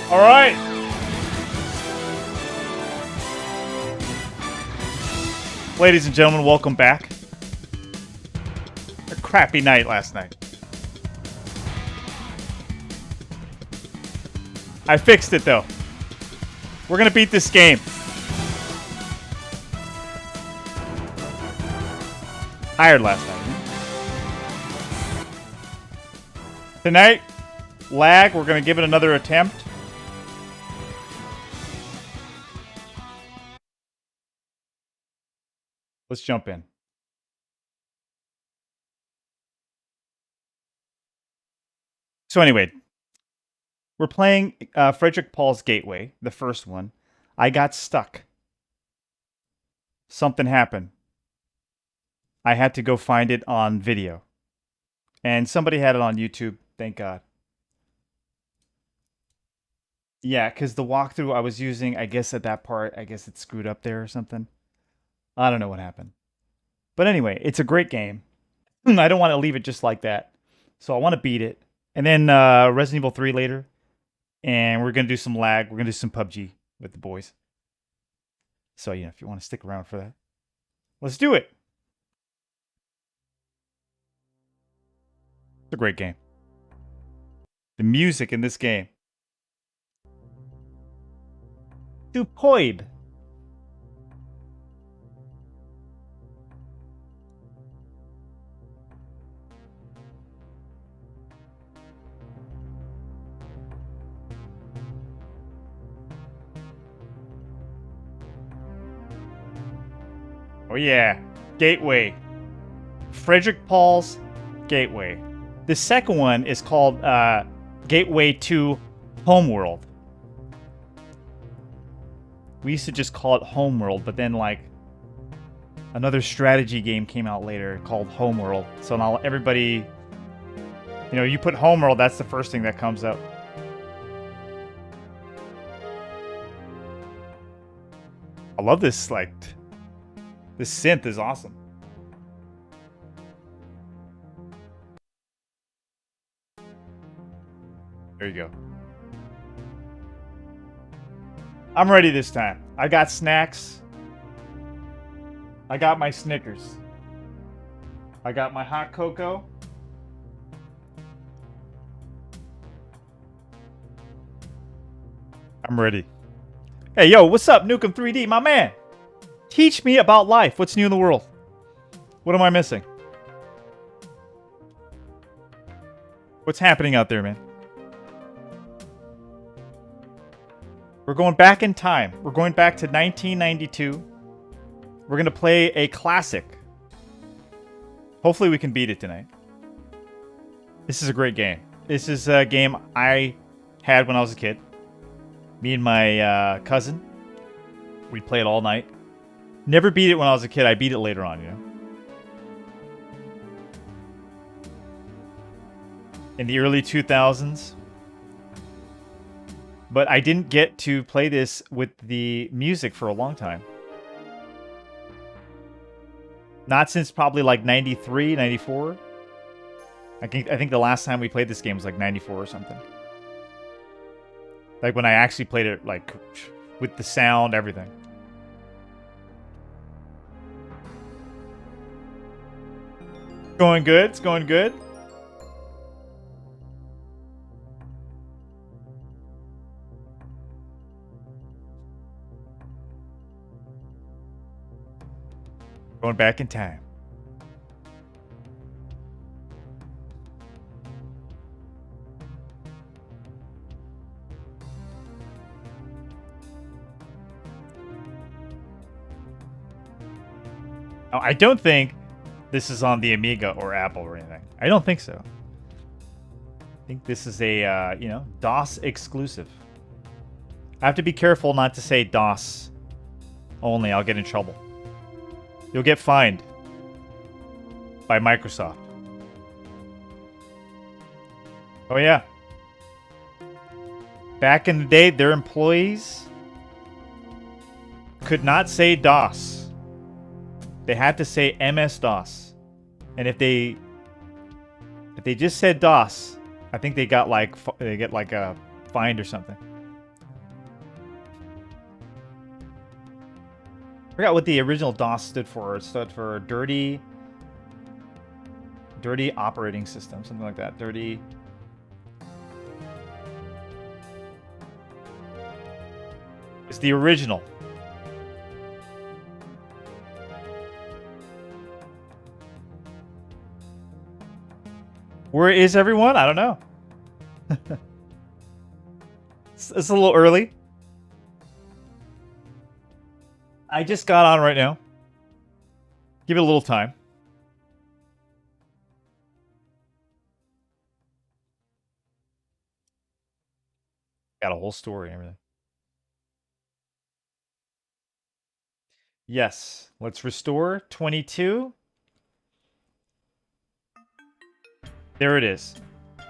All right. Ladies and gentlemen, welcome back. A crappy night last night. I fixed it though. We're gonna beat this game. Tired last night. Tonight, lag, we're gonna give it another attempt. Let's jump in. So anyway, we're playing Frederik Pohl's Gateway, the first one. I got stuck. Something happened. I had to go find it on video. And somebody had it on YouTube, thank God. Yeah, because the walkthrough I was using, I guess at that part, I guess it screwed up there or something. I don't know what happened. But anyway, it's a great game. I don't want to leave it just like that. So I want to beat it. And then Resident Evil 3 later. And we're going to do some lag. We're going to do some PUBG with the boys. So, you know, if you want to stick around for that. Let's do it. It's a great game. The music in this game. Superb. Oh yeah, Gateway. Frederik Pohl's Gateway. The second one is called Gateway 2 Homeworld. We used to just call it Homeworld, but then like another strategy game came out later called Homeworld. So now everybody, you know, you put Homeworld, that's the first thing that comes up. I love this, like, this synth is awesome. There you go. I'm ready this time. I got snacks. I got my Snickers. I got my hot cocoa. I'm ready. Hey, yo, what's up, Nukem 3D, my man? Teach me about life. What's new in the world? What am I missing? What's happening out there, man? We're going back in time. We're going back to 1992. We're going to play a classic. Hopefully we can beat it tonight. This is a great game. This is a game I had when I was a kid. Me and my cousin. We'd play it all night. Never beat it when I was a kid. I beat it later on, you know. In the early 2000s. But I didn't get to play this with the music for a long time. Not since probably like 93, 94. I think the last time we played this game was like 94 or something. Like when I actually played it like with the sound, everything. Going good. It's going good. Going back in time. Oh, I don't think this is on the Amiga or Apple or anything. I don't think so. I think this is a, you know, DOS exclusive. I have to be careful not to say DOS only. I'll get in trouble. You'll get fined by Microsoft. Oh, yeah. Back in the day, their employees could not say DOS. They had to say MS-DOS. And if they just said DOS, I think they got like a fined or something. forgot what the original DOS stood for. It stood for dirty operating system, something like that. Dirty. It's the original. Where is everyone? I don't know. It's a little early. I just got on right now. Give it a little time. Got a whole story and everything. Yes. Let's restore 22. There it is.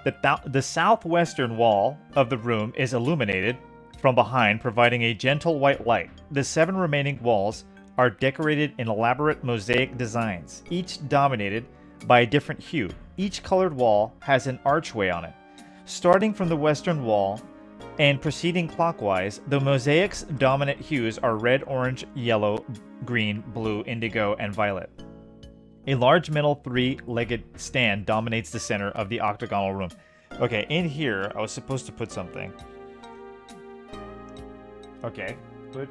The southwestern wall of the room is illuminated from behind, providing a gentle white light. The 7 remaining walls are decorated in elaborate mosaic designs, each dominated by a different hue. Each colored wall has an archway on it. Starting from the western wall and proceeding clockwise, the mosaic's dominant hues are red, orange, yellow, green, blue, indigo, and violet. A large metal 3-legged stand dominates the center of the octagonal room. Okay, in here, I was supposed to put something. Okay, put...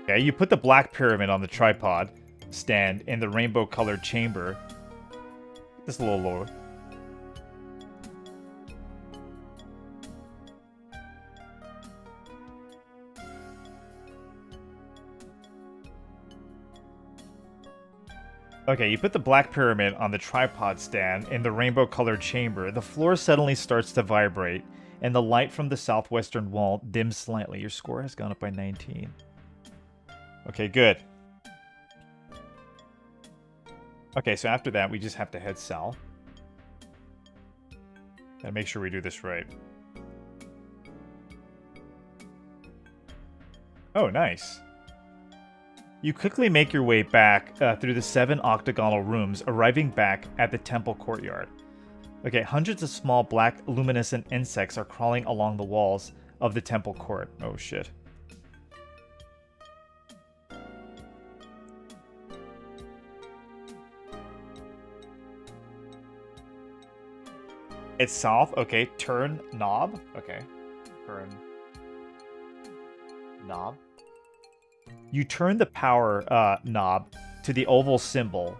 Okay, you put the black pyramid on the tripod stand in the rainbow-colored chamber. Just a little lower. Okay, you put the black pyramid on the tripod stand in the rainbow-colored chamber. The floor suddenly starts to vibrate, and the light from the southwestern wall dims slightly. Your score has gone up by 19. Okay, good. Okay, so after that, we just have to head south. Gotta make sure we do this right. Oh, nice. You quickly make your way back through the 7 octagonal rooms, arriving back at the temple courtyard. Okay, hundreds of small black luminescent insects are crawling along the walls of the temple court. Oh shit. It's south. Okay, turn knob. Okay, turn knob. You turn the power knob to the oval symbol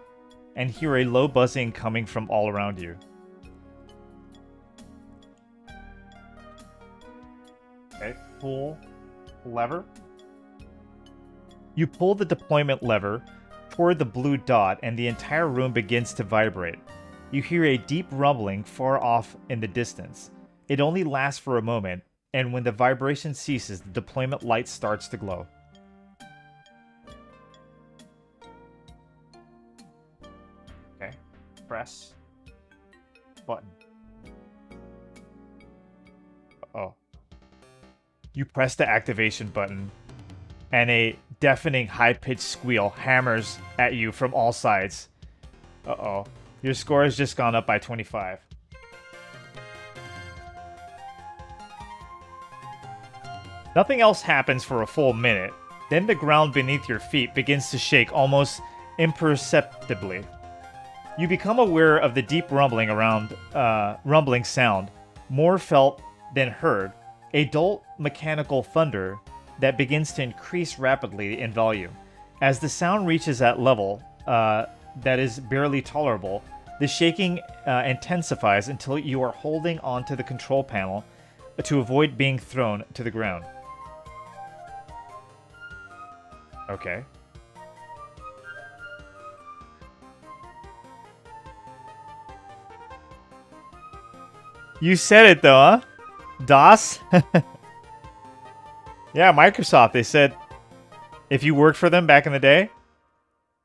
and hear a low buzzing coming from all around you. Okay, pull lever. You pull the deployment lever toward the blue dot and the entire room begins to vibrate. You hear a deep rumbling far off in the distance. It only lasts for a moment, and when the vibration ceases, the deployment light starts to glow. Okay, press button. Oh. You press the activation button, and a deafening high-pitched squeal hammers at you from all sides. Uh-oh. Your score has just gone up by 25. Nothing else happens for a full minute. Then the ground beneath your feet begins to shake almost imperceptibly. You become aware of the deep rumbling sound, more felt than heard, a dull mechanical thunder that begins to increase rapidly in volume. As the sound reaches that level that is barely tolerable, the shaking intensifies until you are holding onto the control panel to avoid being thrown to the ground. Okay. You said it though, huh? DOS? Yeah, Microsoft. They said if you worked for them back in the day,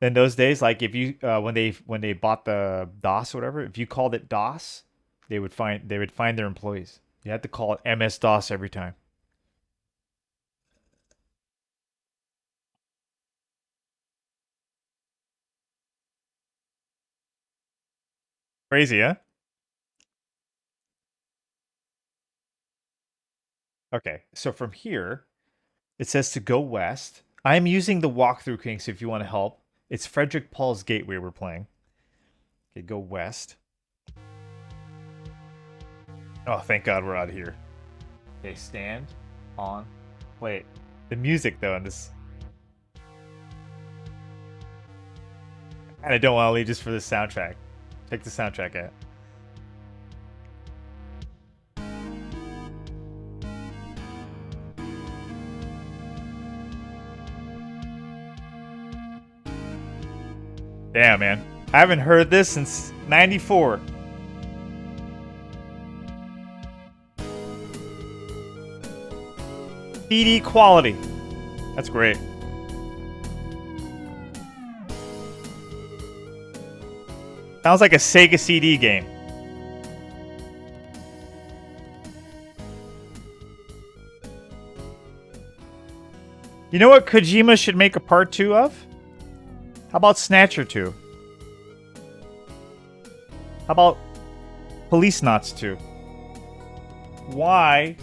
in those days, like if you when they bought the DOS or whatever, if you called it DOS, they would find their employees. You had to call it MS DOS every time. Crazy, huh? Okay, so from here, it says to go west. I'm using the walkthrough king, so if you want to help, it's Frederick Paul's Gateway we're playing. Okay, go west. Oh, thank God we're out of here. Okay, stand on. Wait, the music though, and this. And I don't want to leave just for the soundtrack. Check the soundtrack out. Damn, man. I haven't heard this since '94. CD quality. That's great. Sounds like a Sega CD game. You know what Kojima should make a part 2 of? How about Snatcher 2? How about Police Knots 2? Why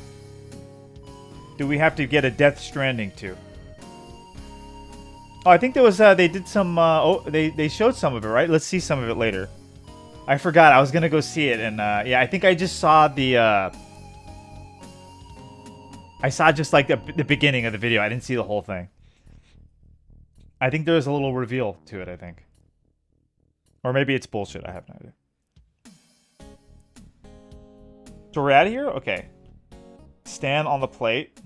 do we have to get a Death Stranding 2? Oh, I think there was they did some they showed some of it, right? Let's see some of it later. I forgot. I was going to go see it, and yeah, I think I just saw the I saw just like the beginning of the video. I didn't see the whole thing. I think there's a little reveal to it, I think. Or maybe it's bullshit. I have no idea. So we're out of here? Okay. Stand on the plate.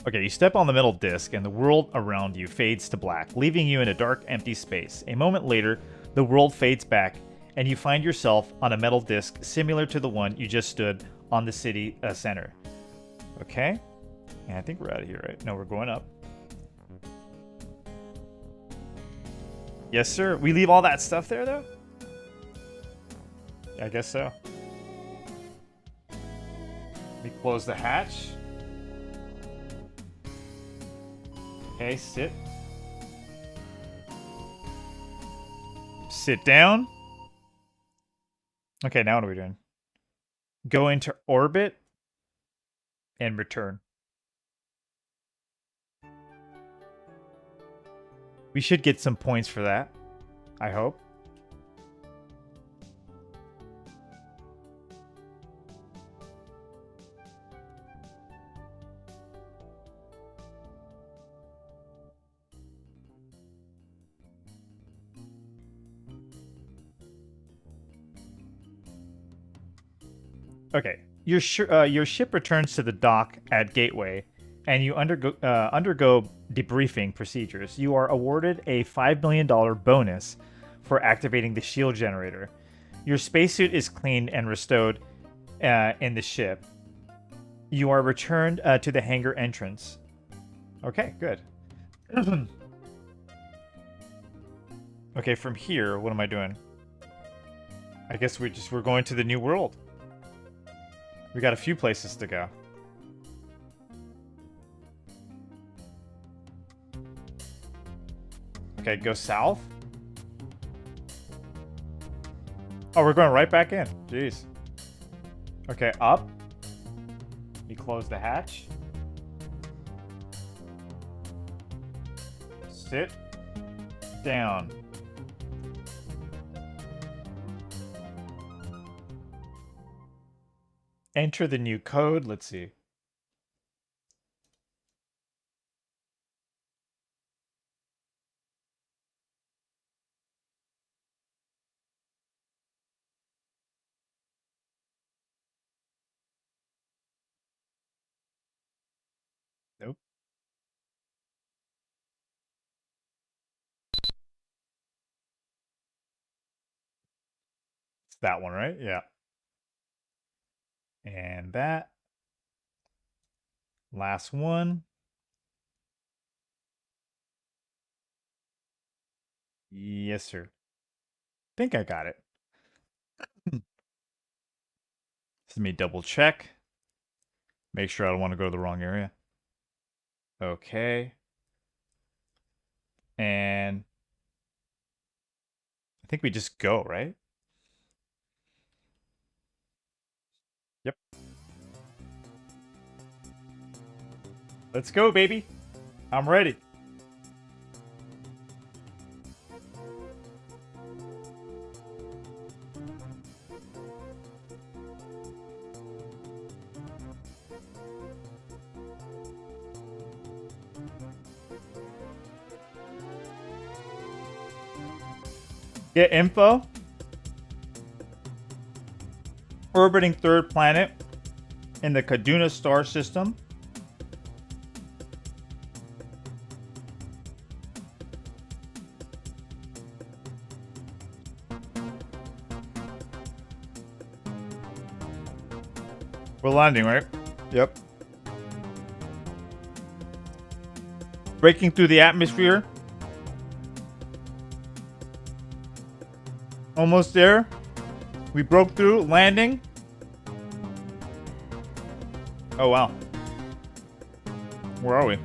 Okay, you step on the metal disc and the world around you fades to black, leaving you in a dark, empty space. A moment later, the world fades back and you find yourself on a metal disc similar to the one you just stood on the city center. Okay. And I think we're out of here, right? No, we're going up. Yes, sir. We leave all that stuff there, though? I guess so. We close the hatch. Okay, sit. Sit down. Okay, now what are we doing? Go into orbit and return. We should get some points for that. I hope. Okay, your ship returns to the dock at Gateway, and you undergo debriefing procedures. You are awarded a $5 million bonus for activating the shield generator. Your spacesuit is cleaned and restored in the ship. You are returned to the hangar entrance. Okay, good. Okay, from here, what am I doing? I guess we're going to the new world. We got a few places to go. Okay, go south. Oh, we're going right back in. Jeez. Okay, up. You close the hatch. Sit down. Enter the new code. Let's see. Nope. It's that one, right? Yeah. And that. Last one. Yes, sir. Think I got it. Let me double check. Make sure I don't want to go to the wrong area. Okay. And I think we just go, right? Yep. Let's go, baby. I'm ready. Get info. Orbiting third planet in the Kaduna star system. We're landing, right? Yep. Breaking through the atmosphere. Almost there. We broke through, landing. Oh, wow. Where are we?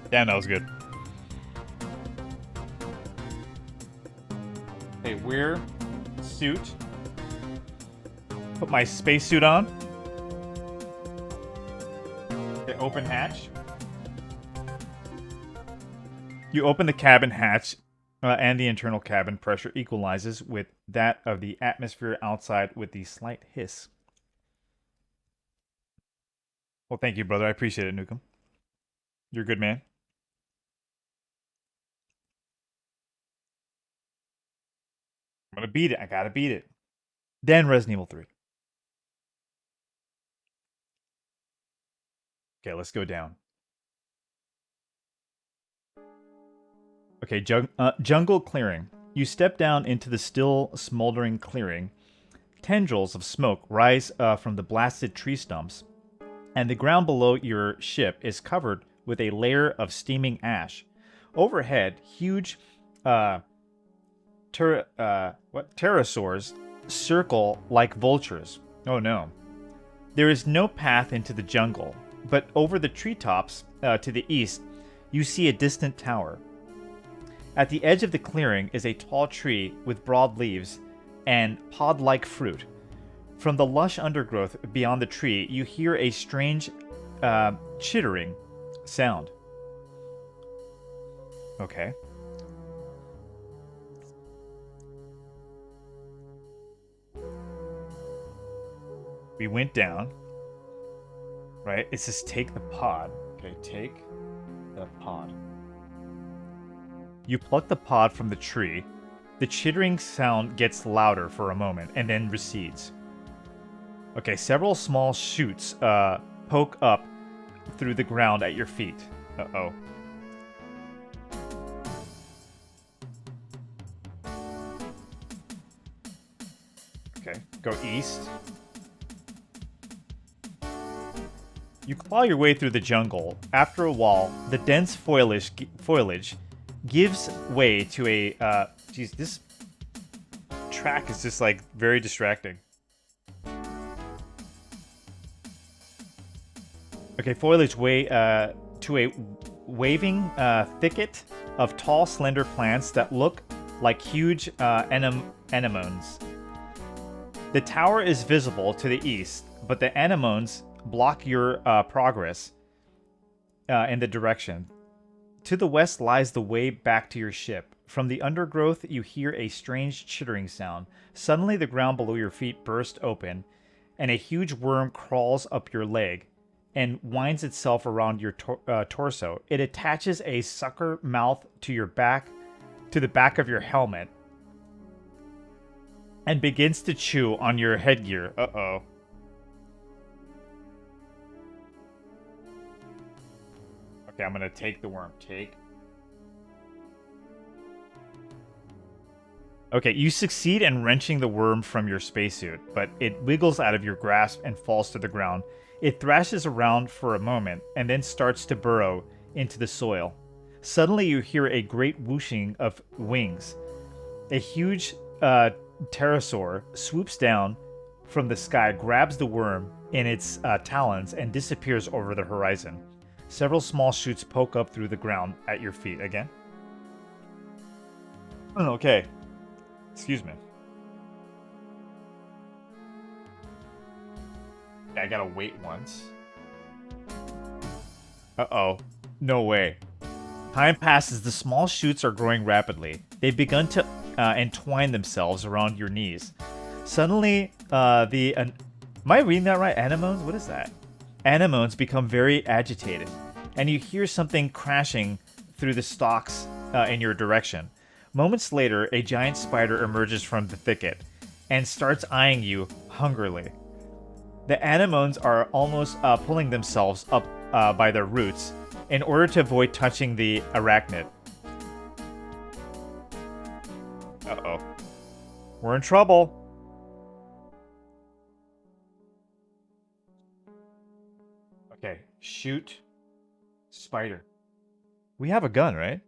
Damn, that was good. Okay, wear suit. Put my spacesuit on. Okay, open hatch. You open the cabin hatch, and the internal cabin pressure equalizes with that of the atmosphere outside with the slight hiss. Well, thank you, brother. I appreciate it, Nukem. You're a good man. I'm gonna beat it. I gotta beat it. Then Resident Evil 3. Okay, let's go down. Okay, jungle clearing. You step down into the still smoldering clearing. Tendrils of smoke rise from the blasted tree stumps, and the ground below your ship is covered with a layer of steaming ash. Overhead, huge pterosaurs circle like vultures. Oh no. There is no path into the jungle, but over the treetops to the east, you see a distant tower. At the edge of the clearing is a tall tree with broad leaves and pod-like fruit. From the lush undergrowth beyond the tree, you hear a strange chittering sound. Okay. We went down. Right? It says take the pod. Okay, take the pod. You pluck the pod from the tree. The chittering sound gets louder for a moment and then recedes. Okay, several small shoots poke up through the ground at your feet. Uh-oh. Okay, go east. You claw your way through the jungle. After a while, the dense foliage gives way to a... Geez, this track is just, like, very distracting. Okay, foliage way to a waving thicket of tall, slender plants that look like huge anemones. The tower is visible to the east, but the anemones block your progress in the direction. To the west lies the way back to your ship. From the undergrowth, you hear a strange chittering sound. Suddenly, the ground below your feet bursts open, and a huge worm crawls up your leg and winds itself around your torso. It attaches a sucker mouth to your back, to the back of your helmet, and begins to chew on your headgear. Uh-oh. Okay, I'm gonna take the worm. Take. Okay, you succeed in wrenching the worm from your spacesuit, but it wiggles out of your grasp and falls to the ground. It thrashes around for a moment and then starts to burrow into the soil. Suddenly, you hear a great whooshing of wings. A huge pterosaur swoops down from the sky, grabs the worm in its talons, and disappears over the horizon. Several small shoots poke up through the ground at your feet. Again? Okay. Excuse me. I gotta wait once. Uh-oh. No way. Time passes. The small shoots are growing rapidly. They've begun to entwine themselves around your knees. Suddenly, am I reading that right? Anemones? What is that? Anemones become very agitated, and you hear something crashing through the stalks in your direction. Moments later, a giant spider emerges from the thicket and starts eyeing you hungrily. The anemones are almost pulling themselves up by their roots in order to avoid touching the arachnid. Uh-oh. We're in trouble. Okay, shoot. Spider. We have a gun, right?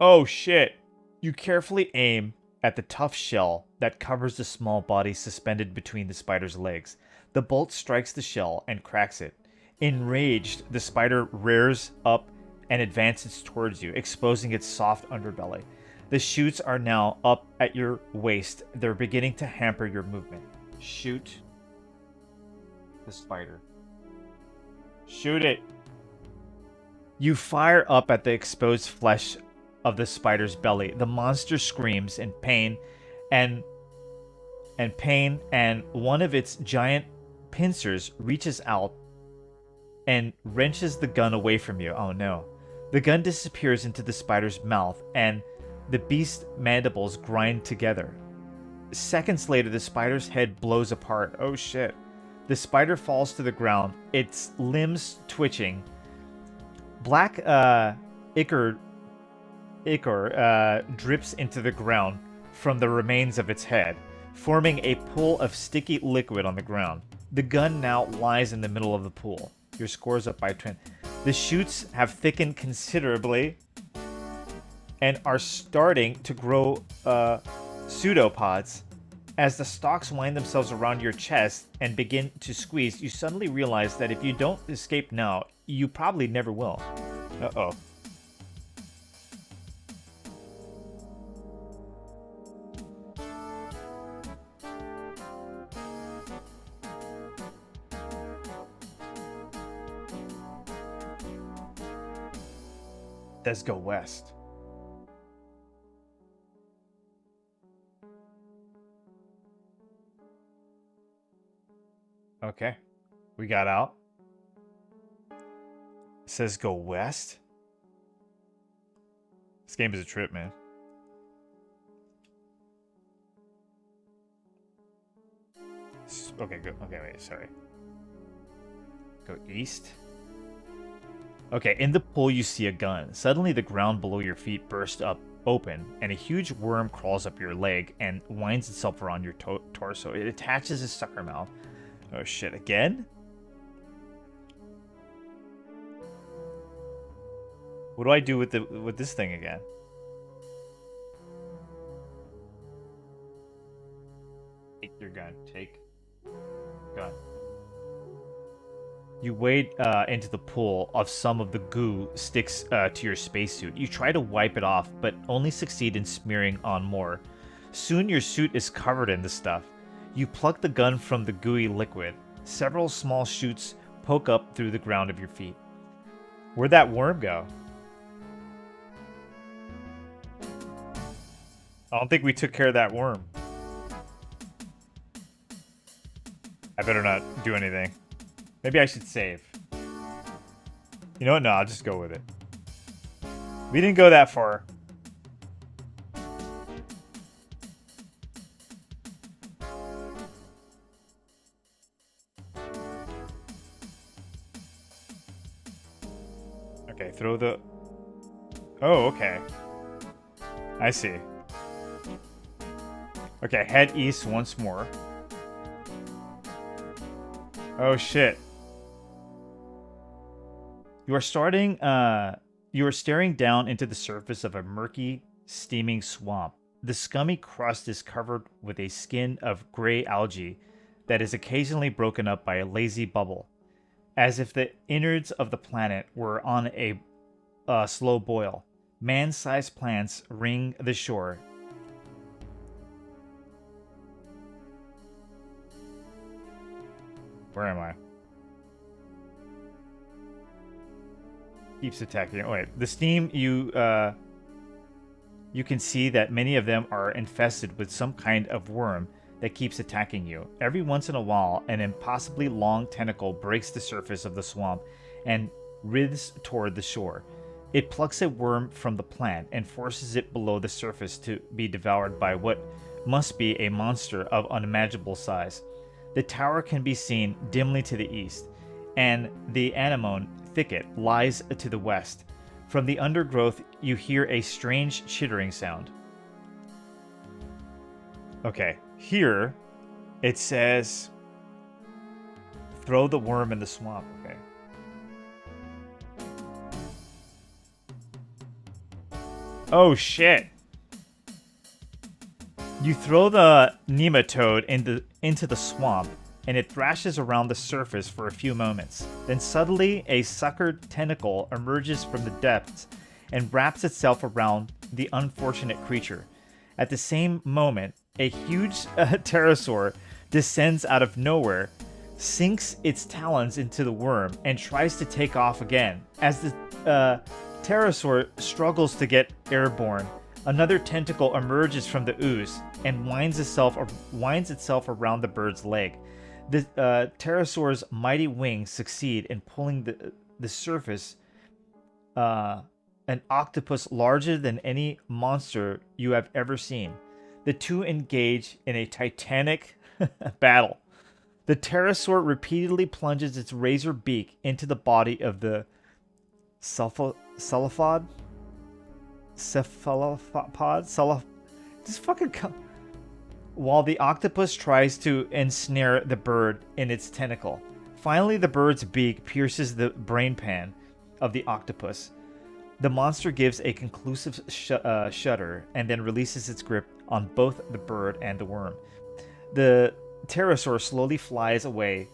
Oh shit. You carefully aim at the tough shell that covers the small body suspended between the spider's legs. The bolt strikes the shell and cracks it. Enraged, the spider rears up and advances towards you, exposing its soft underbelly. The shoots are now up at your waist. They're beginning to hamper your movement. Shoot the spider. Shoot it. You fire up at the exposed flesh of the spider's belly. The monster screams in pain and one of its giant pincers reaches out and wrenches the gun away from you. Oh no. The gun disappears into the spider's mouth and the beast's mandibles grind together. Seconds later, the spider's head blows apart. Oh shit. The spider falls to the ground, its limbs twitching. Black ichor drips into the ground from the remains of its head, forming a pool of sticky liquid on the ground. The gun now lies in the middle of the pool. Your score's up by 10. The shoots have thickened considerably and are starting to grow pseudopods. As the stalks wind themselves around your chest and begin to squeeze, you suddenly realize that if you don't escape now, you probably never will. Uh-oh. Let's go west. Okay. We got out. It says go west. This game is a trip, man. Okay, go. Okay, wait, sorry. Go east. Okay, in the pool you see a gun. Suddenly the ground below your feet bursts up open, and a huge worm crawls up your leg and winds itself around your torso. It attaches its sucker mouth. Oh shit, again? What do I do with this thing again? Take your gun. Take gun. You wade into the pool of some of the goo sticks to your spacesuit. You try to wipe it off, but only succeed in smearing on more. Soon your suit is covered in the stuff. You pluck the gun from the gooey liquid. Several small shoots poke up through the ground of your feet. Where'd that worm go? I don't think we took care of that worm. I better not do anything. Maybe I should save. You know what? No, I'll just go with it. We didn't go that far. Okay, throw the... Oh, okay. I see. Okay, head east once more. Oh, shit. You are staring down into the surface of a murky, steaming swamp. The scummy crust is covered with a skin of gray algae that is occasionally broken up by a lazy bubble. as if the innards of the planet were on a slow boil. Man-sized plants ring the shore. Where am I? Keeps attacking. Oh, wait, the steam you can see that many of them are infested with some kind of worm that keeps attacking you. Every once in a while, an impossibly long tentacle breaks the surface of the swamp and writhes toward the shore. It plucks a worm from the plant and forces it below the surface to be devoured by what must be a monster of unimaginable size. The tower can be seen dimly to the east, and the anemone thicket lies to the west. From the undergrowth, you hear a strange chittering sound. Okay, here it says, throw the worm in the swamp. Okay. Oh shit. You throw the nematode into the swamp, and it thrashes around the surface for a few moments. Then suddenly, a suckered tentacle emerges from the depths and wraps itself around the unfortunate creature. At the same moment, a huge pterosaur descends out of nowhere, sinks its talons into the worm, and tries to take off again. As the pterosaur struggles to get airborne, another tentacle emerges from the ooze and winds itself around the bird's leg. The pterosaur's mighty wings succeed in pulling the surface an octopus larger than any monster you have ever seen. The two engage in a titanic battle. The pterosaur repeatedly plunges its razor beak into the body of the cephalopod. While the octopus tries to ensnare the bird in its tentacle. Finally, the bird's beak pierces the brain pan of the octopus. The monster gives a conclusive shudder and then releases its grip on both the bird and the worm. The pterosaur slowly flies away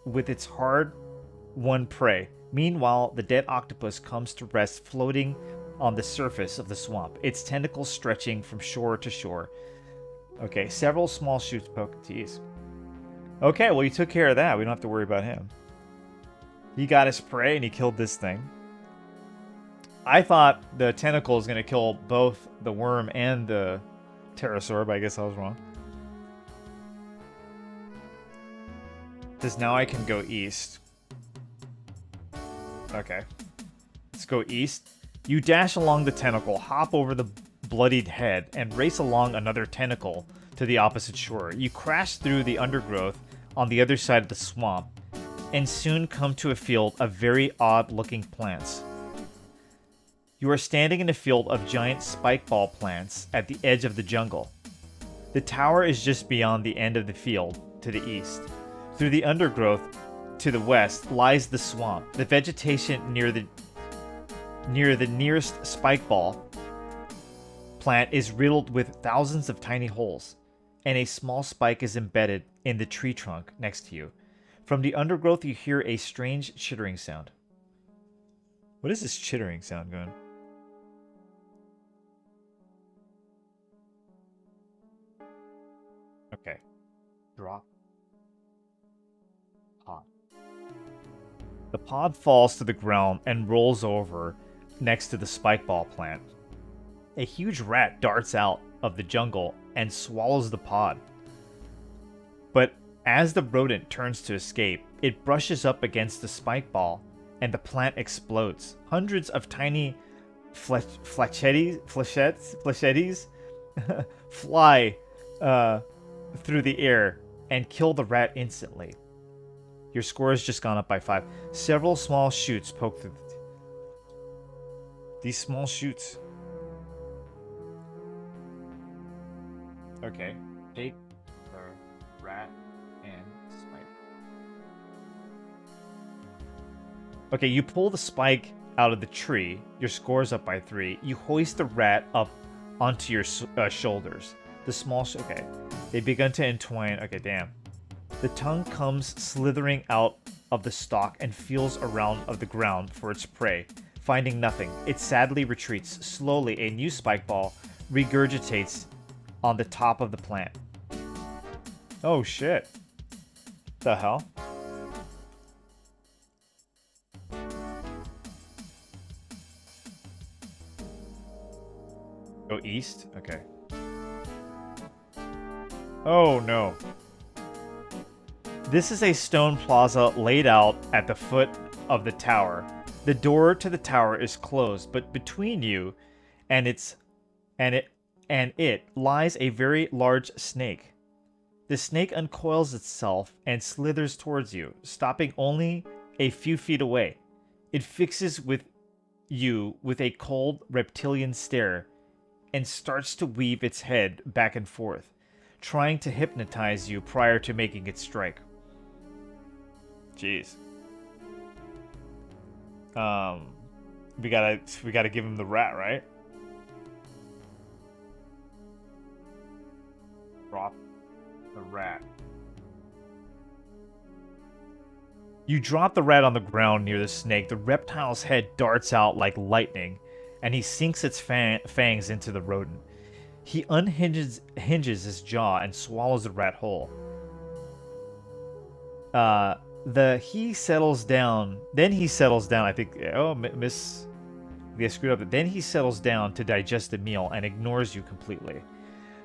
with its hard-won prey. Meanwhile, the dead octopus comes to rest floating on the surface of the swamp, its tentacles stretching from shore to shore. Okay, several small shoots poke tease. Okay, well, you took care of that. We don't have to worry about him. He got his prey and he killed this thing. I thought the tentacle was going to kill both the worm and the pterosaur, but I guess I was wrong. Because now I can go east. Okay. Let's go east. You dash along the tentacle, hop over the bloodied head, and race along another tentacle to the opposite shore. You crash through the undergrowth on the other side of the swamp, and soon come to a field of very odd-looking plants. You are standing in a field of giant spikeball plants at the edge of the jungle. The tower is just beyond the end of the field, to the east. Through the undergrowth, to the west, lies the swamp. The vegetation near the nearest spikeball plant is riddled with thousands of tiny holes, and a small spike is embedded in the tree trunk next to you. From the undergrowth, you hear a strange chittering sound. What is this chittering sound going? Okay. Drop. Pod. The pod falls to the ground and rolls over next to the spikeball plant. A huge rat darts out of the jungle and swallows the pod. But as the rodent turns to escape, it brushes up against the spikeball and the plant explodes. Hundreds of tiny flechettes fly through the air and kill the rat instantly. Your score has just gone up by 5. Several small shoots poke through these small shoots. Okay. Take the rat and spike. Okay, you pull the spike out of the tree. Your score's up by 3. You hoist the rat up onto your shoulders. The small... okay. They begin to entwine. Okay, damn. The tongue comes slithering out of the stalk and feels around of the ground for its prey. Finding nothing, it sadly retreats. Slowly, a new spike ball regurgitates on the top of the plant. Oh shit. The hell? Go east? Okay. Oh no. This is a stone plaza laid out at the foot of the tower. The door to the tower is closed, but between you and it lies a very large snake. The snake uncoils itself and slithers towards you, stopping only a few feet away. It fixes with you with a cold reptilian stare and starts to weave its head back and forth, trying to hypnotize you prior to making its strike. Jeez. We gotta give him the rat, right? Drop the rat. You drop the rat on the ground near the snake. The reptile's head darts out like lightning, and he sinks its fangs into the rodent. He hinges his jaw and swallows the rat whole. He settles down. Then he settles down. I think. Oh, miss. They screwed up. Then he settles down to digest the meal and ignores you completely.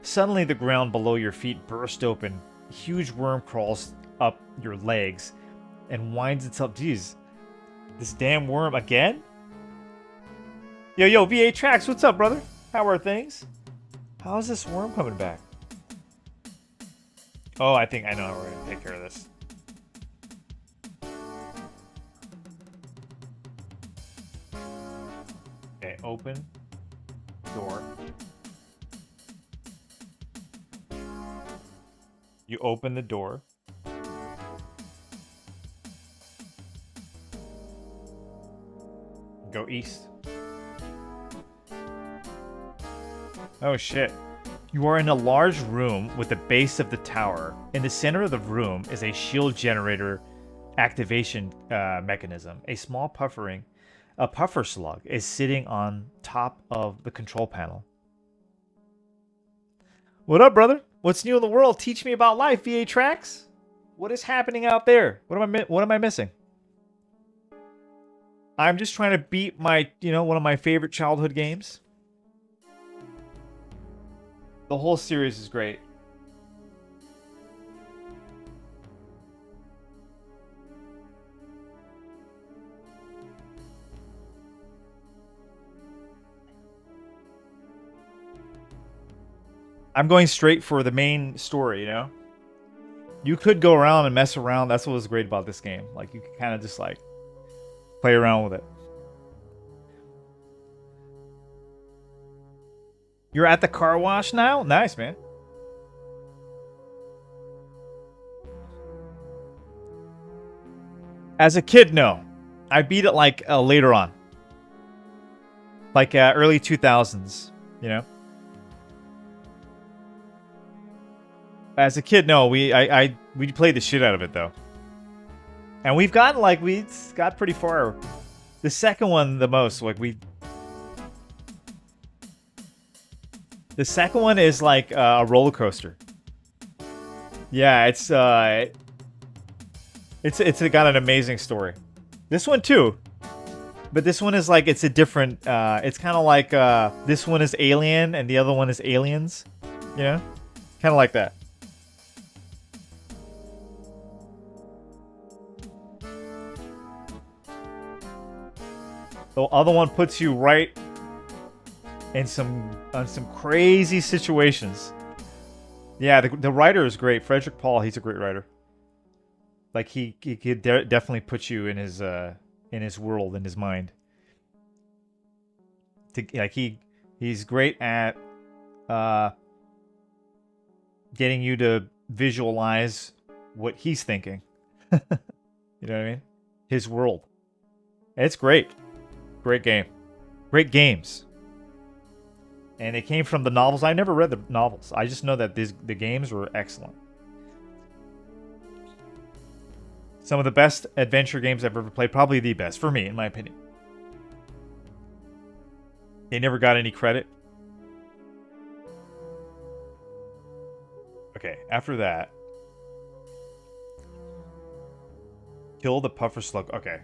Suddenly, the ground below your feet bursts open. A huge worm crawls up your legs and winds itself. Jeez, this damn worm again? Yo, VA Tracks, what's up, brother? How are things? How is this worm coming back? Oh, I think I know how we're gonna take care of this. Okay, open door. You open the door. Go east. Oh shit. You are in a large room with the base of the tower. In the center of the room is a shield generator activation mechanism. A small puffer slug is sitting on top of the control panel. What up, brother? What's new in the world? Teach me about life, VA Tracks. What is happening out there? What am I missing? I'm just trying to beat my, one of my favorite childhood games. The whole series is great. I'm going straight for the main story, You could go around and mess around. That's what was great about this game. Like, you could kind of just, like, play around with it. You're at the car wash now? Nice, man. As a kid, no. I beat it, like, later on. Like, early 2000s, As a kid, no. We played the shit out of it, though. And we've gotten, like, we got pretty far. The second one, the most. Like, the second one is, like, a roller coaster. Yeah, it's got an amazing story. This one, too. But this one is, like, it's a different... it's kind of like, this one is Alien, and the other one is Aliens. Kind of like that. The other one puts you right in some crazy situations. Yeah, the writer is great. Frederik Pohl, he's a great writer. Like he could definitely put you in his world, in his mind. He's great at getting you to visualize what he's thinking. You know what I mean? His world. It's great. Great game. Great games. And it came from the novels. I never read the novels. I just know that the games were excellent. Some of the best adventure games I've ever played. Probably the best, for me, in my opinion. They never got any credit. Okay, after that. Kill the puffer slug. Okay.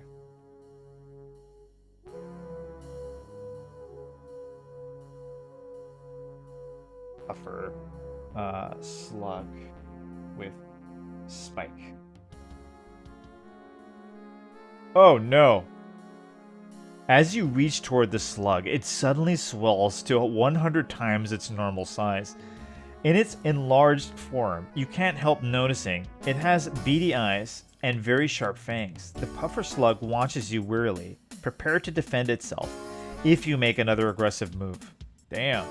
Puffer slug with spike. Oh no. As you reach toward the slug, it suddenly swells to 100 times its normal size. In its enlarged form, you can't help noticing it has beady eyes and very sharp fangs. The puffer slug watches you wearily, prepared to defend itself if you make another aggressive move. Damn.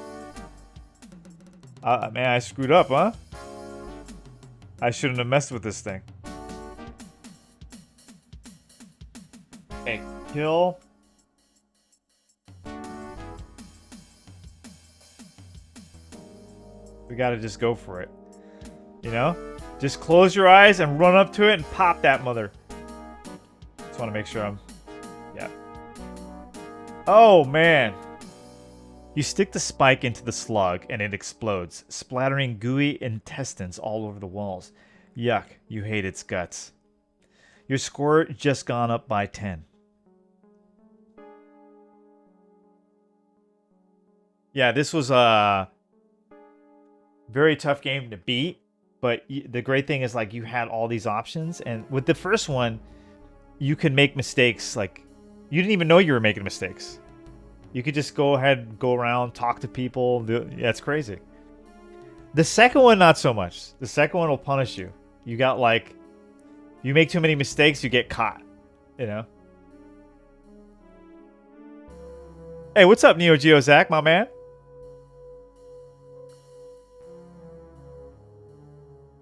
Man, I screwed up, huh? I shouldn't have messed with this thing. Okay, kill. We gotta just go for it. You know? Just close your eyes and run up to it and pop that mother. Just want to make sure I'm... Yeah. Oh, man. You stick the spike into the slug and it explodes, splattering gooey intestines all over the walls. Yuck. You hate its guts. Your score just gone up by 10. Yeah, this was a very tough game to beat, but the great thing is like you had all these options, and with the first one, you could make mistakes. Like you didn't even know you were making mistakes. You could just go ahead, go around, talk to people. That's crazy. The second one, not so much. The second one will punish you. You got like, you make too many mistakes, you get caught. You know. Hey, what's up, Neo Geo Zach, my man?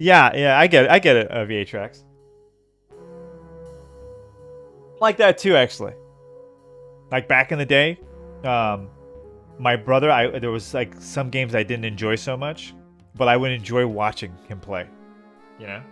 Yeah, I get it, VA tracks. Like that too, actually. Like back in the day, my brother, there was like some games I didn't enjoy so much, but I would enjoy watching him play. You know?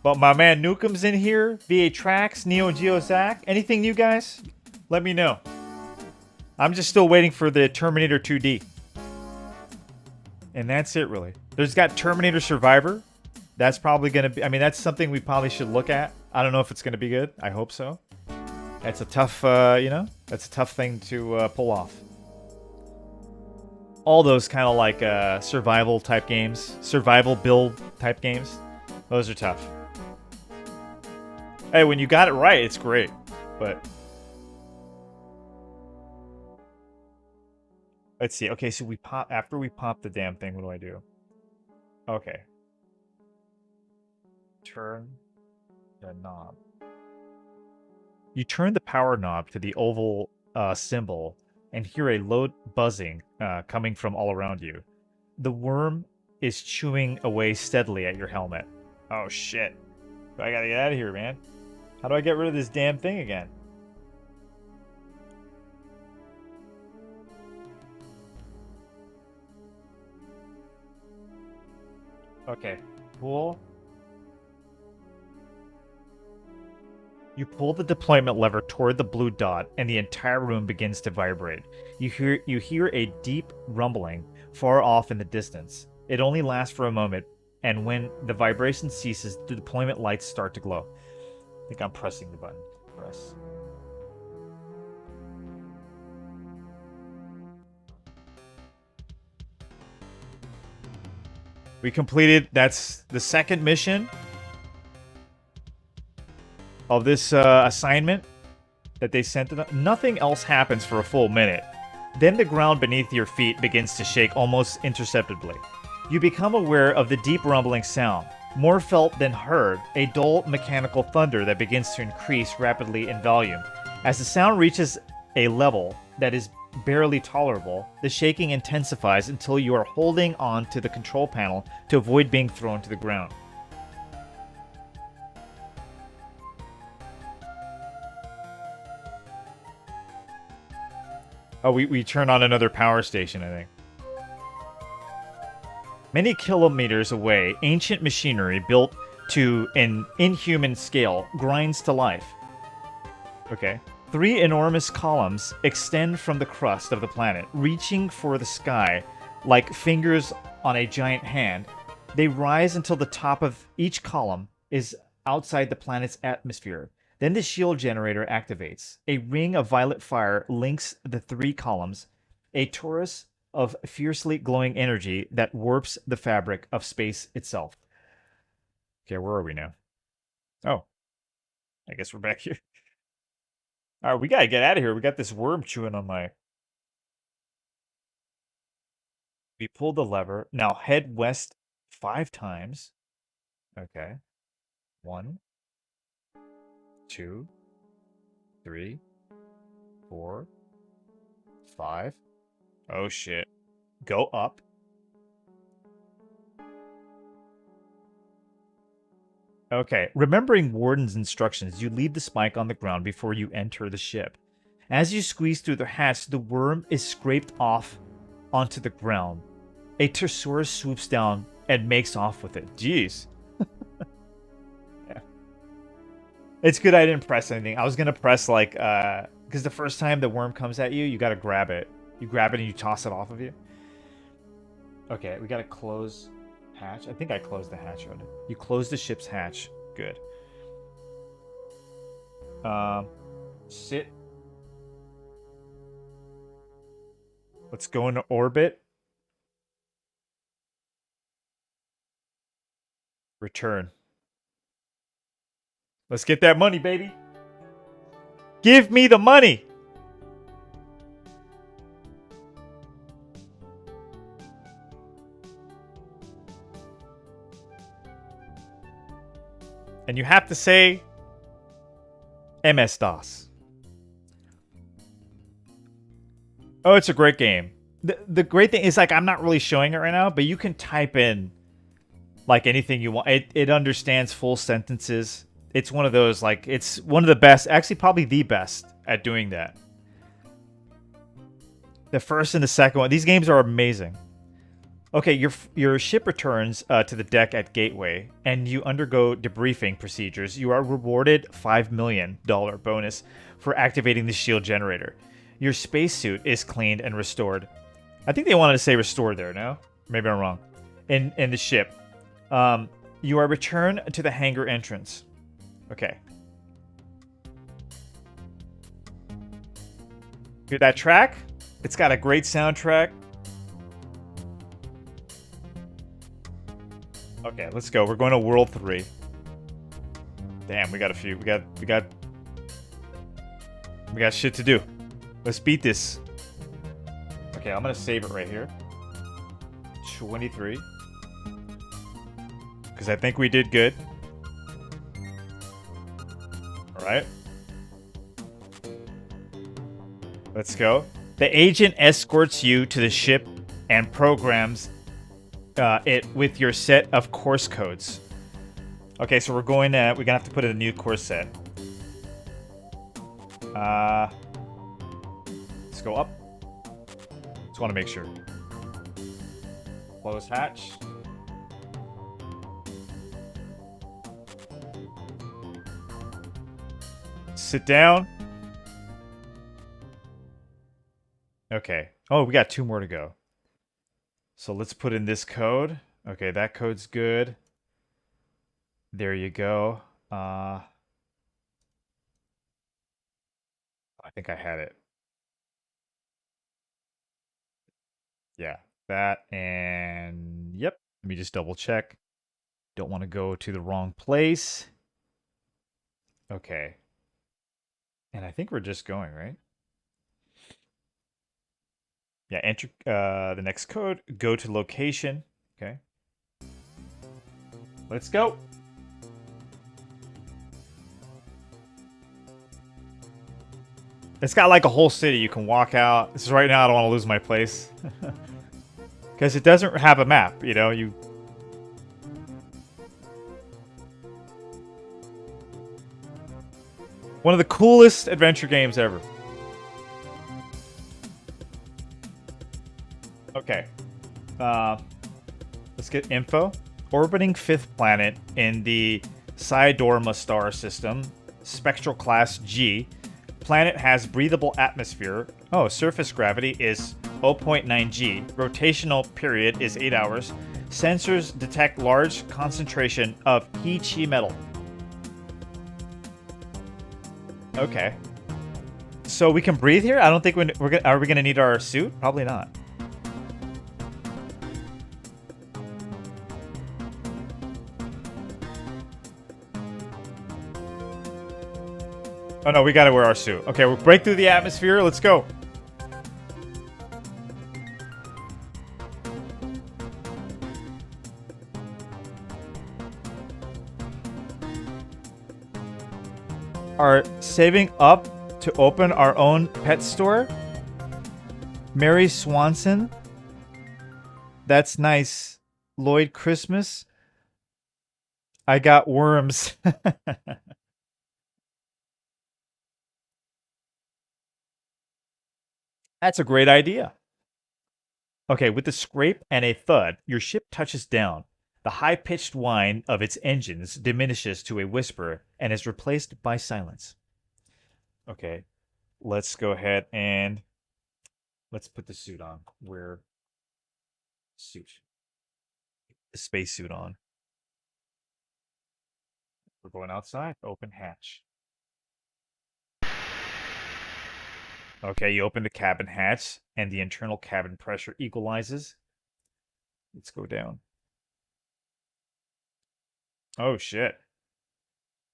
But my man Nukem's in here. VA Tracks, Neo Geo Zach. Anything new, guys? Let me know. I'm just still waiting for the Terminator 2D. And that's it, really. There's got Terminator Survivor. That's probably going to be... I mean, that's something we probably should look at. I don't know if it's going to be good. I hope so. That's a tough, you know? That's a tough thing to pull off. All those kind of like survival type games. Survival build type games. Those are tough. Hey, when you got it right, it's great. But... let's see. Okay, so we pop... after we pop the damn thing, what do I do? Okay. Turn the knob. You turn the power knob to the oval symbol and hear a low buzzing coming from all around you. The worm is chewing away steadily at your helmet. Oh, shit. I gotta get out of here, man. How do I get rid of this damn thing again? Okay. Pull. You pull the deployment lever toward the blue dot, and the entire room begins to vibrate. You hear a deep rumbling far off in the distance. It only lasts for a moment, and when the vibration ceases, the deployment lights start to glow. I think I'm pressing the button. Press. We completed, that's the second mission of this assignment that they sent to them. Nothing else happens for a full minute. Then the ground beneath your feet begins to shake almost imperceptibly. You become aware of the deep rumbling sound, more felt than heard, a dull mechanical thunder that begins to increase rapidly in volume. As the sound reaches a level that is barely tolerable, the shaking intensifies until you are holding on to the control panel to avoid being thrown to the ground. Oh, we turn on another power station, I think. Many kilometers away, ancient machinery built to an inhuman scale grinds to life. Okay. 3 enormous columns extend from the crust of the planet, reaching for the sky like fingers on a giant hand. They rise until the top of each column is outside the planet's atmosphere. Then the shield generator activates. A ring of violet fire links the 3 columns, a torus of fiercely glowing energy that warps the fabric of space itself. Okay, where are we now? Oh, I guess we're back here. All right, we gotta get out of here. We got this worm chewing on my... We pulled the lever. Now head west 5 times. Okay. 1, 2, 3, 4, 5. Oh shit. Go up. Okay. Remembering Warden's instructions, you leave the spike on the ground before you enter the ship. As you squeeze through the hatch, the worm is scraped off onto the ground. A Tersaurus swoops down and makes off with it. Jeez. Yeah. It's good I didn't press anything. I was going to press like, because the first time the worm comes at you, you got to grab it. You grab it and you toss it off of you. Okay, we got to close hatch. I think I closed the hatch on it. You close the ship's hatch. Good. Sit. Let's go into orbit. Return. Let's get that money, baby. Give me the money. And you have to say MS-DOS. Oh, it's a great game. The great thing is, like, I'm not really showing it right now, but you can type in like anything you want. It understands full sentences. It's one of those, like, it's one of the best, actually probably the best at doing that. The first and the second one, these games are amazing. Okay, your ship returns to the deck at Gateway, and you undergo debriefing procedures. You are rewarded $5 million bonus for activating the shield generator. Your spacesuit is cleaned and restored. I think they wanted to say restored there, no? Maybe I'm wrong. In the ship. You are returned to the hangar entrance. Okay. Hear that track? It's got a great soundtrack. Okay, let's go. We're going to World 3. Damn, we got a few. We got shit to do. Let's beat this. Okay, I'm gonna save it right here. 23. Because I think we did good. Alright. Let's go. The agent escorts you to the ship and programs it with your set of course codes. Okay, so we're gonna have to put in a new course set. Let's go up. Just want to make sure. Close hatch. Sit down. Okay. Oh, we got 2 more to go. So let's put in this code. Okay, that code's good. There you go. I think I had it. Yeah, that and yep. Let me just double check. Don't want to go to the wrong place. Okay. And I think we're just going, right? Yeah, enter the next code. Go to location. Okay. Let's go. It's got like a whole city. You can walk out. This is right now. I don't want to lose my place. Because it doesn't have a map, you know? One of the coolest adventure games ever. Okay. Let's get info. Orbiting fifth planet in the Sidorma star system, spectral class G. Planet has breathable atmosphere. Oh, surface gravity is 0.9 G. Rotational period is 8 hours. Sensors detect large concentration of He Chi metal. Okay. So we can breathe here? I don't think are we gonna need our suit? Probably not. Oh no, we gotta wear our suit. Okay, we'll break through the atmosphere. Let's go. Are saving up to open our own pet store? Mary Swanson? That's nice. Lloyd Christmas? I got worms. That's a great idea. Okay, with a scrape and a thud, your ship touches down. The high-pitched whine of its engines diminishes to a whisper and is replaced by silence. Okay, let's go ahead and let's put the suit on. Wear suit. The spacesuit on. We're going outside. Open hatch. Okay, you open the cabin hatch and the internal cabin pressure equalizes. Let's go down. Oh shit.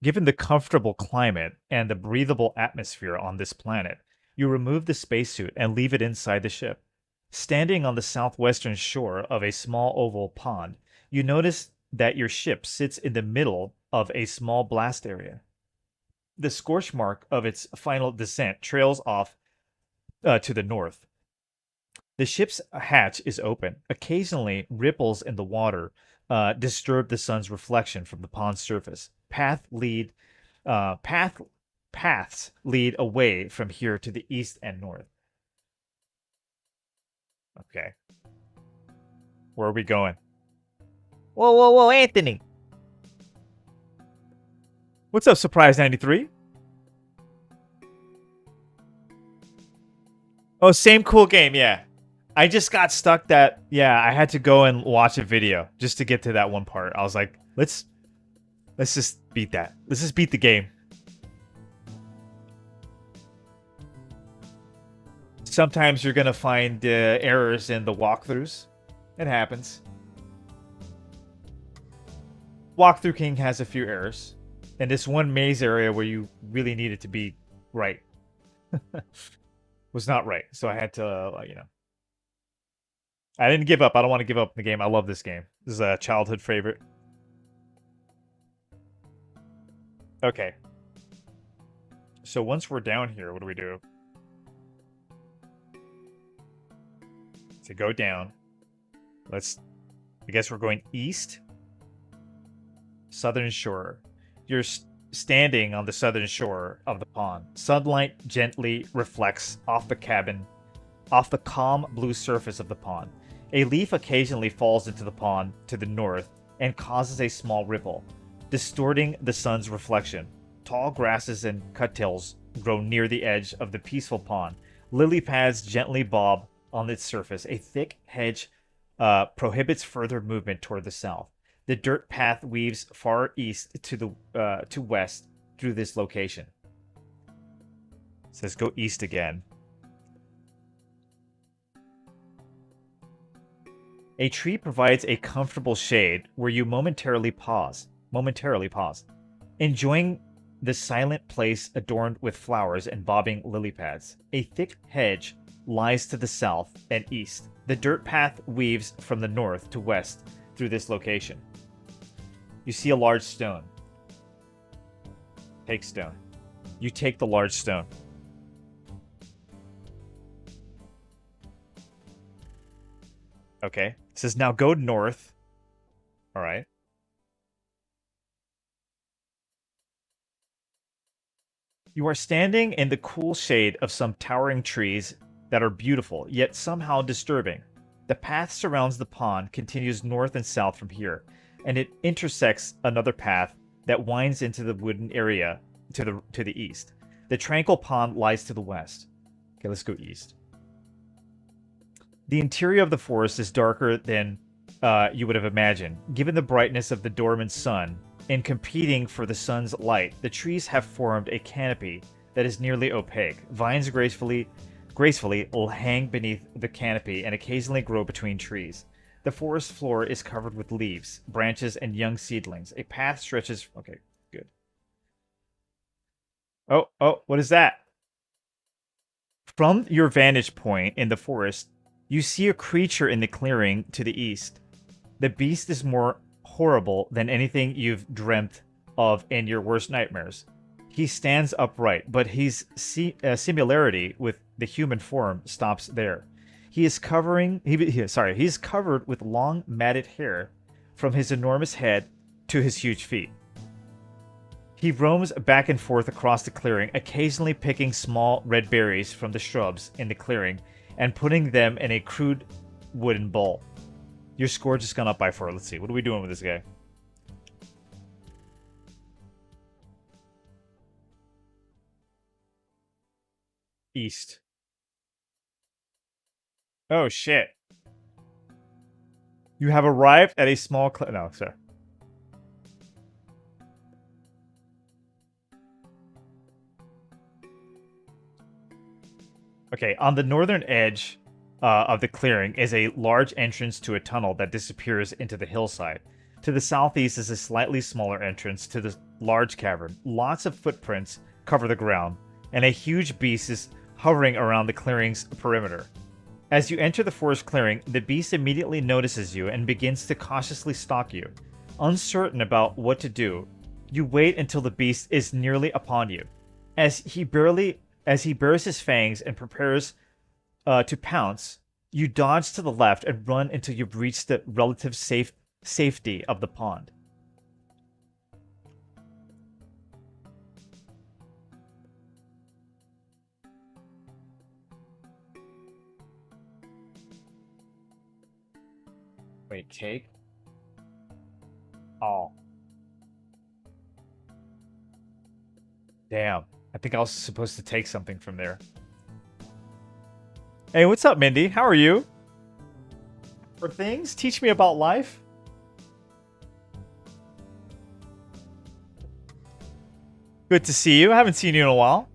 Given the comfortable climate and the breathable atmosphere on this planet, you remove the spacesuit and leave it inside the ship. Standing on the southwestern shore of a small oval pond, you notice that your ship sits in the middle of a small blast area. The scorch mark of its final descent trails off to the north. The ship's hatch is open. Occasionally, ripples in the water disturb the sun's reflection from the pond's surface. Uh, path, paths lead away from here to the east and north. Okay, where are we going? Whoa, whoa, whoa, Anthony! What's up, Surprise 93? Oh, same cool game, yeah. I just got stuck that, yeah, I had to go and watch a video just to get to that one part. I was like, let's just beat that. Let's just beat the game. Sometimes you're going to find errors in the walkthroughs. It happens. Walkthrough King has a few errors. And this one maze area where you really needed to be right was not right. So I had to, I didn't give up. I don't want to give up the game. I love this game. This is a childhood favorite. Okay. So once we're down here, what do we do? To go down. I guess we're going east. Southern shore. You're standing on the southern shore of the pond. Sunlight gently reflects off the calm blue surface of the pond. A leaf occasionally falls into the pond to the north and causes a small ripple, distorting the sun's reflection. Tall grasses and cattails grow near the edge of the peaceful pond. Lily pads gently bob on its surface. A thick hedge prohibits further movement toward the south. The dirt path weaves far east to west through this location. It says go east again. A tree provides a comfortable shade where you momentarily pause, enjoying the silent place adorned with flowers and bobbing lily pads. A thick hedge lies to the south and east. The dirt path weaves from the north to west through this location. You see a large stone. Take stone. You take the large stone. Okay. It says now go north. All right. You are standing in the cool shade of some towering trees that are beautiful, yet somehow disturbing. The path surrounds the pond, continues north and south from here, and it intersects another path that winds into the wooded area to the east. The tranquil pond lies to the west. Okay, let's go east. The interior of the forest is darker than you would have imagined. Given the brightness of the dormant sun, in competing for the sun's light, the trees have formed a canopy that is nearly opaque. Vines gracefully will hang beneath the canopy and occasionally grow between trees. The forest floor is covered with leaves, branches, and young seedlings. A path stretches. Okay, good. Oh, what is that? From your vantage point in the forest, you see a creature in the clearing to the east. The beast is more horrible than anything you've dreamt of in your worst nightmares. He stands upright, but his similarity with the human form stops there. He's covered with long matted hair from his enormous head to his huge feet. He roams back and forth across the clearing, occasionally picking small red berries from the shrubs in the clearing and putting them in a crude wooden bowl. Your score just gone up by 4. Let's see. What are we doing with this guy? East. Oh, shit. You have arrived at a small no, sorry. Okay, on the northern edge of the clearing is a large entrance to a tunnel that disappears into the hillside. To the southeast is a slightly smaller entrance to the large cavern. Lots of footprints cover the ground, and a huge beast is hovering around the clearing's perimeter. As you enter the forest clearing, the beast immediately notices you and begins to cautiously stalk you. Uncertain about what to do, you wait until the beast is nearly upon you. As he bares his fangs and prepares to pounce, you dodge to the left and run until you've reached the relative safety of the pond. Wait, take? Oh. Damn. I think I was supposed to take something from there. Hey, what's up, Mindy? How are you? For things? Teach me about life? Good to see you. I haven't seen you in a while.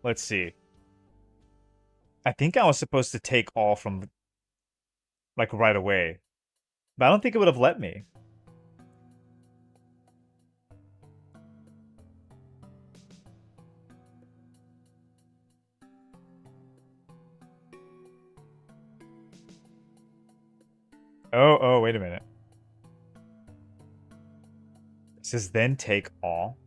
Let's see. I think I was supposed to take all from, like, right away. But I don't think it would have let me. Oh, wait a minute. It says then take all.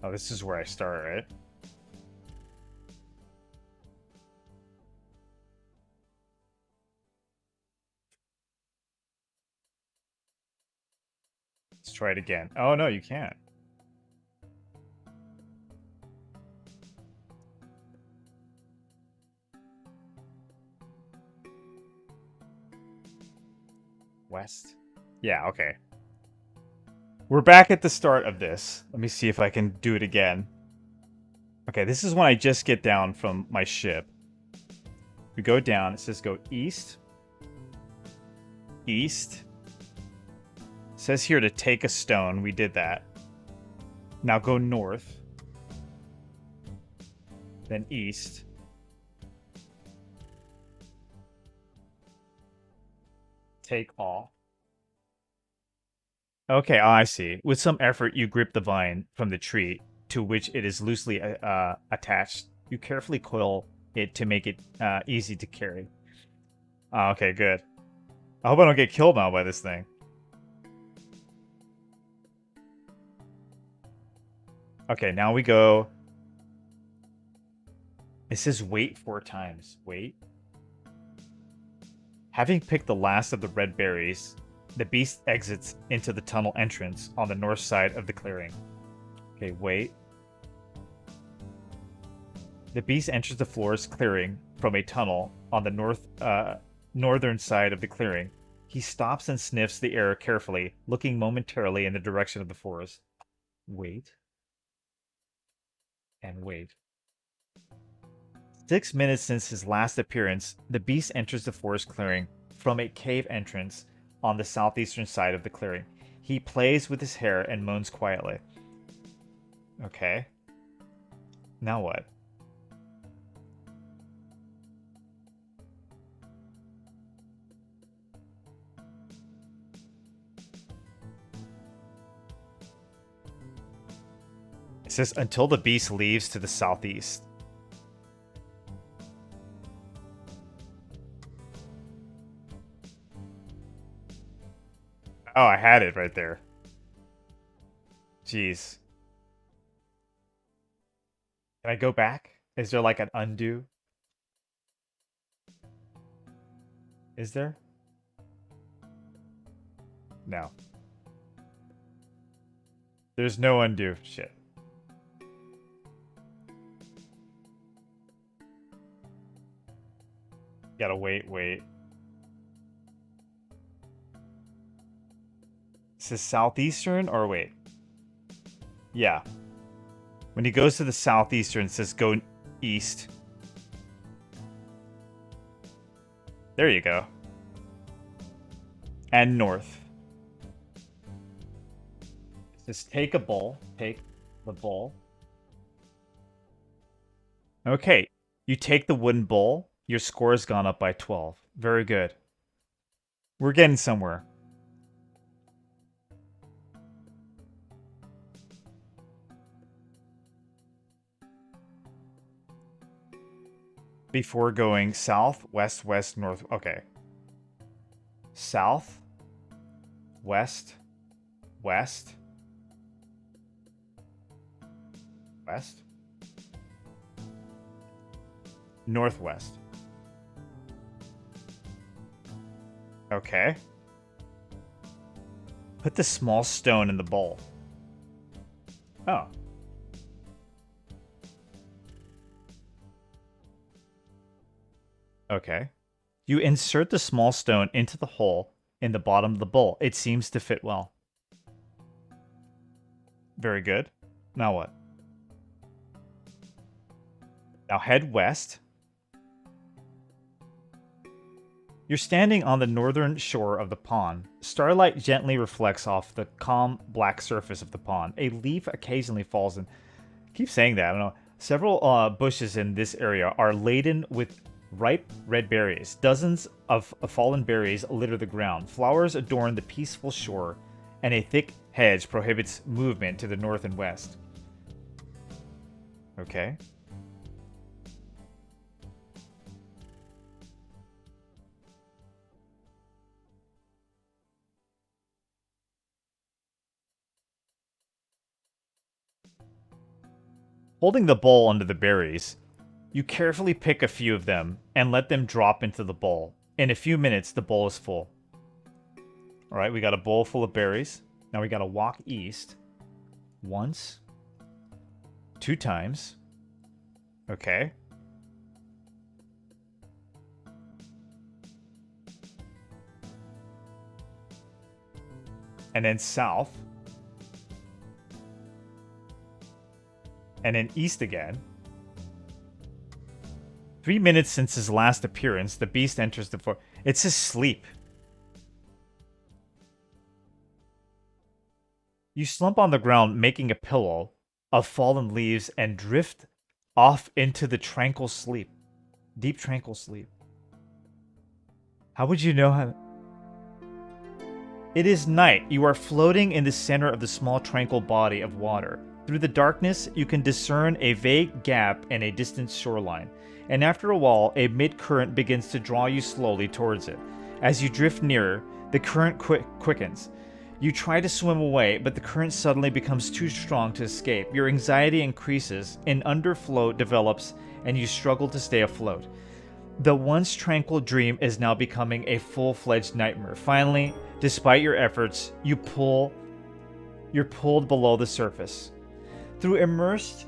Oh, this is where I start, right? Let's try it again. Oh, no, you can't. West? Yeah, okay. We're back at the start of this. Let me see if I can do it again. Okay, this is when I just get down from my ship. We go down. It says go east. East. It says here to take a stone. We did that. Now go north. Then east. Take all. Okay, I see. With some effort, you grip the vine from the tree to which it is loosely attached. You carefully coil it to make it easy to carry. Okay, good. I hope I don't get killed now by this thing. Okay, now we go... It says wait 4 times. Wait. Having picked the last of the red berries, the beast exits into the tunnel entrance on the north side of the clearing. Okay, wait. The beast enters the forest clearing from a tunnel on the northern side of the clearing. He stops and sniffs the air carefully, looking momentarily in the direction of the forest. Wait. And wait. 6 minutes since his last appearance, the beast enters the forest clearing from a cave entrance on the southeastern side of the clearing. He plays with his hair and moans quietly. Okay. Now what? It says until the beast leaves to the southeast. Oh, I had it right there. Jeez. Can I go back? Is there like an undo? Is there? No. There's no undo. Shit. Gotta wait. Is this southeastern or wait? Yeah. When he goes to the southeastern, it says go east. There you go. And north. It says take a bowl. Take the bowl. Okay. You take the wooden bowl. Your score has gone up by 12. Very good. We're getting somewhere. Before going south, west, west, north. Okay. South, west, west, west, northwest. Okay. Put the small stone in the bowl. Oh. Okay. You insert the small stone into the hole in the bottom of the bowl. It seems to fit well. Very good. Now what? Now head west. You're standing on the northern shore of the pond. Starlight gently reflects off the calm black surface of the pond. A leaf occasionally falls in. I keep saying that, I don't know. Several bushes in this area are laden with ripe red berries. Dozens of fallen berries litter the ground. Flowers adorn the peaceful shore, and a thick hedge prohibits movement to the north and west. Okay. Holding the bowl under the berries, you carefully pick a few of them and let them drop into the bowl. In a few minutes, the bowl is full. Alright, we got a bowl full of berries. Now we gotta walk east. Once. 2 times. Okay. And then south. And then east again. 3 minutes since his last appearance, the beast enters the forest. It says sleep. You slump on the ground, making a pillow of fallen leaves, and drift off into the tranquil sleep. Deep tranquil sleep. How would you know how... It is night. You are floating in the center of the small tranquil body of water. Through the darkness, you can discern a vague gap and a distant shoreline, and after a while, a mid-current begins to draw you slowly towards it. As you drift nearer, the current quickens. You try to swim away, but the current suddenly becomes too strong to escape. Your anxiety increases, an underflow develops, and you struggle to stay afloat. The once tranquil dream is now becoming a full-fledged nightmare. Finally, despite your efforts, you're pulled below the surface. Though immersed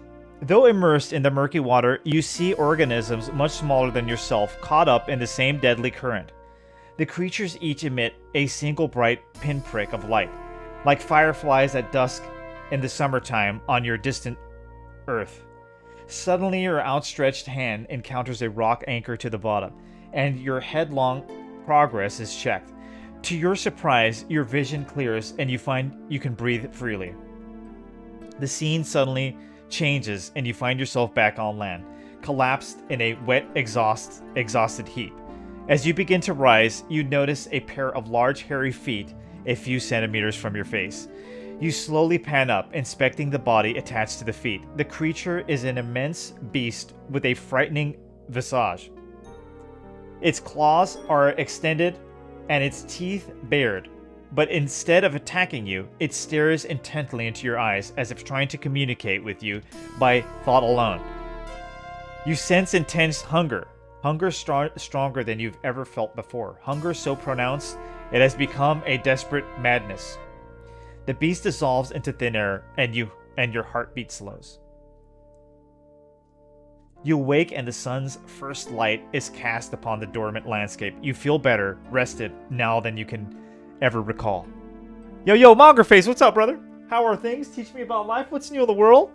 in the murky water, you see organisms much smaller than yourself caught up in the same deadly current. The creatures each emit a single bright pinprick of light, like fireflies at dusk in the summertime on your distant Earth. Suddenly, your outstretched hand encounters a rock anchor to the bottom, and your headlong progress is checked. To your surprise, your vision clears and you find you can breathe freely. The scene suddenly changes and you find yourself back on land, collapsed in a wet, exhausted heap. As you begin to rise, you notice a pair of large hairy feet a few centimeters from your face. You slowly pan up, inspecting the body attached to the feet. The creature is an immense beast with a frightening visage. Its claws are extended and its teeth bared, but instead of attacking you, it stares intently into your eyes as if trying to communicate with you by thought alone. You sense intense hunger. Hunger stronger than you've ever felt before. Hunger so pronounced, it has become a desperate madness. The beast dissolves into thin air, and your heartbeat slows. You awake, and the sun's first light is cast upon the dormant landscape. You feel better, rested, now than you can ever recall. Yo, Mongerface, what's up, brother? How are things? Teach me about life. What's new in the world?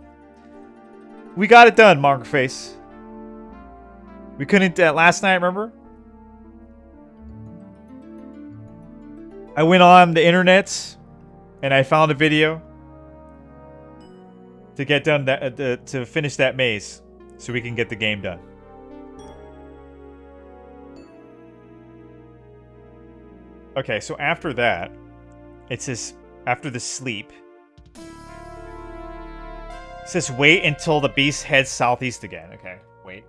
We got it done, Mongerface. We couldn't last night, remember? I went on the internet and I found a video to get done to finish that maze so we can get the game done. Okay, so after that, it says after the sleep, it says wait until the beast heads southeast again. Okay, wait.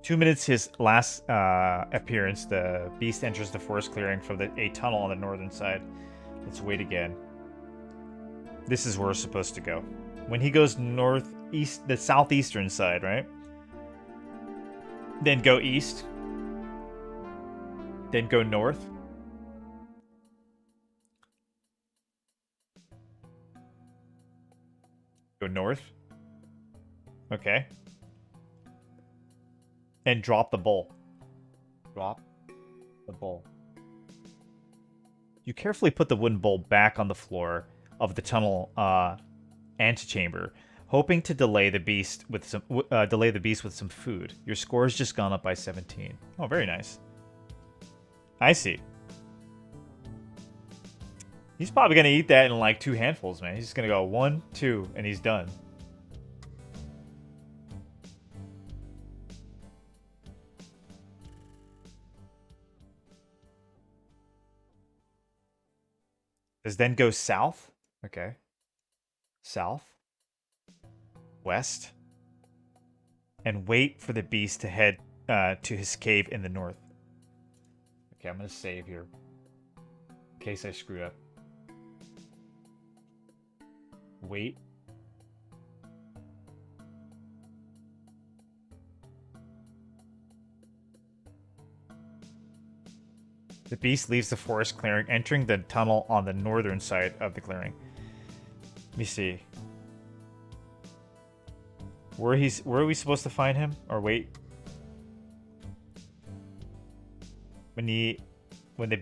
Two minutes his last appearance, the beast enters the forest clearing from a tunnel on the northern side. Let's wait again. This is where we're supposed to go. When he goes northeast, the southeastern side, right? Then go east. Then go north. Go north. Okay. And drop the bowl. Drop the bowl. You carefully put the wooden bowl back on the floor of the tunnel antechamber, hoping to delay the beast with some food. Your score's just gone up by 17. Oh, very nice. I see. He's probably gonna eat that in like 2 handfuls, man. He's just gonna go 1, 2, and he's done. Does then go south? Okay. South. West. And wait for the beast to head to his cave in the north. Okay, I'm going to save here. In case I screw up. Wait. The beast leaves the forest clearing, entering the tunnel on the northern side of the clearing. Let me see. Where are we supposed to find him? Or wait. When the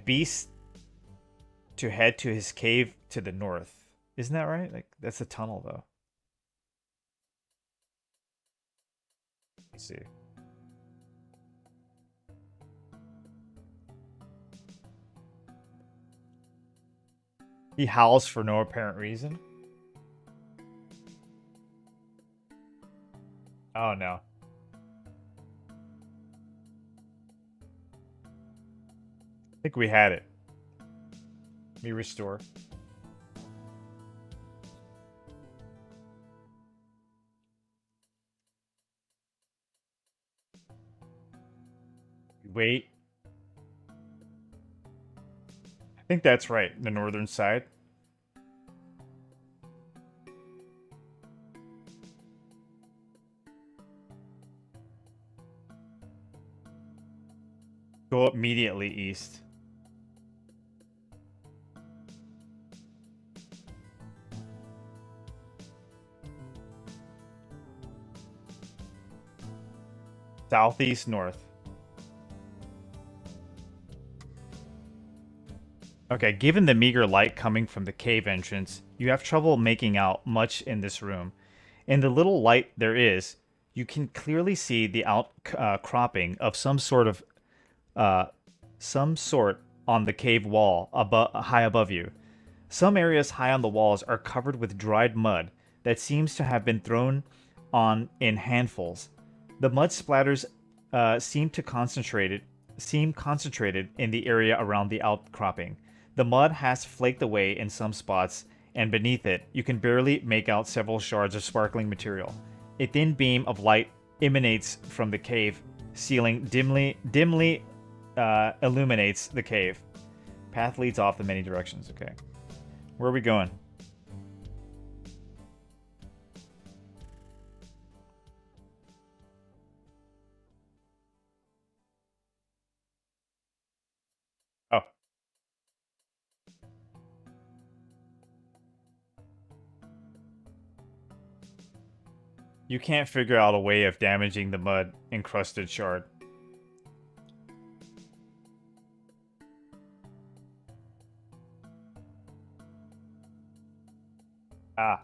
beast to head to his cave to the north. Isn't that right? Like that's a tunnel though. Let's see. He howls for no apparent reason. Oh no. I think we had it. Let me restore. Wait. I think that's right. The northern side. Go immediately east. Southeast north. Okay, given the meager light coming from the cave entrance, you have trouble making out much in this room. In the little light there is, you can clearly see the outcropping of uh, some sort on the cave wall high above you. Some areas high on the walls are covered with dried mud that seems to have been thrown on in handfuls. The mud splatters seem concentrated in the area around the outcropping. The mud has flaked away in some spots, and beneath it, you can barely make out several shards of sparkling material. A thin beam of light emanates from the cave ceiling, dimly illuminates the cave. Path leads off in many directions. Okay, where are we going? Oh, you can't figure out a way of damaging the mud encrusted shard. Ah.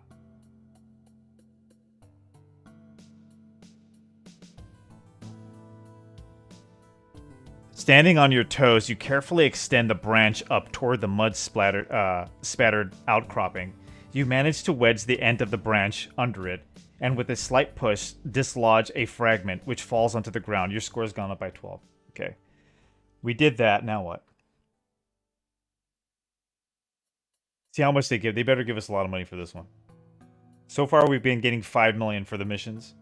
Standing on your toes, you carefully extend the branch up toward the spattered outcropping. You manage to wedge the end of the branch under it, and with a slight push, dislodge a fragment which falls onto the ground. Your score's gone up by 12. Okay. We did that. Now what? See how much they give. They better give us a lot of money for this one. So far, we've been getting 5 million for the missions.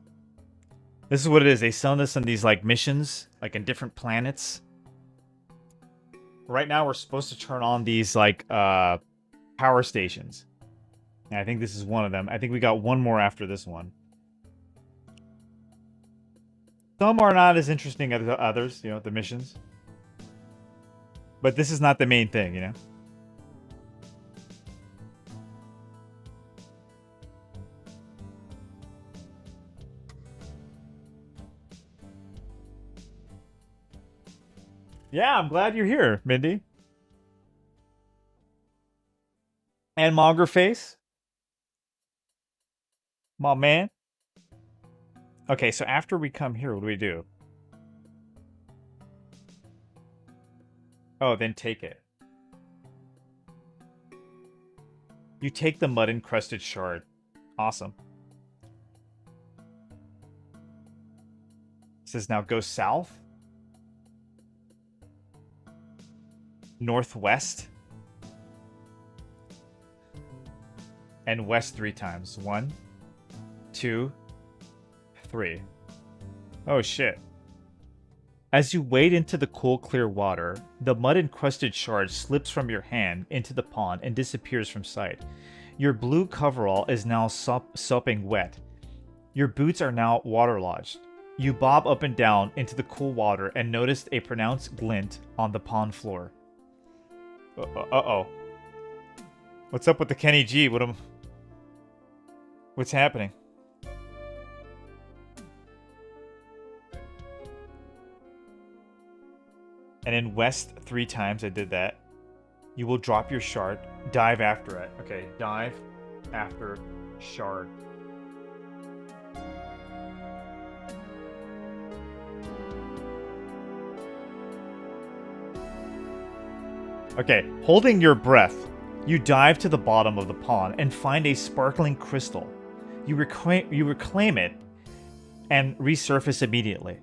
This is what it is. They send us on these like missions, like in different planets. Right now, we're supposed to turn on these like power stations. And I think this is one of them. I think we got one more after this one. Some are not as interesting as the others, you know, the missions. But this is not the main thing, you know? Yeah, I'm glad you're here, Mindy. And Monger Face, my man. Okay, so after we come here, what do we do? Oh, then take it. You take the mud-encrusted shard. Awesome. It says now go south. Northwest. And west 3 times. 1, 2, 3. Oh shit. As you wade into the cool, clear water, the mud-encrusted shard slips from your hand into the pond and disappears from sight. Your blue coverall is now sopping wet. Your boots are now waterlogged. You bob up and down into the cool water and notice a pronounced glint on the pond floor. Uh-oh. What's up with the Kenny G? What's happening? And in west 3 times, I did that. You will drop your shard. Dive after it. Okay, dive after shard. Okay, holding your breath, you dive to the bottom of the pond and find a sparkling crystal. You reclaim it and resurface immediately.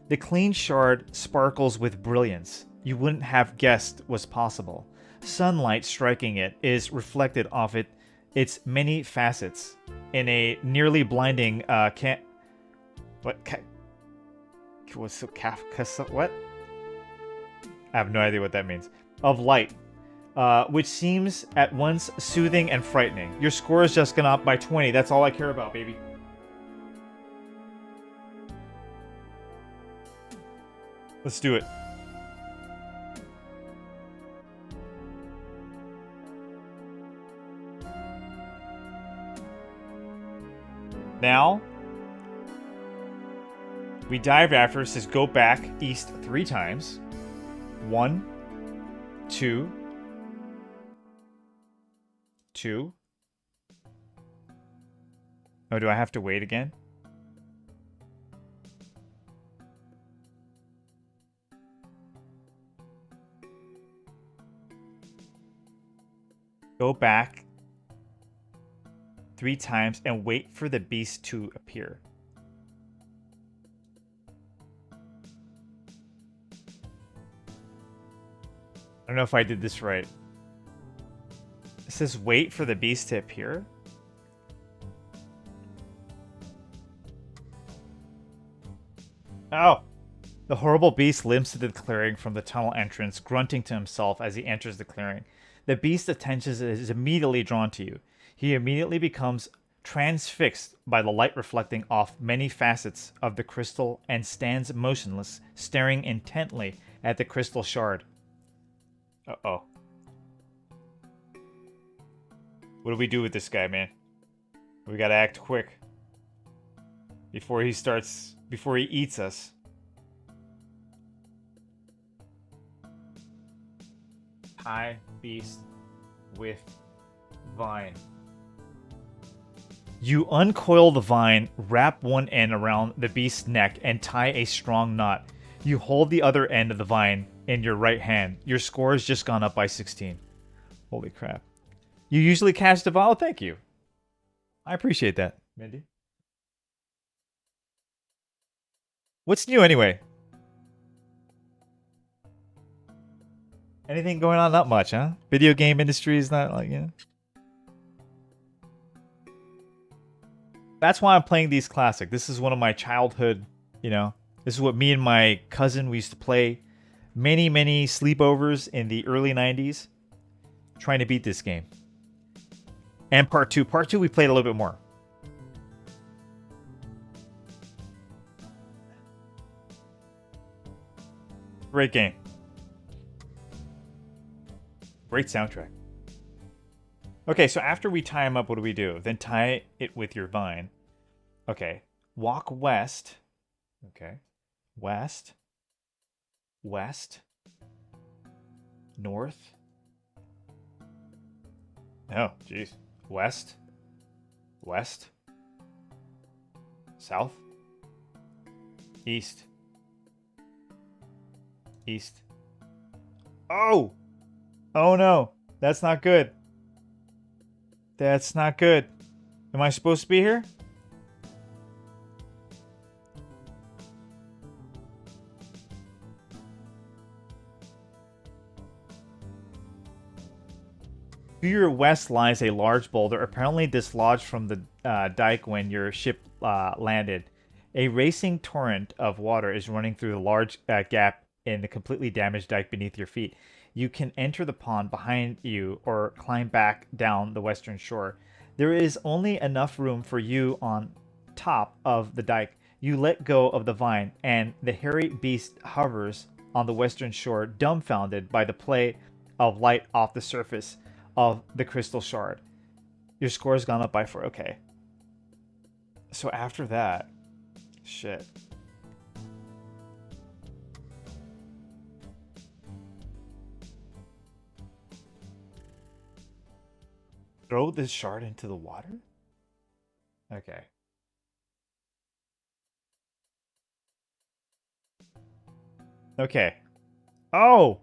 The clean shard sparkles with brilliance you wouldn't have guessed was possible. Sunlight striking it is reflected off its many facets in a nearly blinding what? I have no idea what that means. Of light, which seems at once soothing and frightening. Your score has just gone up by 20. That's all I care about, baby. Let's do it. Now, we dive after. It says go back east 3 times. 1, 2, 2. Oh, do I have to wait again? Go back 3 times and wait for the beast to appear. I don't know if I did this right. It says wait for the beast to appear. Oh! The horrible beast limps into the clearing from the tunnel entrance, grunting to himself as he enters the clearing. The beast's attention is immediately drawn to you. He immediately becomes transfixed by the light reflecting off many facets of the crystal and stands motionless, staring intently at the crystal shard. Uh-oh. What do we do with this guy, man? We gotta act quick. Before he eats us. Tie beast with vine. You uncoil the vine, wrap one end around the beast's neck, and tie a strong knot. You hold the other end of the vine in your right hand. Your score has just gone up by 16. Holy crap. You usually cast a vial? Thank you. I appreciate that, Mindy. What's new anyway? Anything going on? Not much, huh? Video game industry is not like, you know. That's why I'm playing these classic. This is one of my childhood, you know. This is what me and my cousin, we used to play many, many sleepovers in the early 90s. Trying to beat this game. And part 2. Part 2 we played a little bit more. Great game. Great soundtrack. Okay, so after we tie him up, what do we do? Then tie it with your vine. Okay. Walk west. Okay. West. West. North. Oh, jeez. West. West. South. East. East. Oh! Oh no. That's not good. That's not good. Am I supposed to be here? To your west lies a large boulder, apparently dislodged from the dike when your ship landed. A racing torrent of water is running through the large gap in the completely damaged dike beneath your feet. You can enter the pond behind you or climb back down the western shore. There is only enough room for you on top of the dike. You let go of the vine, and the hairy beast hovers on the western shore, dumbfounded by the play of light off the surface of the crystal shard. Your score has gone up by 4. Okay. So after that, shit. Throw this shard into the water? Okay. Okay. Oh!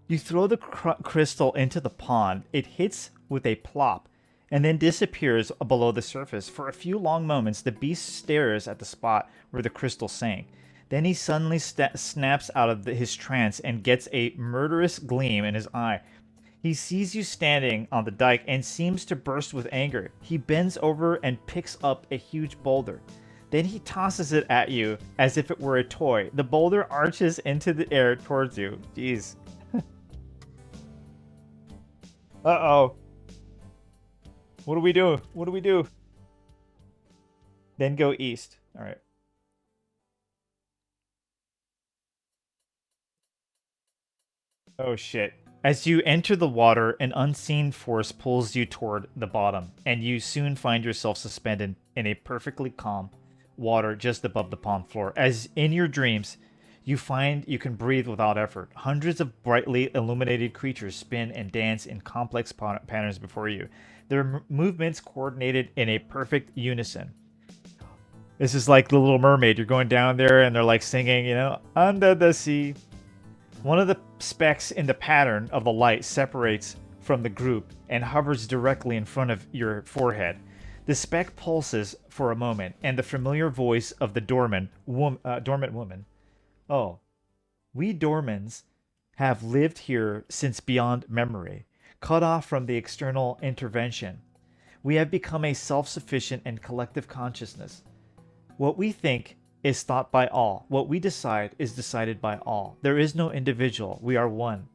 You throw the crystal into the pond. It hits with a plop and then disappears below the surface. For a few long moments, the beast stares at the spot where the crystal sank. Then he suddenly snaps out of his trance and gets a murderous gleam in his eye. He sees you standing on the dike and seems to burst with anger. He bends over and picks up a huge boulder. Then he tosses it at you as if it were a toy. The boulder arches into the air towards you. Jeez. Uh-oh. What do we do? What do we do? Then go east. All right. Oh, shit. As you enter the water, an unseen force pulls you toward the bottom, and you soon find yourself suspended in a perfectly calm water just above the pond floor. As in your dreams, you find you can breathe without effort. Hundreds of brightly illuminated creatures spin and dance in complex patterns before you, their movements coordinated in a perfect unison. This is like the Little Mermaid. You're going down there, and they're like singing, you know, under the sea. One of the specks in the pattern of the light separates from the group and hovers directly in front of your forehead. The speck pulses for a moment, and the familiar voice of the dormant woman. Oh, we Dormans have lived here since beyond memory, cut off from the external intervention. We have become a self-sufficient and collective consciousness. What we think is thought by all. What we decide is decided by all. There is no individual. We are one.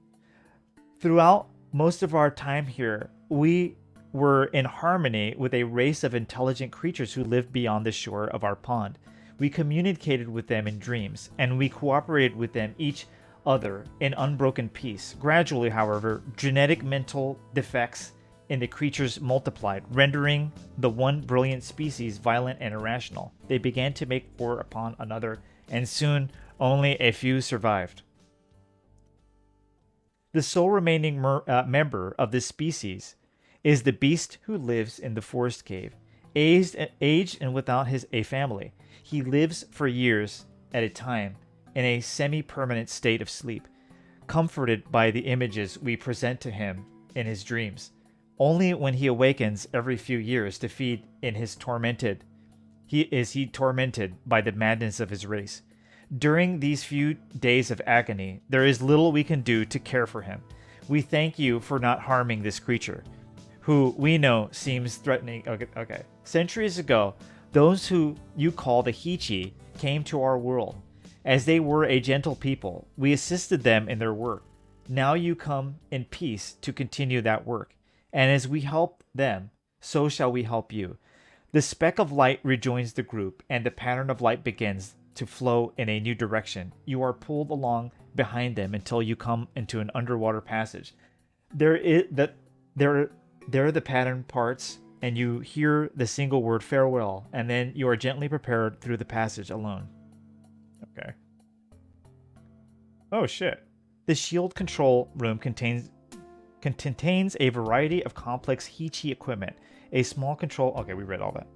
Throughout most of our time here, we were in harmony with a race of intelligent creatures who lived beyond the shore of our pond. We communicated with them in dreams, and we cooperated with them each other in unbroken peace. Gradually, however, genetic mental defects in the creatures multiplied, rendering the one brilliant species violent and irrational. They began to make war upon another, and soon only a few survived. The sole remaining member of this species is the beast who lives in the forest cave, aged and without a family. He lives for years at a time in a semi-permanent state of sleep, comforted by the images we present to him in his dreams. Only when he awakens every few years to feed in his he tormented by the madness of his race. During these few days of agony, there is little we can do to care for him. We thank you for not harming this creature, who we know seems threatening. Okay. Centuries ago, those who you call the Hichi came to our world. As they were a gentle people, we assisted them in their work. Now you come in peace to continue that work. And as we help them, so shall we help you. The speck of light rejoins the group, and the pattern of light begins to flow in a new direction. You are pulled along behind them until you come into an underwater passage. There are the pattern parts, and you hear the single word farewell, and then you are gently prepared through the passage alone. Okay. Oh shit. The shield control room contains a variety of complex Hichi equipment. A small control... Okay, we read all that.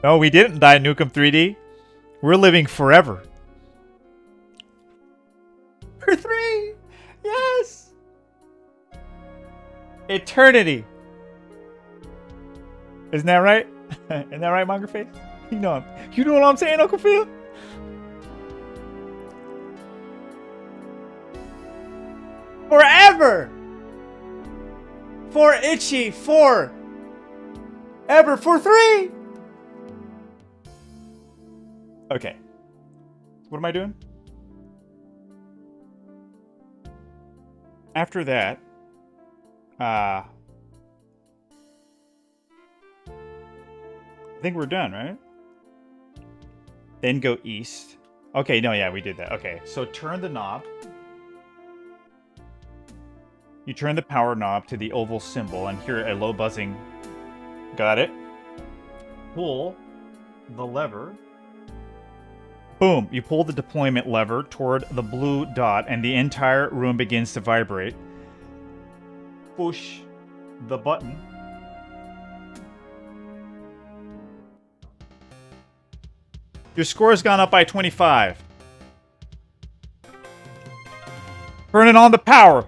No, we didn't die, Nukem 3D. We're living forever. For 3! Yes! Eternity! Isn't that right? Isn't that right, Monger Face? You know what I'm saying, Uncle Phil? Forever! For Itchy, for ever, for 3! Okay. What am I doing? After that, I think we're done, right? Then go east. Okay, no, yeah, we did that. Okay, so turn the knob. You turn the power knob to the oval symbol and hear a low buzzing. Got it? Pull the lever. Boom! You pull the deployment lever toward the blue dot and the entire room begins to vibrate. Push the button. Your score has gone up by 25. Turning on the power.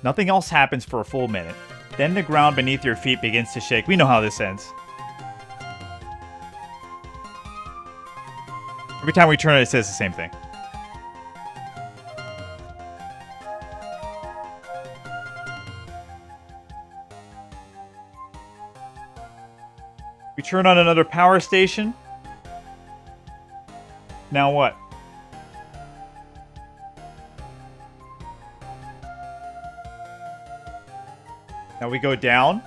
Nothing else happens for a full minute. Then the ground beneath your feet begins to shake. We know how this ends. Every time we turn it, it says the same thing. We turn on another power station. Now what? Now we go down.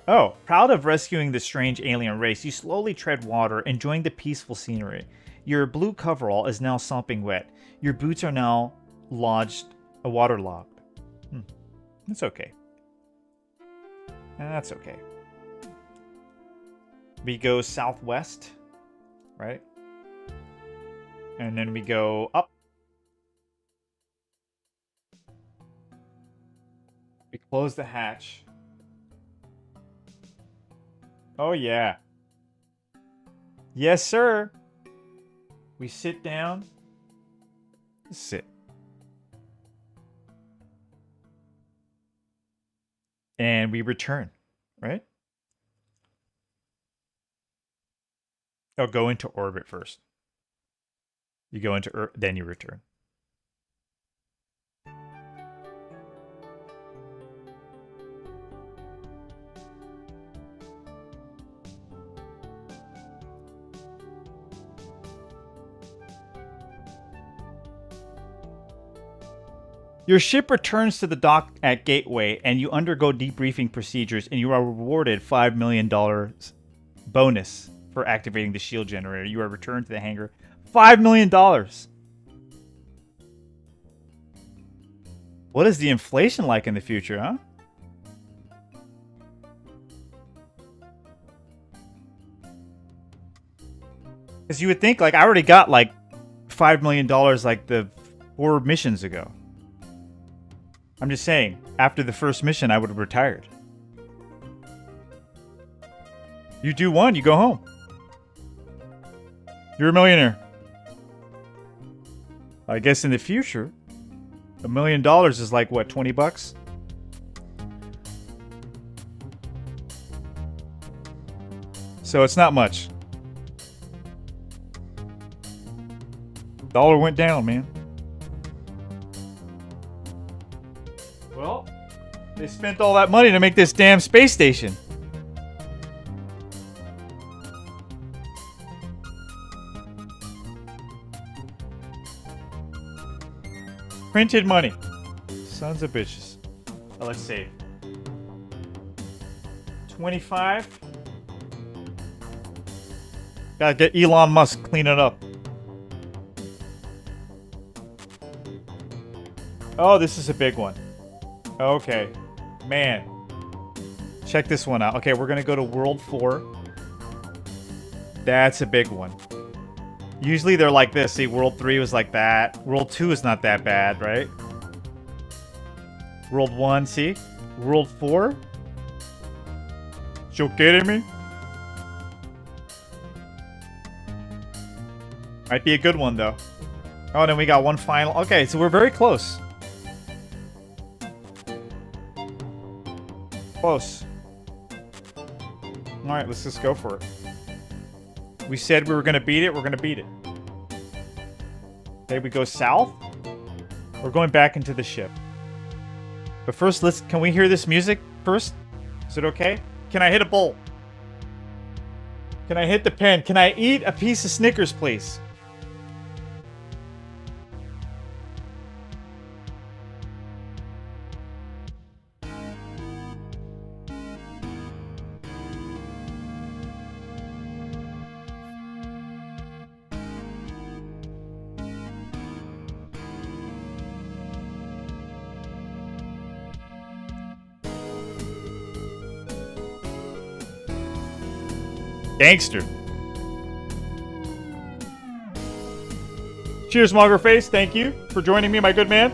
Oh, proud of rescuing the strange alien race, you slowly tread water, enjoying the peaceful scenery. Your blue coverall is now sopping wet. Your boots are now waterlogged. That's okay. That's okay. We go southwest, right? And then we go up. We close the hatch. Oh, yeah. Yes, sir. We sit down. Sit. And we return, right? Oh, go into orbit first. You go into Earth, then you return. Your ship returns to the dock at Gateway, and you undergo debriefing procedures, and you are rewarded $5 million bonus for activating the shield generator. You are returned to the hangar. $5 million! What is the inflation like in the future, huh? Because you would think, like, I already got, like, $5 million, like, the 4 missions ago. I'm just saying, after the first mission, I would have retired. You do one, you go home. You're a millionaire. I guess in the future, $1 million is like, what, 20 bucks? So it's not much. Dollar went down, man. Well, they spent all that money to make this damn space station. Printed money. Sons of bitches. Oh, let's see. 25. Gotta get Elon Musk clean it up. Oh, this is a big one. Okay. Man. Check this one out. Okay, we're gonna go to World 4. That's a big one. Usually they're like this. See, World 3 was like that. World 2 is not that bad, right? World 1, see? World 4? You kidding me? Might be a good one, though. Oh, and then we got one final. Okay, so we're very close. Close. Alright, let's just go for it. We said we were going to beat it. We're going to beat it. Okay, we go south. We're going back into the ship. But first, can we hear this music first? Is it okay? Can I hit a bowl? Can I hit the pen? Can I eat a piece of Snickers, please? Gangster. Cheers, Mongerface. Thank you for joining me, my good man.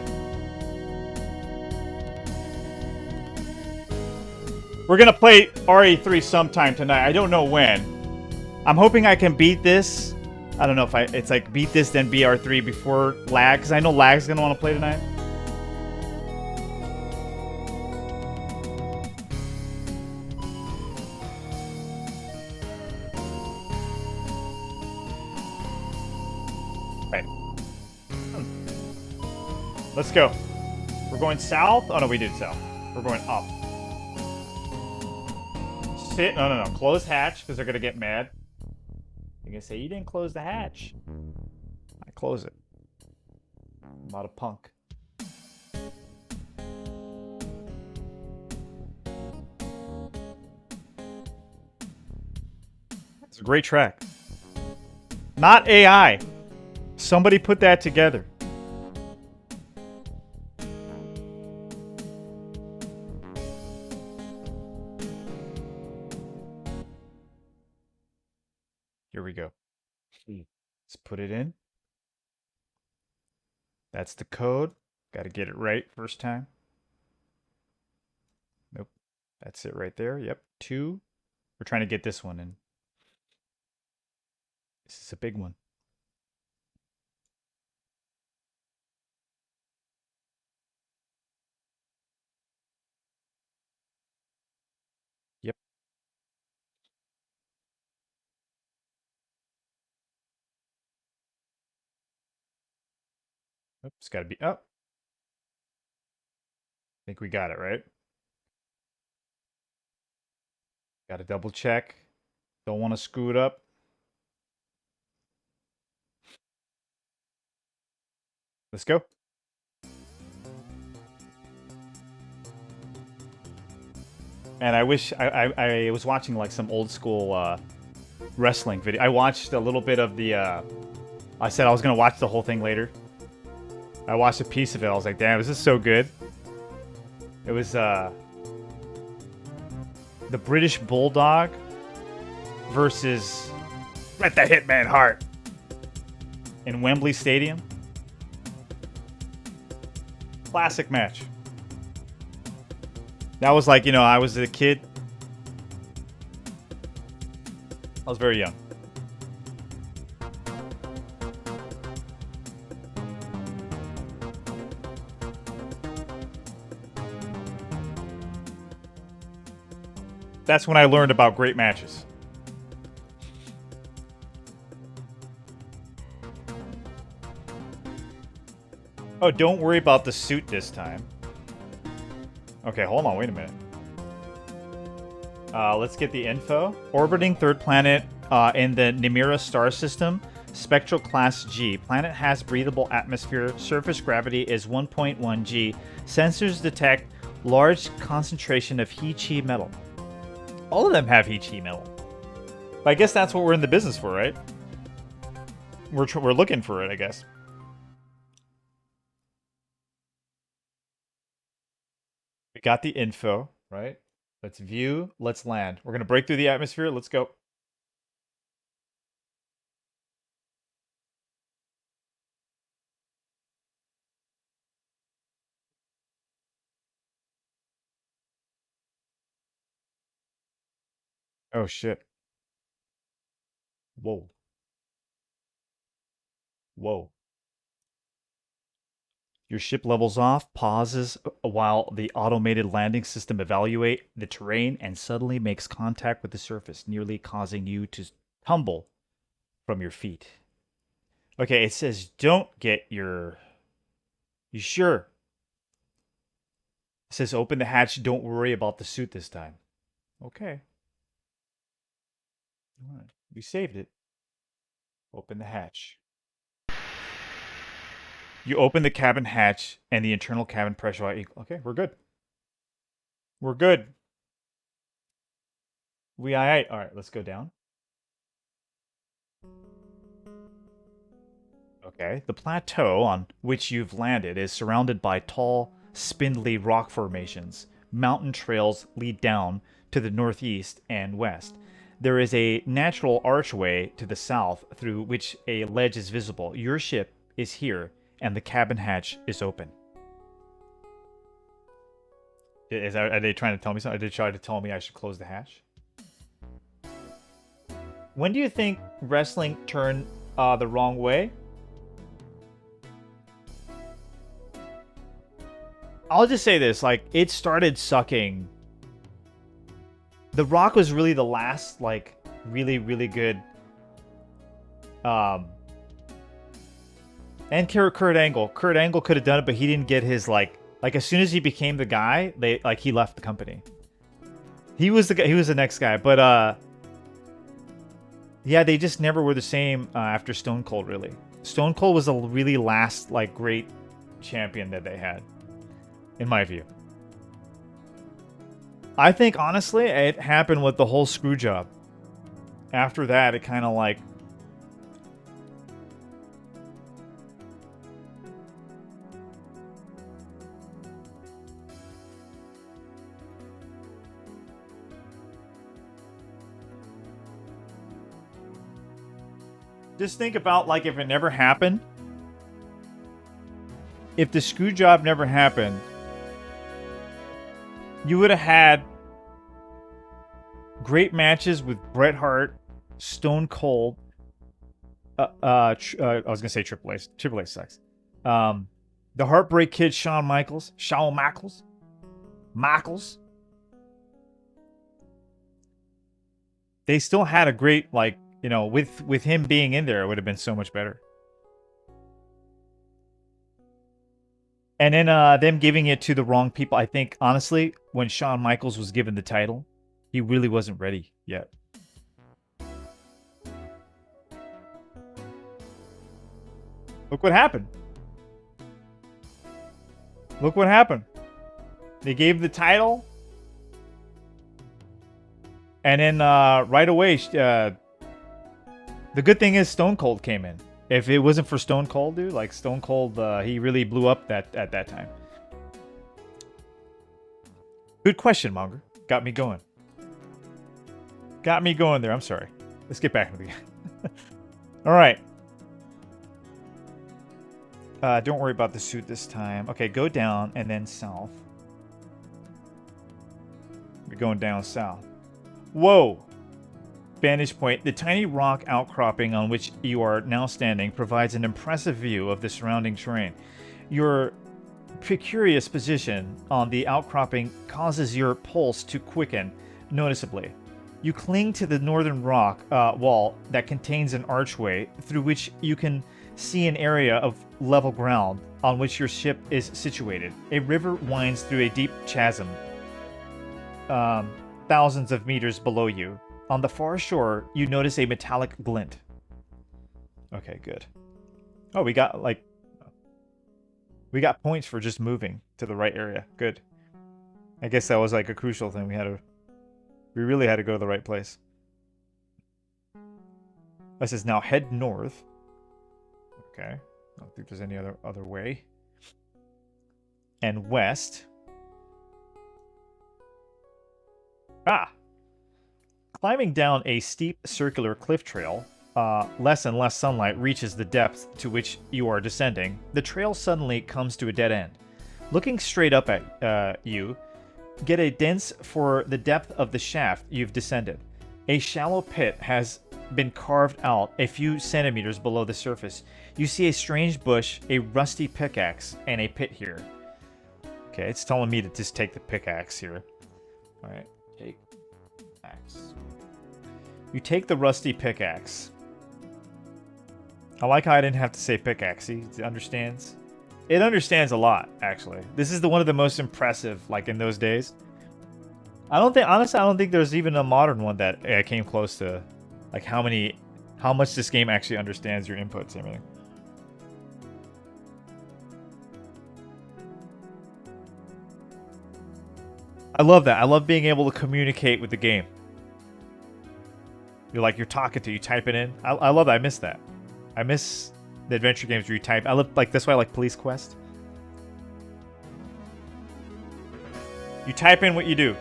We're going to play RE3 sometime tonight. I don't know when. I'm hoping I can beat this. I don't know if it's like beat this, then BR3 before Lag, because I know Lag's going to want to play tonight. Let's go. We're going south. Oh, no, we did south. We're going up. sit. No, no, no. Close hatch because they're gonna get mad. They're gonna say you didn't close the hatch. I close it. I'm not a punk. It's a great track. Not AI. Somebody put that together. Here we go. Let's put it in. That's the code. Got to get it right first time. Nope. That's it right there. Yep. 2. We're trying to get this one in. This is a big one. Yep. Oops, it's got to be up. I think we got it, right? Got to double check. Don't want to screw it up. Let's go. And I wish I was watching like some old school wrestling video. I watched a little bit of the. I said I was gonna watch the whole thing later. I watched a piece of it. I was like, damn, this is so good. It was the British Bulldog versus Bret the Hitman Hart in Wembley Stadium. Classic match. That was like, you know, I was a kid. I was very young. That's when I learned about great matches. Oh, don't worry about the suit this time. Okay, hold on, wait a minute. Let's get the info. Orbiting third planet in the Nemira star system, spectral class G. Planet has breathable atmosphere. Surface gravity is 1.1 G. Sensors detect large concentration of He-Chi metal. All of them have He-Chi metal. But I guess that's what we're in the business for, right? We're looking for it, I guess. We got the info, right? Let's view. Let's land. We're going to break through the atmosphere. Let's go. Oh, shit. Whoa. Whoa. Your ship levels off, pauses while the automated landing system evaluate the terrain and suddenly makes contact with the surface, nearly causing you to tumble from your feet. Okay, it says don't get your... You sure? It says open the hatch, don't worry about the suit this time. Okay. All right. We saved it. Open the hatch. You open the cabin hatch and the internal cabin pressure equal. Okay, we're good. We're good. We alright. Alright, let's go down. Okay, the plateau on which you've landed is surrounded by tall, spindly rock formations. Mountain trails lead down to the northeast and west. There is a natural archway to the south through which a ledge is visible. Your ship is here, and the cabin hatch is open. Are they trying to tell me something? Are they trying to tell me I should close the hatch? When do you think wrestling turned the wrong way? I'll just say this, like, it started sucking. The Rock was really the last, like, really, really good. And Kurt Angle. Kurt Angle could have done it, but he didn't get his, like, as soon as he became the guy, he left the company. He was the guy. He was the next guy, but yeah, they just never were the same after Stone Cold. Really, Stone Cold was the really last like great champion that they had, in my view. I think honestly, it happened with the whole screw job. After that, it kind of like. Just think about like if it never happened. If the screw job never happened, you would have had great matches with Bret Hart, Stone Cold. I was gonna say Triple H. Triple H sucks. The Heartbreak Kid, Shawn Michaels. They still had a great like. You know, with him being in there, it would have been so much better. And then them giving it to the wrong people. I think, honestly, when Shawn Michaels was given the title, he really wasn't ready yet. Look what happened. Look what happened. They gave the title. And then right away... the good thing is Stone Cold came in. If it wasn't for Stone Cold, dude, like Stone Cold, he really blew up at that time. Good question, Monger. Got me going. Got me going there. I'm sorry. Let's get back into the game. All right. Don't worry about the suit this time. Okay, go down and then south. We're going down south. Whoa. Vantage point, the tiny rock outcropping on which you are now standing provides an impressive view of the surrounding terrain. Your precarious position on the outcropping causes your pulse to quicken noticeably. You cling to the northern rock wall that contains an archway through which you can see an area of level ground on which your ship is situated. A river winds through a deep chasm, thousands of meters below you. On the far shore, you notice a metallic glint. Okay, good. Oh, we got points for just moving to the right area. Good. I guess that was like a crucial thing. We really had to go to the right place. This is now head north. Okay. I don't think there's any other way. And west. Ah! Climbing down a steep circular cliff trail, less and less sunlight reaches the depth to which you are descending. The trail suddenly comes to a dead end. Looking straight up at you, get a sense for the depth of the shaft you've descended. A shallow pit has been carved out a few centimeters below the surface. You see a strange bush, a rusty pickaxe, and a pit here. Okay, it's telling me to just take the pickaxe here. Alright, take axe. You take the rusty pickaxe. I like how I didn't have to say pickaxe. See, it understands. It understands a lot, actually. This is one of the most impressive, like, in those days. Honestly, I don't think there's even a modern one that came close to, like, how much this game actually understands your inputs and everything. I love that. I love being able to communicate with the game. You're talking to, you type it in. I love that. I miss that. I miss the adventure games where you type. I love, like, that's why I like Police Quest. You type in what you do.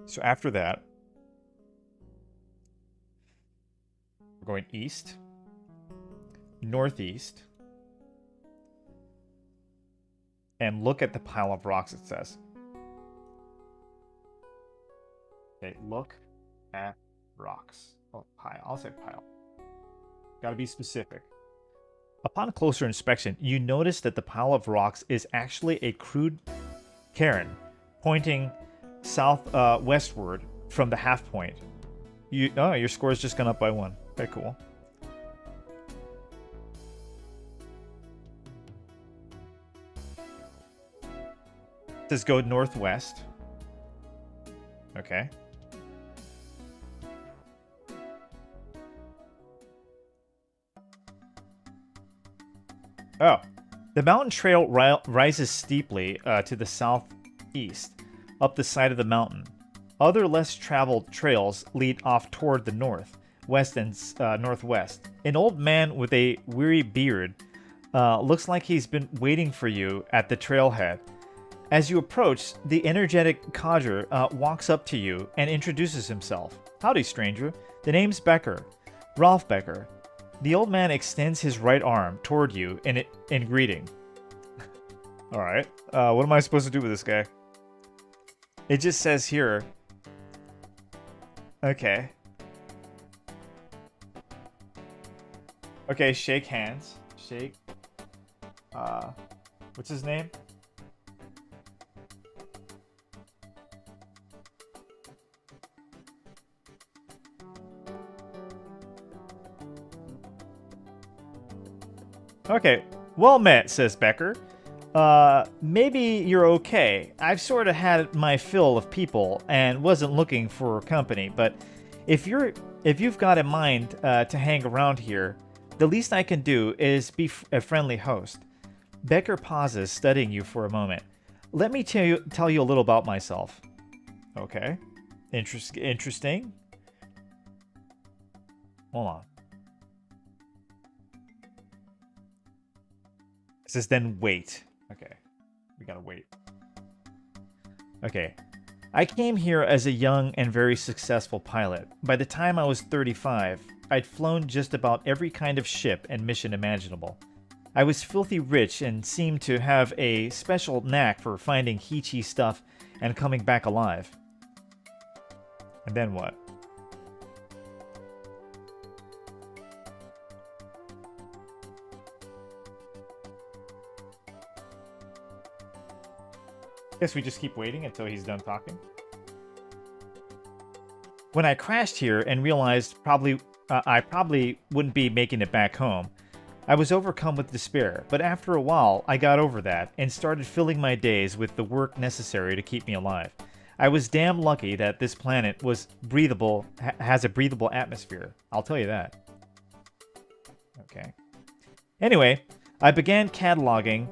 So after that, we're going east, northeast, and look at the pile of rocks, it says. Okay, look at rocks. Oh, pile. I'll say pile. Gotta be specific. Upon closer inspection, you notice that the pile of rocks is actually a crude cairn pointing westward from the half point. Your score has just gone up by 1. Very cool. It says go northwest. Okay. Oh. The mountain trail rises steeply to the southeast, up the side of the mountain. Other less traveled trails lead off toward the north, west, and northwest. An old man with a weary beard looks like he's been waiting for you at the trailhead. As you approach, the energetic codger walks up to you and introduces himself. Howdy, stranger. The name's Becker. Rolf Becker. The old man extends his right arm toward you in greeting. Alright. What am I supposed to do with this guy? It just says here. Okay. Okay, shake hands. Shake. What's his name? Okay, well met, says Becker. Maybe you're okay. I've sort of had my fill of people and wasn't looking for company, but if you've got a mind to hang around here, the least I can do is be a friendly host. Becker pauses, studying you for a moment. Let me tell you a little about myself. Okay, interesting. Hold on. It says then wait. Okay. We gotta wait. Okay. I came here as a young and very successful pilot. By the time I was 35, I'd flown just about every kind of ship and mission imaginable. I was filthy rich and seemed to have a special knack for finding Heechee stuff and coming back alive. And then what? Guess we just keep waiting until he's done talking. When I crashed here and realized I probably wouldn't be making it back home, I was overcome with despair, but after a while I got over that and started filling my days with the work necessary to keep me alive. I was damn lucky that this planet was breathable, has a breathable atmosphere. I'll tell you that. Okay. Anyway, I began cataloging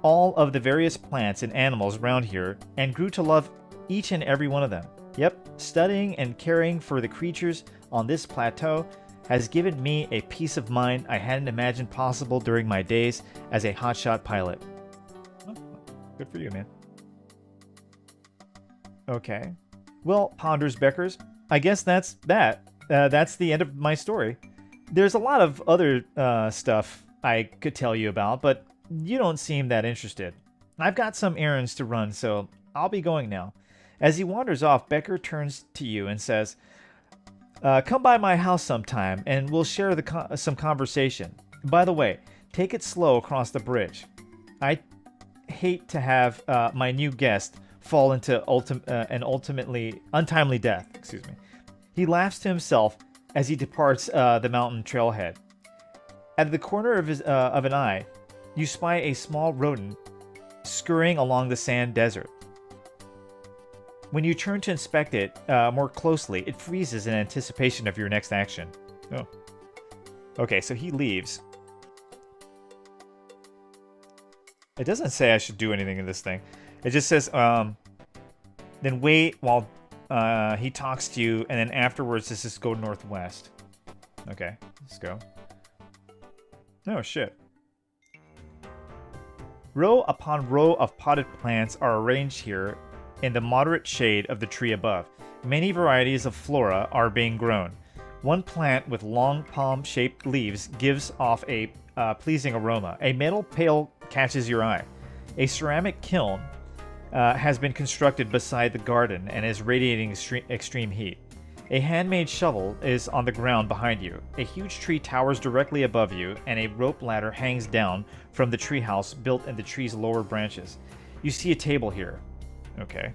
all of the various plants and animals around here and grew to love each and every one of them. Yep, studying and caring for the creatures on this plateau has given me a peace of mind I hadn't imagined possible during my days as a hotshot pilot. Oh, good for you, man. Okay. Well, ponders Beckers, I guess that's that. That's the end of my story. There's a lot of other stuff I could tell you about, but you don't seem that interested. I've got some errands to run, so I'll be going now. As he wanders off, Becker turns to you and says, come by my house sometime and we'll share some conversation. By the way, take it slow across the bridge. I hate to have my new guest fall into an ultimately untimely death. Excuse me. He laughs to himself as he departs the mountain trailhead. At the corner of an eye, you spy a small rodent scurrying along the sand desert. When you turn to inspect it more closely, it freezes in anticipation of your next action. Oh. Okay, so he leaves. It doesn't say I should do anything in this thing. It just says, then wait while he talks to you, and then afterwards, this is go northwest. Okay, let's go. Oh, shit. Row upon row of potted plants are arranged here in the moderate shade of the tree above. Many varieties of flora are being grown. One plant with long palm-shaped leaves gives off a pleasing aroma. A metal pail catches your eye. A ceramic kiln has been constructed beside the garden and is radiating extreme heat. A handmade shovel is on the ground behind you. A huge tree towers directly above you, and a rope ladder hangs down from the treehouse built in the tree's lower branches. You see a table here. Okay.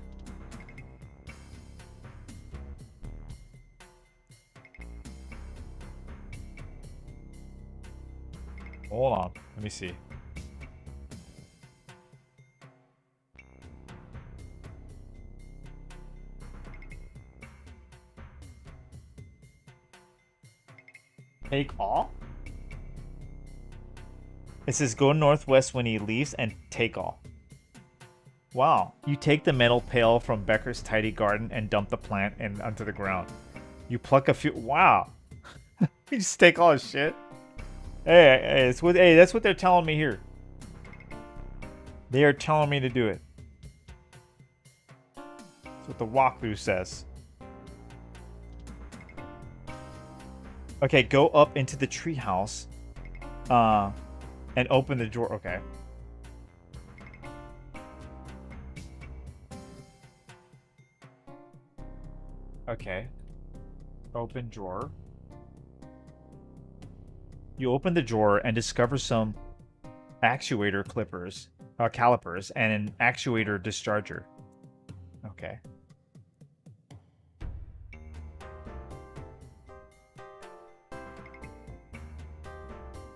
Hold on. Let me see. Take all? It says go northwest when he leaves and take all. Wow. You take the metal pail from Becker's tidy garden and dump the plant in onto the ground. You pluck a few. Wow. You just take all his shit. Hey, that's what they're telling me here. They are telling me to do it. That's what the walkthrough says. Okay, go up into the treehouse, and open the drawer. Okay. Okay. Open drawer. You open the drawer and discover some actuator calipers, and an actuator discharger. Okay.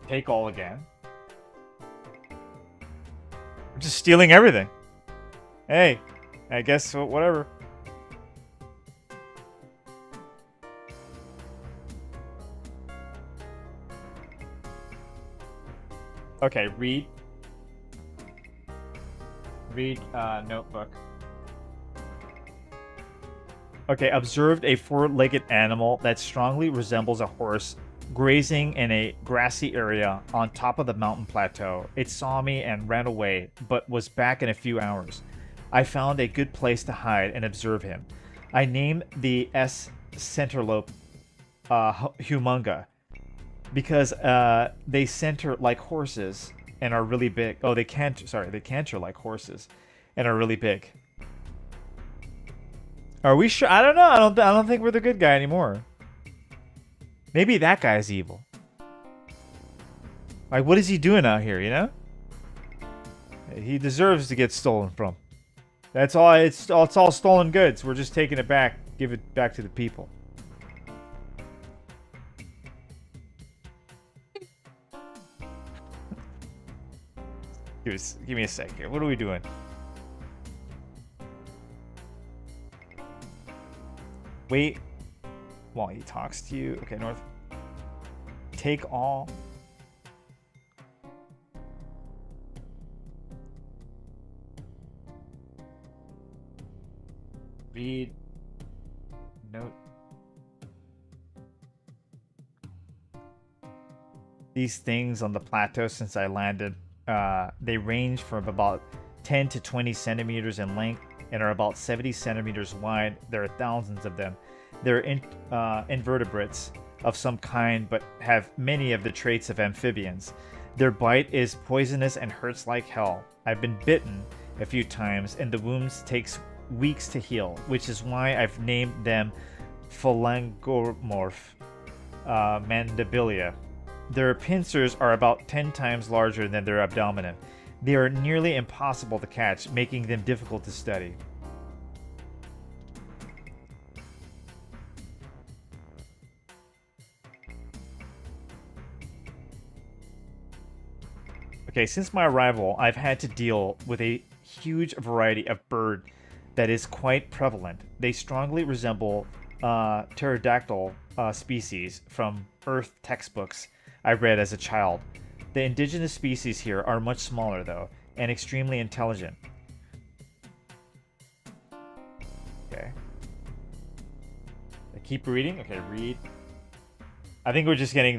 Take all again. I'm just stealing everything. Hey, I guess whatever. Okay, read notebook. Okay, observed a four-legged animal that strongly resembles a horse grazing in a grassy area on top of the mountain plateau. It saw me and ran away, but was back in a few hours. I found a good place to hide and observe him. I named the S centerlope humunga because they center like horses and are really big. Oh, they canter like horses and are really big. Are we sure? I don't know. I don't think we're the good guy anymore. Maybe that guy's evil. Like, what is he doing out here, you know? He deserves to get stolen from. That's all. It's all stolen goods. We're just taking it back. Give it back to the people. Give me a sec here. What are we doing? Wait while he talks to you. Okay, north. Take all. Read. Note. These things on the plateau since I landed, they range from about 10 to 20 centimeters in length and are about 70 centimeters wide. There are thousands of them. They're invertebrates of some kind, but have many of the traits of amphibians. Their bite is poisonous and hurts like hell. I've been bitten a few times, and the wounds takes weeks to heal, which is why I've named them Phalangomorph mandibilia. Their pincers are about 10 times larger than their abdomen. They are nearly impossible to catch, making them difficult to study. Okay, since my arrival, I've had to deal with a huge variety of bird that is quite prevalent. They strongly resemble pterodactyl species from Earth textbooks I read as a child. The indigenous species here are much smaller, though, and extremely intelligent. Okay. I keep reading. Okay, read. I think we're just getting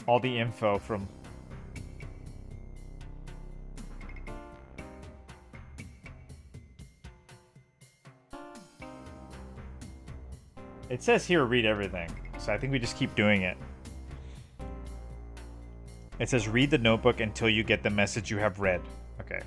all the info from... It says here, read everything. So I think we just keep doing it. It says, read the notebook until you get the message you have read. Okay.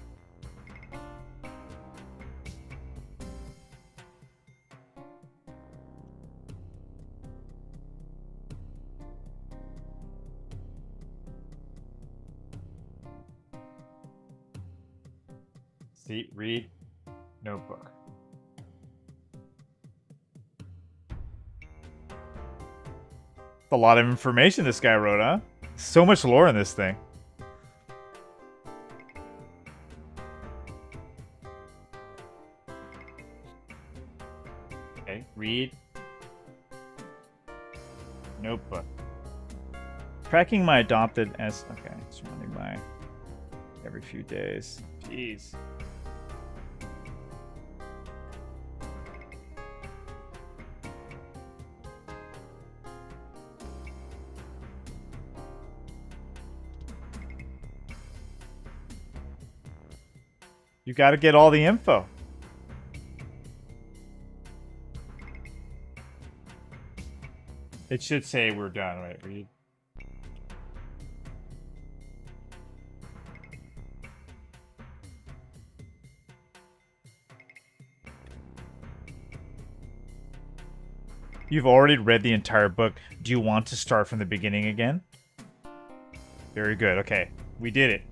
See, read notebook. A lot of information this guy wrote, huh? So much lore in this thing. Okay, read notebook. Tracking my adopted as okay, it's running by every few days. Jeez. You got to get all the info. It should say we're done. Wait, read. You've already read the entire book. Do you want to start from the beginning again? Very good. Okay, we did it.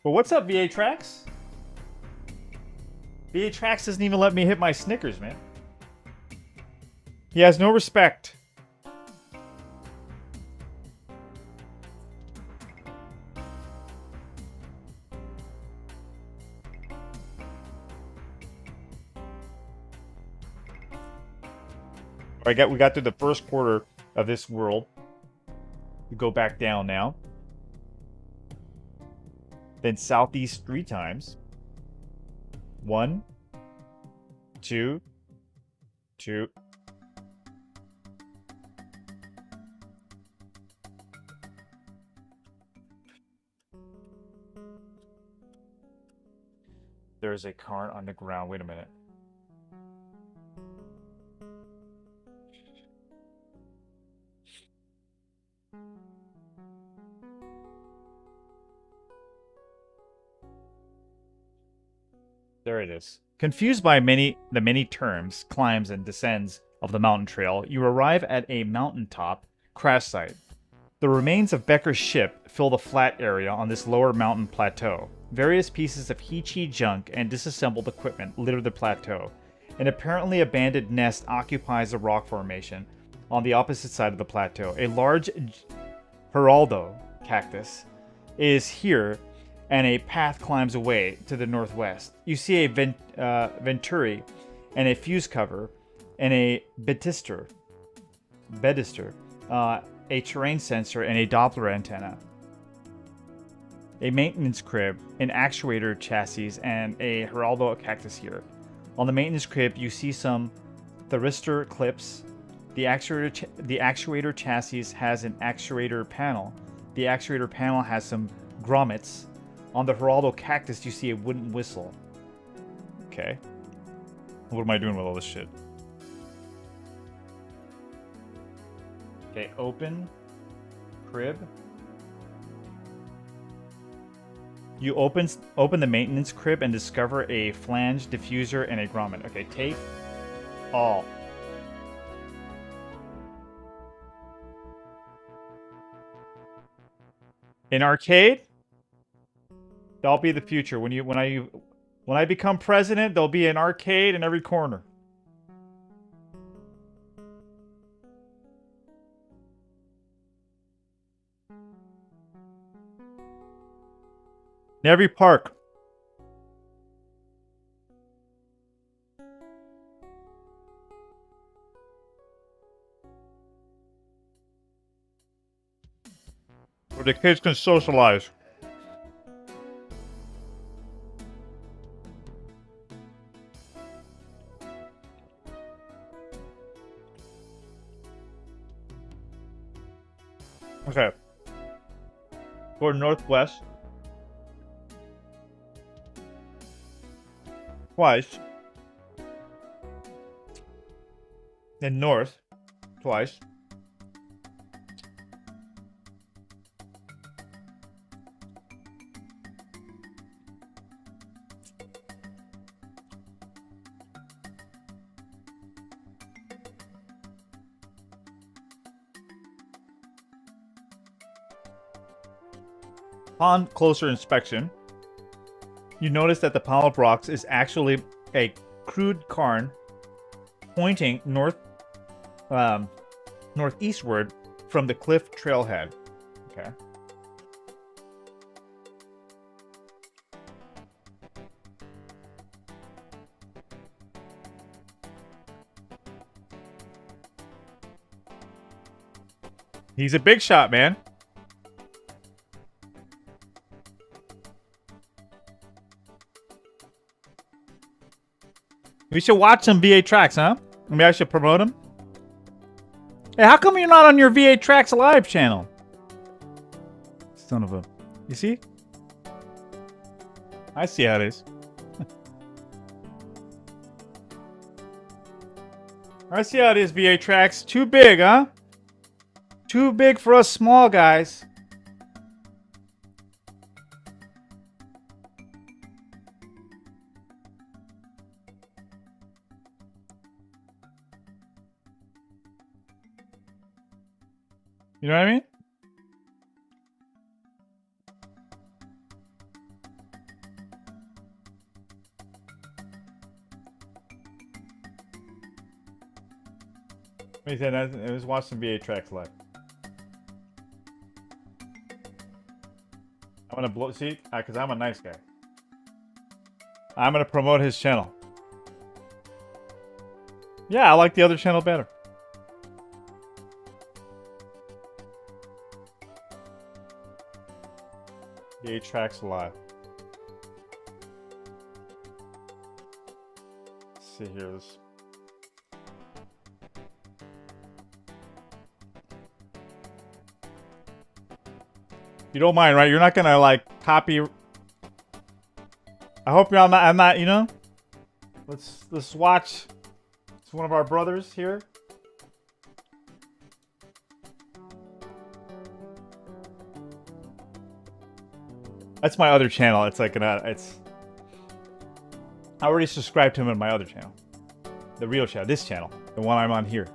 But what's up, VA Tracks? VA Tracks doesn't even let me hit my Snickers, man. He has no respect. We got through the first quarter of this world. We go back down now. Then southeast 3 times. 1, 2, 2. There's a car on the ground. Wait a minute. There it is. Confused by the many terms, climbs, and descends of the mountain trail, you arrive at a mountaintop crash site. The remains of Becker's ship fill the flat area on this lower mountain plateau. Various pieces of Heechee junk and disassembled equipment litter the plateau. An apparently abandoned nest occupies the rock formation on the opposite side of the plateau. A large Geraldo cactus is here, and a path climbs away to the northwest. You see a Venturi and a fuse cover and a Bedister, a terrain sensor and a Doppler antenna, a maintenance crib, an actuator chassis, and a Geraldo cactus here. On the maintenance crib, you see some thyristor clips. The actuator chassis has an actuator panel. The actuator panel has some grommets. On the Geraldo cactus, you see a wooden whistle. Okay. What am I doing with all this shit? Okay, open. Crib. You open the maintenance crib and discover a flange, diffuser, and a grommet. Okay, take all. In arcade? That'll be the future. When I become president, there'll be an arcade in every corner. In every park. Where the kids can socialize. Okay. Go northwest. Twice. Then north. Twice. Upon closer inspection, you notice that the pile of rocks is actually a crude cairn pointing northeastward from the cliff trailhead. Okay. He's a big shot, man. We should watch some VA tracks, huh? Maybe I should promote him. Hey, how come you're not on your VA Tracks Live channel? Son of a... You see? I see how it is. I see how it is, VA Tracks. Too big, huh? Too big for us small guys. You know what I mean? He said, let's watch some VA Tracks Live. I'm gonna blow, see? Because I'm a nice guy. I'm gonna promote his channel. Yeah, I like the other channel better. VA Tracks Live. Let's see here. This. You don't mind, right? You're not gonna like copy. I hope I'm not. You know. Let's watch. It's one of our brothers here. That's my other channel. It's like it's. I already subscribed to him on my other channel, the real channel. This channel, the one I'm on here.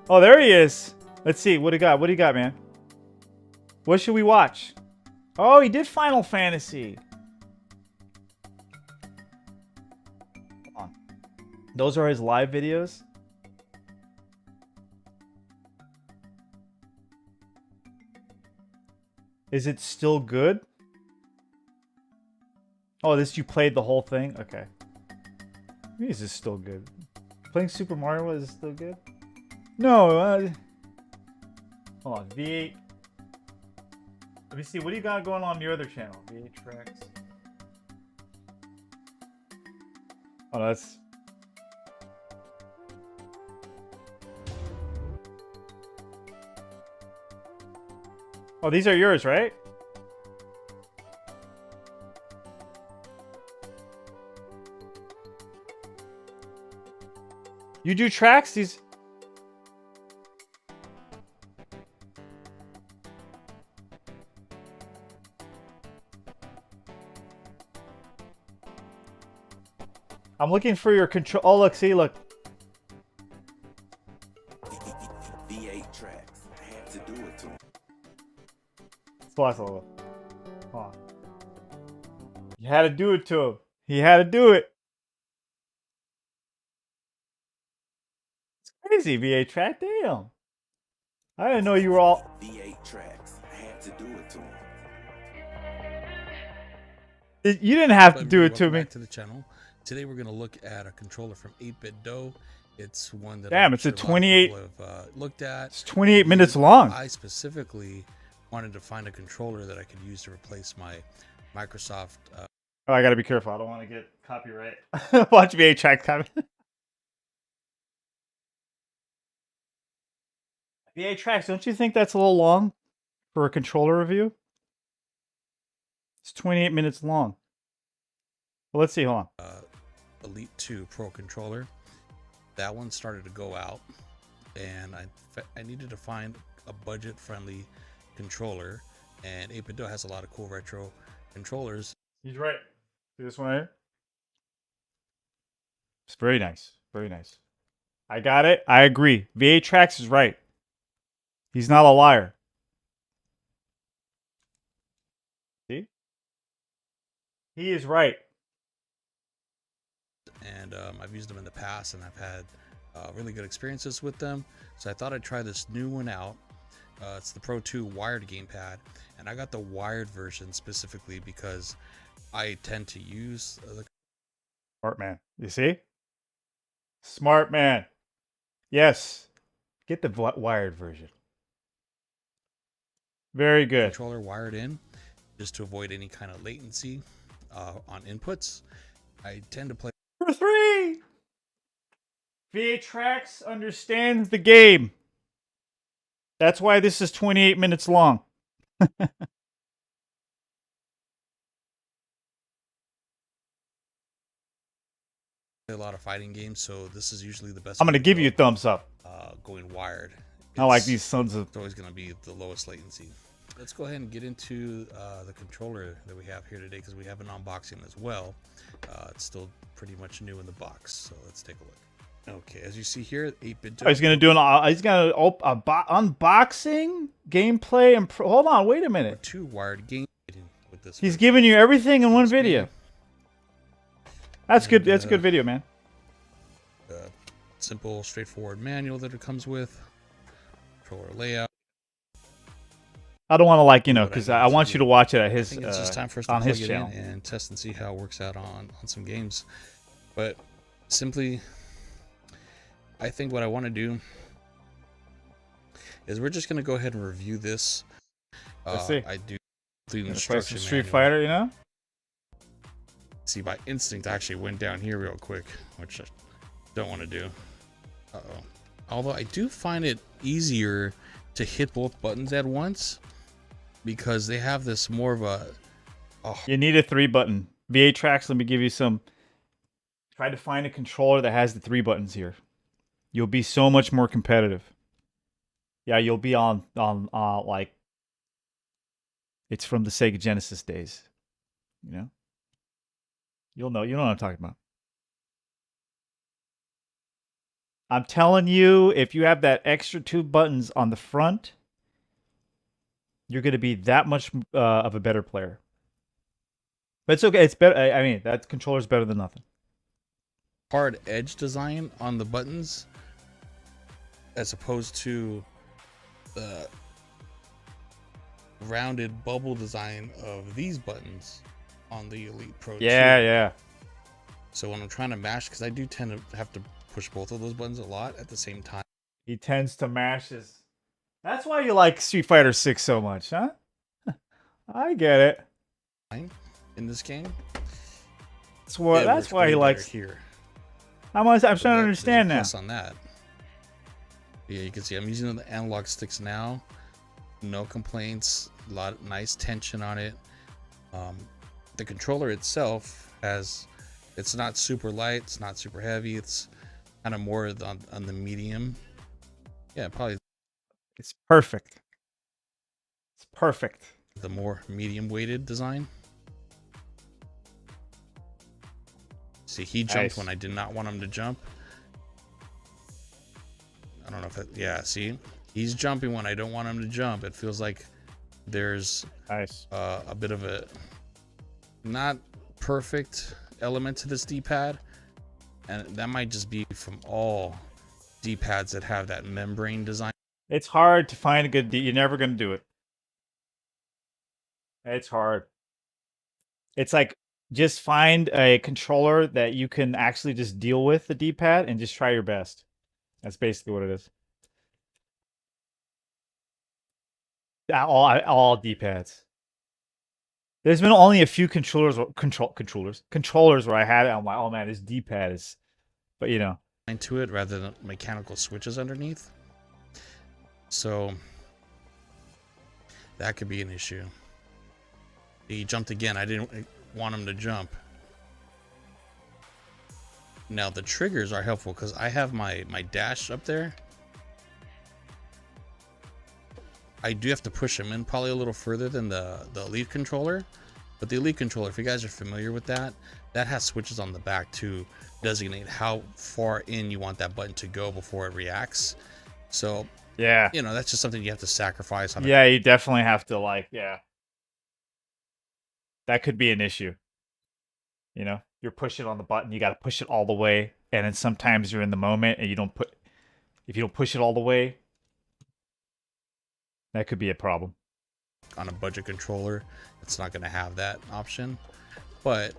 Oh, there he is. Let's see what he got. What do you got, man? What should we watch? Oh, he did Final Fantasy. Hold on. Those are his live videos. Is it still good? Oh, this you played the whole thing? Okay. Maybe this is still good. Playing Super Mario, is it still good? No, hold on, V8. Let me see, what do you got going on your other channel? V8 Tracks. Oh, that's... Oh, these are yours, right? You do tracks? These... I'm looking for your control. Oh, look, see, look. V8 tracks. I had to do it to him. Let's watch a little. Hold on. You had to do it to him. He had to do it. It's crazy, VA track. Damn. I didn't know you were all. V8 tracks. I had to do it to him. You didn't have to do it to me. Back to the channel. Today we're going to look at a controller from 8-Bit Do. It's one that Damn, it's a 28. Have looked at. It's 28 minutes long. I specifically wanted to find a controller that I could use to replace my Microsoft. Oh, I gotta be careful. I don't want to get copyright. Watch VA track time. VA tracks. Don't you think that's a little long for a controller review? It's 28 minutes long. Well, let's see. Hold on. Elite 2 Pro controller. That one started to go out, and I needed to find a budget-friendly controller. And 8-Bit Do has a lot of cool retro controllers. He's right. See this one right here? It's very nice. Very nice. I got it. I agree. VA Tracks is right. He's not a liar. See? He is right. And I've used them in the past, and I've had really good experiences with them. So I thought I'd try this new one out. It's the Pro 2 wired gamepad, and I got the wired version specifically because I tend to use the Smart man. You see? Smart man. Yes. Get the wired version. Very good. Controller wired in, just to avoid any kind of latency on inputs. I tend to play Number 3. V8 Tracks understands the game. That's why this is 28 minutes long. a lot of fighting games, so this is usually the best. I'm going to give you a thumbs up. Going wired. I like these sons of... It's always going to be the lowest latency. Let's go ahead and get into the controller that we have here today, because we have an unboxing as well. It's still pretty much new in the box, so let's take a look. Okay, as you see here, 8-bit. He's going to do he's going to unboxing, gameplay, and... Hold on, wait a minute. 2 wired game with this. He's giving you everything in one video. That's good. That's a good video, man. Simple, straightforward manual that it comes with. Controller layout. I don't want to, like, you know, because I want you to watch it at his, I think it's just time for us to on plug his it channel. in and test and see how it works out on some games. But simply, I think what I want to do is we're just going to go ahead and review this. Let's see. I do the Play instruction some Street manual. Fighter, you know? See, by instinct, I actually went down here real quick, which I don't want to do. Uh-oh. Although I do find it easier to hit both buttons at once, because they have this more of a... You need a 3-button. V8 Tracks, let me give you some... Try to find a controller that has the 3 buttons here. You'll be so much more competitive. Yeah, you'll be on like... It's from the Sega Genesis days. You know? You know what I'm talking about. I'm telling you, if you have that extra 2 buttons on the front, you're going to be that much of a better player. But it's okay. It's better. I mean, that controller's better than nothing. hard edge design on the buttons, as opposed to the rounded bubble design of these buttons on the Elite Pro 2. Yeah. So when I'm trying to mash, because I do tend to have to push both of those buttons a lot at the same time. He tends to mash his... That's why you like Street Fighter 6 so much, huh? I get it. In this game, That's why he likes... here. I'm trying to understand now. On that. Yeah, you can see I'm using the analog sticks now. No complaints. A lot of nice tension on it. The controller itself has... It's not super light. It's not super heavy. It's kind of more on the medium. Yeah, probably It's perfect. It's perfect. the more medium weighted design. See, he jumped Nice. when I did not want him to jump. I don't know if it, yeah, see, he's jumping when I don't want him to jump. It feels like there's Nice. a bit of a not perfect element to this D-pad, and that might just be from all D-pads that have that membrane design. It's hard to find a good... You're never going to do it. It's hard. It's like, just find a controller that you can actually just deal with the D-pad and just try your best. That's basically what it is. All D-pads. There's been only a few controllers where I had it. I'm like, oh man, this D-pad is... But you know. To it rather than mechanical switches underneath. So that could be an issue. He jumped again. I didn't want him to jump. Now the triggers are helpful because I have my dash up there. I do have to push him in probably a little further than the Elite controller. But the Elite controller, if you guys are familiar with that, that has switches on the back to designate how far in you want that button to go before it reacts. So, Yeah. you know, that's just something you have to sacrifice on. Yeah, you definitely have to, like, yeah. That could be an issue. You know, you're pushing on the button, you got to push it all the way, and then sometimes you're in the moment and you don't put... If you don't push it all the way, that could be a problem. On a budget controller, it's not going to have that option, but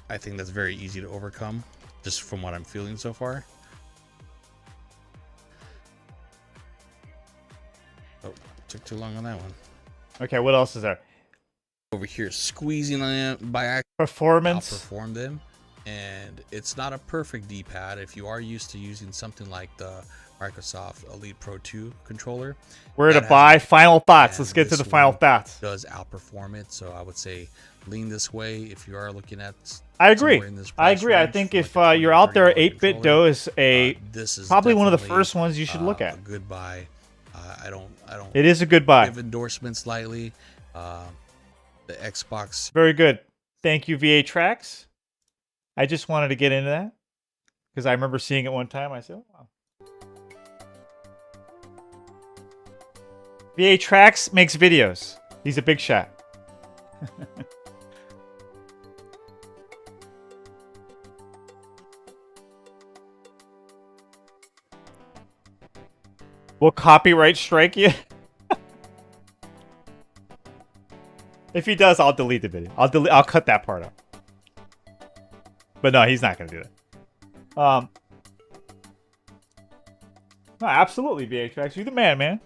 I think that's very easy to overcome just from what I'm feeling so far. Took too long on that one. Okay, what else is there? Over here, squeezing on it by accident, Performance. outperform them. And it's not a perfect D-pad. If you are used to using something like the Microsoft Elite Pro 2 controller, Where to that buy? has- Final thoughts. and Let's get to this the final one thoughts. does outperform it. So I would say lean this way if you are looking at. I agree. somewhere in this I price agree. I range think for if like a you're out there, $20 8-bit controller. Dough is a This is probably one of the definitely, first ones you should look a at. good buy. I don't It is a good buy. give endorsements lightly. The Xbox Very good. Thank you, VA Tracks. I just wanted to get into that because I remember seeing it one time. I said, oh, wow. VA Tracks makes videos. He's a big shot. Will copyright strike you? If he does, I'll delete the video. I'll cut that part out. But no, he's not gonna do that. No, absolutely, VHX. You're the man.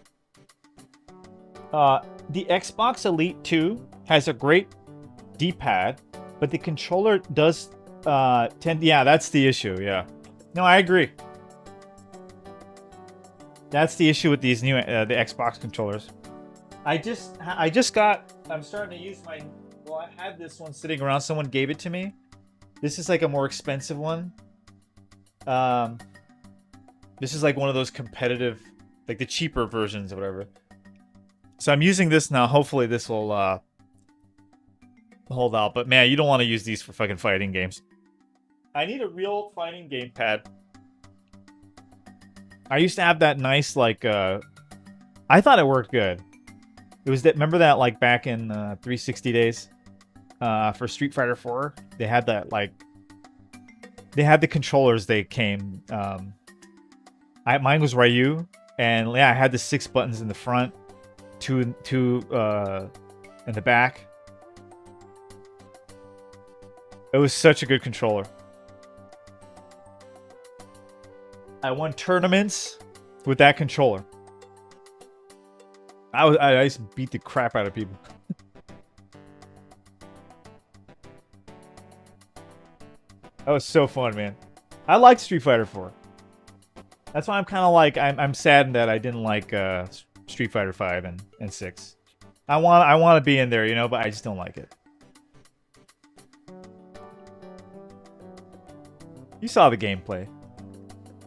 The Xbox Elite 2 has a great D-pad, but the controller does tend. Yeah, that's the issue. Yeah. No, I agree. That's the issue with these new the Xbox controllers. I'm starting to use my. Well, I had this one sitting around. Someone gave it to me. This is like a more expensive one. This is like one of those competitive, like the cheaper versions or whatever. So I'm using this now. Hopefully this will hold out. But man, you don't want to use these for fucking fighting games. I need a real fighting gamepad. I used to have that nice like. I thought it worked good. It was that. Remember that like back in 360 days, for Street Fighter 4, they had that like. They had the controllers. They came. Mine was Ryu, and yeah, I had the 6 buttons in the front, two in the back. It was such a good controller. I won tournaments with that controller. I used to beat the crap out of people. That was so fun, man. I liked Street Fighter 4. That's why I'm kind of like I'm saddened that I didn't like Street Fighter 5 and 6. I want to be in there, you know, but I just don't like it. You saw the gameplay.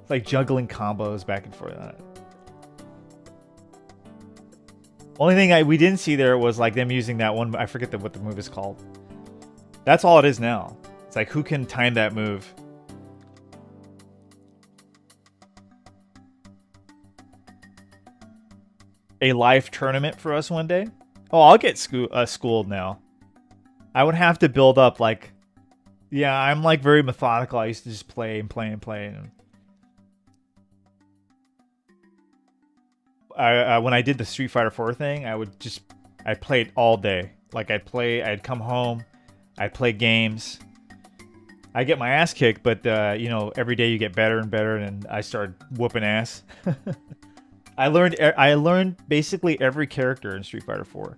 It's like juggling combos back and forth. Only thing we didn't see there was like them using that one. I forget what the move is called. That's all it is now. It's like who can time that move. A live tournament for us one day. Oh, I'll get schooled now. I would have to build up like. Yeah, I'm like very methodical. I used to just play and play and play. And when I did the Street Fighter 4 thing, I played all day. Like I'd come home, I'd play games. I get my ass kicked, but you know, every day you get better and better, and I started whooping ass. I learned basically every character in Street Fighter 4.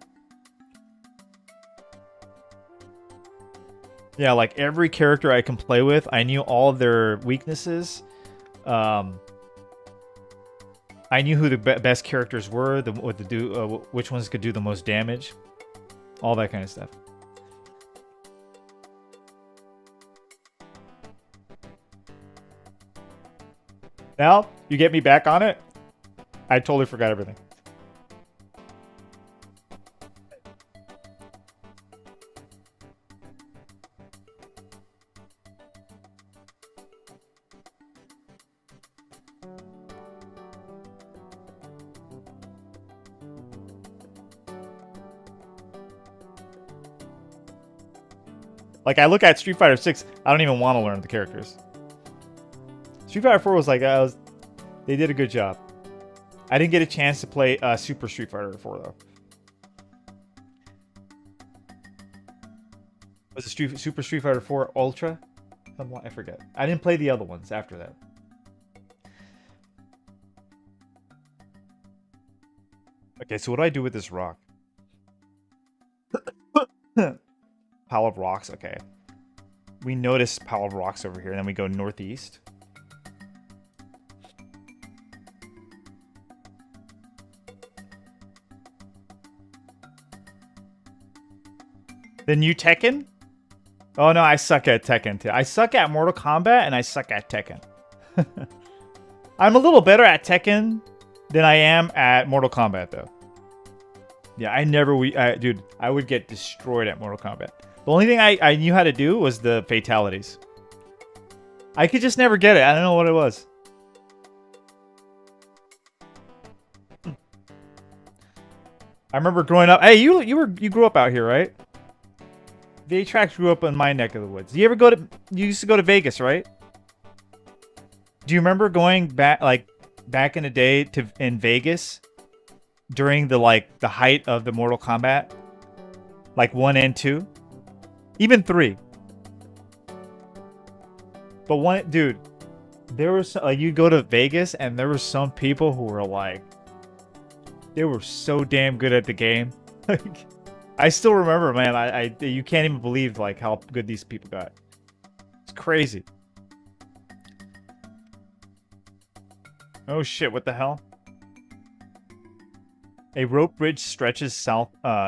Yeah, like every character I can play with, I knew all of their weaknesses. I knew who the best characters were, what to do, which ones could do the most damage, all that kind of stuff. Now you get me back on it. I totally forgot everything. Like, I look at Street Fighter 6, I don't even want to learn the characters. Street Fighter 4 was like, they did a good job. I didn't get a chance to play Super Street Fighter 4, though. Was it Super Street Fighter 4 Ultra? I forget. I didn't play the other ones after that. Okay, so what do I do with this rock? Pile of rocks. Okay. We notice pile of rocks over here, and then we go northeast. The new Tekken? Oh no, I suck at Tekken too. I suck at Mortal Kombat and I suck at Tekken. I'm a little better at Tekken than I am at Mortal Kombat though. Yeah, dude, I would get destroyed at Mortal Kombat. The only thing I knew how to do was the fatalities. I could just never get it. I don't know what it was. I remember growing up. Hey, you grew up out here, right? The A-Trax grew up in my neck of the woods. You used to go to Vegas, right? Do you remember going back in the day in Vegas during the height of the Mortal Kombat? Like 1 and 2? Even 3. But dude, there was you go to Vegas and there were some people who were they were so damn good at the game. I still remember, man. You can't even believe how good these people got. It's crazy. Oh shit! What the hell? A rope bridge stretches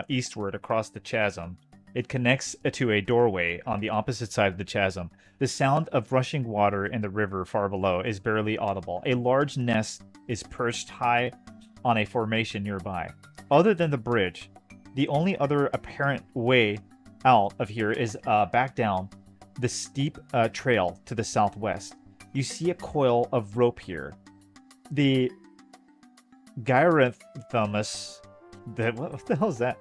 eastward across the chasm. It connects to a doorway on the opposite side of the chasm. The sound of rushing water in the river far below is barely audible. A large nest is perched high on a formation nearby. Other than the bridge, the only other apparent way out of here is back down the steep trail to the southwest. You see a coil of rope here. The Gyranthamus... What the hell is that?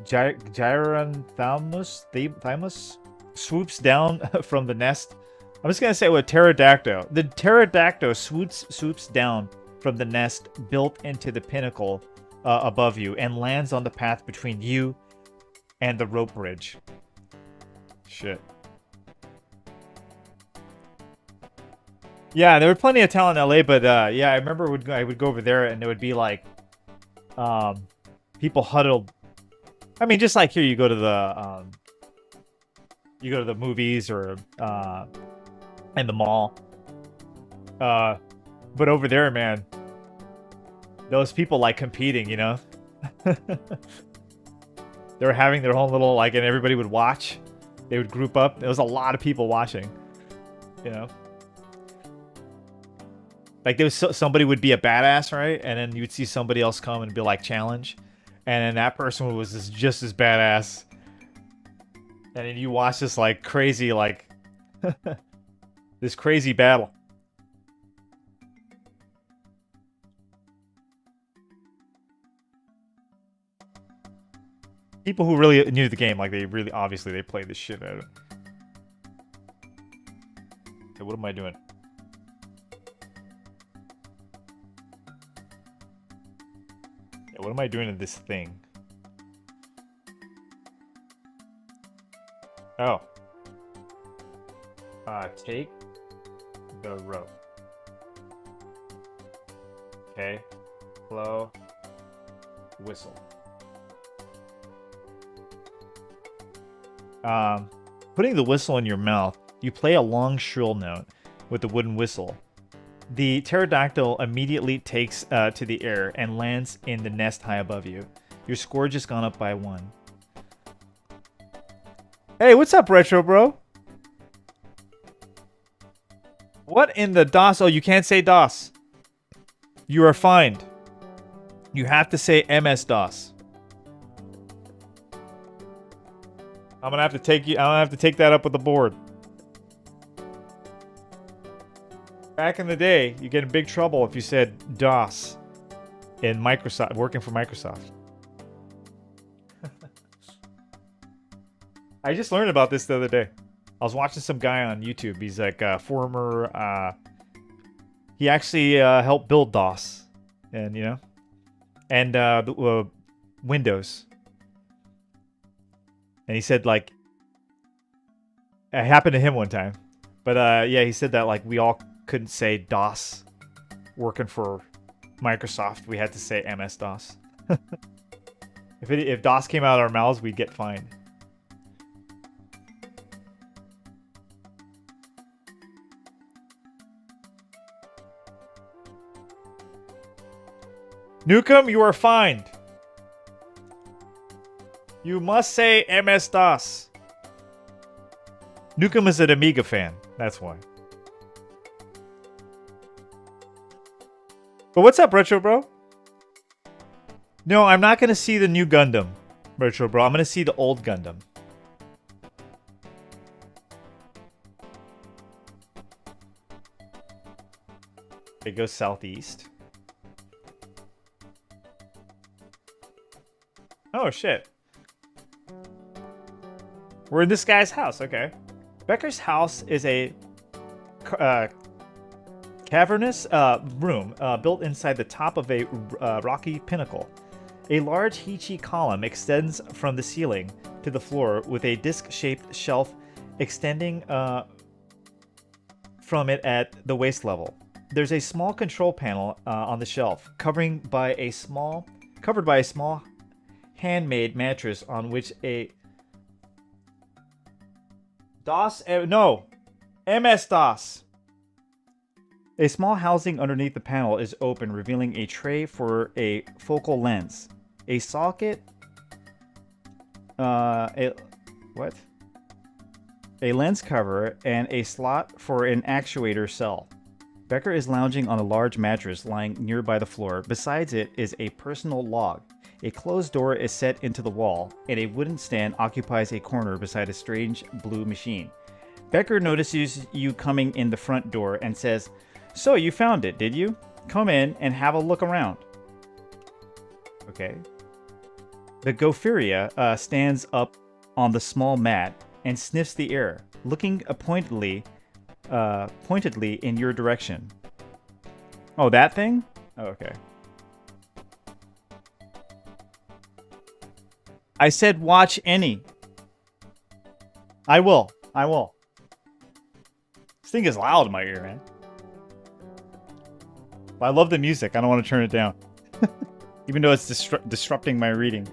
Gyranthamus swoops down from the nest. I'm just going to say with pterodactyl. The pterodactyl swoops down from the nest built into the pinnacle above you and lands on the path between you and the rope bridge. Shit. Yeah, there were plenty of talent in LA, but yeah, I remember I would go over there and it would be people huddled. I mean, just like here, you go to the movies or in the mall. But over there, man, those people competing, you know. They were having their own little and everybody would watch. They would group up. There was a lot of people watching, you know. There was somebody would be a badass, right? And then you'd see somebody else come and be challenge. And then that person was just as badass. And then you watch this crazy, this crazy battle. People who really knew the game, obviously they played the shit out of it. Okay, what am I doing? What am I doing in this thing? Oh. Take the rope. Okay. Blow. Whistle. Putting the whistle in your mouth, you play a long shrill note with the wooden whistle. The pterodactyl immediately takes to the air and lands in the nest high above you. Your score just gone up by 1. Hey, what's up, Retro Bro? What in the DOS? Oh, you can't say DOS. You are fined. You have to say MS-DOS. I'm gonna have to take that up with the board. Back in the day, you get in big trouble if you said DOS in Microsoft, working for Microsoft. I just learned about this the other day. I was watching some guy on YouTube. He's former. He actually helped build DOS, and Windows. And he said it happened to him one time, but yeah, he said that we all couldn't say DOS working for Microsoft. We had to say MS-DOS. If DOS came out of our mouths, we'd get fined. Nukem, you are fined. You must say MS-DOS. Nukem is an Amiga fan. That's why. But what's up, Retro Bro? No, I'm not going to see the new Gundam, Retro Bro. I'm going to see the old Gundam. It goes southeast. Oh, shit. We're in this guy's house. Okay. Becker's house is a cavernous room built inside the top of a rocky pinnacle. A large Heechee column extends from the ceiling to the floor with a disc-shaped shelf extending from it at the waist level. There's a small control panel on the shelf, covered by a small handmade mattress on which a MS-DOS. A small housing underneath the panel is open, revealing a tray for a focal lens, a socket, a lens cover, and a slot for an actuator cell. Becker is lounging on a large mattress lying nearby the floor. Besides it is a personal log. A closed door is set into the wall, and a wooden stand occupies a corner beside a strange blue machine. Becker notices you coming in the front door and says, "So you found it, did you? Come in and have a look around." Okay. The Gophiria stands up on the small mat and sniffs the air, looking pointedly in your direction. Oh, that thing? Oh, okay. I said watch any. I will. This thing is loud in my ear, man. But I love the music. I don't want to turn it down. Even though it's disrupting my reading.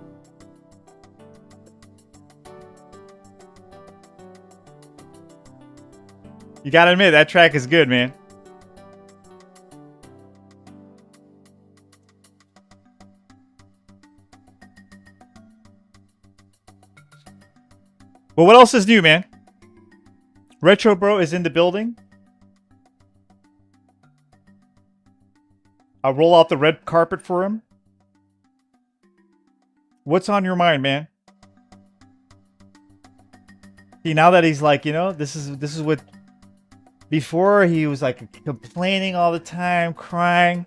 You gotta admit, that track is good, man. But what else is new, man? Retro Bro is in the building. I'll roll out the red carpet for him. What's on your mind, man? See, now that he's like, you know, this is what... Before, he was like complaining all the time, crying.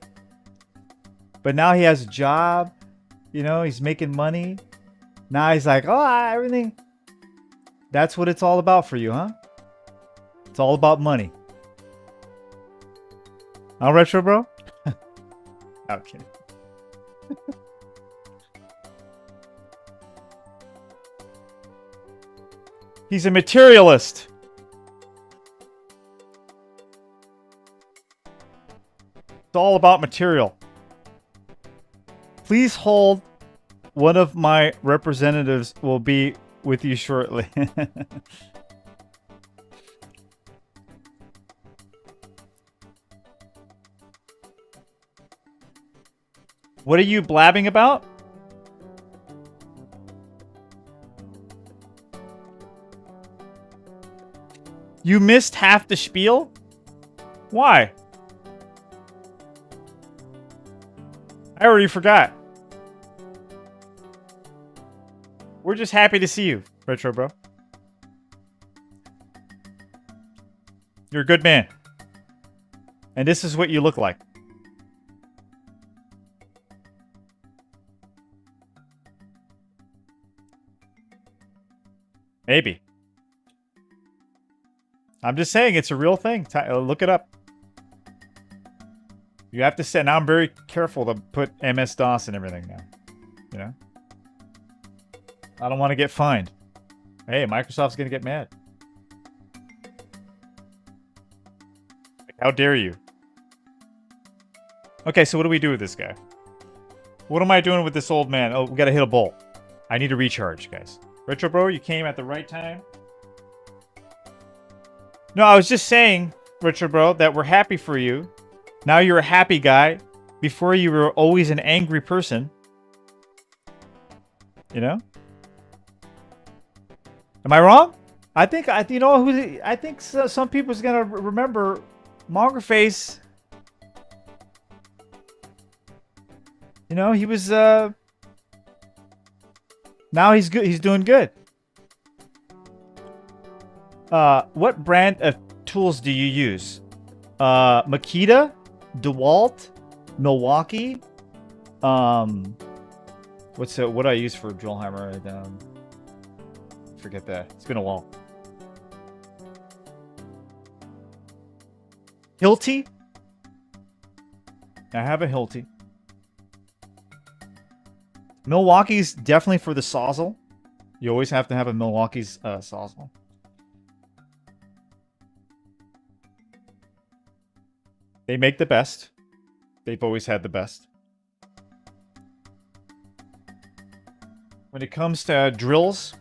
But now he has a job. You know, he's making money. Now he's like, oh, everything... That's what it's all about for you, huh? It's all about money. Huh, Retro Bro? I'm kidding. He's a materialist. It's all about material. Please hold. One of my representatives will be with you shortly. What are you blabbing about? You missed half the spiel? Why? I already forgot. We're just happy to see you, Retro Bro. You're a good man. And this is what you look like. Maybe. I'm just saying it's a real thing. Look it up. You have to say, now I'm very careful to put MS-DOS and everything now. You know? I don't want to get fined. Hey, Microsoft's going to get mad. Like, how dare you? Okay, so what do we do with this guy? What am I doing with this old man? Oh, we gotta hit a bowl. I need to recharge, guys. Retro Bro, you came at the right time. No, I was just saying, Retro Bro, that we're happy for you. Now you're a happy guy. Before you were always an angry person. You know? Am I wrong? I think you know who I think some people's gonna remember Mongerface. You know, he was now he's good. He's doing good. What brand of tools do you use? Makita, DeWalt, Milwaukee. What do I use for drill hammer? Forget that. It's been a while. Hilti. I have a Hilti. Milwaukee's definitely for the Sawzall. You always have to have a Milwaukee's Sawzall. They make the best. They've always had the best. When it comes to drills,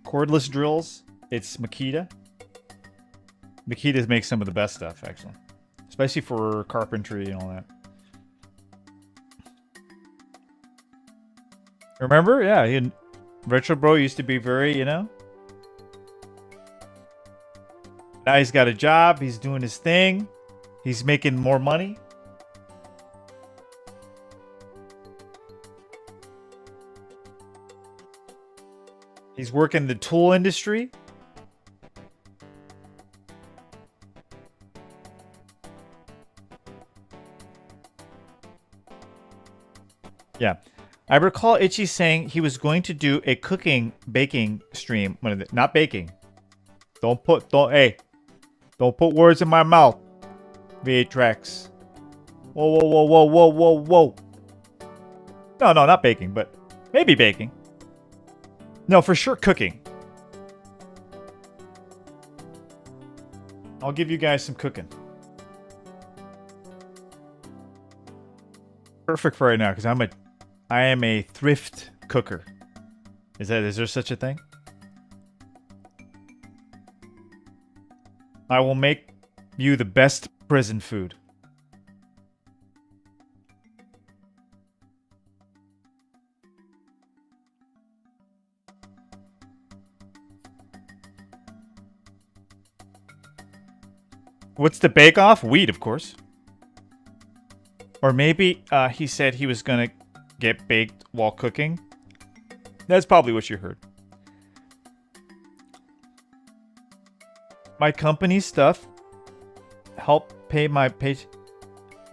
cordless drills, it's Makita. Makita makes some of the best stuff, actually. Especially for carpentry and all that. Remember? Yeah, Retro Bro used to be very, you know. Now he's got a job. He's doing his thing. He's making more money. He's working the tool industry. Yeah. I recall Itchy saying he was going to do a baking stream. Not baking. Don't put words in my mouth. V8 Whoa. No, not baking, but maybe baking. No, for sure cooking. I'll give you guys some cooking. Perfect for right now, because I am a thrift cooker. Is there such a thing? I will make you the best prison food. What's the bake-off? Wheat, of course. Or maybe he said he was going to get baked while cooking. That's probably what you heard. My company stuff help pay my paycheck.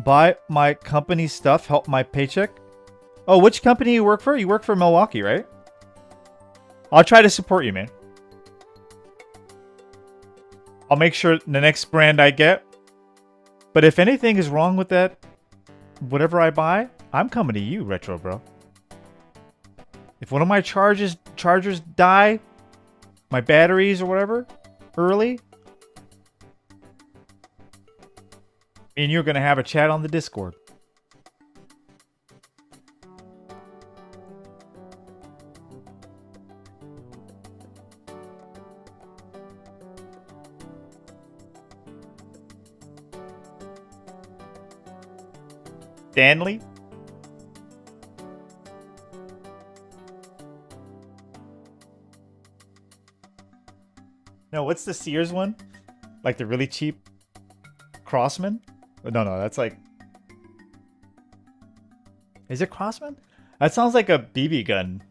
Buy my company stuff help my paycheck. Oh, which company you work for? You work for Milwaukee, right? I'll try to support you, man. I'll make sure the next brand I get. But if anything is wrong with that, whatever I buy, I'm coming to you, Retro Bro. If one of my chargers die, my batteries or whatever, early, and you're going to have a chat on the Discord. Stanley? No, what's the Sears one? Like the really cheap Crossman? No, that's like... Is it Crossman? That sounds like a BB gun.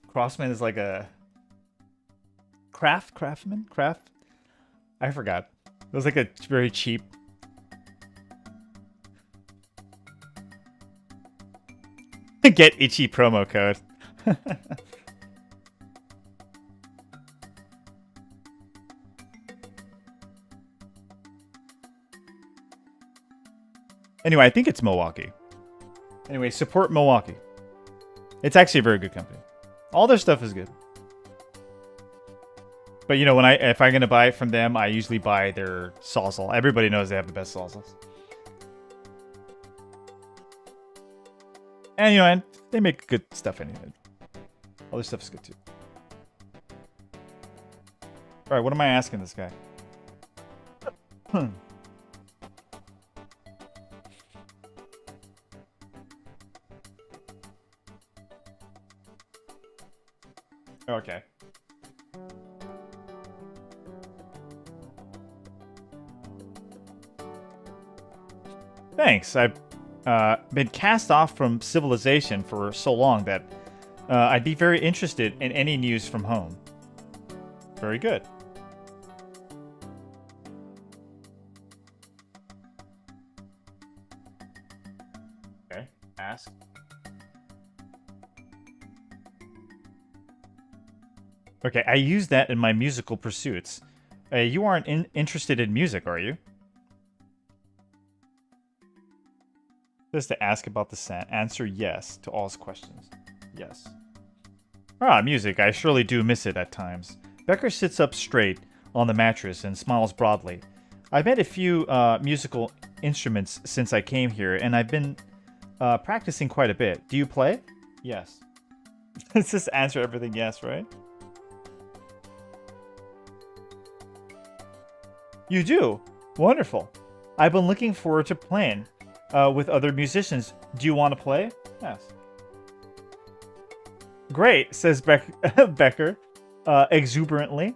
Crossman is like a... Craftsman? I forgot. It was like a very cheap... Get itchy promo code. Anyway, I think it's Milwaukee. Anyway, support Milwaukee. It's actually a very good company. All their stuff is good. But you know, if I'm gonna buy it from them, I usually buy their Sawzall. Everybody knows they have the best Sawzalls. And, you know, and they make good stuff anyway. Other stuff is good too. Alright, what am I asking this guy? Okay. Thanks. I've been cast off from civilization for so long that I'd be very interested in any news from home. Very good. Okay, ask. Okay, I use that in my musical pursuits. You aren't interested in music, are you? Just to ask about the scent. Answer yes to all his questions. Yes. Ah, music. I surely do miss it at times. Becker sits up straight on the mattress and smiles broadly. I've made a few musical instruments since I came here, and I've been practicing quite a bit. Do you play? Yes. Let's just answer everything yes, right? You do? Wonderful. I've been looking forward to playing with other musicians. Do you want to play? Yes. Great, says Becker exuberantly.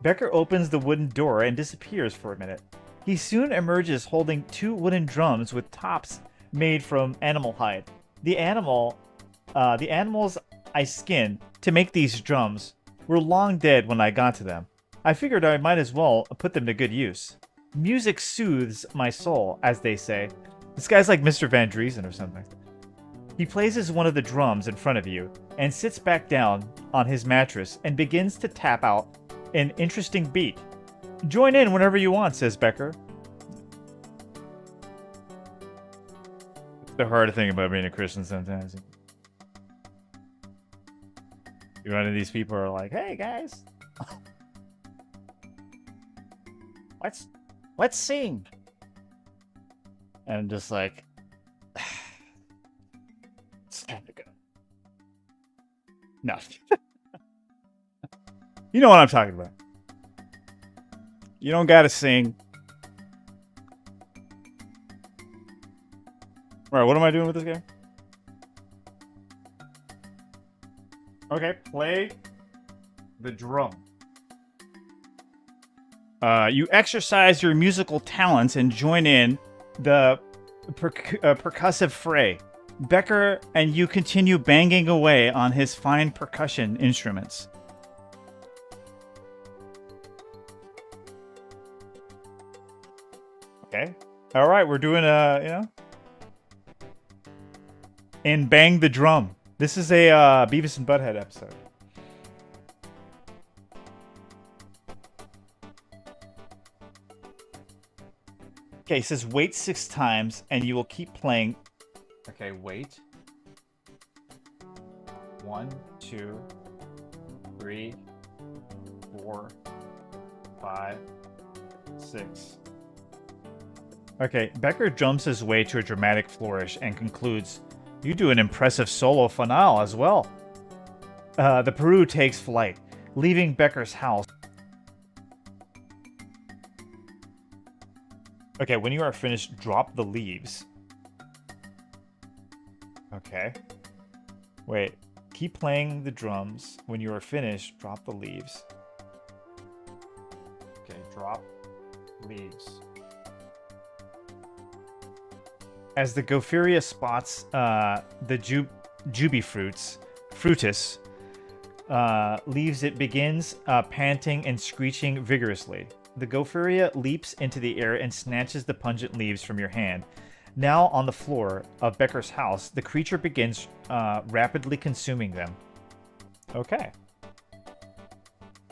Becker opens the wooden door and disappears for a minute. He soon emerges holding 2 wooden drums with tops made from animal hide. The animals I skinned to make these drums were long dead when I got to them. I figured I might as well put them to good use. Music soothes my soul, as they say. This guy's like Mr. Van Driesen or something. He places one of the drums in front of you and sits back down on his mattress and begins to tap out an interesting beat. Join in whenever you want, says Becker. It's the hard thing about being a Christian sometimes. You run into these people who are like, hey guys, let's sing. And I'm just like, it's time to go. No. You know what I'm talking about. You don't gotta sing. Alright, what am I doing with this game? Okay, play the drum. You exercise your musical talents and join in the percussive fray. Becker and you continue banging away on his fine percussion instruments. Okay. All right, we're doing and bang the drum. This is a Beavis and Butthead episode. Okay, it says wait 6 times and you will keep playing. Okay, wait. 1, 2, 3, 4, 5, 6. Okay, Becker jumps his way to a dramatic flourish and concludes, you do an impressive solo finale as well. The Peru takes flight, leaving Becker's house. Okay, when you are finished, drop the leaves. Okay. Wait, keep playing the drums. When you are finished, drop the leaves. Okay, drop leaves. As the Gopheria spots the Juby fruitus leaves, it begins panting and screeching vigorously. The Gopheria leaps into the air and snatches the pungent leaves from your hand. Now on the floor of Becker's house, the creature begins rapidly consuming them. Okay.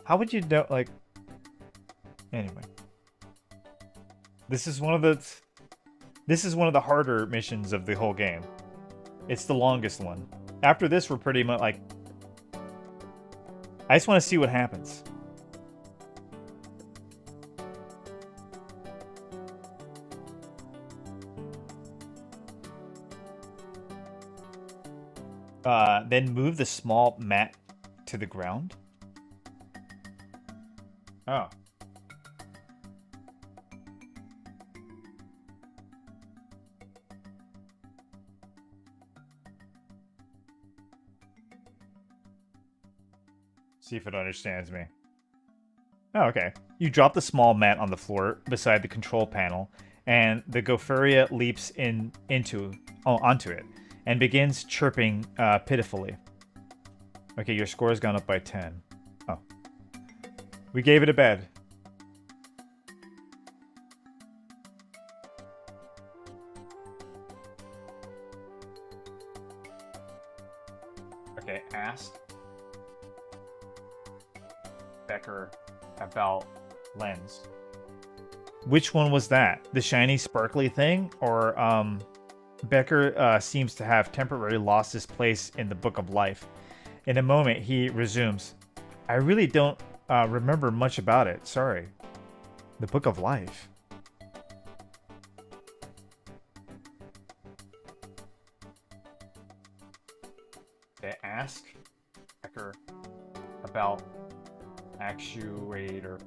How would you know, like... Anyway. This is one of the harder missions of the whole game. It's the longest one. After this, we're pretty much like... I just want to see what happens. Then move the small mat to the ground. Oh. See if it understands me. Oh, okay. You drop the small mat on the floor beside the control panel, and the Gopheria leaps onto it and begins chirping pitifully. Okay, your score has gone up by 10. Oh. We gave it a bed. Okay, ask Becker about lens. Which one was that? The shiny sparkly thing? Or, Becker seems to have temporarily lost his place in the Book of Life. In a moment, he resumes. I really don't remember much about it. Sorry. The Book of Life. They ask Becker about actuator.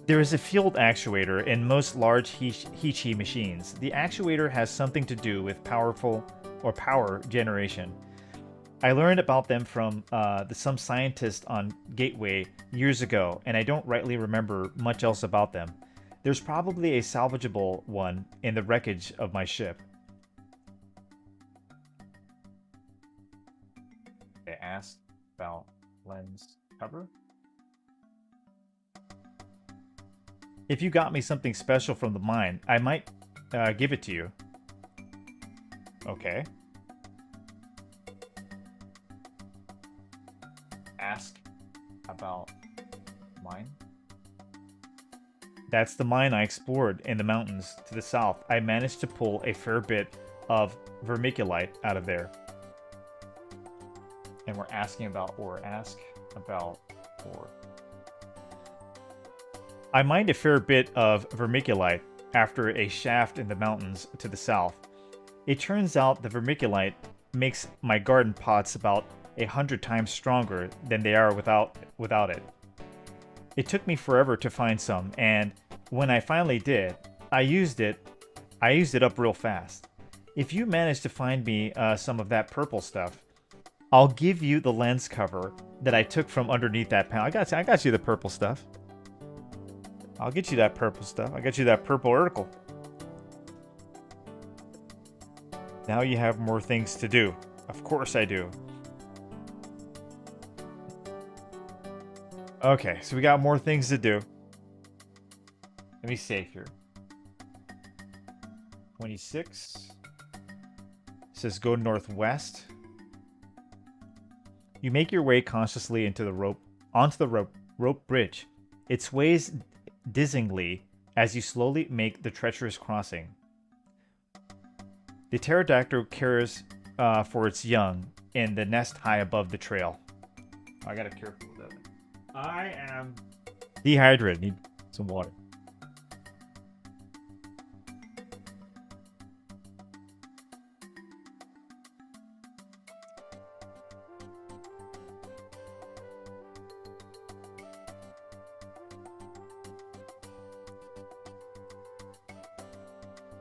There is a field actuator in most large Heechee machines. The actuator has something to do with power generation. I learned about them from some scientist on Gateway years ago, and I don't rightly remember much else about them. There's probably a salvageable one in the wreckage of my ship. They asked about lens cover. If you got me something special from the mine, I might give it to you. Okay. Ask about mine. That's the mine I explored in the mountains to the south. I managed to pull a fair bit of vermiculite out of there. And we're asking about ore. Ask about ore. I mined a fair bit of vermiculite after a shaft in the mountains to the south. It turns out the vermiculite makes my garden pots about 100 times stronger than they are without it. It took me forever to find some, and when I finally did, I used it up real fast. If you manage to find me some of that purple stuff, I'll give you the lens cover that I took from underneath that panel. I got you the purple stuff. I'll get you that purple stuff. I got you that purple article. Now you have more things to do. Of course I do. Okay, so we got more things to do. Let me save here. 26. It says go northwest. You make your way cautiously onto the rope bridge. It sways dizzyingly as you slowly make the treacherous crossing. The pterodactyl cares for its young in the nest high above the trail. I gotta care for that. I am dehydrated. Need some water.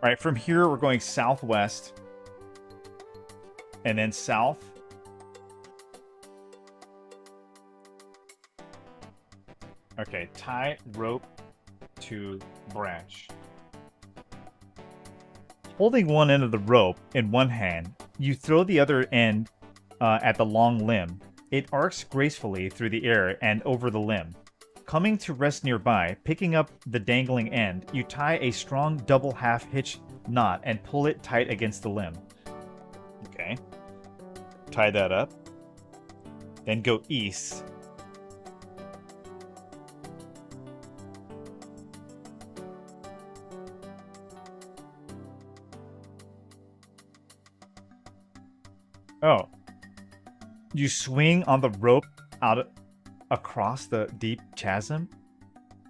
All right, from here we're going southwest and then south. Okay, tie rope to branch. Holding one end of the rope in one hand, you throw the other end at the long limb. It arcs gracefully through the air and over the limb. Coming to rest nearby, picking up the dangling end, you tie a strong double half hitch knot and pull it tight against the limb. Okay. Tie that up. Then go east. Oh. You swing on the rope across the deep chasm.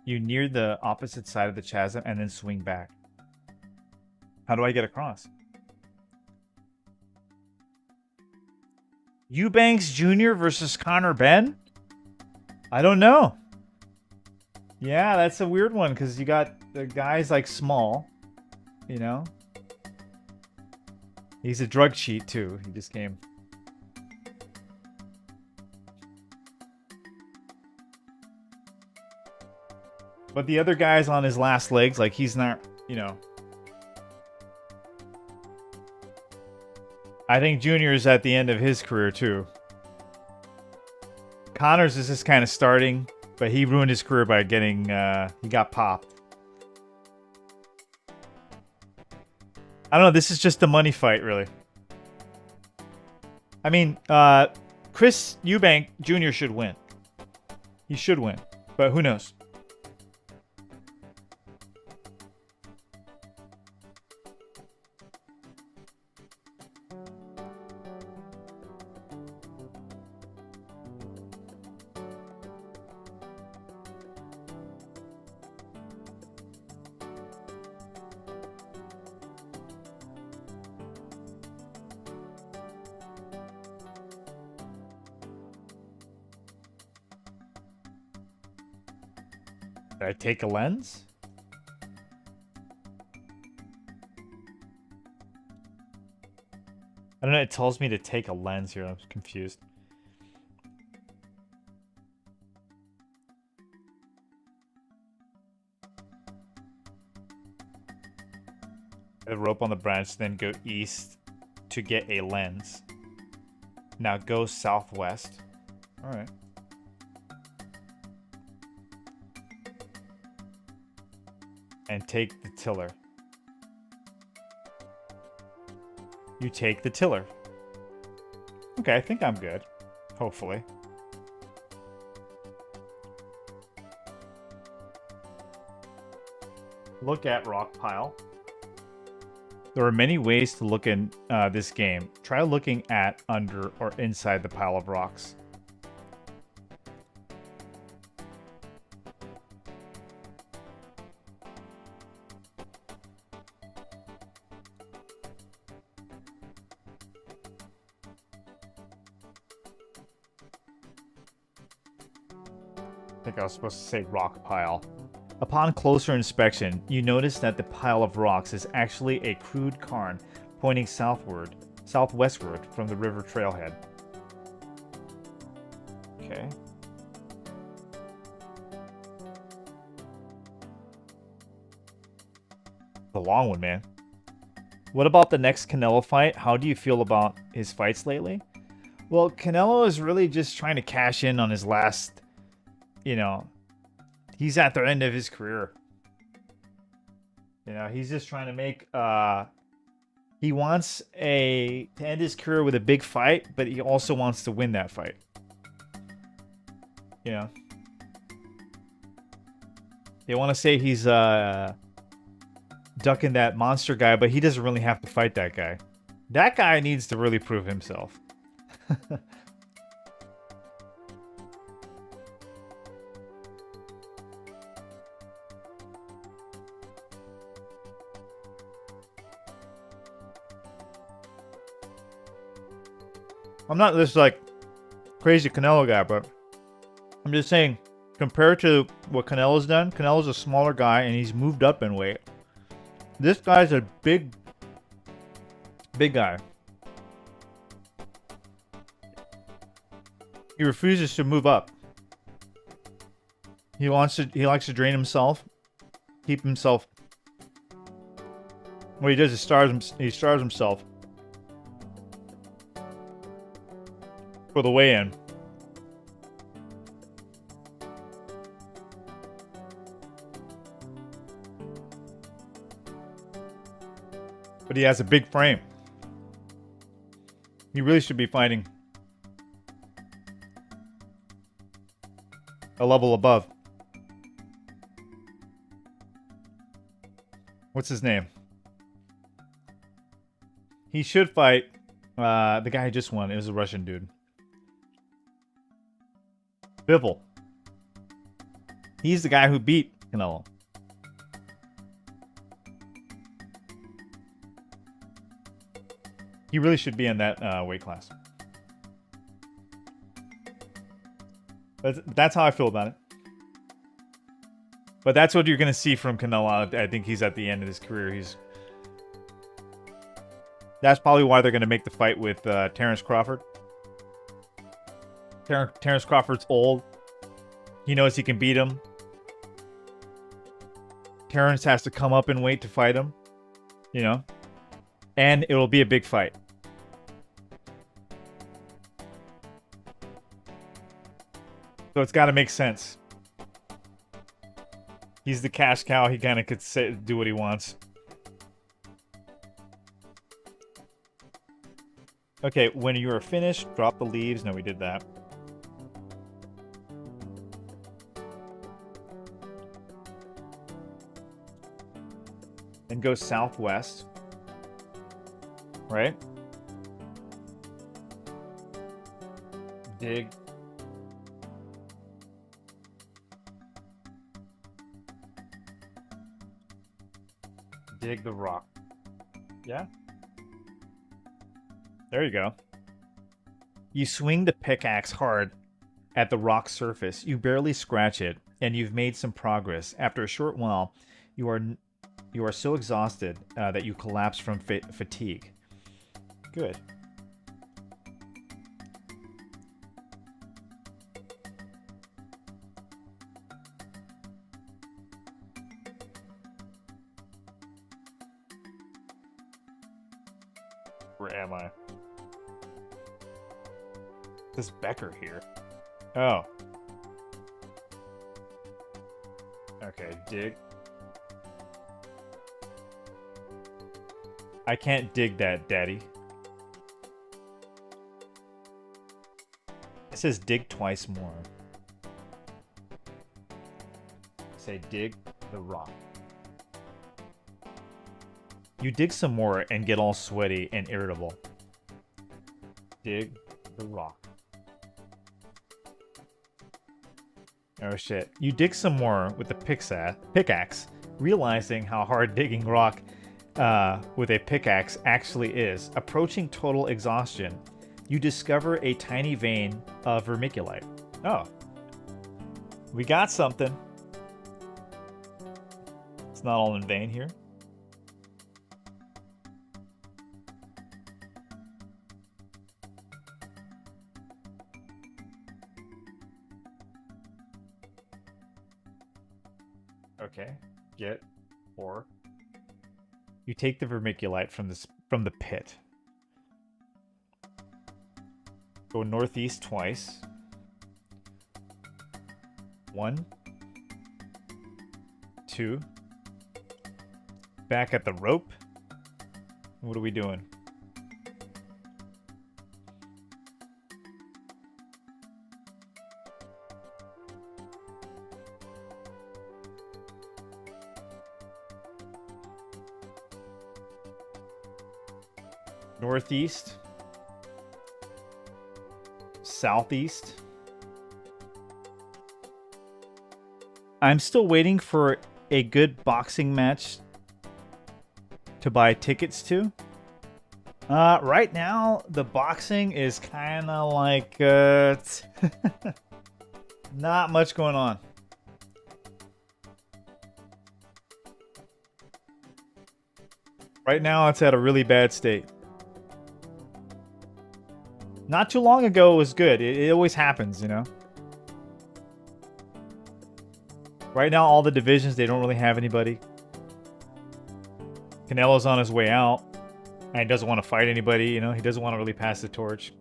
You near the opposite side of the chasm and then swing back. How do I get across? Eubanks Jr. versus Connor Ben? I don't know. Yeah, that's a weird one because you got the guy's like small, you know? He's a drug cheat too. He just came. But the other guy's on his last legs, like he's not, you know. I think Junior's at the end of his career too. Connors is just kind of starting, but he ruined his career by getting, he got popped. I don't know, this is just a money fight, really. I mean, Chris Eubank Jr. should win. He should win, but who knows? Did I take a lens? I don't know, it tells me to take a lens here. I'm confused. The rope on the branch, then go east to get a lens. Now go southwest. All right. And take the tiller. You take the tiller. Okay, I think I'm good. Hopefully. Look at rock pile. There are many ways to look in this game. Try looking at, under, or inside the pile of rocks. I think I was supposed to say rock pile. Upon closer inspection, you notice that the pile of rocks is actually a crude cairn pointing southwestward from the river trailhead. Okay. The long one, man. What about the next Canelo fight? How do you feel about his fights lately? Well, Canelo is really just trying to cash in on his last, you know, he's at the end of his career. You know, he's just trying to make, he wants to end his career with a big fight, but he also wants to win that fight. You know? They want to say he's, ducking that monster guy, but he doesn't really have to fight that guy. That guy needs to really prove himself. I'm not this like crazy Canelo guy, but I'm just saying, compared to what Canelo's done, Canelo's a smaller guy and he's moved up in weight. This guy's a big guy. He refuses to move up. He likes to drain himself, keep himself. What he does is he starves himself for the weigh-in. But he has a big frame. He really should be fighting a level above. What's his name? He should fight the guy who just won. It was a Russian dude. Bivol. He's the guy who beat Canelo. He really should be in that weight class. But that's how I feel about it. But that's what you're going to see from Canelo. I think he's at the end of his career. That's probably why they're going to make the fight with Terrence Crawford. Terrence Crawford's old. He knows he can beat him. Terrence has to come up in weight to fight him. You know? And it will be a big fight. So it's got to make sense. He's the cash cow. He kind of could do what he wants. Okay, when you are finished, drop the leaves. No, we did that. Then go southwest. Right? Dig. Dig the rock. Yeah? There you go. You swing the pickaxe hard at the rock surface. You barely scratch it, and you've made some progress. After a short while, you are so exhausted that you collapse from fatigue. Good. Where am I? This Becker here. Oh. Okay, dig. I can't dig that, Daddy. It says dig twice more. Say dig the rock. You dig some more and get all sweaty and irritable. Dig the rock. Oh shit. You dig some more with the pickaxe, realizing how hard digging rock with a pickaxe actually is. Approaching total exhaustion, you discover a tiny vein of vermiculite. Oh. We got something. It's not all in vain here. Okay, get ore. You take the vermiculite from the pit. Go northeast twice. 1, 2. Back at the rope. What are we doing? Northeast, southeast. I'm still waiting for a good boxing match to buy tickets to. Right now, the boxing is kind of like not much going on. Right now, it's at a really bad state. Not too long ago, it was good. It always happens, you know? Right now, all the divisions, they don't really have anybody. Canelo's on his way out. And he doesn't want to fight anybody, you know? He doesn't want to really pass the torch.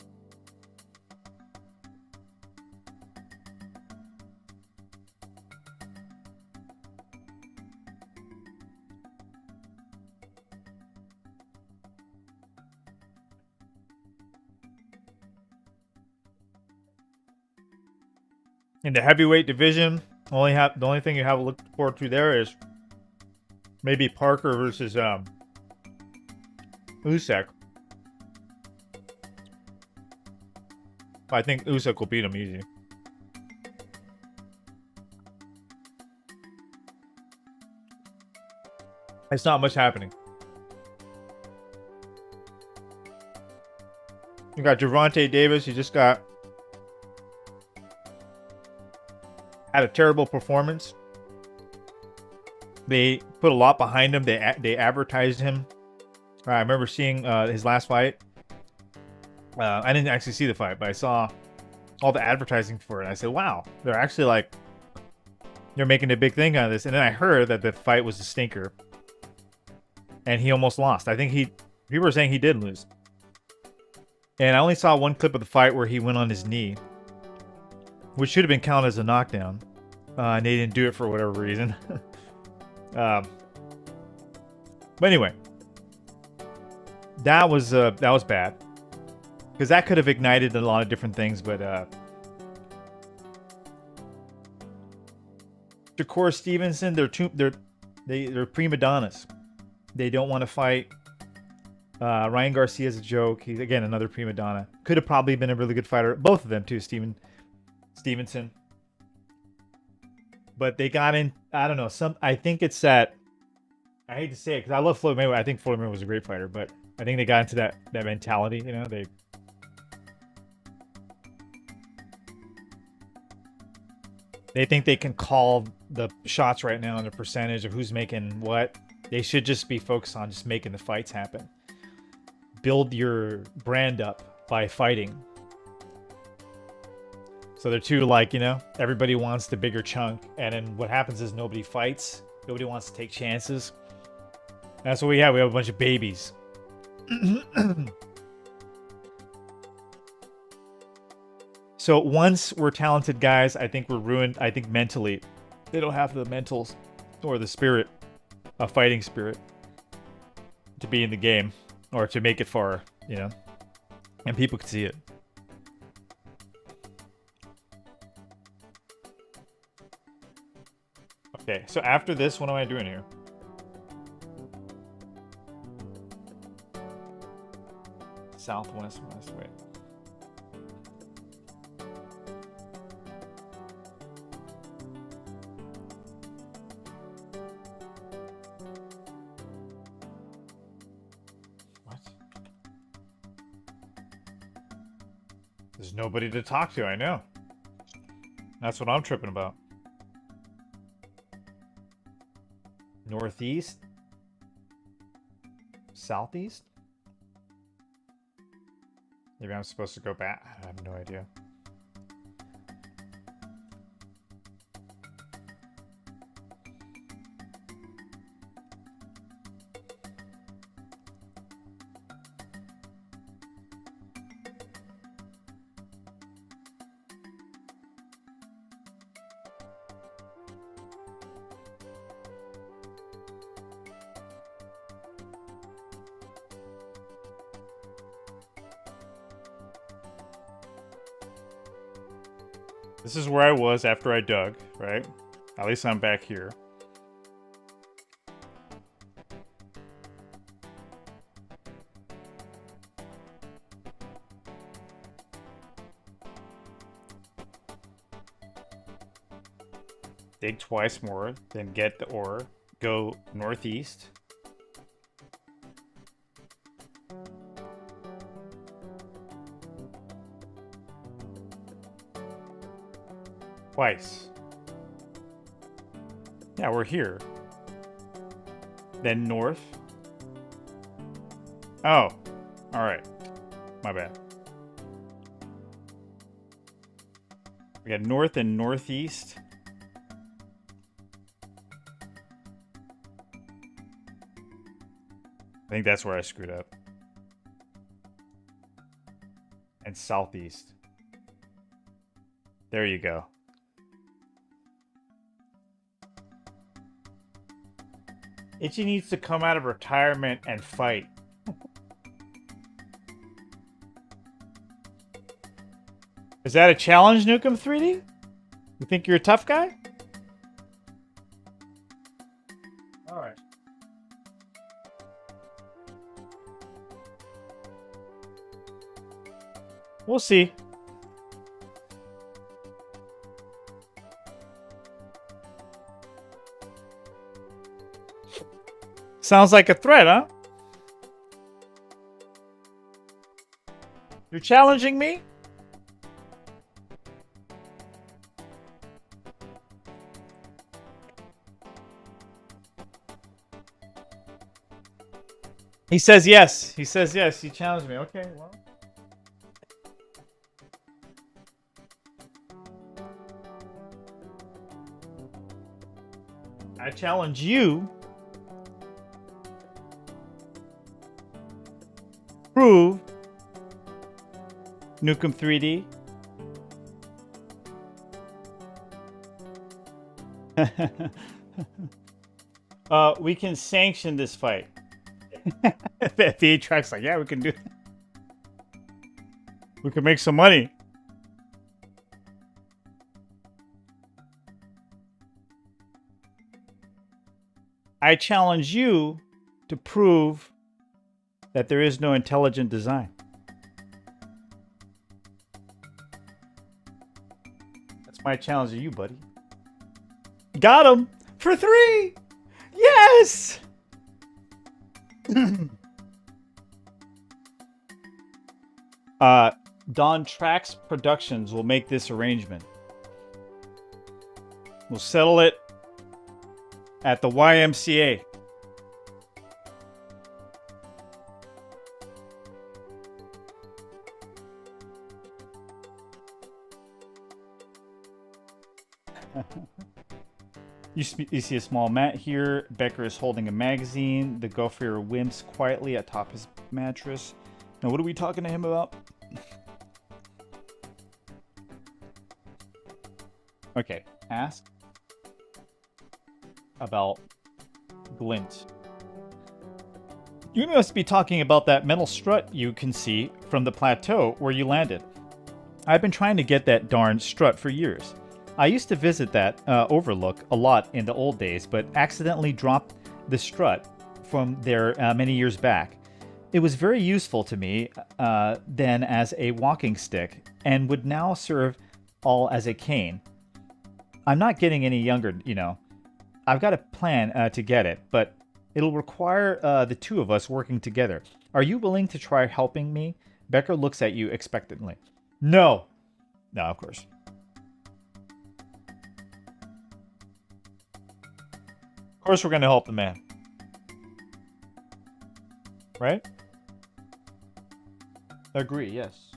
In the heavyweight division, the only thing you have to look forward to there is maybe Parker versus Usyk. I think Usyk will beat him easy. It's not much happening. You got Javante Davis. He just had a terrible performance. They put a lot behind him. They advertised him. I remember seeing his last fight. I didn't actually see the fight, but I saw all the advertising for it. I said, wow, they're actually like, they're making a big thing out of this. And then I heard that the fight was a stinker. And he almost lost. I think people were saying he did lose. And I only saw one clip of the fight where he went on his knee, which should have been counted as a knockdown. And they didn't do it for whatever reason. But anyway, that was bad, because that could have ignited a lot of different things. But Shakur Stevenson, they're prima donnas. They don't want to fight. Ryan Garcia's a joke. He's again another prima donna. Could have probably been a really good fighter. Both of them too, Stevenson. But they got in. I don't know. I think it's that. I hate to say it because I love Floyd Mayweather. I think Floyd Mayweather was a great fighter, but I think they got into that mentality. You know, they think they can call the shots right now and the percentage of who's making what. They should just be focused on just making the fights happen. Build your brand up by fighting. So they're too like, you know, everybody wants the bigger chunk. And then what happens is nobody fights. Nobody wants to take chances. That's what we have. We have a bunch of babies. So once we're talented guys, I think we're ruined. I think mentally, they don't have the mentals or the spirit, a fighting spirit, to be in the game or to make it far, you know, and people can see it. Okay, so after this, what am I doing here? Southwest, west, wait. What? There's nobody to talk to, I know. That's what I'm tripping about. Northeast? Southeast? Maybe I'm supposed to go back. I have no idea. This is where I was after I dug, right? At least I'm back here. Dig twice more, then get the ore. Go northeast. Twice. Yeah, we're here. Then north. Oh. Alright. My bad. We got north and northeast. I think that's where I screwed up. And southeast. There you go. Itchy needs to come out of retirement and fight. Is that a challenge, Nukem 3D? You think you're a tough guy? Alright. We'll see. Sounds like a threat, huh? You're challenging me? He says yes. He says yes. He challenged me. Okay, well. I challenge you. Prove Nukem 3D. We can sanction this fight. The track's like, yeah, we can do it. We can make some money. I challenge you to prove that there is no intelligent design. That's my challenge to you, buddy. Got him for 3. Yes. Don Trax Productions will make this arrangement. We'll settle it at the YMCA. You see a small mat here. Becker is holding a magazine. The gopher wimps quietly atop his mattress. Now, what are we talking to him about? Okay, ask about glint. You must be talking about that metal strut you can see from the plateau where you landed. I've been trying to get that darn strut for years. I used to visit that overlook a lot in the old days, but accidentally dropped the strut from there many years back. It was very useful to me then as a walking stick, and would now serve all as a cane. I'm not getting any younger, you know. I've got a plan to get it, but it'll require the two of us working together. Are you willing to try helping me? Becker looks at you expectantly. No. No, of course. Of course we're going to help the man. Right? Agree, yes.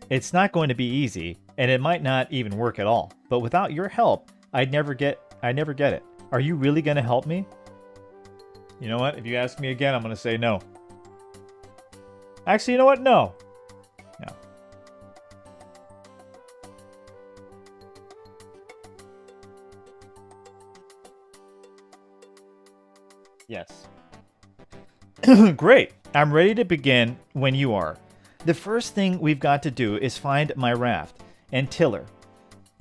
It's not going to be easy, and it might not even work at all. But without your help, I'd never get it. Are you really going to help me? You know what? If you ask me again, I'm going to say no. Actually, you know what? No. No. Yes. Great. I'm ready to begin when you are. The first thing we've got to do is find my raft and tiller,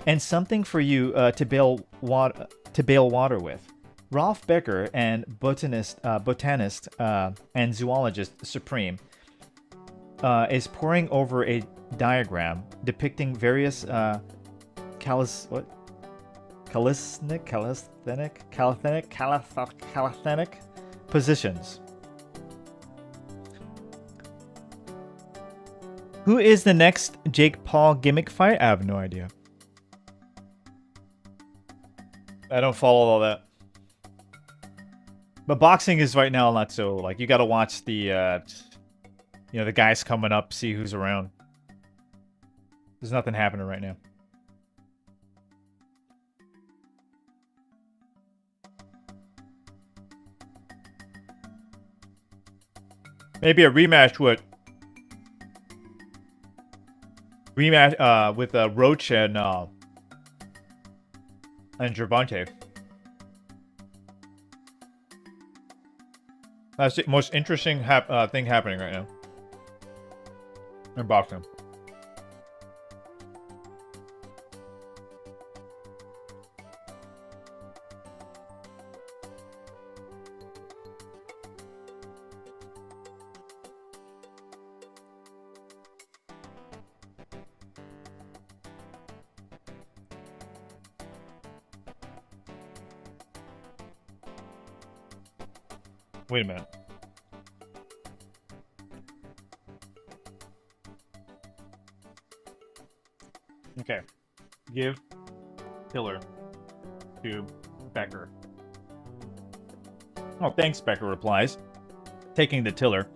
and something for you to bail water with. Rolf Becker and botanist and zoologist Supreme is poring over a diagram depicting various calisthenic positions. Who is the next Jake Paul gimmick fight? I have no idea. I don't follow all that. But boxing is right now not so, like, you gotta watch the, the guys coming up, see who's around. There's nothing happening right now. Maybe a rematch with Roach and Gervonta. That's the most interesting thing happening right now in boxing. Wait a minute. Okay. Give tiller to Becker. Oh, thanks, Becker replies, taking the tiller.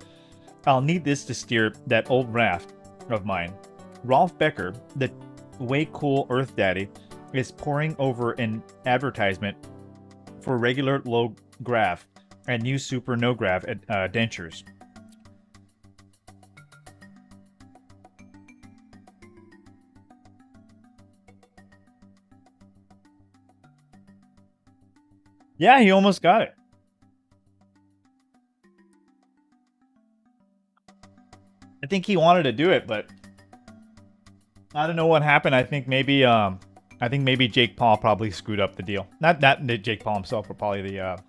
I'll need this to steer that old raft of mine. Rolf Becker, the way cool Earth Daddy, is poring over an advertisement for regular low grav and new super no grav dentures. Yeah, he almost got it. I think he wanted to do it, but I don't know what happened. I think maybe Jake Paul probably screwed up the deal. Not Jake Paul himself, but probably the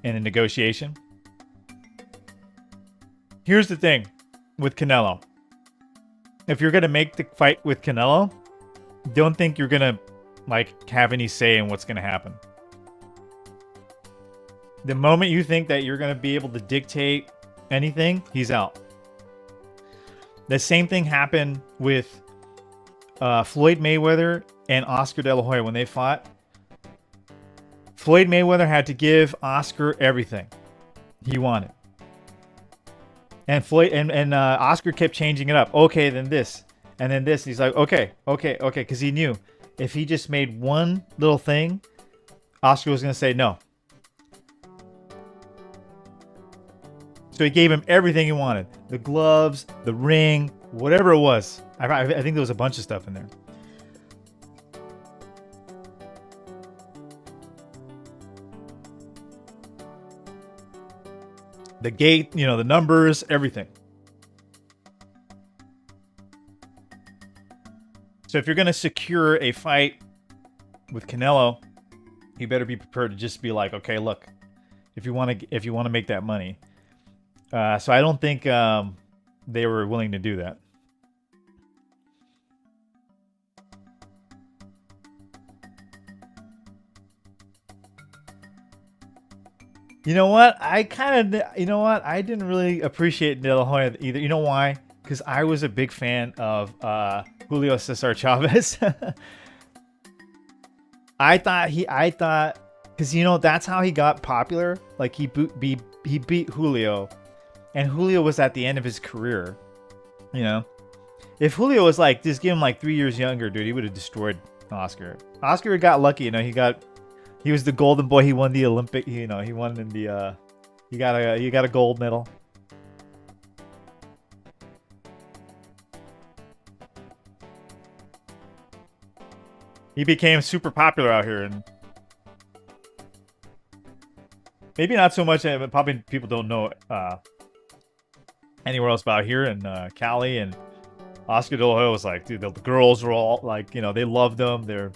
in the negotiation. Here's the thing with Canelo. If you're gonna make the fight with Canelo, don't think you're gonna like have any say in what's gonna happen. The moment you think that you're gonna be able to dictate anything, he's out. The same thing happened with Floyd Mayweather and Oscar De La Hoya when they fought. Floyd Mayweather had to give Oscar everything he wanted, and Oscar kept changing it up. Okay, then this, and then this. He's like, okay, because he knew if he just made one little thing, Oscar was gonna say no. So he gave him everything he wanted. The gloves, the ring, whatever it was. I think there was a bunch of stuff in there. The gate, the numbers, everything. So if you're going to secure a fight with Canelo, you better be prepared to just be like, okay, look, if you want to make that money. So I don't think they were willing to do that. You know what? I didn't really appreciate De La Hoya either. You know why? Because I was a big fan of Julio Cesar Chavez. I thought, because that's how he got popular. Like he beat Julio. And Julio was at the end of his career, If Julio was like, just give him like 3 years younger, dude, he would have destroyed Oscar. Oscar got lucky, he was the golden boy. He won the Olympic, he won in the, he got a gold medal. He became super popular out here, and maybe not so much, but probably people don't know anywhere else about here in Cali. And Oscar De La Hoya was like, dude, the girls were all like, they loved him. They're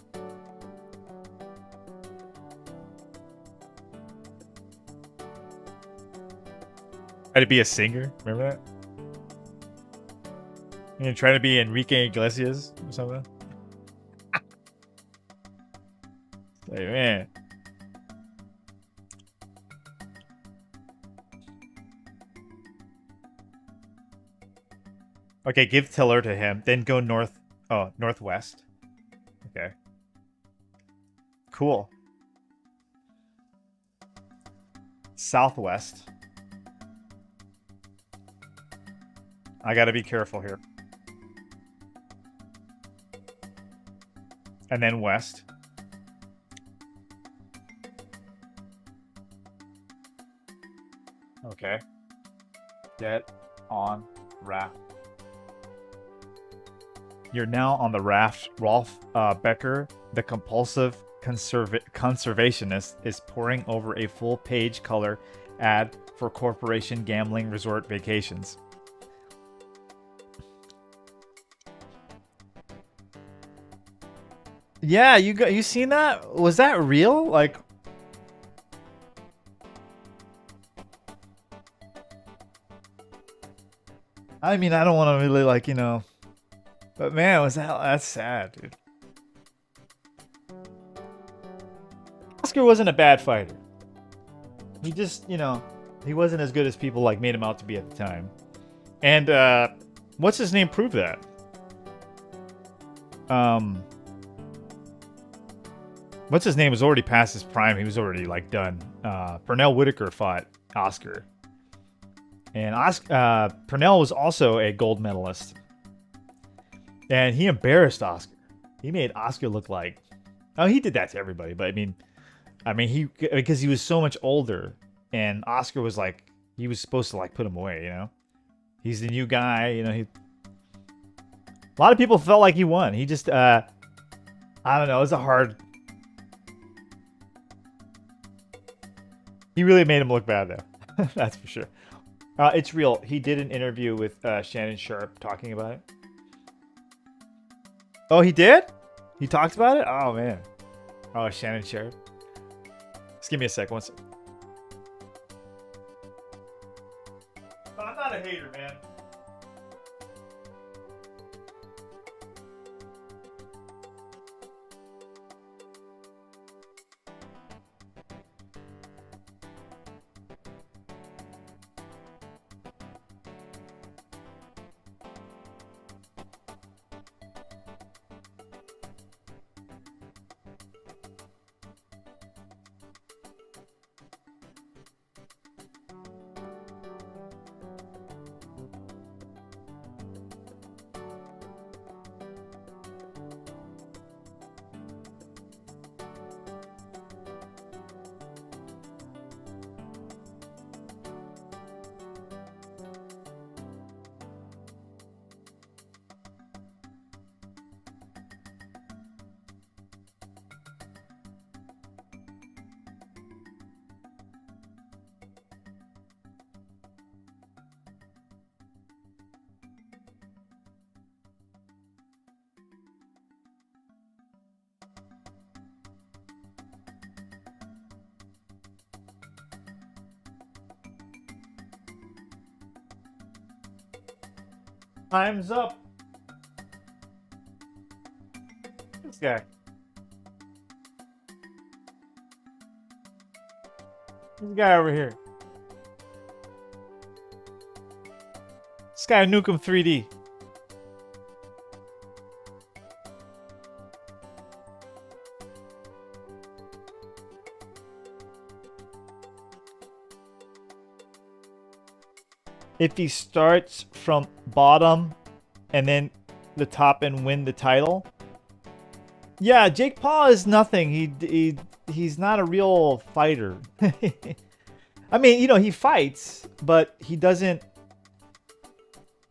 try to be a singer. Remember that? Trying to be Enrique Iglesias or something. Like, man. Okay, give tiller to him, then go northwest. Okay. Cool. Southwest. I gotta be careful here. And then west. Okay. Get on raft. You're now on the raft. Rolf Becker, the compulsive conservationist, is poring over a full-page color ad for Corporation Gambling Resort Vacations. Yeah, you seen that? Was that real? Like, I mean, I don't want to really but man, that's sad, dude. Oscar wasn't a bad fighter. He just, he wasn't as good as people made him out to be at the time. And what's his name proved that? what's his name was already past his prime. He was already like done. Pernell Whitaker fought Oscar, and Pernell was also a gold medalist, and he embarrassed Oscar. He made Oscar look like, oh, he did that to everybody, but I mean, because he was so much older, and Oscar was like, he was supposed to like put him away, you know. He's the new guy, you know. A lot of people felt like he won. He just, I don't know. It was a hard. He really made him look bad, though. That's for sure. It's real. He did an interview with Shannon Sharpe talking about it. Oh, he did? He talked about it? Oh, man. Oh, Shannon Sharpe. Just give me a sec. One sec. I'm not a hater, man. Time's up. This guy. This guy over here. This guy Nukem 3D. If he starts from bottom and then the top and win the title. Yeah, Jake Paul is nothing. He's not a real fighter. I mean, you know, he fights, but he doesn't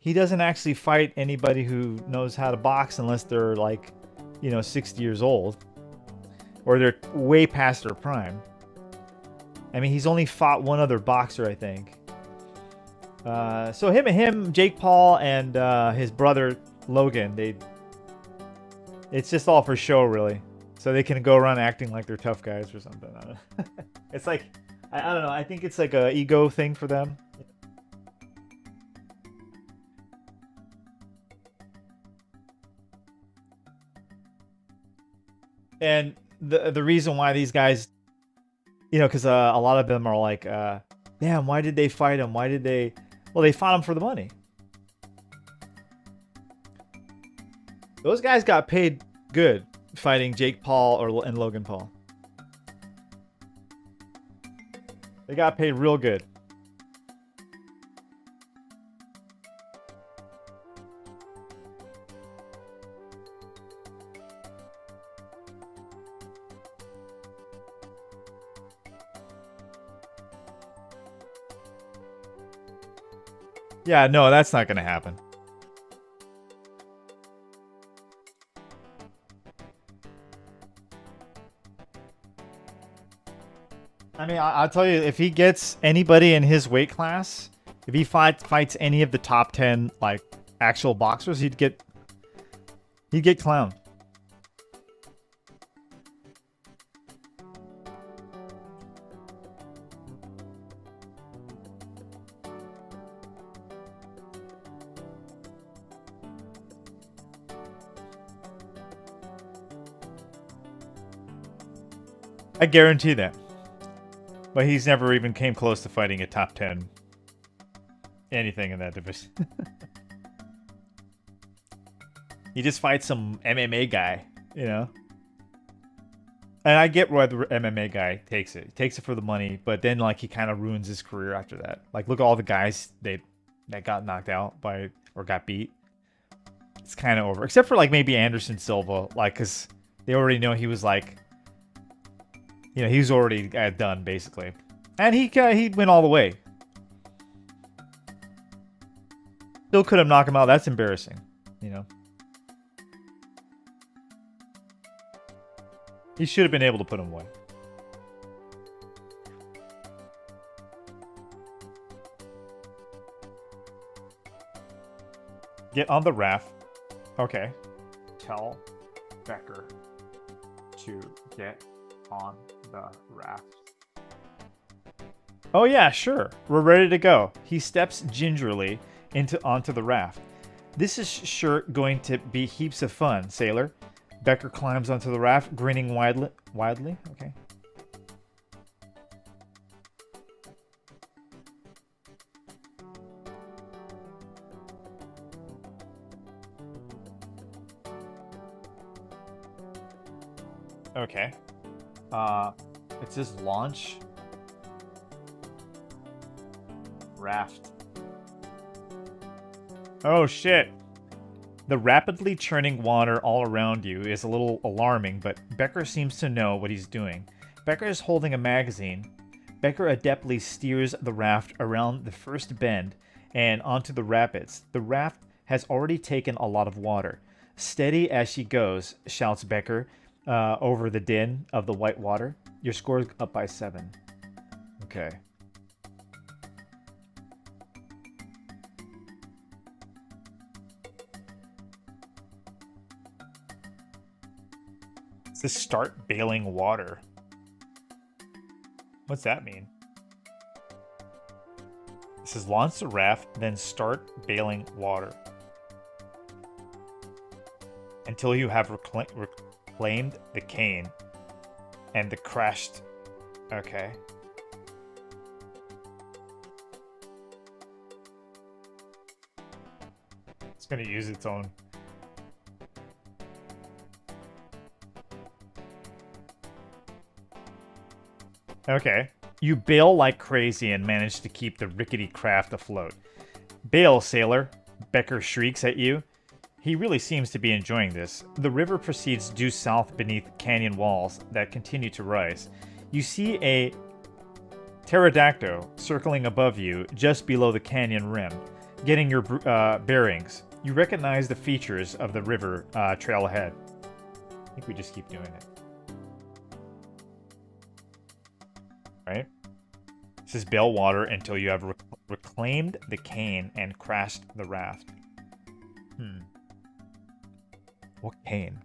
actually fight anybody who knows how to box unless they're like, you know, 60 years old or they're way past their prime. I mean, he's only fought one other boxer, I think. So him, Jake Paul, and his brother Logan, it's just all for show, really. So they can go around acting like they're tough guys or something. I don't know. It's like, I don't know. I think it's like a ego thing for them. And the reason why these guys, you know, because a lot of them are like, damn, why did they fight him? Why did they? Well, they fought him for the money. Those guys got paid good fighting Jake Paul and Logan Paul. They got paid real good. Yeah, no, that's not going to happen. I mean, I'll tell you, if he gets anybody in his weight class, if he fights any of the top 10 like actual boxers, he'd get clowned. I guarantee that. But he's never even came close to fighting a top 10 anything in that division. He just fights some MMA guy, you know? And I get why the MMA guy takes it. He takes it for the money, but then like he kind of ruins his career after that. Like look at all the guys that got knocked out by or got beat. It's kind of over, except for like maybe Anderson Silva, like because they already know he was like, you know, he was already done basically, and he went all the way. Still could have knocked him out. That's embarrassing, you know. He should have been able to put him away. Get on the raft. Okay. Tell Becker to get on the raft. Oh yeah, sure. We're ready to go. He steps gingerly onto the raft. This is sure going to be heaps of fun, sailor. Becker climbs onto the raft, grinning widely. Okay. Okay. It says launch. Raft. Oh shit. The rapidly churning water all around you is a little alarming, but Becker seems to know what he's doing. Becker is holding a magazine. Becker adeptly steers the raft around the first bend and onto the rapids. The raft has already taken a lot of water. Steady as she goes, shouts Becker over the din of the white water. Your score's up by 7. Okay. To start bailing water. What's that mean? It says launch the raft, then start bailing water. Until you have reclaimed the cane and the crashed. Okay. It's gonna use its own. Okay. You bail like crazy and manage to keep the rickety craft afloat. Bail, sailor! Becker shrieks at you. He really seems to be enjoying this. The river proceeds due south beneath canyon walls that continue to rise. You see a pterodactyl circling above you just below the canyon rim, getting your bearings. You recognize the features of the river trail ahead. I think we just keep doing it. Right? It says bail water until you have reclaimed the cane and crashed the raft. What cane?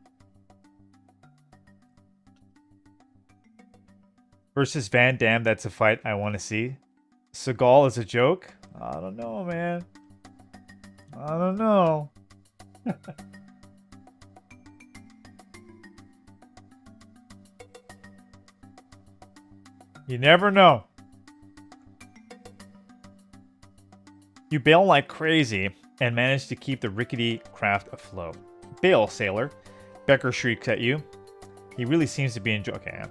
Versus Van Damme, that's a fight I want to see. Seagal is a joke? I don't know, man. I don't know. You never know. You bail like crazy and manage to keep the rickety craft afloat. Bail, sailor. Becker shrieks at you. He really seems to be enjoying. Okay.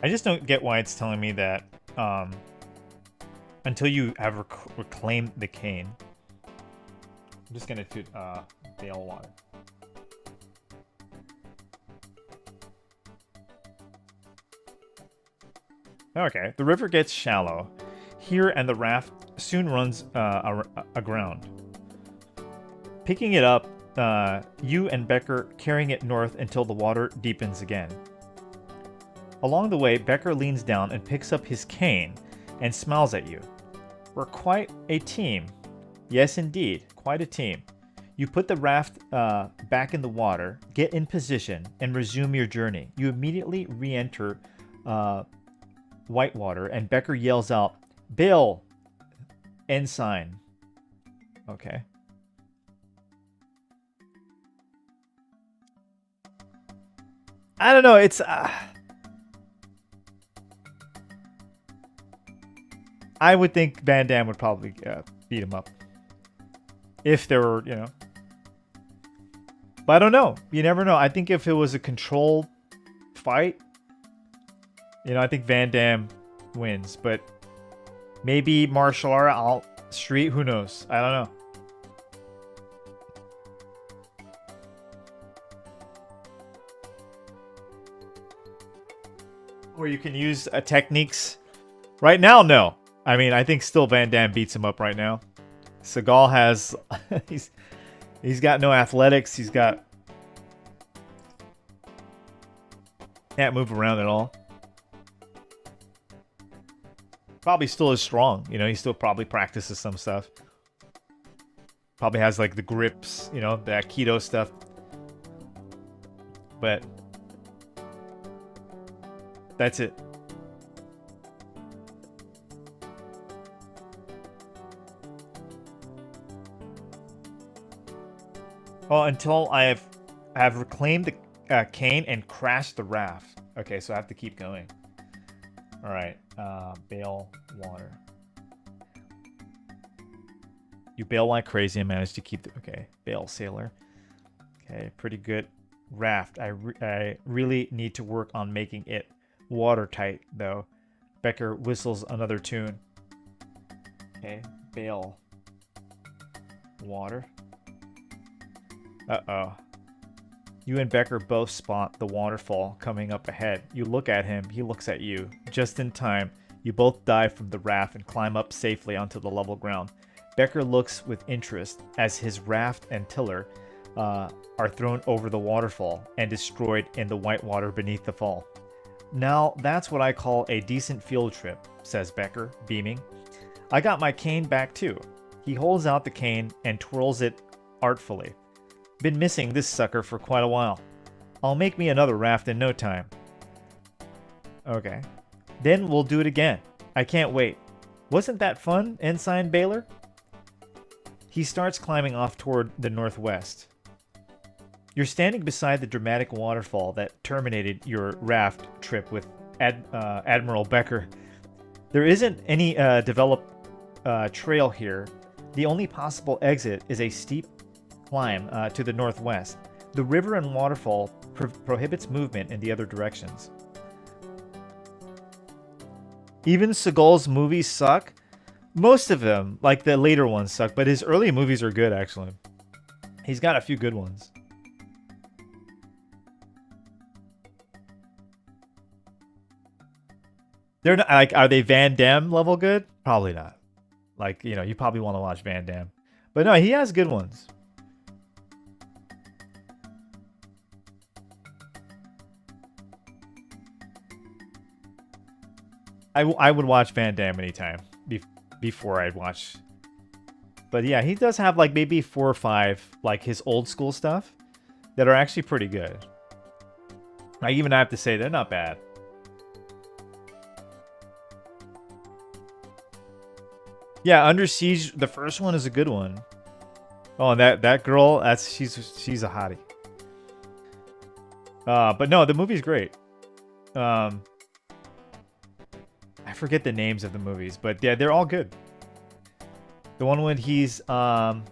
I just don't get why it's telling me that until you have reclaimed the cane. I'm just gonna bail water. Okay, the river gets shallow here, and the raft soon runs aground. Picking it up, you and Becker carrying it north until the water deepens again. Along the way, Becker leans down and picks up his cane and smiles at you. We're quite a team. Yes, indeed, quite a team. You put the raft back in the water, get in position, and resume your journey. You immediately re-enter Whitewater, and Becker yells out, "Bill! Ensign." Okay. I don't know. It's I would think Van Damme would probably beat him up if there were, you know. But I don't know. You never know. I think if it was a controlled fight, you know, I think Van Damme wins. But maybe martial art, street, who knows? I don't know. Or you can use techniques. Right now, no. I mean, I think still Van Damme beats him up right now. Seagal has... he's got no athletics. He's got... Can't move around at all. Probably still is strong. You know, he still probably practices some stuff. Probably has, like, the grips, you know, the Aikido stuff. But... that's it. Oh, until I have reclaimed the cane and crashed the raft. Okay, so I have to keep going. All right, bail water. You bail like crazy and managed to keep the... okay, bail sailor. Okay, pretty good. Raft. I really need to work on making it watertight, though. Becker whistles another tune. Okay, bail. Water. Uh-oh. You and Becker both spot the waterfall coming up ahead. You look at him, he looks at you. Just in time, you both dive from the raft and climb up safely onto the level ground. Becker looks with interest as his raft and tiller are thrown over the waterfall and destroyed in the white water beneath the fall. Now, that's what I call a decent field trip, says Becker, beaming. I got my cane back too. He holds out the cane and twirls it artfully. Been missing this sucker for quite a while. I'll make me another raft in no time. Okay. Then we'll do it again. I can't wait. Wasn't that fun, Ensign Baylor? He starts climbing off toward the northwest. You're standing beside the dramatic waterfall that terminated your raft trip with Admiral Becker. There isn't any developed trail here. The only possible exit is a steep climb to the northwest. The river and waterfall prohibits movement in the other directions. Even Seagal's movies suck. Most of them, like the later ones, suck, but his early movies are good, actually. He's got a few good ones. They're not, like, are they Van Damme level good? Probably not. Like, you know, you probably want to watch Van Damme. But no, he has good ones. I would watch Van Damme anytime before I'd watch. But yeah, he does have like maybe 4 or 5 like his old school stuff that are actually pretty good. I even have to say they're not bad. Yeah, Under Siege, the first one is a good one. Oh, and that girl, she's a hottie. But no, the movie's great. I forget the names of the movies, but yeah, they're all good. The one when he's up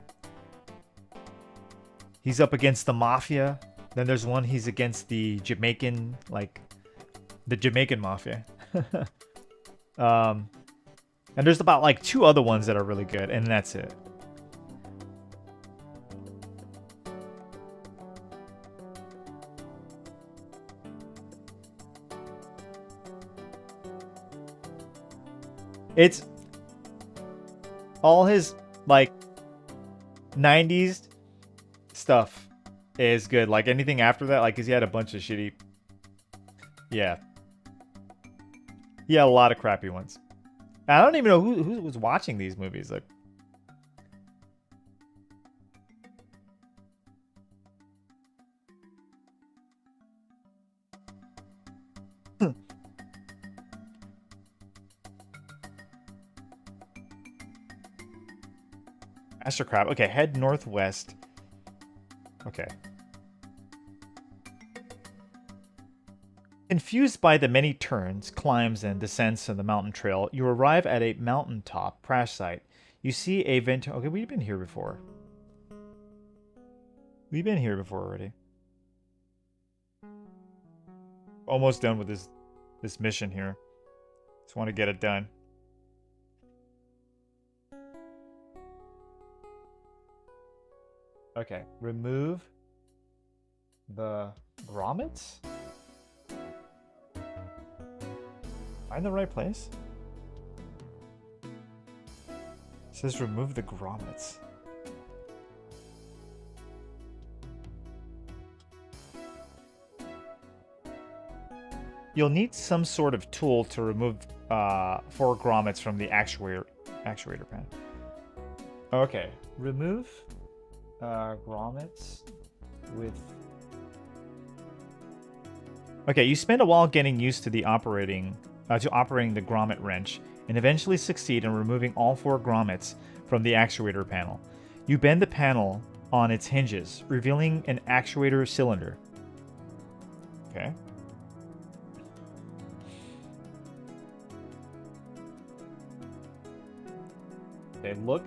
against the mafia. Then there's one he's against the Jamaican mafia. And there's about like 2 other ones that are really good, and that's it. It's all his like 90s stuff is good. Like anything after that, like, 'cause he had a bunch of shitty. Yeah. He had a lot of crappy ones. I don't even know who was watching these movies. Like, Master Crab. Okay, head northwest. Okay. Confused by the many turns, climbs, and descents of the mountain trail, you arrive at a mountaintop crash site. You see a vent. Okay, we've been here before. We've been here before already. Almost done with this mission here. Just want to get it done. Okay, remove the grommets? Am I in the right place? It says remove the grommets. You'll need some sort of tool to remove 4 grommets from the actuator panel. Okay, remove grommets with... Okay, you spend a while getting used to the operating the grommet wrench, and eventually succeed in removing all 4 grommets from the actuator panel. You bend the panel on its hinges, revealing an actuator cylinder. Okay. Okay, look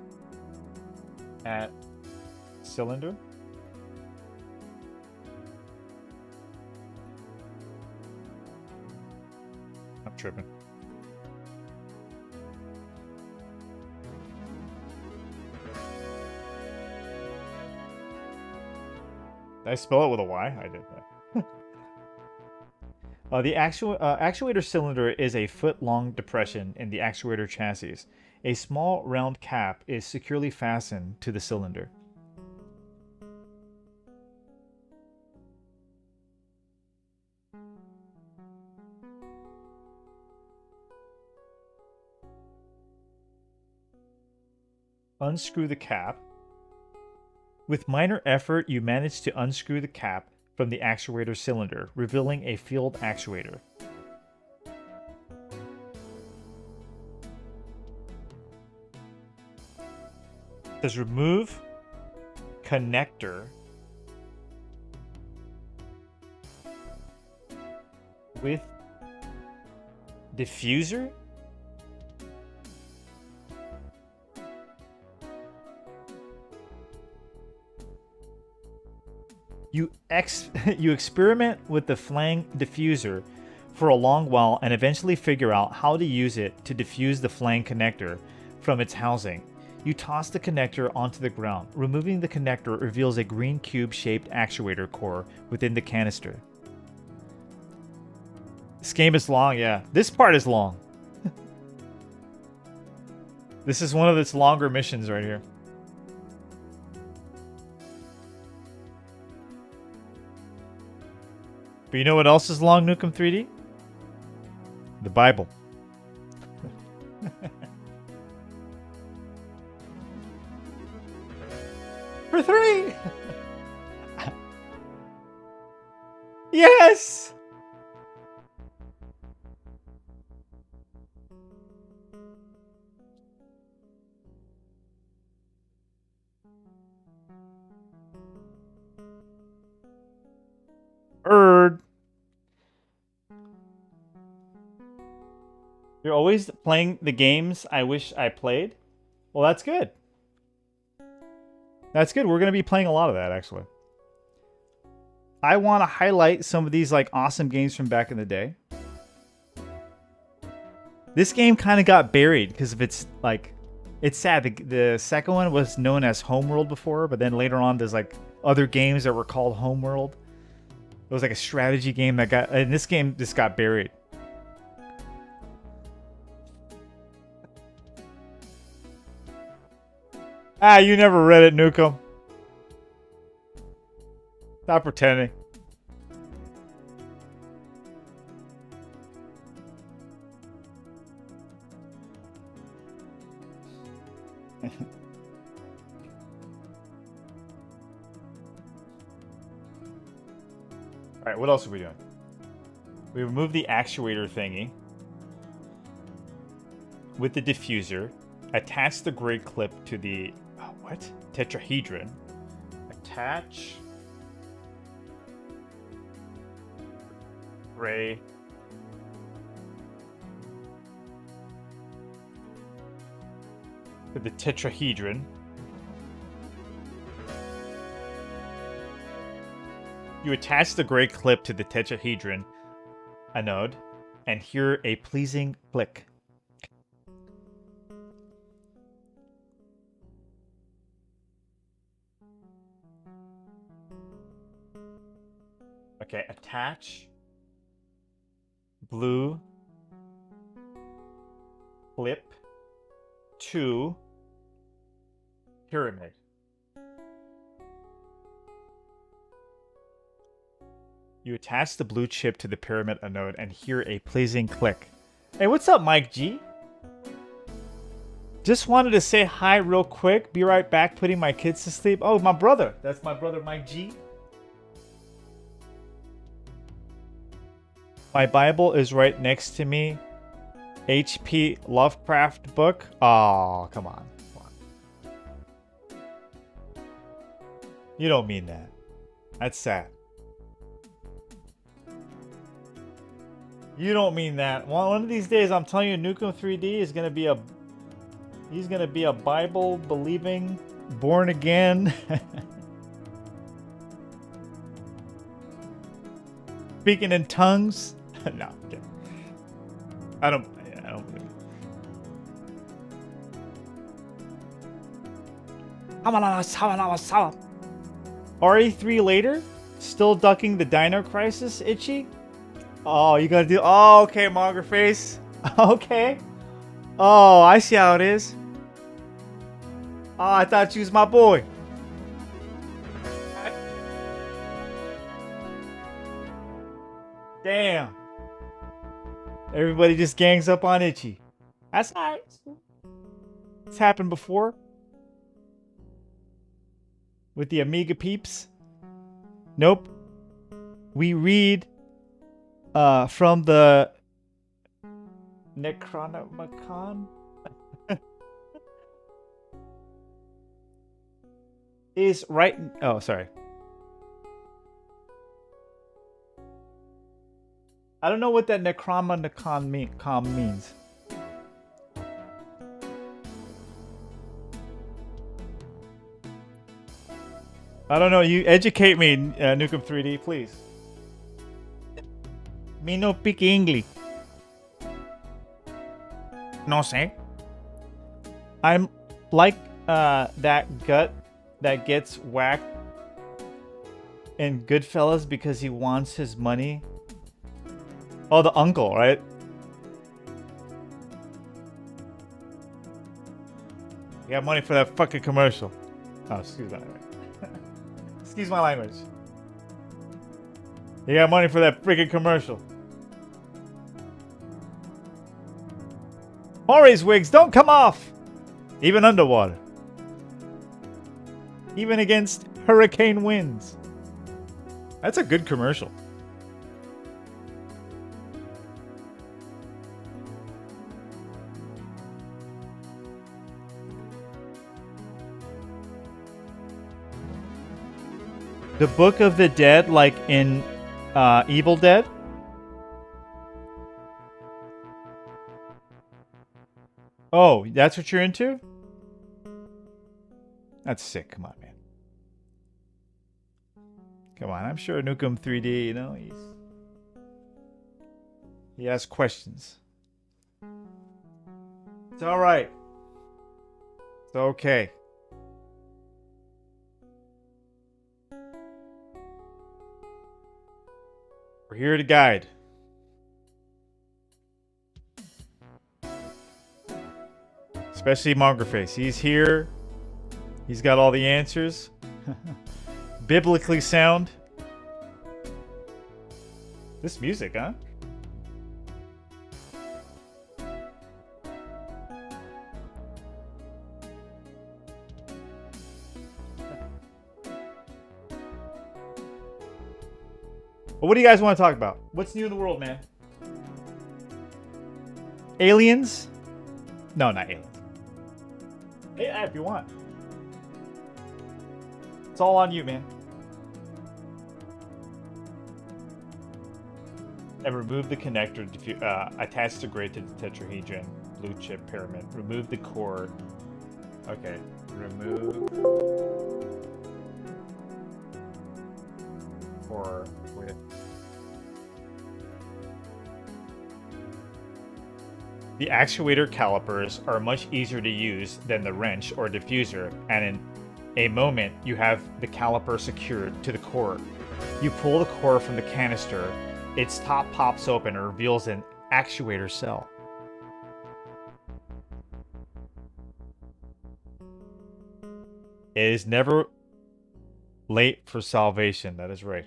at cylinder. I'm tripping. Did I spell it with a Y? I did that. The actuator cylinder is a foot-long depression in the actuator chassis. A small round cap is securely fastened to the cylinder. Unscrew the cap. With minor effort, you manage to unscrew the cap from the actuator cylinder, revealing a field actuator. It says remove connector with diffuser. You experiment with the flang diffuser for a long while and eventually figure out how to use it to diffuse the flang connector from its housing. You toss the connector onto the ground. Removing the connector reveals a green cube-shaped actuator core within the canister. This game is long, yeah. This part is long. This is one of its longer missions right here. But you know what else is long, Nukem 3D? The Bible. For 3! Yes! You're always playing the games I wish I played? Well, that's good. That's good. We're going to be playing a lot of that, actually. I want to highlight some of these like awesome games from back in the day. This game kind of got buried because of its like... It's sad. The second one was known as Homeworld before, but then later on there's like other games that were called Homeworld. It was like a strategy game that got... And this game just got buried. Ah, you never read it, Nukem. Stop pretending. Alright, what else are we doing? We remove the actuator thingy with the diffuser. Attach the gray clip to the... what? Tetrahedron. Attach... Ray. To the tetrahedron. You attach the gray clip to the tetrahedron anode and hear a pleasing click. Okay, attach blue clip to pyramid. You attach the blue chip to the pyramid anode and hear a pleasing click. Hey, what's up, Mike G? Just wanted to say hi real quick. Be right back putting my kids to sleep. Oh, my brother. That's my brother, Mike G. My Bible is right next to me. H.P. Lovecraft book. Oh, come on. Come on. You don't mean that. That's sad. You don't mean that. Well, one of these days, I'm telling you, Nukem 3D is gonna be a. He's gonna be a Bible believing, born again. Speaking in tongues. No, I'm kidding. I don't believe it. RE3 later? Still ducking the Dino Crisis, Itchy? Oh, you gotta do... Oh, okay, Mongerface. Okay. Oh, I see how it is. Oh, I thought you was my boy. Damn. Everybody just gangs up on Itchy. That's alright. It's happened before. With the Amiga peeps. Nope. We read from the Necronomicon. Is right... Oh, sorry. I don't know what that Necronomicon means. I don't know. You educate me, Nukem 3D, please. Me no speak English. No sé. I'm like that gut that gets whacked in Goodfellas because he wants his money. Oh, the uncle, right? You got money for that fucking commercial. Oh, excuse my language. Excuse my language. You got money for that freaking commercial. Maury's wigs don't come off! Even underwater. Even against hurricane winds. That's a good commercial. The Book of the Dead, like in Evil Dead? Oh, that's what you're into? That's sick. Come on, man. Come on, I'm sure Nukem 3D, you know, he has questions. It's alright. It's okay. We're here to guide. Especially Mongerface. He's here. He's got all the answers. Biblically sound. This music, huh? Well, what do you guys want to talk about? What's new in the world, man? Aliens? No, not aliens. Yeah, if you want. It's all on you, man. And remove the connector attached to grate to the tetrahedron blue chip pyramid. Remove the core. Okay. Remove core with. The actuator calipers are much easier to use than the wrench or diffuser, and in a moment you have the caliper secured to the core. You pull the core from the canister, its top pops open and reveals an actuator cell. It is never late for salvation, that is right.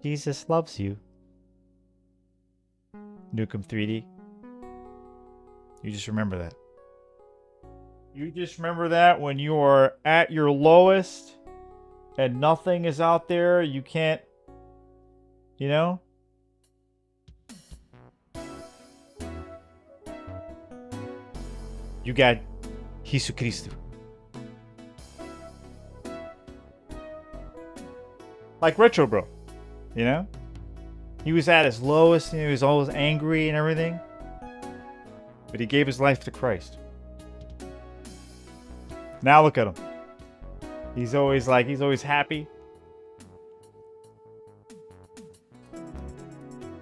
Jesus loves you. Nukem 3D. You just remember that. You just remember that when you are at your lowest and nothing is out there, you can't, you know? You got Jesucristo. Like Retro Bro, you know? He was at his lowest, and he was always angry and everything. But he gave his life to Christ. Now look at him. He's always happy.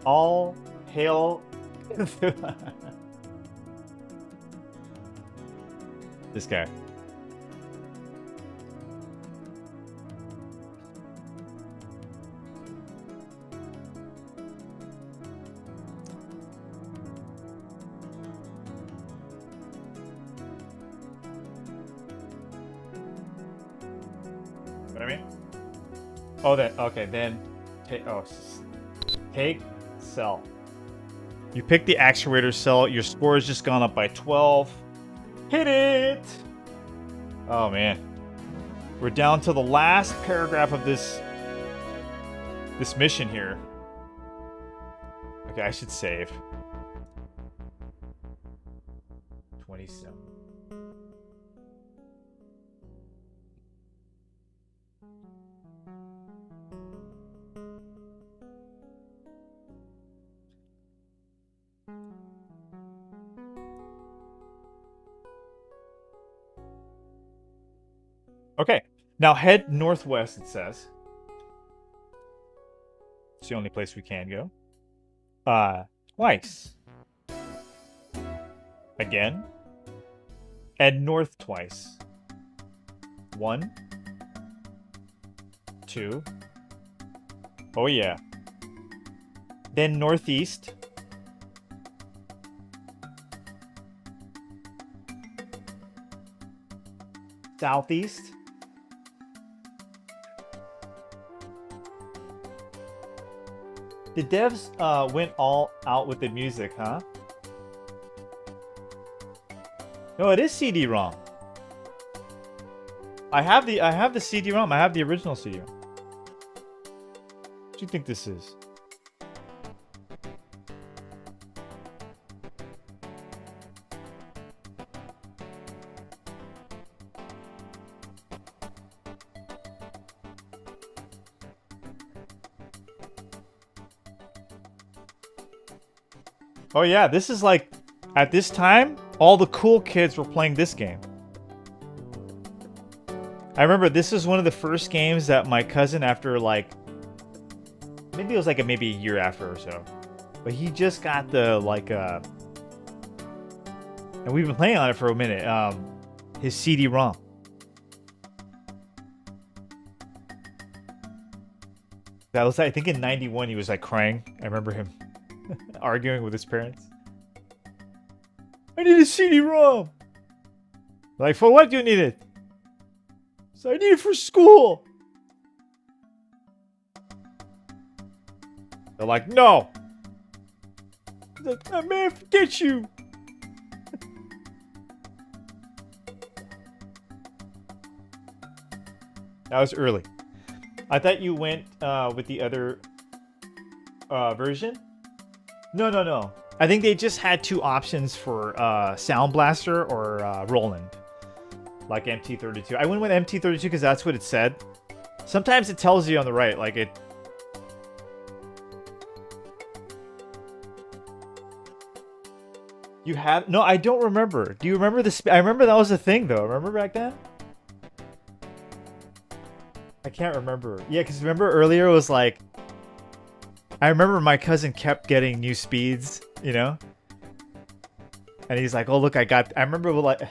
All hail this guy. What I mean? Oh, that okay. Then take cell. You pick the actuator cell. Your score has just gone up by 12. Hit it! Oh man, we're down to the last paragraph of this mission here. Okay, I should save. 27. Okay, now head northwest, it says. It's the only place we can go. Twice. Again. Head north twice. 1. 2. Oh yeah. Then northeast. Southeast. The devs went all out with the music, huh? No, it is CD-ROM. I have the CD-ROM. I have the original CD-ROM. What do you think this is? Oh yeah, this is like, at this time, all the cool kids were playing this game. I remember this is one of the first games that my cousin, after like, maybe it was like maybe a year after or so, but he just got the like, and we've been playing on it for a minute, his CD-ROM. That was, I think in 91 he was like crying. I remember him arguing with his parents. I need a CD-ROM. Like, for what do you need it? So I need it for school. They're like, no. Like, man, forget you. That was early. I thought you went with the other version. No. I think they just had two options for Sound Blaster or Roland, like MT32. I went with MT32 because that's what it said. Sometimes it tells you on the right, like You had no, I don't remember. Do you remember this? I remember that was a thing though. Remember back then? I can't remember. Yeah, because remember earlier it was like, I remember my cousin kept getting new speeds, you know, and he's like, "Oh look, I remember like,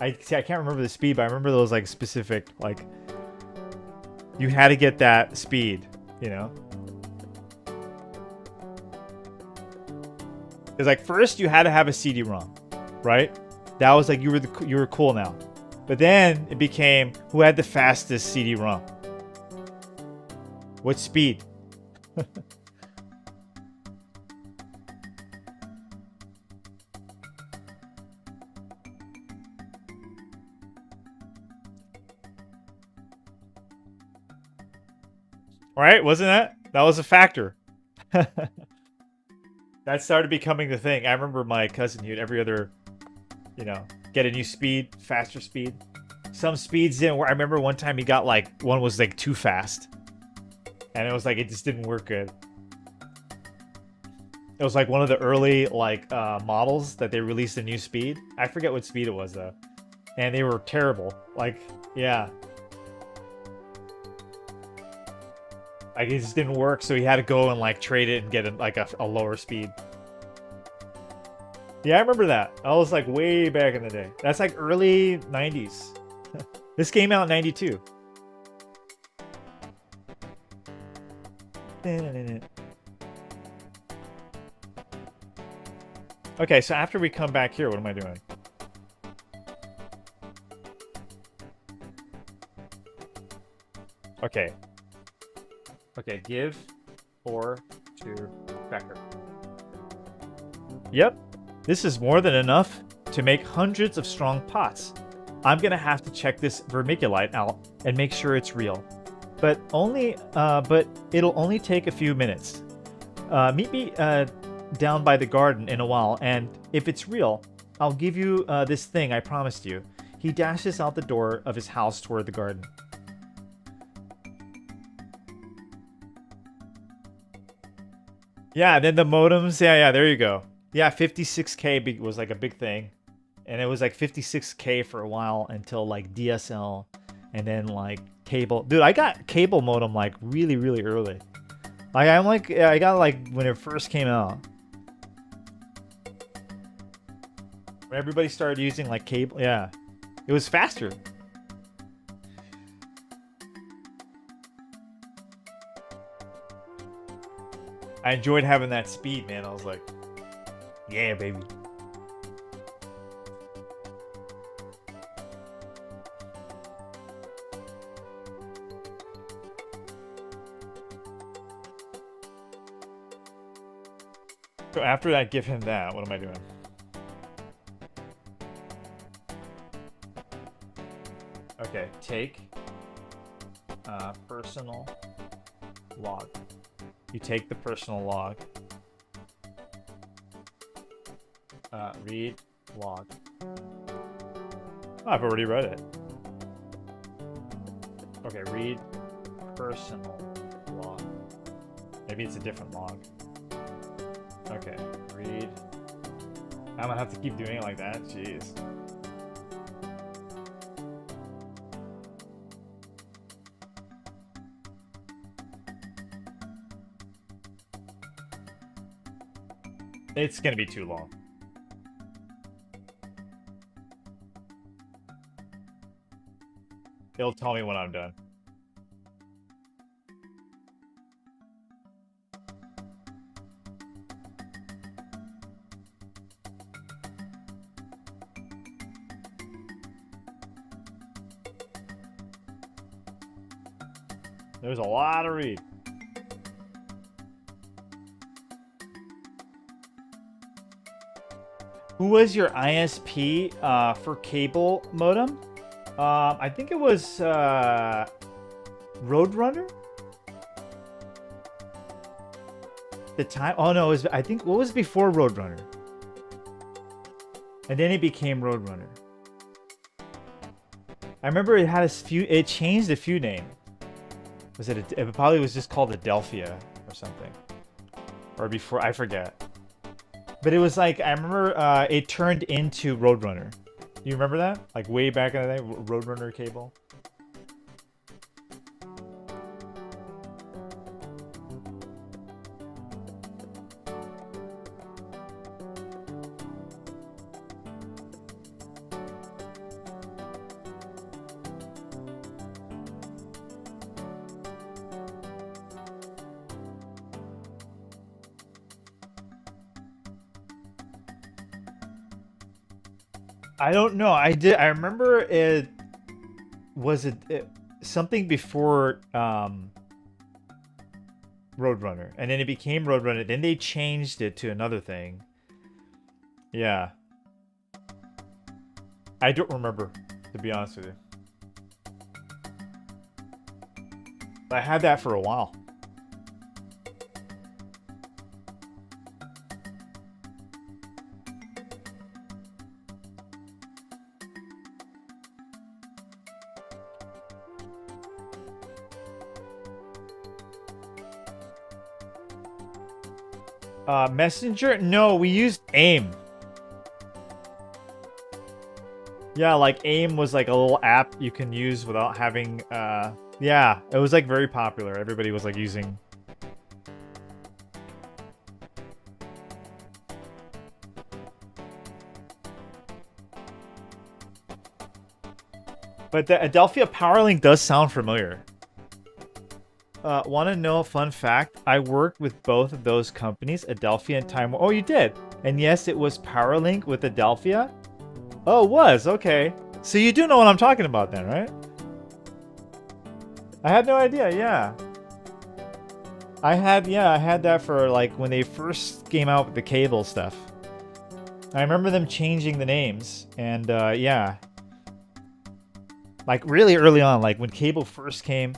I can't remember the speed, but I remember those like specific like, you had to get that speed, you know." Because like first you had to have a CD-ROM, right? That was like you were cool now, but then it became who had the fastest CD-ROM. What speed? Right? Wasn't that? That was a factor. That started becoming the thing. I remember my cousin, he would every other, you know, get a new speed, faster speed. Some speeds didn't work. I remember one time he got like, one was like too fast. And it was like, it just didn't work good. It was like one of the early like models that they released a new speed. I forget what speed it was though. And they were terrible. Like, yeah. Like it just didn't work, so he had to go and like trade it and get a lower speed. Yeah, I remember that. That was like way back in the day. That's like early 90s. This came out in 92. Okay, so after we come back here, what am I doing? Okay. Okay, give 4 to Becker. Yep, this is more than enough to make hundreds of strong pots. I'm gonna have to check this vermiculite out and make sure it's real. But it'll only take a few minutes. Meet me down by the garden in a while, and if it's real, I'll give you this thing I promised you. He dashes out the door of his house toward the garden. Yeah, then the modems. Yeah, there you go. Yeah, 56K was like a big thing. And it was like 56K for a while until like DSL and then like cable. Dude, I got cable modem like really, really early. Like I got like when it first came out. When everybody started using like cable, yeah. It was faster. I enjoyed having that speed, man. I was like, yeah, baby. So after that, give him that. What am I doing? Okay, take personal log. You take the personal log. Read log. Oh, I've already read it. Okay, read personal log. Maybe it's a different log. Okay, read. I'm gonna have to keep doing it like that. Jeez. It's gonna be too long. It'll tell me when I'm done. There's a lot to read. Who was your ISP for cable modem? I think it was Roadrunner. The time? Oh no, it was, I think what was before Roadrunner? And then it became Roadrunner. I remember it had a few. It changed a few names. Was it? It probably was just called Adelphia or something. Or before, I forget. But it was like, I remember it turned into Roadrunner. You remember that? Like way back in the day, Roadrunner cable. I don't know. I remember it. Was it something before Roadrunner, and then it became Roadrunner. Then they changed it to another thing. Yeah. I don't remember, to be honest with you. I had that for a while. Messenger? No, we used AIM. Yeah, like AIM was like a little app you can use without having, yeah, it was like very popular. Everybody was like using. But the Adelphia Powerlink does sound familiar. Want to know a fun fact? I worked with both of those companies, Adelphia and Time. Oh, you did? And yes, it was Powerlink with Adelphia? Oh, it was. Okay. So you do know what I'm talking about then, right? I had no idea. Yeah. I had that for like when they first came out with the cable stuff. I remember them changing the names and yeah. Like really early on, like when cable first came.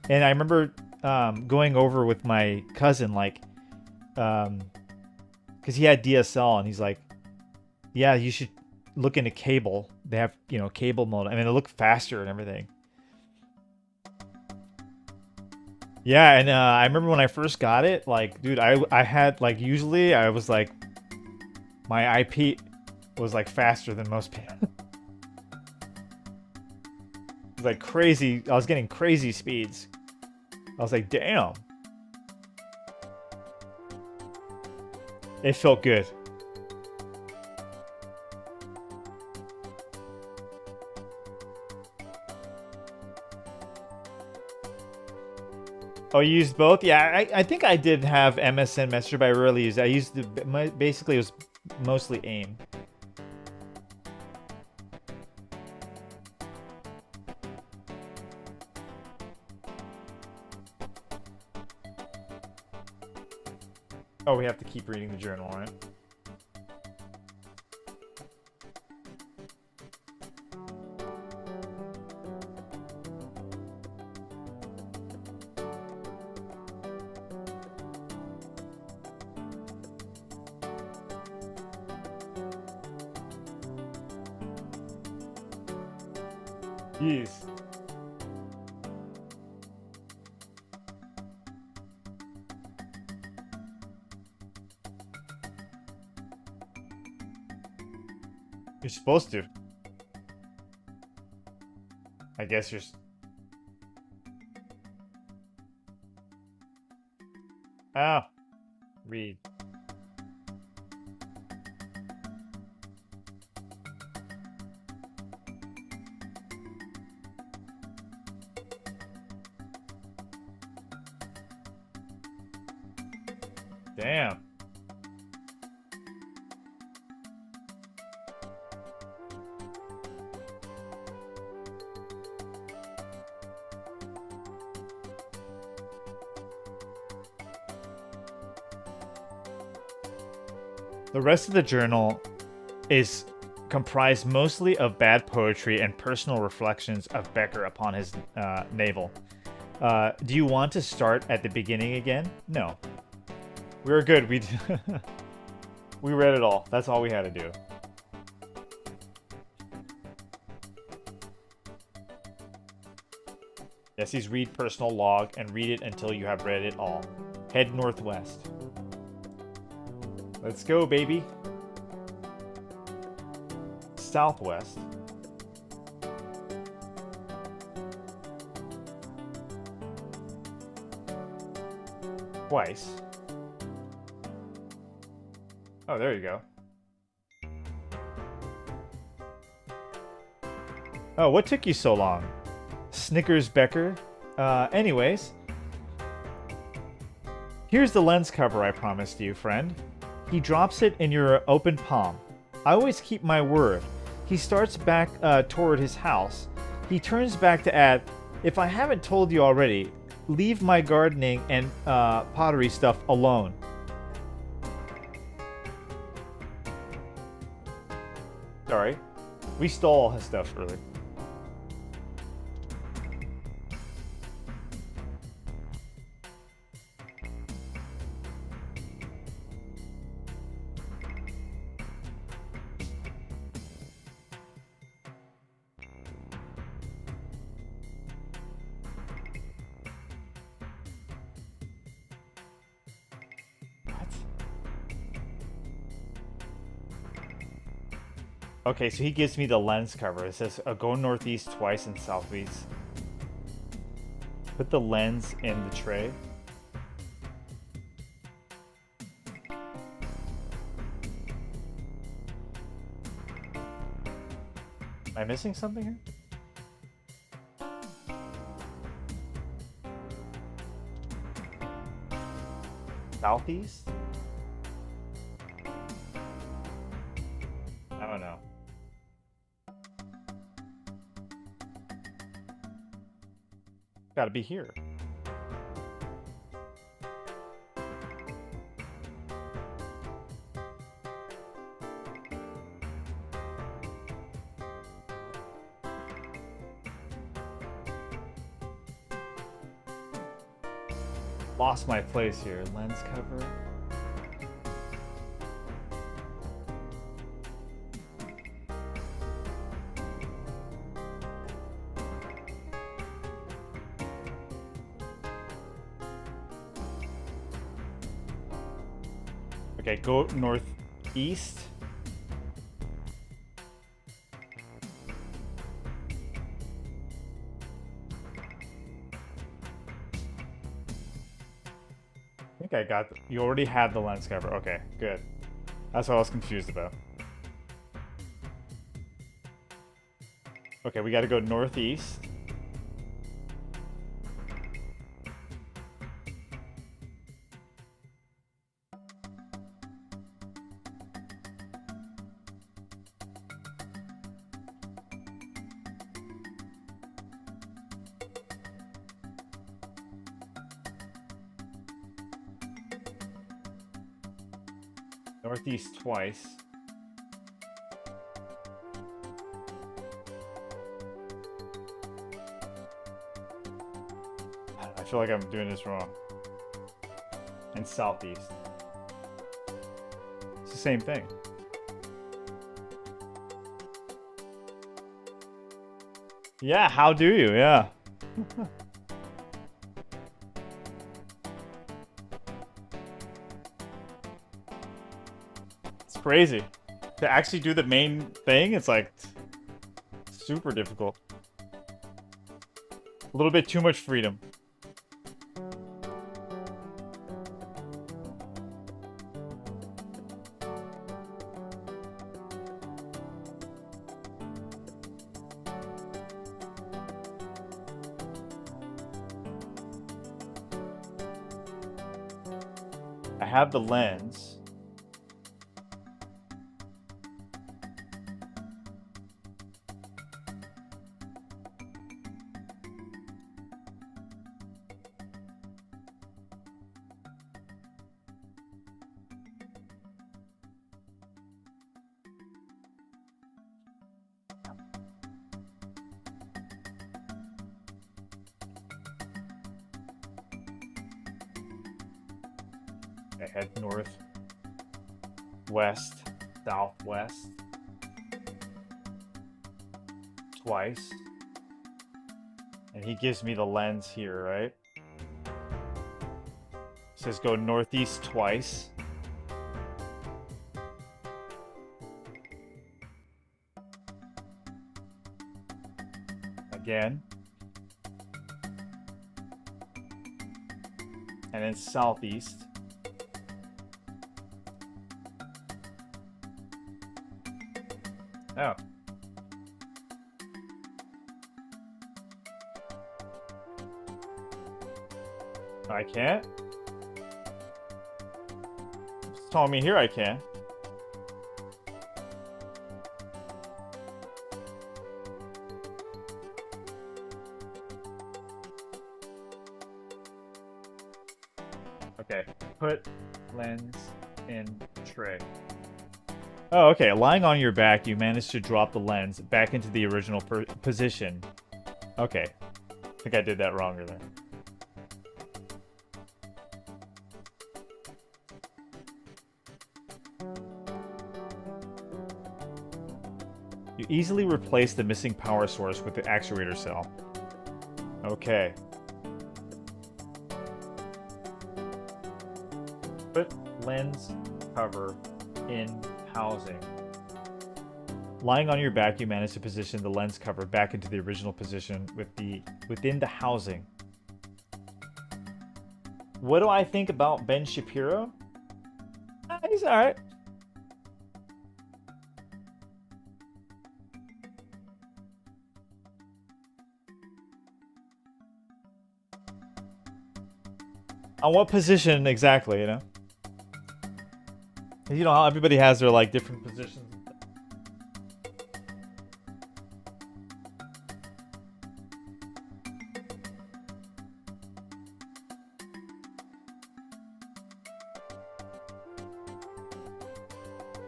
And I remember going over with my cousin, like, because he had DSL, and he's like, yeah, you should look into cable. They have, you know, cable mode. I mean, it looked faster and everything. Yeah, and I remember when I first got it, like, dude, I had, like, usually I was like, my IP was, like, faster than most people. It was, like, crazy. I was getting crazy speeds. I was like, damn. It felt good. Oh, you used both? Yeah, I think I did have MSN Messenger, but I rarely used it. I used basically it was mostly AIM. Oh, we have to keep reading the journal, right? Yes. You're supposed to. I guess you're... Oh. Read. Damn. The rest of the journal is comprised mostly of bad poetry and personal reflections of Becker upon his navel. Do you want to start at the beginning again? No. We were good. We read it all. That's all we had to do. Yes, he's read personal log and read it until you have read it all. Head northwest. Let's go, baby. Southwest. Twice. Oh, there you go. Oh, what took you so long? Snickers Becker. Anyways. Here's the lens cover I promised you, friend. He drops it in your open palm. I always keep my word. He starts back toward his house. He turns back to add, if I haven't told you already, leave my gardening and pottery stuff alone. Sorry. We stole all his stuff earlier. Okay, so he gives me the lens cover. It says go northeast twice and southeast. Put the lens in the tray. Am I missing something here? Southeast? I don't know. Gotta be here. Lost my place here. Lens cover. Okay, go northeast. I think I got... You already had the lens cover. Okay, good. That's what I was confused about. Okay, we gotta go northeast. Northeast twice. I feel like I'm doing this wrong. And southeast. It's the same thing. Yeah, how do you? Yeah. Crazy. To actually do the main thing, it's like super difficult. A little bit too much freedom. I have the lens. I head north, west, southwest, twice, and he gives me the lens here, right? It says go northeast twice. again. And then southeast. Oh. I can't? It's telling me here I can. Okay, put lens in tray. Oh, okay. Lying on your back, you managed to drop the lens back into the original position. Okay. I think I did that wrong there. You easily replace the missing power source with the actuator cell. Okay. Put lens cover in housing. Lying on your back, you manage to position the lens cover back into the original position within the housing. What do I think about Ben Shapiro? He's alright. On what position exactly, you know? You know how everybody has their, like, different positions.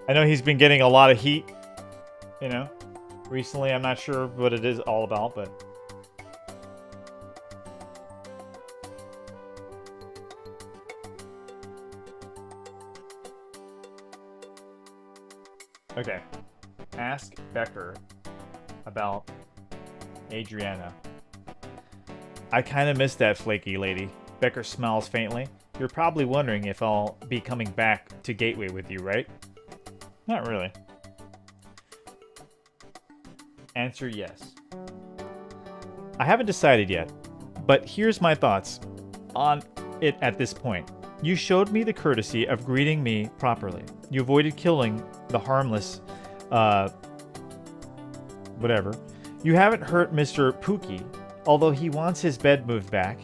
I know he's been getting a lot of heat, you know, recently. I'm not sure what it is all about, but... Okay. Ask Becker about Adriana. I kind of miss that flaky lady. Becker smiles faintly. You're probably wondering if I'll be coming back to Gateway with you, right? Not really. Answer yes. I haven't decided yet, but here's my thoughts on it at this point. You showed me the courtesy of greeting me properly. You avoided killing the harmless, whatever. You haven't hurt Mr. Pookie, although he wants his bed moved back.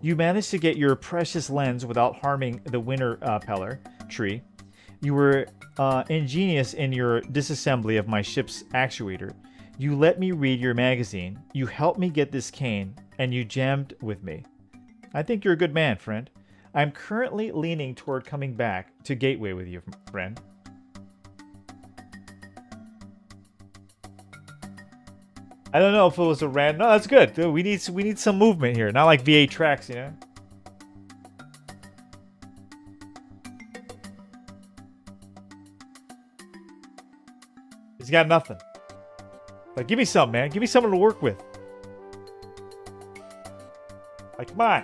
You managed to get your precious lens without harming the winter peller tree. You were ingenious in your disassembly of my ship's actuator. You let me read your magazine. You helped me get this cane, and you jammed with me. I think you're a good man, friend. I'm currently leaning toward coming back to Gateway with you, friend. I don't know if it was a random... No, that's good. We need some movement here. Not like V8 tracks, you know? He's got nothing. Like, give me something, man. Give me something to work with. Like, come on.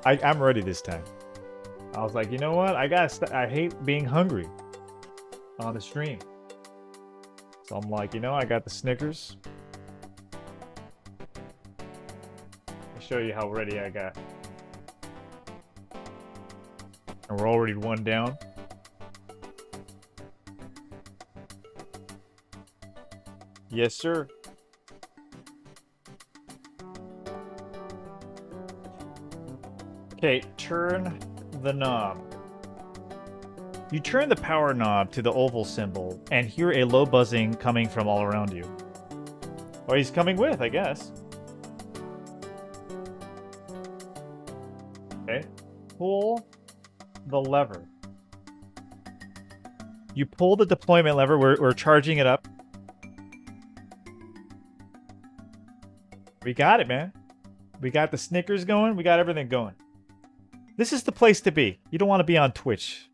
I'm ready this time. I was like, you know what? I hate being hungry on the stream. So I'm like, you know, I got the Snickers. I'll show you how ready I got. And we're already one down. Yes, sir. Okay, turn the knob. You turn the power knob to the oval symbol and hear a low buzzing coming from all around you. Well, he's coming with, I guess. Okay. Pull the lever. You pull the deployment lever. We're charging it up. We got it, man. We got the Snickers going. We got everything going. This is the place to be. You don't want to be on Twitch.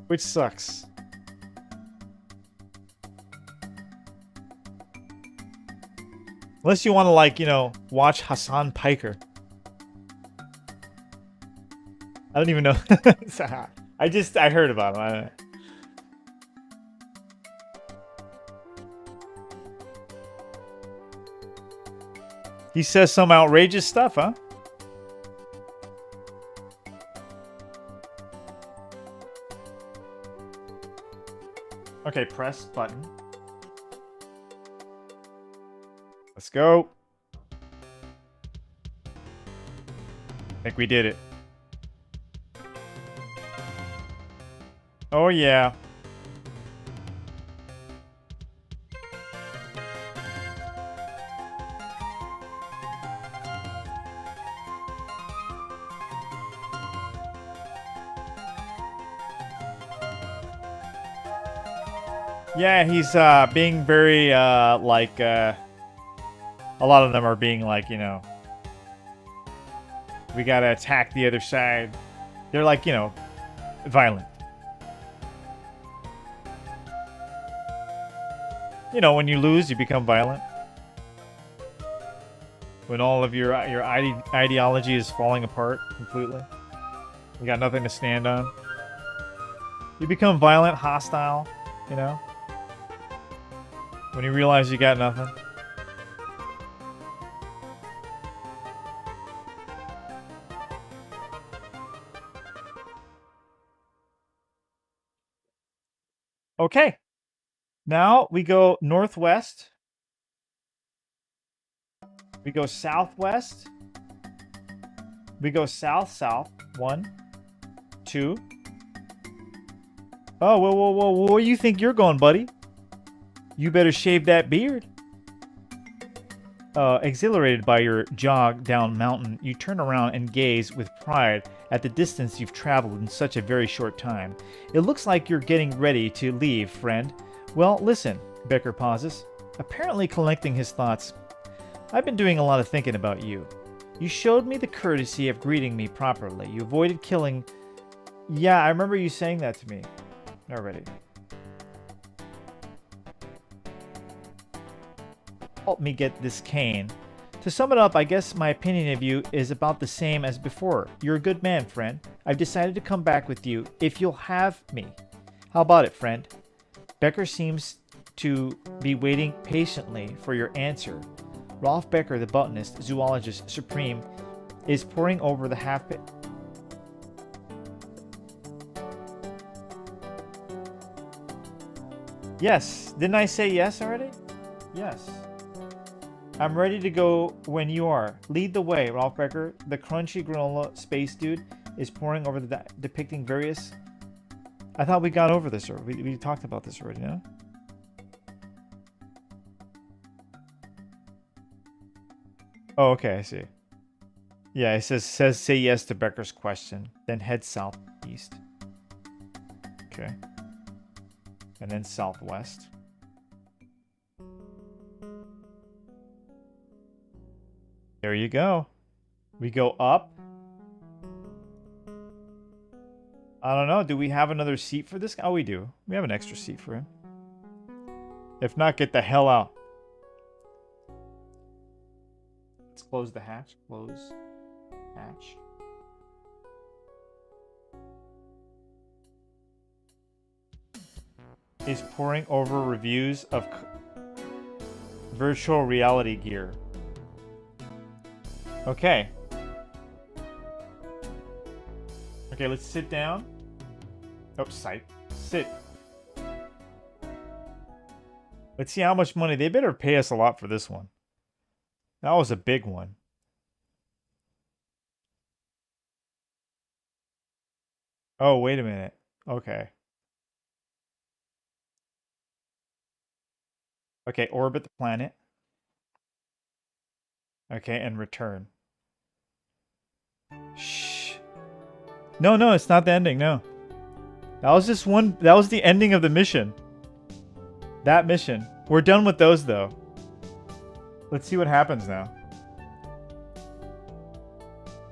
Which sucks. Unless you want to, like, you know, watch Hassan Piker. I don't even know. I heard about him. He says some outrageous stuff, huh? Okay, press button. Let's go. I think we did it. Oh, yeah. Yeah, he's being very like a lot of them are being like, you know, we gotta attack the other side. They're like, you know, violent. You know, when you lose, you become violent. When all of your ideology is falling apart completely, you got nothing to stand on. You become violent, hostile. You know, when you realize you got nothing. Okay. Now we go northwest. We go southwest. We go south-south. 1, 2. Oh, whoa. Where you think you're going, buddy? You better shave that beard. Exhilarated by your jog down mountain, you turn around and gaze with pride at the distance you've traveled in such a very short time. It looks like you're getting ready to leave, friend. Well, listen, Becker pauses, apparently collecting his thoughts. I've been doing a lot of thinking about you. You showed me the courtesy of greeting me properly. You avoided killing... Yeah, I remember you saying that to me already. Help me get this cane. To sum it up, I guess my opinion of you is about the same as before. You're a good man, friend. I've decided to come back with you if you'll have me. How about it, friend? Becker seems to be waiting patiently for your answer. Rolf Becker, the botanist, zoologist supreme, is poring over the half-bit. Yes. Didn't I say yes already? Yes. I'm ready to go when you are. Lead the way, Rolf Becker. The crunchy granola space dude is poring over the depicting various... I thought we got over this, or we talked about this already, no? Oh, okay, I see. Yeah, it says say yes to Becker's question, then head southeast. Okay. And then southwest. There you go. We go up. I don't know. Do we have another seat for this guy? Oh, we do. We have an extra seat for him. If not, get the hell out. Let's close the hatch. Close hatch. Is poring over reviews of virtual reality gear. Okay. Okay, let's sit down. Oh, sit. Let's see how much money. They better pay us a lot for this one. That was a big one. Oh, wait a minute. Okay. Okay, orbit the planet. Okay, and return. Shh. No, it's not the ending, no. That was just one, that was the ending of the mission. That mission. We're done with those, though. Let's see what happens now.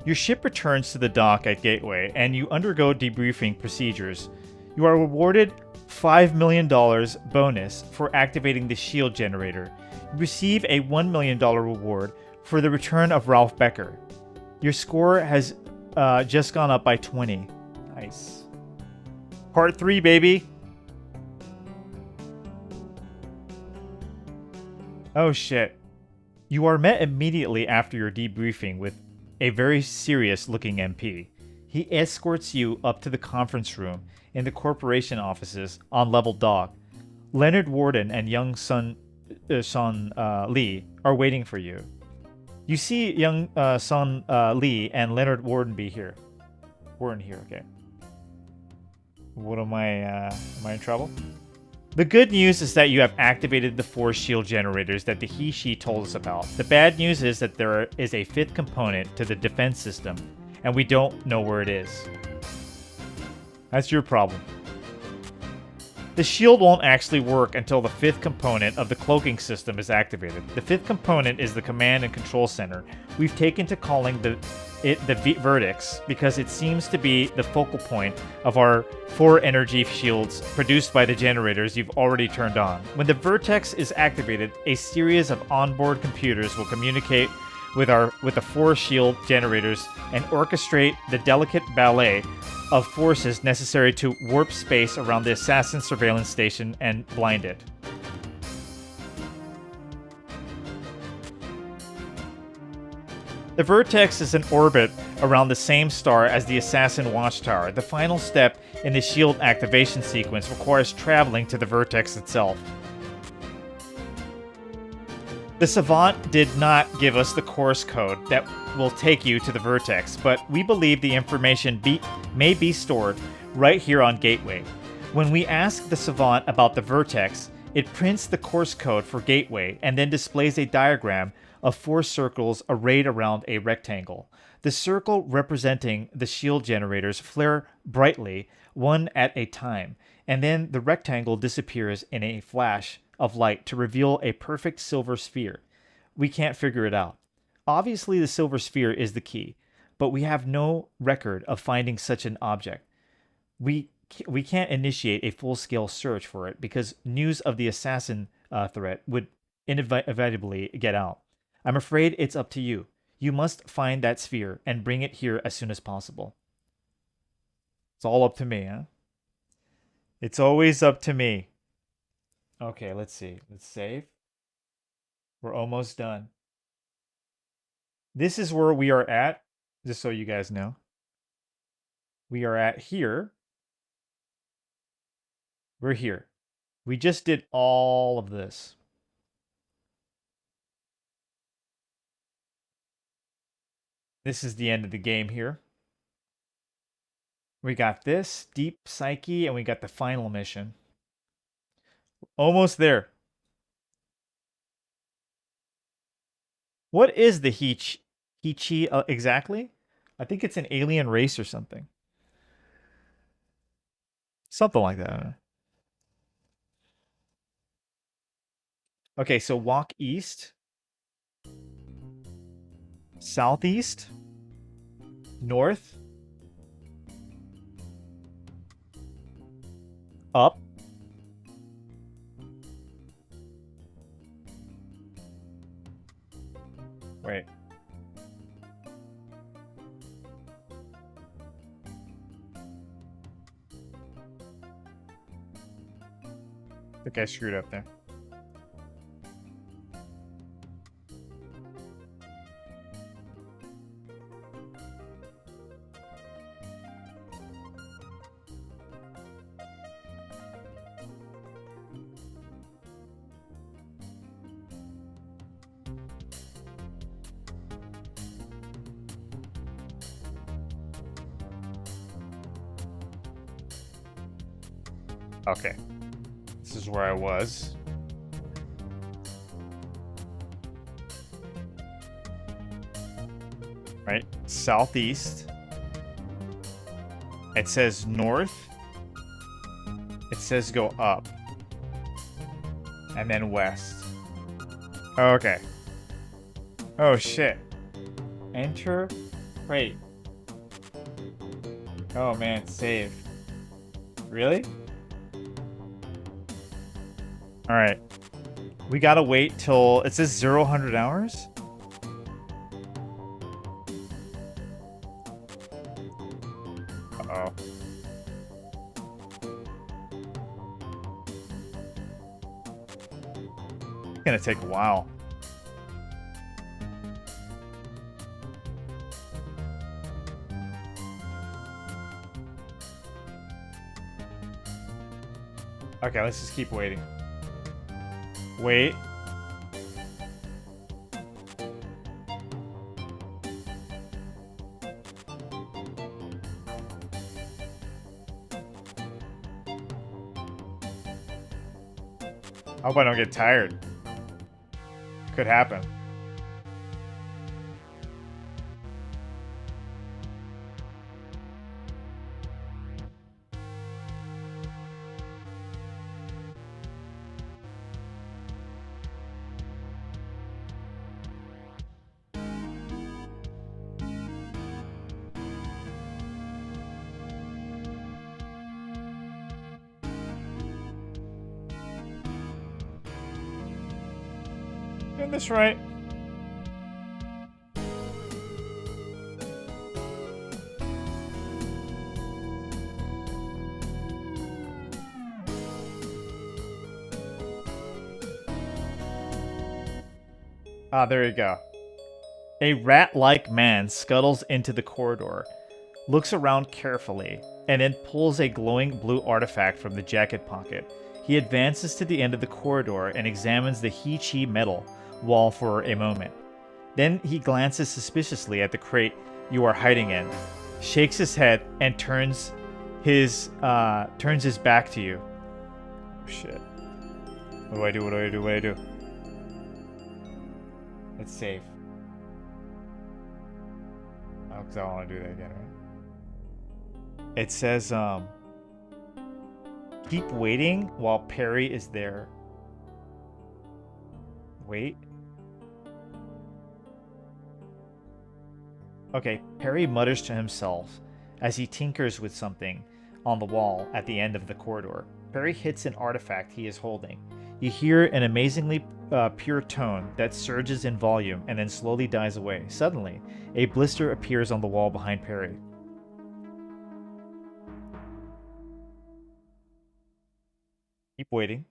Your ship returns to the dock at Gateway, and you undergo debriefing procedures. You are rewarded $5 million bonus for activating the shield generator. You receive a $1 million reward for the return of Rolf Becker. Your score has just gone up by 20. Nice. Part 3, baby. Oh, shit. You are met immediately after your debriefing with a very serious-looking MP. He escorts you up to the conference room in the corporation offices on level dog. Leonard Warden and young Sun Lee are waiting for you. You see young Sun Lee and Leonard Warden be here. Warden here, okay. What am I in trouble? The good news is that you have activated the 4 shield generators that the He-She told us about. The bad news is that there is a 5th component to the defense system, and we don't know where it is. That's your problem. The shield won't actually work until the 5th component of the cloaking system is activated. The 5th component is the command and control center. We've taken to calling it the Vertex because it seems to be the focal point of our 4 energy shields produced by the generators you've already turned on. When the Vertex is activated, a series of onboard computers will communicate with the 4 shield generators and orchestrate the delicate ballet of forces necessary to warp space around the assassin surveillance station and blind it. The Vertex is in orbit around the same star as the Assassin Watchtower. The final step in the shield activation sequence requires traveling to the Vertex itself. The Savant did not give us the course code that will take you to the Vertex, but we believe the information may be stored right here on Gateway. When we ask the Savant about the Vertex, it prints the course code for Gateway and then displays a diagram of 4 circles arrayed around a rectangle. The circle representing the shield generators flare brightly, one at a time, and then the rectangle disappears in a flash of light to reveal a perfect silver sphere. We can't figure it out. Obviously, the silver sphere is the key, but we have no record of finding such an object. We can't initiate a full-scale search for it because news of the assassin threat would inevitably get out. I'm afraid it's up to you. You must find that sphere and bring it here as soon as possible. It's all up to me, huh? It's always up to me. Okay, let's see. Let's save. We're almost done. This is where we are at, just so you guys know. We are at here. We're here. We just did all of this. This is the end of the game here. We got this, Deep Psyche, and we got the final mission. Almost there. What is the He-Chi exactly? I think it's an alien race or something. Something like that. Okay, so walk east. Southeast. North. Up. Wait. I think I screwed up there. Okay. This is where I was. Right? Southeast. It says north. It says go up. And then west. Okay. Oh shit. Enter. Wait. Oh man, save. Really? Alright. We gotta wait till... It says 0-100 hours? Uh-oh. It's gonna take a while. Okay, let's just keep waiting. Wait. I hope I don't get tired. Could happen. Doing this right. Ah, there you go. A rat-like man scuttles into the corridor, looks around carefully, and then pulls a glowing blue artifact from the jacket pocket. He advances to the end of the corridor and examines the He-Chi metal wall for a moment. Then he glances suspiciously at the crate you are hiding in, shakes his head, and turns his back to you. Oh, shit. What do I do? What do I do? What do I do? It's safe. Oh, because I don't want to do that again, right? It says, keep waiting while Perry is there. Wait. Okay, Perry mutters to himself as he tinkers with something on the wall at the end of the corridor. Perry hits an artifact he is holding. You hear an amazingly pure tone that surges in volume and then slowly dies away. Suddenly, a blister appears on the wall behind Perry. Keep waiting.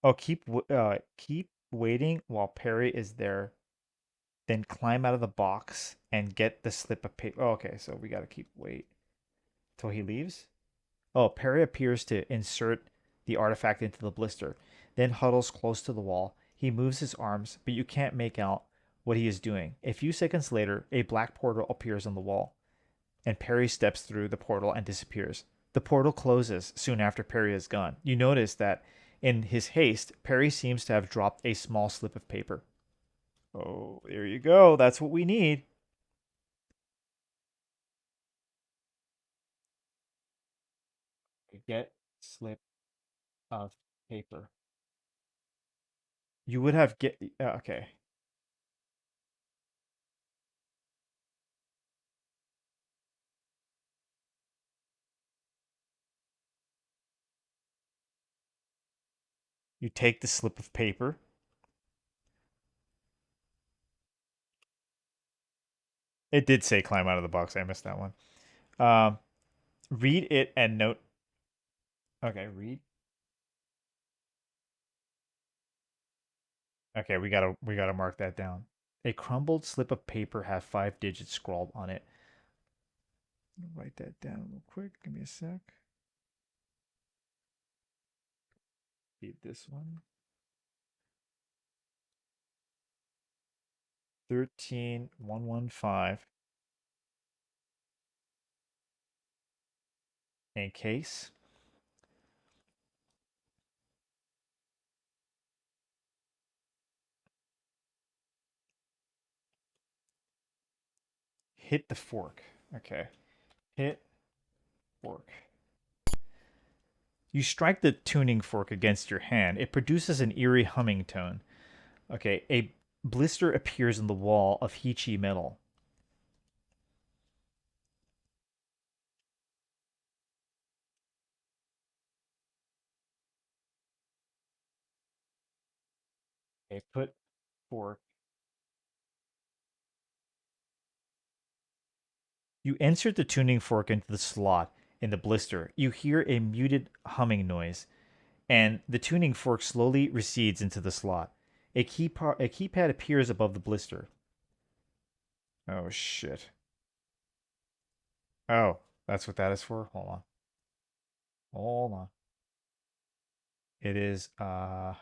Oh, keep waiting while Perry is there. Then climb out of the box and get the slip of paper. Oh, okay, so we gotta keep wait till he leaves. Oh, Perry appears to insert the artifact into the blister, then huddles close to the wall. He moves his arms, but you can't make out what he is doing. A few seconds later, a black portal appears on the wall, and Perry steps through the portal and disappears. The portal closes soon after Perry is gone. You notice that in his haste, Perry seems to have dropped a small slip of paper. Oh, there you go. That's what we need. Get slip of paper. You would have get okay. You take the slip of paper. It did say climb out of the box. I missed that one. Um, read it and note. Okay, read. Okay, we gotta mark that down. A crumbled slip of paper has 5 digits scrawled on it. Write that down real quick. Give me a sec. Read this one. 13115. In case. Hit the fork. Okay. Hit fork. You strike the tuning fork against your hand. It produces an eerie humming tone. Okay, a blister appears in the wall of He-Chi metal. Okay, put fork. You insert the tuning fork into the slot in the blister. You hear a muted humming noise, and the tuning fork slowly recedes into the slot. A keypad appears above the blister. Oh, shit. Oh, that's what that is for? Hold on. Hold on. It is 1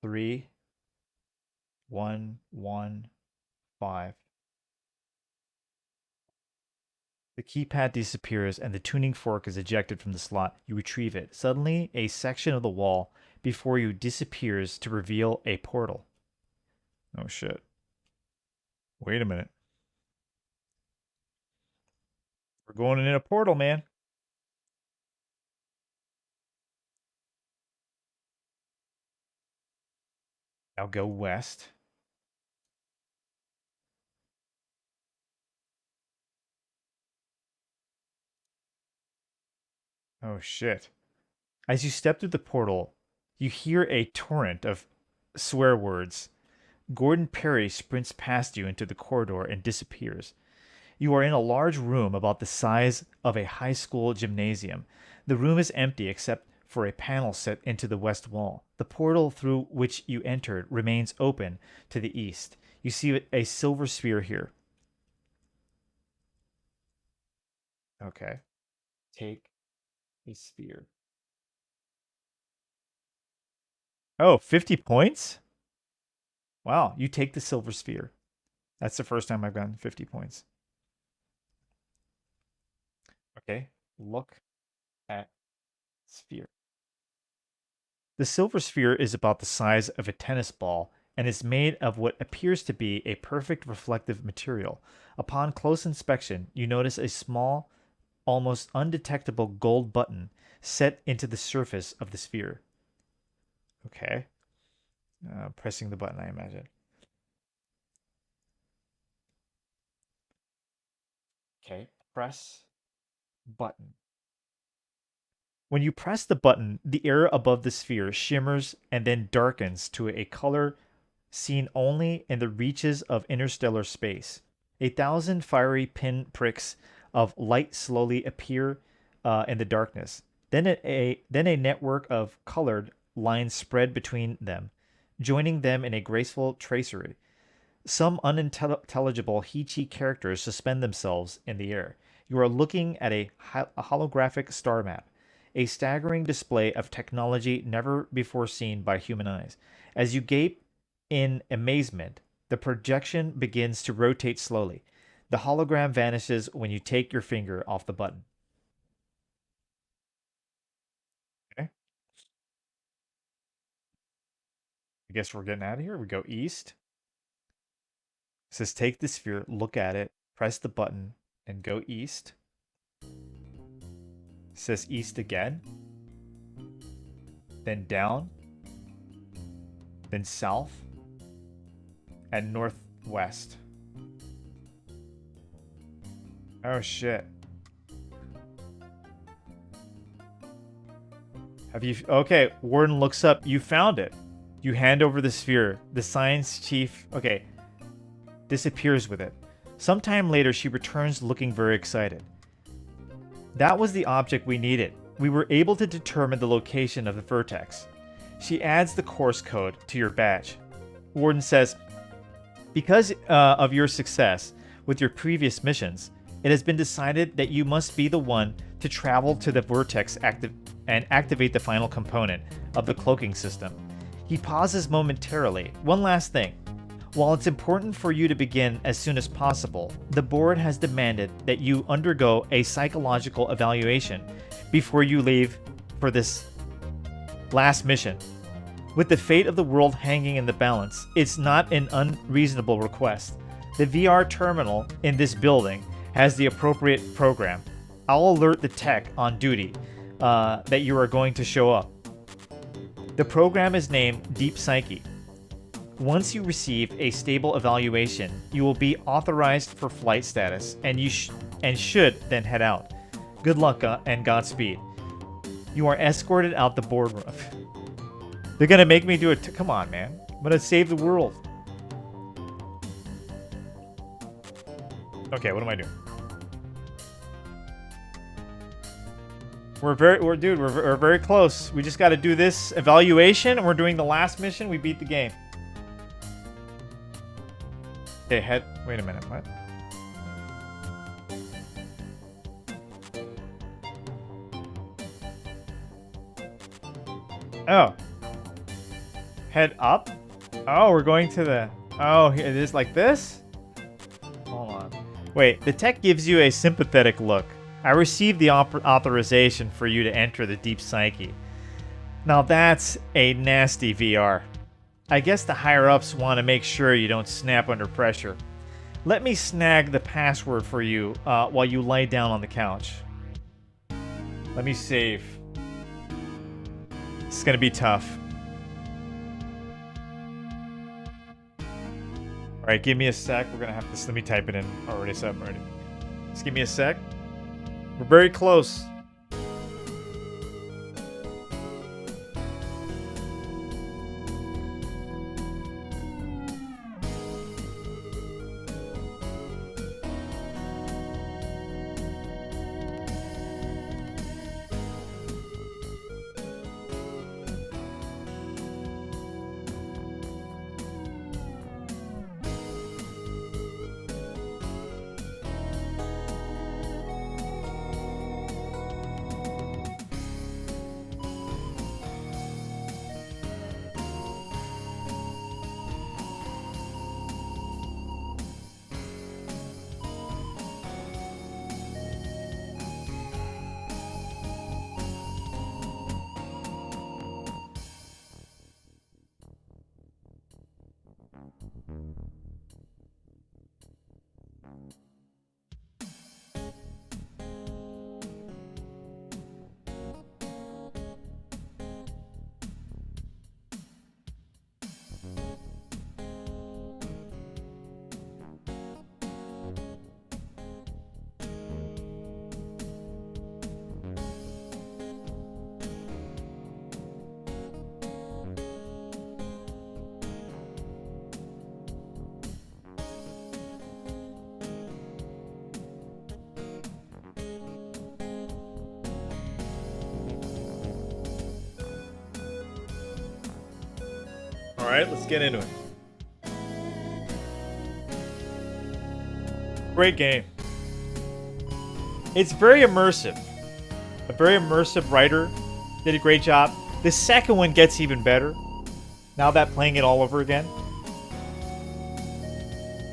3 1 1 5. The keypad disappears and the tuning fork is ejected from the slot. You retrieve it. Suddenly, a section of the wall before you disappears to reveal a portal. Oh shit. Wait a minute. We're going in a portal, man. Now go west. Oh shit. As you step through the portal, you hear a torrent of swear words. Gordon Perry sprints past you into the corridor and disappears. You are in a large room about the size of a high school gymnasium. The room is empty except for a panel set into the west wall. The portal through which you entered remains open to the east. You see a silver sphere here. Okay. Take a sphere. Oh, 50 points? Wow, you take the silver sphere. That's the first time I've gotten 50 points. Okay, look at sphere. The silver sphere is about the size of a tennis ball and is made of what appears to be a perfect reflective material. Upon close inspection, you notice a small, almost undetectable gold button set into the surface of the sphere. Okay. Pressing the button, I imagine. Okay, press button. When you press the button, the air above the sphere shimmers and then darkens to a color seen only in the reaches of interstellar space. 1,000 fiery pin pricks of light slowly appear in the darkness. Then a network of colored lines spread between them, joining them in a graceful tracery. Some unintelligible Heechee characters suspend themselves in the air. You are looking at a holographic star map, a staggering display of technology never before seen by human eyes. As you gape in amazement, the projection begins to rotate slowly. The hologram vanishes when you take your finger off the button. Okay. I guess we're getting out of here. We go east. It says take the sphere, look at it, press the button, and go east. It says east again. Then down. Then south. And northwest. Oh shit. Have you... Okay, Warden looks up. You found it. You hand over the sphere. The science chief... Okay. Disappears with it. Sometime later, she returns looking very excited. That was the object we needed. We were able to determine the location of the vertex. She adds the course code to your badge. Warden says, because of your success with your previous missions, it has been decided that you must be the one to travel to the vertex and activate the final component of the cloaking system. He pauses momentarily. One last thing. While it's important for you to begin as soon as possible, the board has demanded that you undergo a psychological evaluation before you leave for this last mission. With the fate of the world hanging in the balance, it's not an unreasonable request. The VR terminal in this building has the appropriate program. I'll alert the tech on duty that you are going to show up. The program is named Deep Psyche. Once you receive a stable evaluation, you will be authorized for flight status, and you should then head out. Good luck and Godspeed. You are escorted out the boardroom. They're gonna make me do it. Come on, man. I'm gonna save the world. Okay, what am I doing? We're very close. We just got to do this evaluation, and we're doing the last mission. We beat the game. Okay, wait a minute, what? Oh. Head up? Oh, we're going to the... Oh, it is like this? Hold on. Wait, the tech gives you a sympathetic look. I received the authorization for you to enter the deep psyche. Now that's a nasty VR. I guess the higher-ups want to make sure you don't snap under pressure. Let me snag the password for you while you lie down on the couch. Let me save. It's gonna be tough. Alright, give me a sec. We're gonna have this. Let me type it in. Already set. Already. Just give me a sec. We're very close. Alright, let's get into it. Great game. It's very immersive. A very immersive writer did a great job. The second one gets even better. Now that playing it all over again.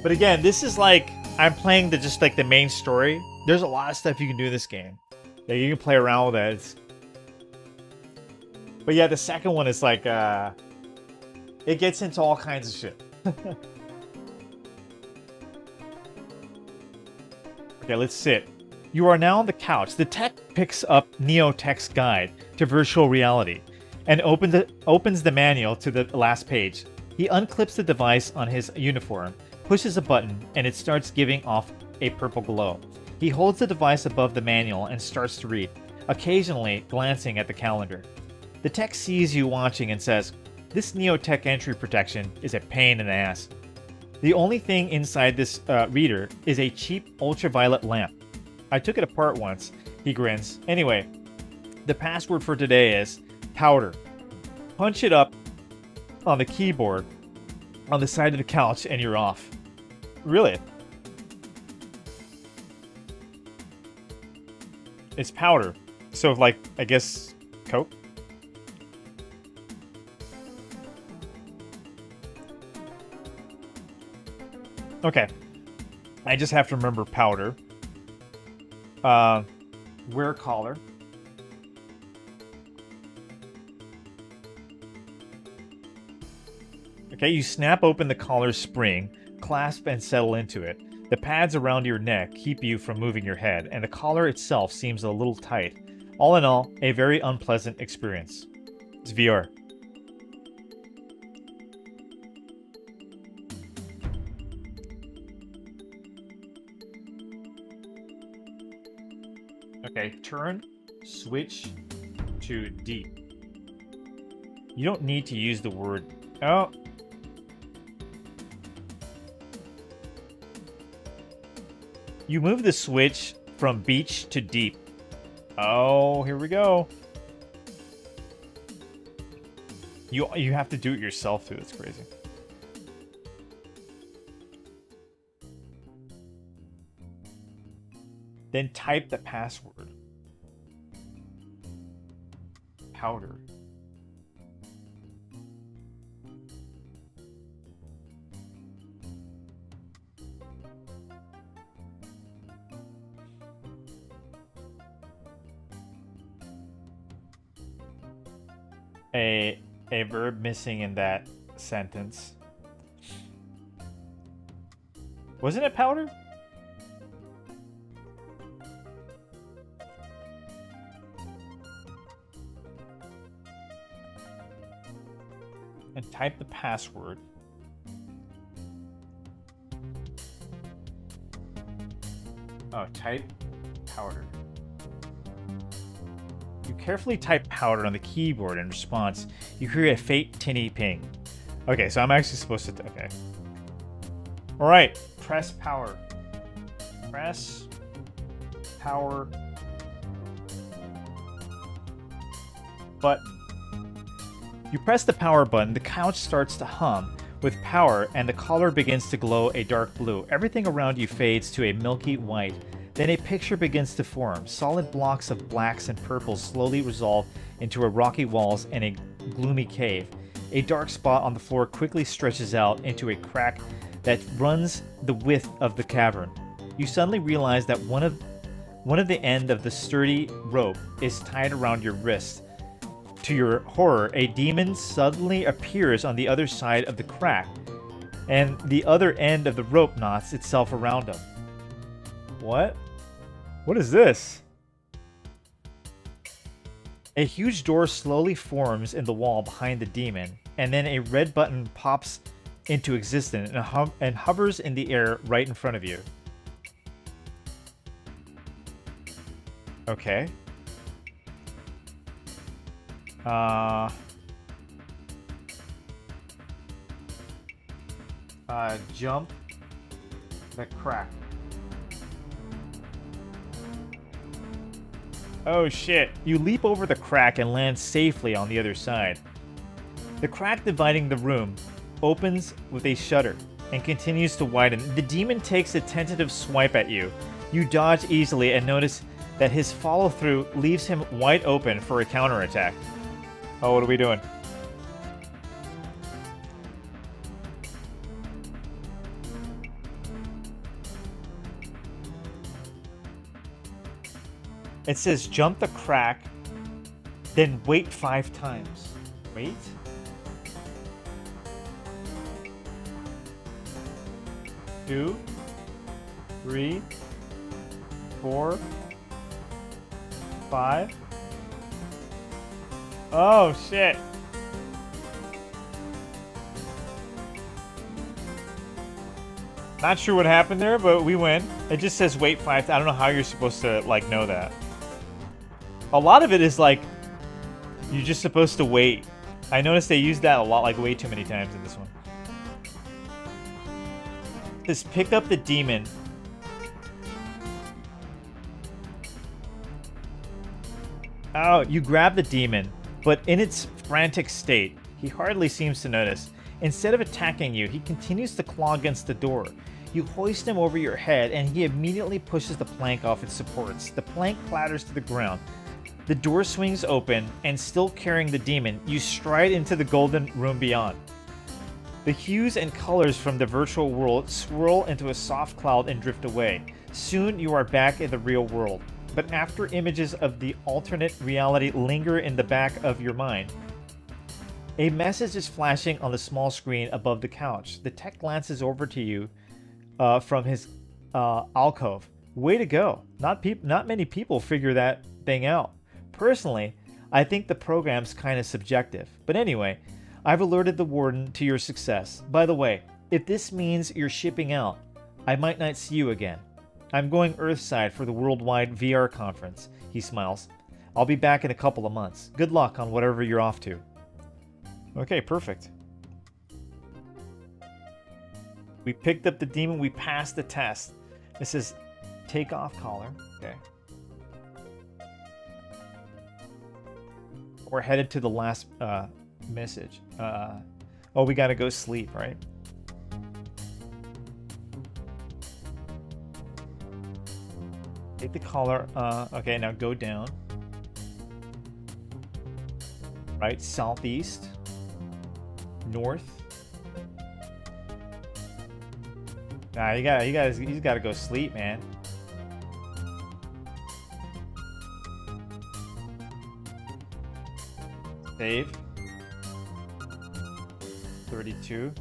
But again, this is like I'm playing just like the main story. There's a lot of stuff you can do in this game. Yeah, you can play around with it. But yeah, the second one is like it gets into all kinds of shit. Okay, let's sit. You are now on the couch. The tech picks up Neotech's guide to virtual reality and opens the manual to the last page. He unclips the device on his uniform, pushes a button, and it starts giving off a purple glow. He holds the device above the manual and starts to read, occasionally glancing at the calendar. The tech sees you watching and says, "This Neotech entry protection is a pain in the ass. The only thing inside this reader is a cheap ultraviolet lamp. I took it apart once." He grins. "Anyway, the password for today is powder. Punch it up on the keyboard on the side of the couch and you're off." Really? It's powder. So like, I guess, Coke? Okay. I just have to remember powder. Wear collar. Okay, you snap open the collar spring, clasp and settle into it. The pads around your neck keep you from moving your head, and the collar itself seems a little tight. All in all, a very unpleasant experience. It's VR. Okay, turn, switch to deep. You don't need to use the word... Oh. You move the switch from beach to deep. Oh, here we go. You have to do it yourself too. That's crazy. Then type the password. Powder. a verb missing in that sentence. Wasn't it powder? And type the password. Oh, type powder. You carefully type powder on the keyboard. In response, you hear a faint tinny ping. Okay, so I'm actually supposed to... Okay. Alright, press power. Press power button. You press the power button, the couch starts to hum with power, and the collar begins to glow a dark blue. Everything around you fades to a milky white. Then a picture begins to form. Solid blocks of blacks and purples slowly resolve into a rocky walls and a gloomy cave. A dark spot on the floor quickly stretches out into a crack that runs the width of the cavern. You suddenly realize that one of the end of the sturdy rope is tied around your wrist. To your horror, a demon suddenly appears on the other side of the crack, and the other end of the rope knots itself around him. What? What is this? A huge door slowly forms in the wall behind the demon, and then a red button pops into existence and hovers in the air right in front of you. Okay. Jump the crack. Oh shit. You leap over the crack and land safely on the other side. The crack dividing the room opens with a shudder and continues to widen. The demon takes a tentative swipe at you. You dodge easily and notice that his follow-through leaves him wide open for a counterattack. Oh, what are we doing? It says jump the crack, then wait 5 times. Wait? Two, 3, 4, 5. Oh shit. Not sure what happened there, but we win. It just says wait 5. I don't know how you're supposed to like know that. A lot of it is like you're just supposed to wait. I noticed they used that a lot, like way too many times in this one. Just pick up the demon. Oh, you grab the demon, but in its frantic state, he hardly seems to notice. Instead of attacking you, he continues to claw against the door. You hoist him over your head, and he immediately pushes the plank off its supports. The plank clatters to the ground. The door swings open, and still carrying the demon, you stride into the golden room beyond. The hues and colors from the virtual world swirl into a soft cloud and drift away. Soon you are back in the real world. But after images of the alternate reality linger in the back of your mind, a message is flashing on the small screen above the couch. The tech glances over to you from his alcove. Way to go. Not many people figure that thing out. Personally, I think the program's kind of subjective. But anyway, I've alerted the warden to your success. By the way, if this means you're shipping out, I might not see you again. I'm going Earthside for the worldwide VR conference. He smiles. I'll be back in a couple of months. Good luck on whatever you're off to. Okay, perfect. We picked up the demon. We passed the test. It says take off collar. Okay. We're headed to the last message. Oh, we gotta go sleep, right? Take the collar. Okay, now go down. Right, southeast, north. Nah, you gotta go sleep, man. Save. 32.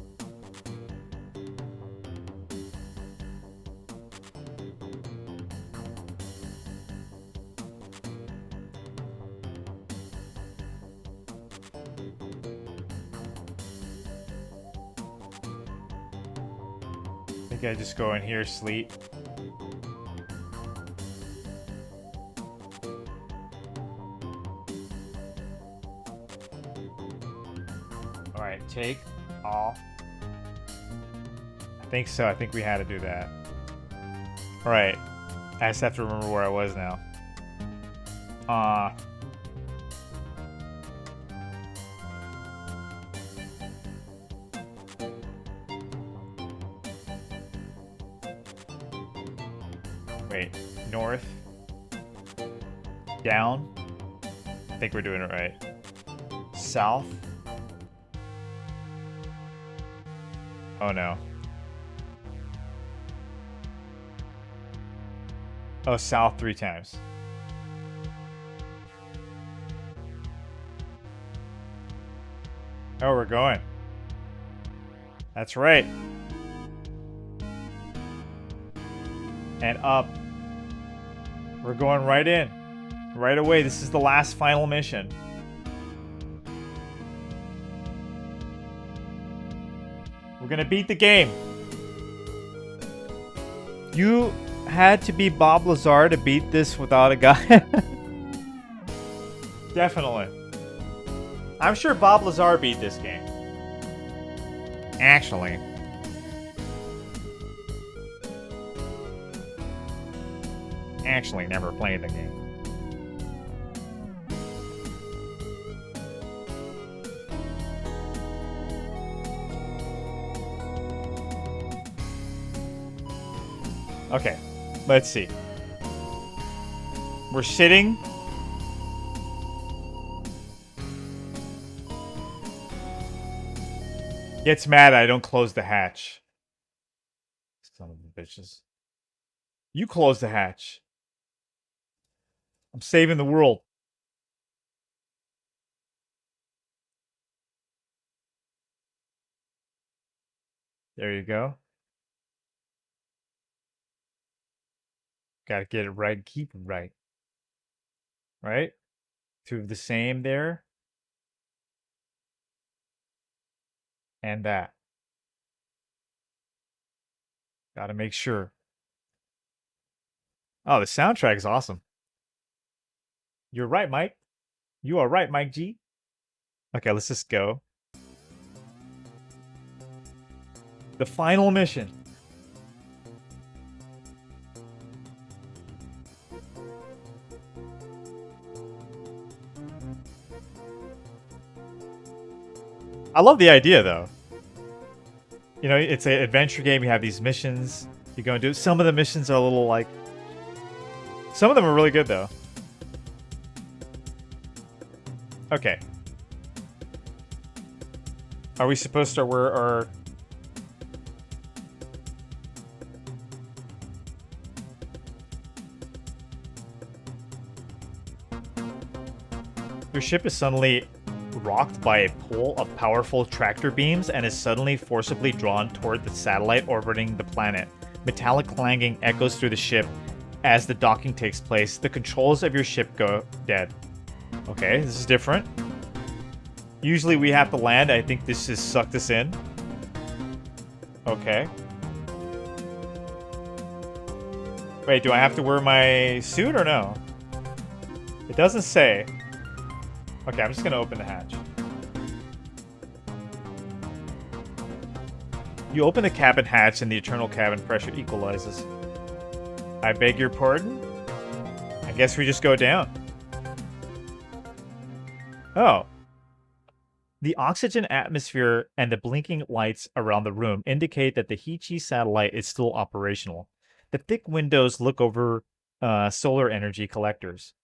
I think I just go in here, sleep. Alright, take all. I think so. I think we had to do that. Alright. I just have to remember where I was now. Wait. North. Down. I think we're doing it right. South. Oh no. Oh, south 3 times. Oh, we're going. That's right. And up. We're going right in. Right away. This is the last final mission. We're gonna beat the game. You had to be Bob Lazar to beat this without a guy. Definitely. I'm sure Bob Lazar beat this game. Actually. Actually never played the game. Okay, let's see. We're sitting. Gets mad I don't close the hatch. Son of a bitches. You close the hatch. I'm saving the world. There you go. Gotta get it right, keep it right. Right? 2 of the same there. And that. Gotta make sure. Oh, the soundtrack is awesome. You're right, Mike. You are right, Mike G. Okay, let's just go. The final mission. I love the idea, though. You know, it's an adventure game. You have these missions. You go and do. Some of the missions are a little like. Some of them are really good, though. Okay. Are we supposed to start where our... Your ship is suddenly rocked by a pull of powerful tractor beams and is suddenly forcibly drawn toward the satellite orbiting the planet. Metallic clanging echoes through the ship as the docking takes place. The controls of your ship go dead. Okay, this is different. Usually we have to land. I think this just sucked us in. Okay. Wait, do I have to wear my suit or no? It doesn't say. Okay, I'm just gonna open the hatch. You open the cabin hatch and the internal cabin pressure equalizes. I beg your pardon? I guess we just go down. Oh. The oxygen atmosphere and the blinking lights around the room indicate that the Hichi satellite is still operational. The thick windows look over solar energy collectors.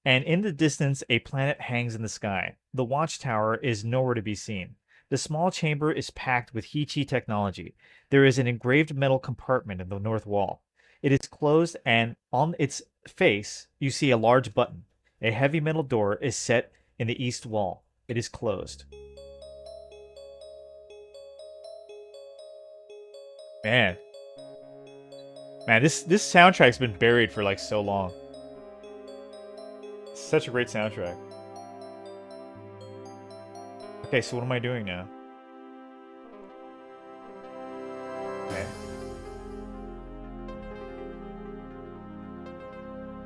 And in the distance, a planet hangs in the sky. The watchtower is nowhere to be seen. The small chamber is packed with Hichi technology. There is an engraved metal compartment in the north wall. It is closed, and on its face, you see a large button. A heavy metal door is set in the east wall. It is closed. Man. Man, this soundtrack's been buried for like so long. Such a great soundtrack. Okay, so what am I doing now? Okay.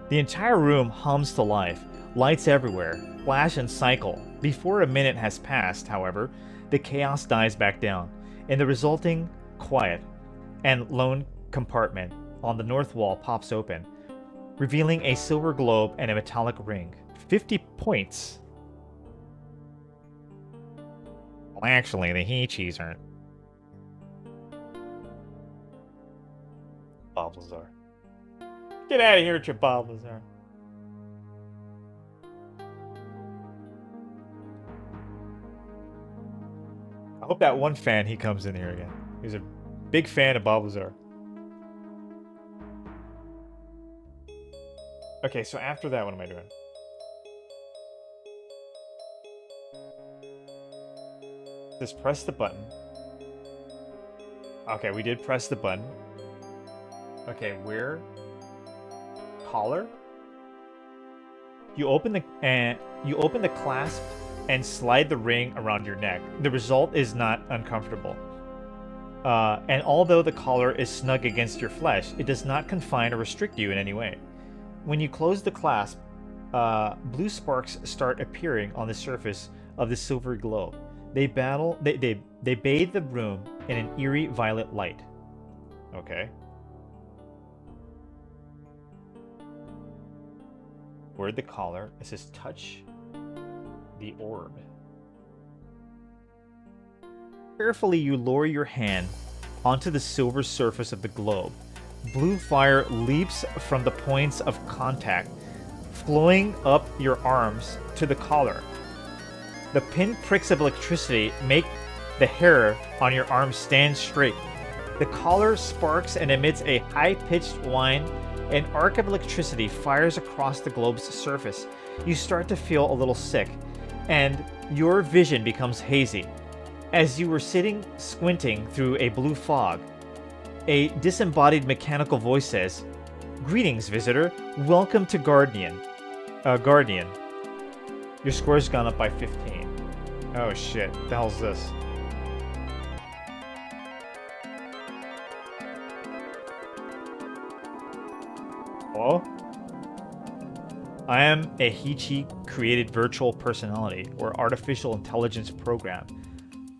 The entire room hums to life. Lights everywhere, flash and cycle. Before a minute has passed, however, the chaos dies back down. In the resulting quiet and lone compartment on the north wall pops open, revealing a silver globe and a metallic ring. 50 points. Well, actually, the Heechis aren't. Bob Lazar. Get out of here with your Bob Lazar. I hope that one fan, he comes in here again. He's a big fan of Bob Lazar. Okay, so after that, what am I doing? Just press the button. Okay, we did press the button. Okay, where? Collar? You open the clasp and slide the ring around your neck. The result is not uncomfortable. And although the collar is snug against your flesh, it does not confine or restrict you in any way. When you close the clasp, blue sparks start appearing on the surface of the silver globe. They bathe the room in an eerie violet light. Okay. Word the collar. It says touch the orb. Carefully, you lower your hand onto the silver surface of the globe. Blue fire leaps from the points of contact, flowing up your arms to the collar. The pinpricks of electricity make the hair on your arms stand straight. The collar sparks and emits a high-pitched whine. An arc of electricity fires across the globe's surface. You start to feel a little sick, and your vision becomes hazy. As you were sitting squinting through a blue fog, a disembodied mechanical voice says, "Greetings, visitor. Welcome to Guardian. Your score's gone up by 15. Oh shit, the hell's this? Hello? I am a Heechee-created virtual personality, or artificial intelligence program.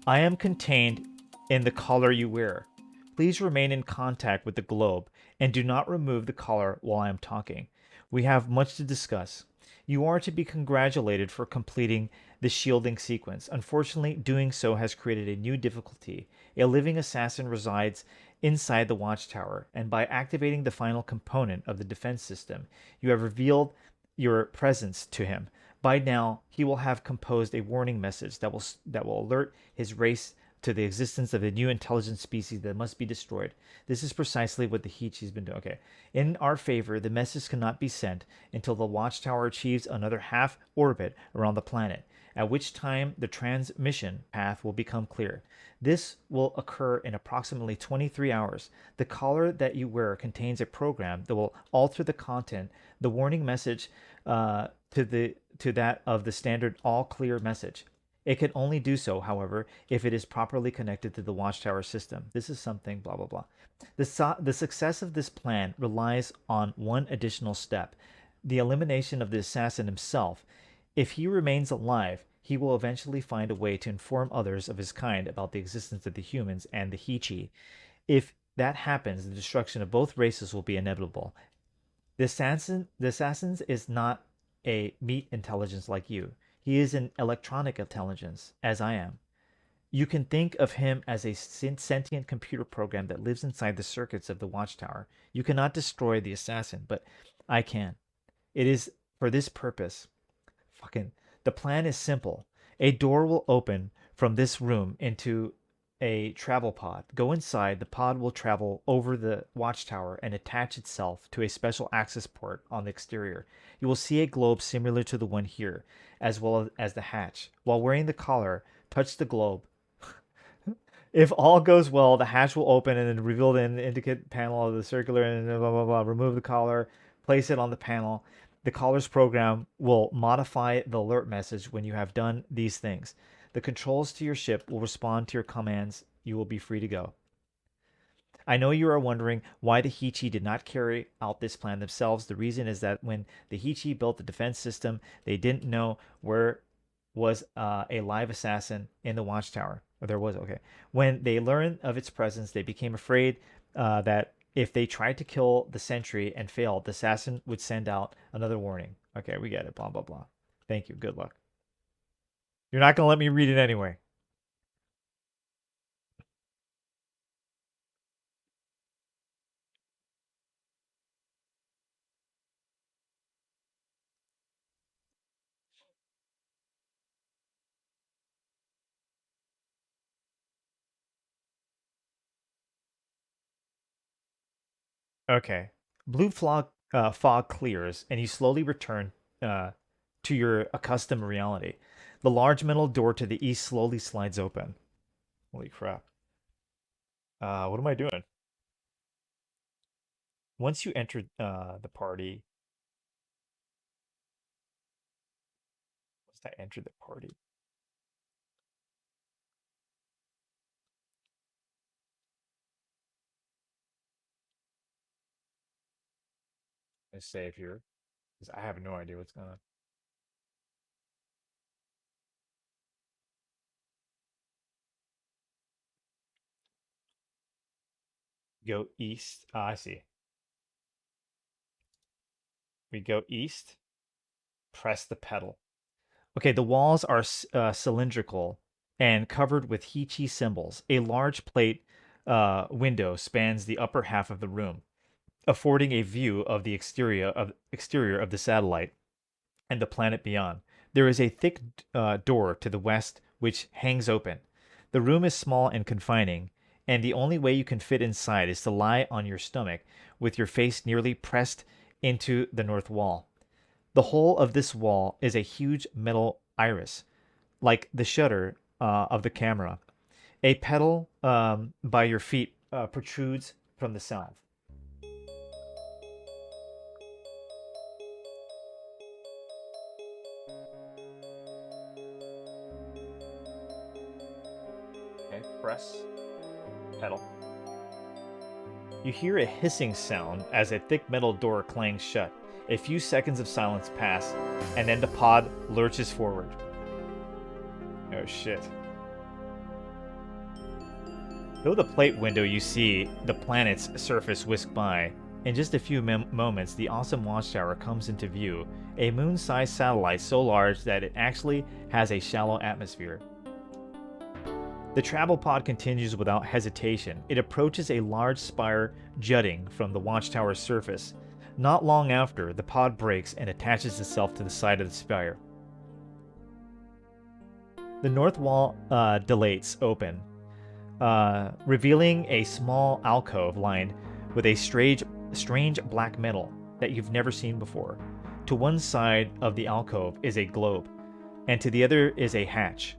I am contained in the collar you wear. Please remain in contact with the globe, and do not remove the collar while I am talking. We have much to discuss. You are to be congratulated for completing the shielding sequence. Unfortunately, doing so has created a new difficulty. A living assassin resides inside the watchtower, and by activating the final component of the defense system, you have revealed your presence to him. By now, he will have composed a warning message that will alert his race to the existence of a new intelligent species that must be destroyed. This is precisely what the Heechee's been doing. Okay. In our favor, the message cannot be sent until the watchtower achieves another half orbit around the planet, at which time the transmission path will become clear. This will occur in approximately 23 hours. The collar that you wear contains a program that will alter the content, the warning message, to that of the standard all clear message. It can only do so, however, if it is properly connected to the watchtower system. This is something blah blah blah. The success of this plan relies on one additional step: the elimination of the assassin himself. If he remains alive, he will eventually find a way to inform others of his kind about the existence of the humans and the Heechee. If that happens, the destruction of both races will be inevitable. The assassin is not a meat intelligence like you. He is an electronic intelligence, as I am. You can think of him as a sentient computer program that lives inside the circuits of the watchtower. You cannot destroy the assassin, but I can. It is for this purpose. The plan is simple. A door will open from this room into a travel pod. Go inside. The pod will travel over the watchtower and attach itself to a special access port on the exterior. You will see a globe similar to the one here, as well as the hatch. While wearing the collar, touch the globe. If all goes well, the hatch will open and then reveal the indicate panel of the circular and blah, blah, blah, blah. Remove the collar, place it on the panel. The collar's program will modify the alert message when you have done these things. The controls to your ship will respond to your commands. You will be free to go. I know you are wondering why the Heechee did not carry out this plan themselves. The reason is that when the Heechee built the defense system, they didn't know where was a live assassin in the watchtower. Or there was, okay. When they learned of its presence, they became afraid that if they tried to kill the sentry and failed, the assassin would send out another warning. Okay, we get it. Blah, blah, blah. Thank you. Good luck. You're not going to let me read it anyway. Okay. Blue fog clears, and you slowly return to your accustomed reality. The large metal door to the east slowly slides open. Holy crap. What am I doing? Once you enter the party, once I enter the party, I save here because I have no idea what's going on. Go east. I see. We go east. Press the pedal. Okay, the walls are cylindrical and covered with Heechee symbols. A large plate window spans the upper half of the room, affording a view of the exterior of the satellite and the planet beyond. There is a thick door to the west which hangs open. The room is small and confining, and the only way you can fit inside is to lie on your stomach with your face nearly pressed into the north wall. The whole of this wall is a huge metal iris, like the shutter of the camera. A pedal by your feet protrudes from the south. Okay, press pedal. You hear a hissing sound as a thick metal door clangs shut. A few seconds of silence pass, and then the pod lurches forward. Oh shit. Though the plate window you see the planet's surface whisk by, in just a few moments the awesome watchtower comes into view, a moon-sized satellite so large that it actually has a shallow atmosphere. The travel pod continues without hesitation. It approaches a large spire jutting from the watchtower's surface. Not long after, the pod breaks and attaches itself to the side of the spire. The north wall dilates open, revealing a small alcove lined with a strange black metal that you've never seen before. To one side of the alcove is a globe, and to the other is a hatch.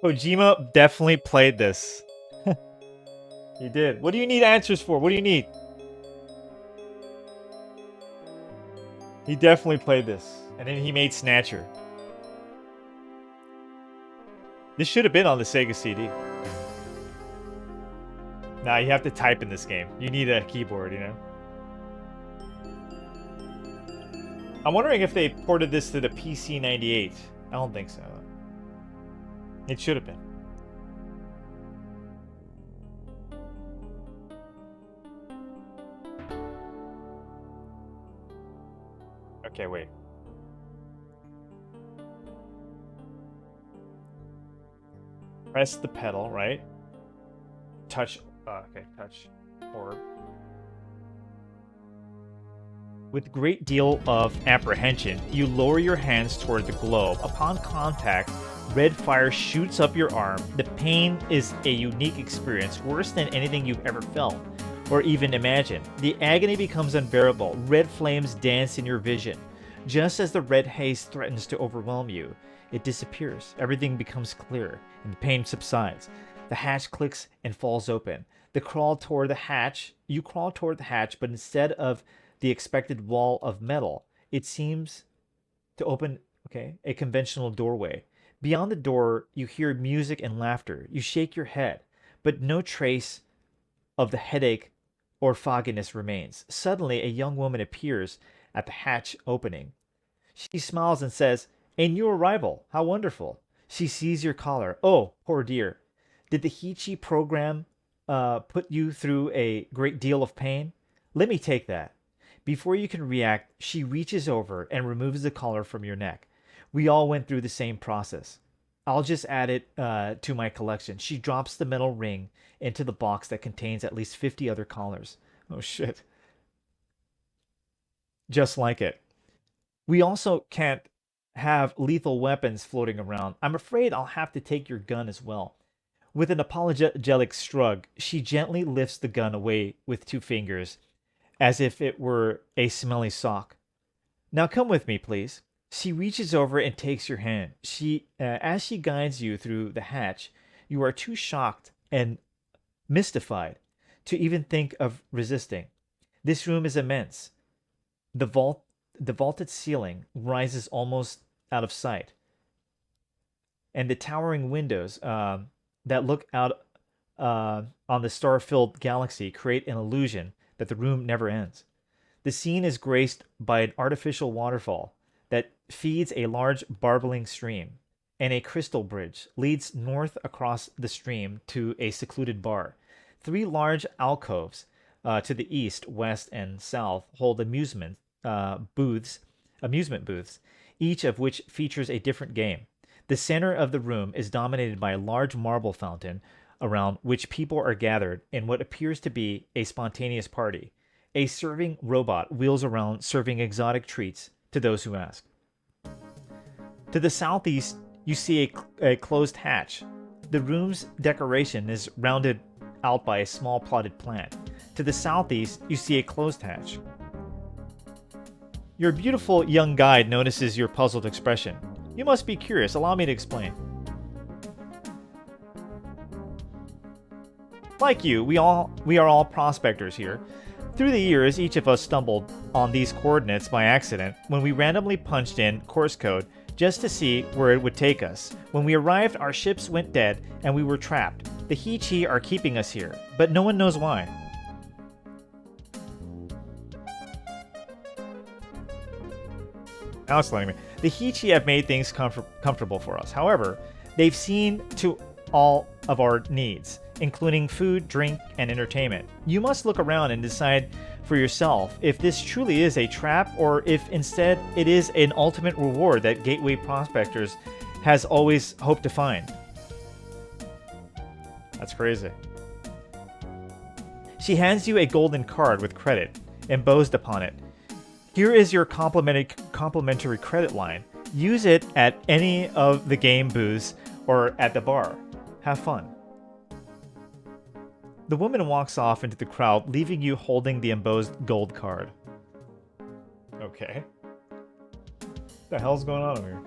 Kojima definitely played this. He did. What do you need answers for? What do you need? He definitely played this. And then he made Snatcher. This should have been on the Sega CD. Nah, you have to type in this game. You need a keyboard, you know? I'm wondering if they ported this to the PC-98. I don't think so. It should have been. Okay, wait. Press the pedal, right? Touch. Okay, touch. Orb. With great deal of apprehension, you lower your hands toward the globe. Upon contact, red fire shoots up your arm. The pain is a unique experience, worse than anything you've ever felt or even imagined. The agony becomes unbearable. Red flames dance in your vision. Just as the red haze threatens to overwhelm you, it disappears. Everything becomes clear, and the pain subsides. The hatch clicks and falls open. You crawl toward the hatch, but instead of the expected wall of metal, it seems to open, a conventional doorway. Beyond the door, you hear music and laughter. You shake your head, but no trace of the headache or fogginess remains. Suddenly, a young woman appears at the hatch opening. She smiles and says, "A new arrival. How wonderful." She sees your collar. "Oh, poor dear. Did the Hichi program put you through a great deal of pain? Let me take that." Before you can react, she reaches over and removes the collar from your neck. We all went through the same process. I'll just add it to my collection. She drops the metal ring into the box that contains at least 50 other collars. Oh, shit. Just like it. We also can't have lethal weapons floating around. I'm afraid I'll have to take your gun as well. With an apologetic shrug, she gently lifts the gun away with 2 fingers, as if it were a smelly sock. "Now come with me, please." She reaches over and takes your hand. As she guides you through the hatch, you are too shocked and mystified to even think of resisting. This room is immense. The vaulted ceiling rises almost out of sight, and the towering windows that look out on the star-filled galaxy create an illusion that the room never ends. The scene is graced by an artificial waterfall that feeds a large barbling stream, and a crystal bridge leads north across the stream to a secluded bar. 3 large alcoves to the east, west, and south hold amusement booths, each of which features a different game. The center of the room is dominated by a large marble fountain around which people are gathered in what appears to be a spontaneous party. A serving robot wheels around serving exotic treats to those who ask. To the southeast, you see a closed hatch. The room's decoration is rounded out by a small plotted plant. To the southeast, you see a closed hatch. Your beautiful young guide notices your puzzled expression. "You must be curious. Allow me to explain." Like you, we are all prospectors here. Through the years, each of us stumbled on these coordinates by accident when we randomly punched in course code just to see where it would take us. When we arrived, our ships went dead and we were trapped. The Hichi are keeping us here, but no one knows why. Now it's letting me. The Hichi have made things comfortable for us. However, they've seen to all of our needs, including food, drink, and entertainment. You must look around and decide for yourself if this truly is a trap or if instead it is an ultimate reward that Gateway Prospectors has always hoped to find. That's crazy. She hands you a golden card with credit embossed upon it. Here is your complimentary credit line. Use it at any of the game booths or at the bar. Have fun. The woman walks off into the crowd, leaving you holding the embossed gold card. Okay. What the hell's going on over here?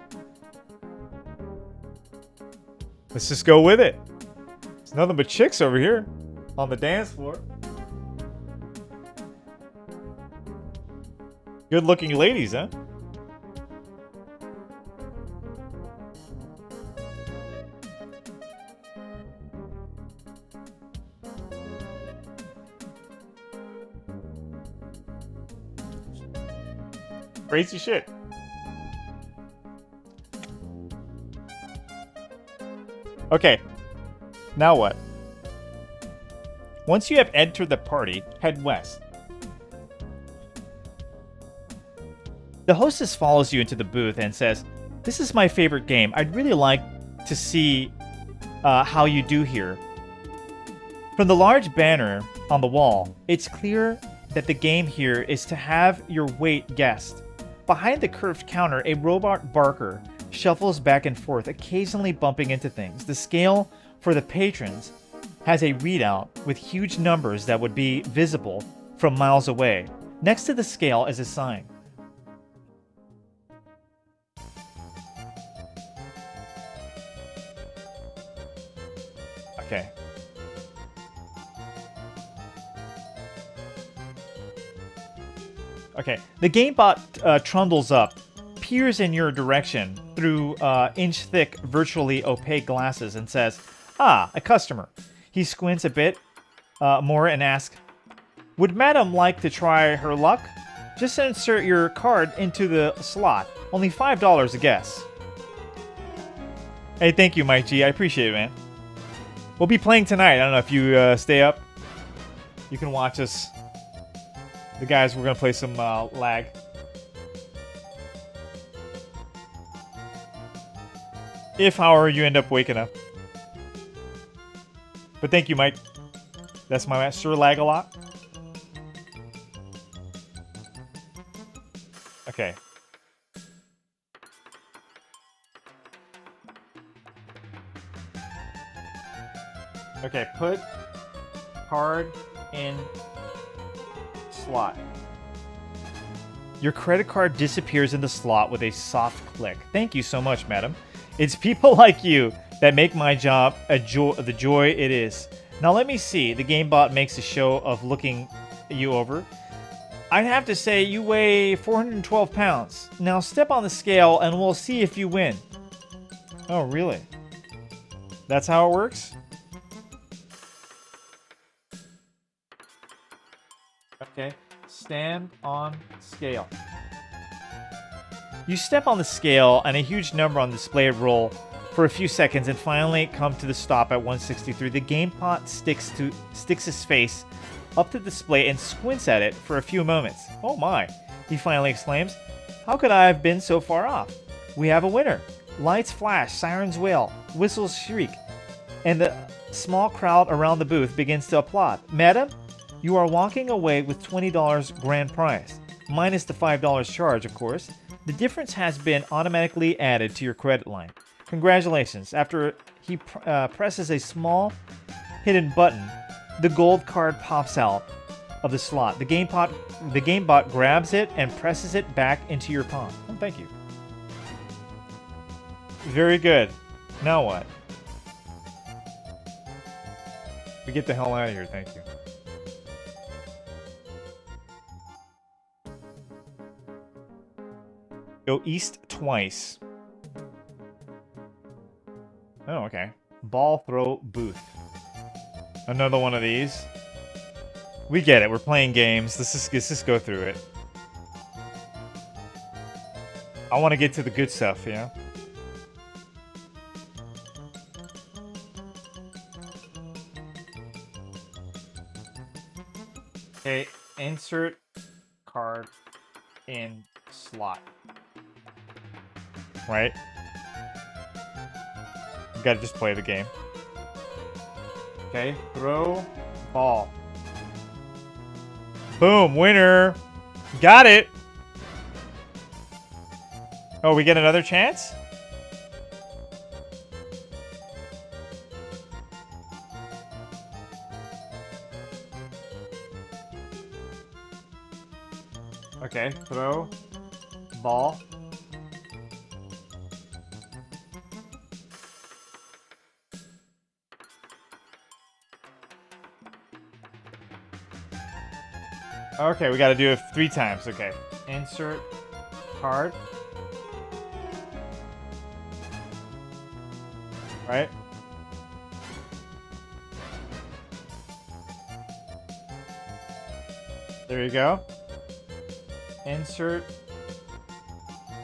Let's just go with it. It's nothing but chicks over here on the dance floor. Good looking ladies, huh? Crazy shit. Okay, now what? Once you have entered the party, head west. The hostess follows you into the booth and says, "This is my favorite game. I'd really like to see how you do here." From the large banner on the wall, it's clear that the game here is to have your weight guessed. Behind the curved counter, a robot barker shuffles back and forth, occasionally bumping into things. The scale for the patrons has a readout with huge numbers that would be visible from miles away. Next to the scale is a sign. Okay. The gamebot trundles up, peers in your direction through inch-thick, virtually opaque glasses, and says, "Ah, a customer." He squints a bit more and asks, "Would Madam like to try her luck? Just insert your card into the slot. Only $5 a guess." Hey, thank you, Mike G. I appreciate it, man. We'll be playing tonight. I don't know if you stay up. You can watch us. The guys, we're going to play some lag. If, however, you end up waking up. But thank you, Mike. That's my sure lag a lot. Okay. Okay, put card in slot. Your credit card disappears in the slot with a soft click. Thank you so much, madam. It's people like you that make my job the joy it is. Now let me see. The GameBot makes a show of looking you over. I'd have to say you weigh 412 pounds. Now step on the scale and we'll see if you win. Oh, really? That's how it works? Okay. Stand on scale. You step on the scale and a huge number on the display roll for a few seconds and finally come to the stop at 163. The GameBot sticks his face up to the display and squints at it for a few moments. Oh my, he finally exclaims. How could I have been so far off? We have a winner. Lights flash, sirens wail, whistles shriek, and the small crowd around the booth begins to applaud. Madam, you are walking away with $20 grand prize, minus the $5 charge, of course. The difference has been automatically added to your credit line. Congratulations. After he presses a small hidden button, the gold card pops out of the slot. The GameBot grabs it and presses it back into your palm. Oh, thank you. Very good. Now what? We get the hell out of here, thank you. Go east twice. Oh, okay. Ball throw booth. Another one of these. We get it. We're playing games. Let's just go through it. I want to get to the good stuff, you know? Okay, insert card in slot. Right? You gotta just play the game. Okay, throw ball. Boom, winner. Got it. Oh, we get another chance? Okay, throw ball. Okay, we gotta do it 3 times. Okay. Insert card. Right? There you go. Insert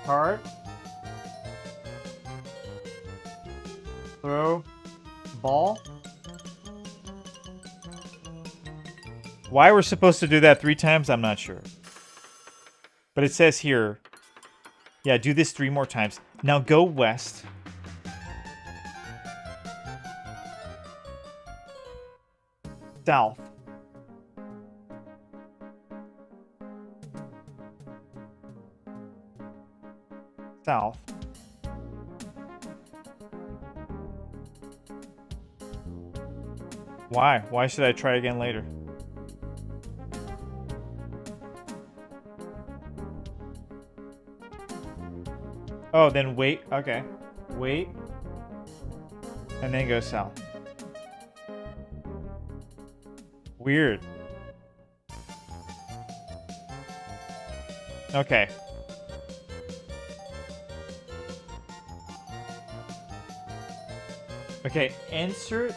card. Throw ball. Why we're supposed to do that 3 times, I'm not sure. But it says here, yeah, do this 3 more times. Now go west. South. South. Why? Why should I try again later? Oh, then wait. Okay. Wait. And then go south. Weird. Okay. Okay, insert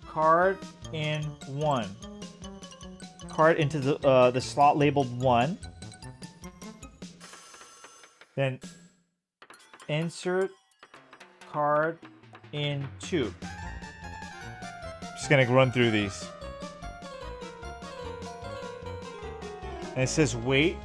card in 1. Card into the slot labeled 1. Then insert card in 2. Just gonna run through these. And it says wait.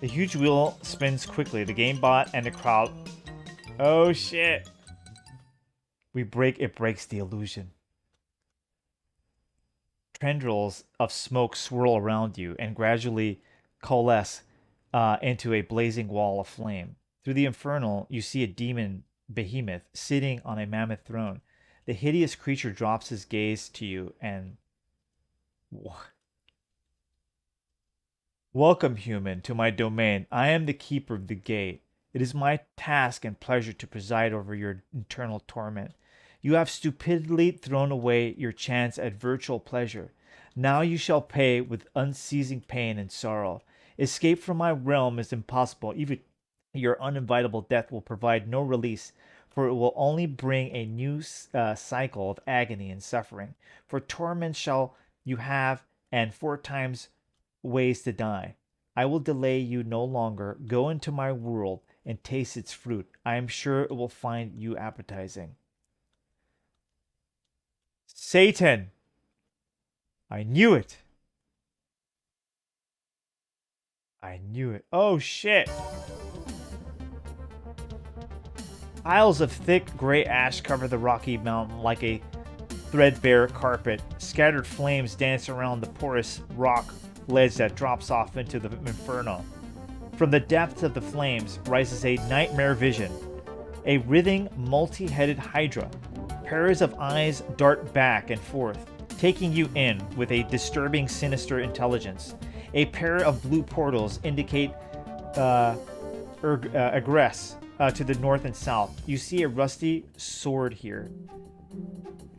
The huge wheel spins quickly. The game bot and the crowd. Oh shit. It breaks the illusion. Tendrils of smoke swirl around you and gradually coalesce into a blazing wall of flame. Through the infernal, you see a demon behemoth sitting on a mammoth throne. The hideous creature drops his gaze to you and... Welcome, human, to my domain. I am the keeper of the gate. It is my task and pleasure to preside over your eternal torment. You have stupidly thrown away your chance at virtual pleasure. Now you shall pay with unceasing pain and sorrow. Escape from my realm is impossible. Even your uninvitable death will provide no release, for it will only bring a new cycle of agony and suffering. For torment shall you have, and 4 times ways to die. I will delay you no longer. Go into my world and taste its fruit. I am sure it will find you appetizing. Satan! I knew it! I knew it. Oh shit! Piles of thick gray ash cover the rocky mountain like a threadbare carpet. Scattered flames dance around the porous rock ledge that drops off into the inferno. From the depths of the flames rises a nightmare vision. A writhing, multi-headed hydra. Pairs of eyes dart back and forth, taking you in with a disturbing, sinister intelligence. A pair of blue portals indicate egress to the north and south. You see a rusty sword here.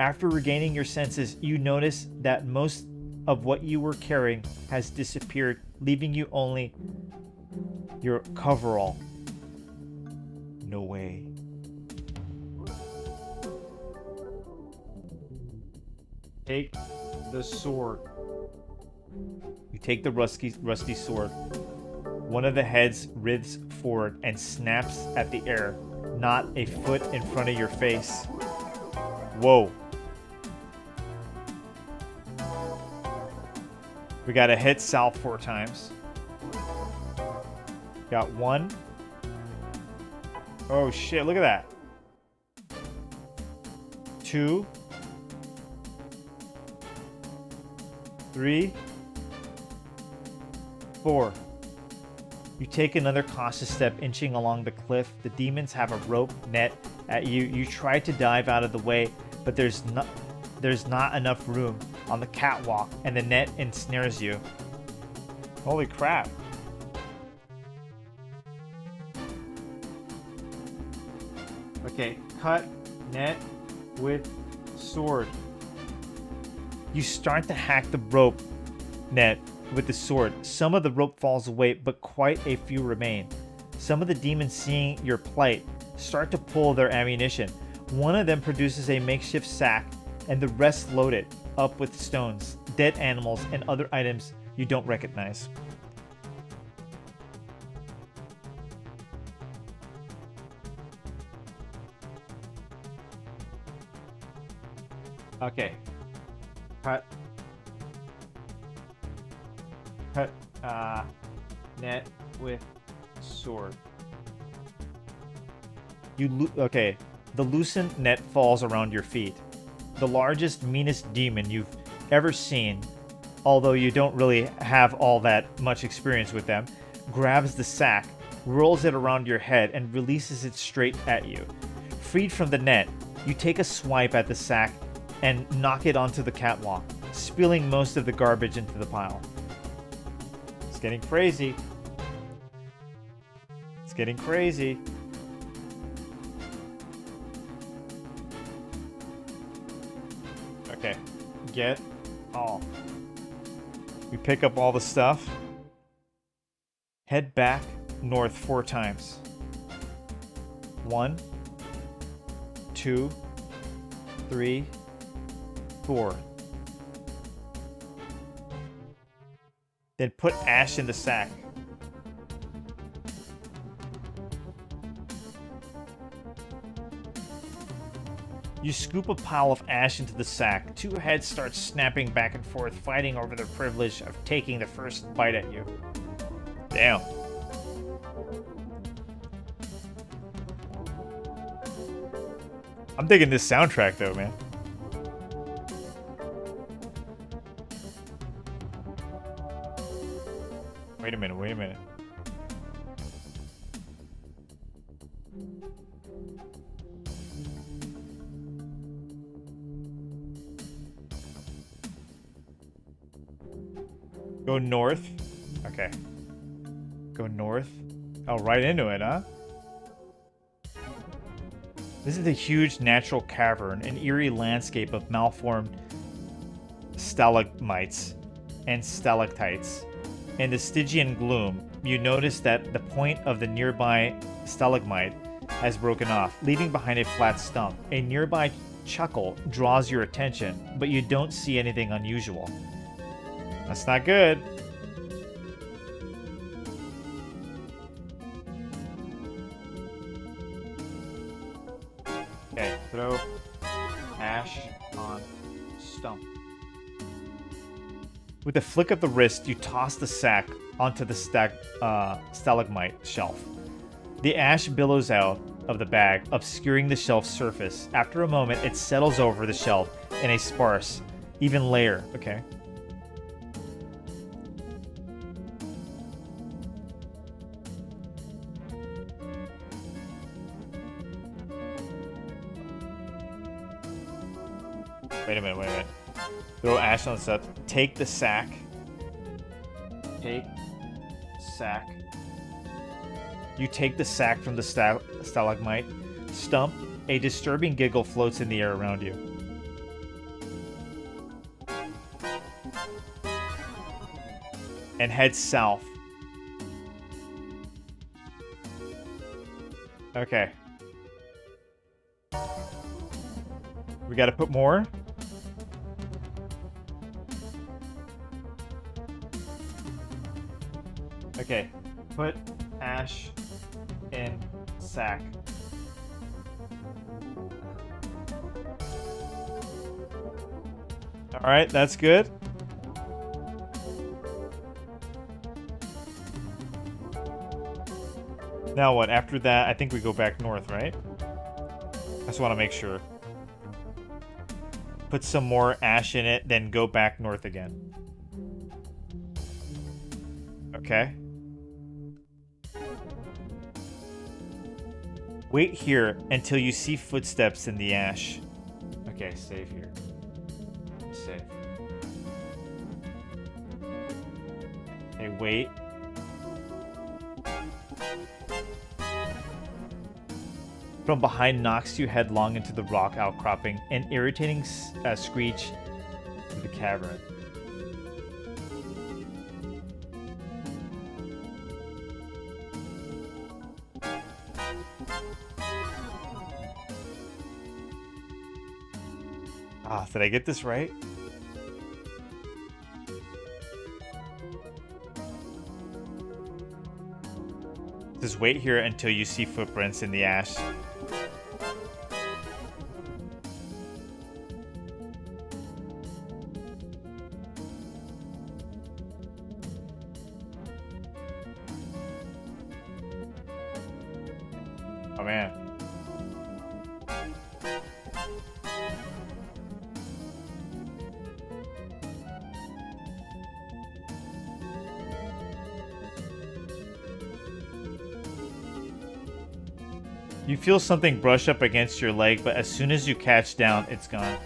After regaining your senses, you notice that most of what you were carrying has disappeared, leaving you only your coverall. No way. Take the sword. You take the rusty sword. One of the heads writhes forward and snaps at the air, not a foot in front of your face. Whoa. We gotta hit south 4 times. Got 1. Oh shit, look at that. 2. 3. 4. You take another cautious step, inching along the cliff. The demons have a rope net at you. You try to dive out of the way, but there's not enough room on the catwalk, and the net ensnares you. Holy crap. Okay, cut net with sword. You start to hack the rope net with the sword. Some of the rope falls away, but quite a few remain. Some of the demons, seeing your plight, start to pull their ammunition. One of them produces a makeshift sack, and the rest load it up with stones, dead animals, and other items you don't recognize. Okay. Cut. Net with sword. Okay. The loosened net falls around your feet. The largest, meanest demon you've ever seen, although you don't really have all that much experience with them, grabs the sack, rolls it around your head, and releases it straight at you. Freed from the net, you take a swipe at the sack and knock it onto the catwalk, spilling most of the garbage into the pile. getting crazy. It's getting crazy. Okay. Get off. We pick up all the stuff. Head back north 4 times. 1, 2, 3, 4. Then put ash in the sack. You scoop a pile of ash into the sack. 2 heads start snapping back and forth, fighting over the privilege of taking the first bite at you. Damn. I'm digging this soundtrack though, man. Wait a minute, wait a minute. Go north. Okay. Go north. Oh, right into it, huh? This is a huge natural cavern, an eerie landscape of malformed stalagmites and stalactites. In the Stygian gloom, you notice that the point of the nearby stalagmite has broken off, leaving behind a flat stump. A nearby chuckle draws your attention, but you don't see anything unusual. That's not good. Okay, throw ash on stump. With a flick of the wrist, you toss the sack onto the stalagmite shelf. The ash billows out of the bag, obscuring the shelf's surface. After a moment, it settles over the shelf in a sparse, even layer. Okay. Wait a minute, wait a minute. Throw ash on the stuff. Take the sack. Take sack. You take the sack from the stalagmite stump. A disturbing giggle floats in the air around you. And head south. Okay. We gotta put more. Okay, put ash in sack. All right, that's good. Now what? After that, I think we go back north, right? I just want to make sure. Put some more ash in it, then go back north again. Okay. Wait here until you see footsteps in the ash. Okay, save here. Save. Okay, wait. From behind knocks you headlong into the rock outcropping, an irritating screech through the cavern. Ah, did I get this right? Just wait here until you see footprints in the ash. Oh man. You feel something brush up against your leg, but as soon as you catch down, it's gone.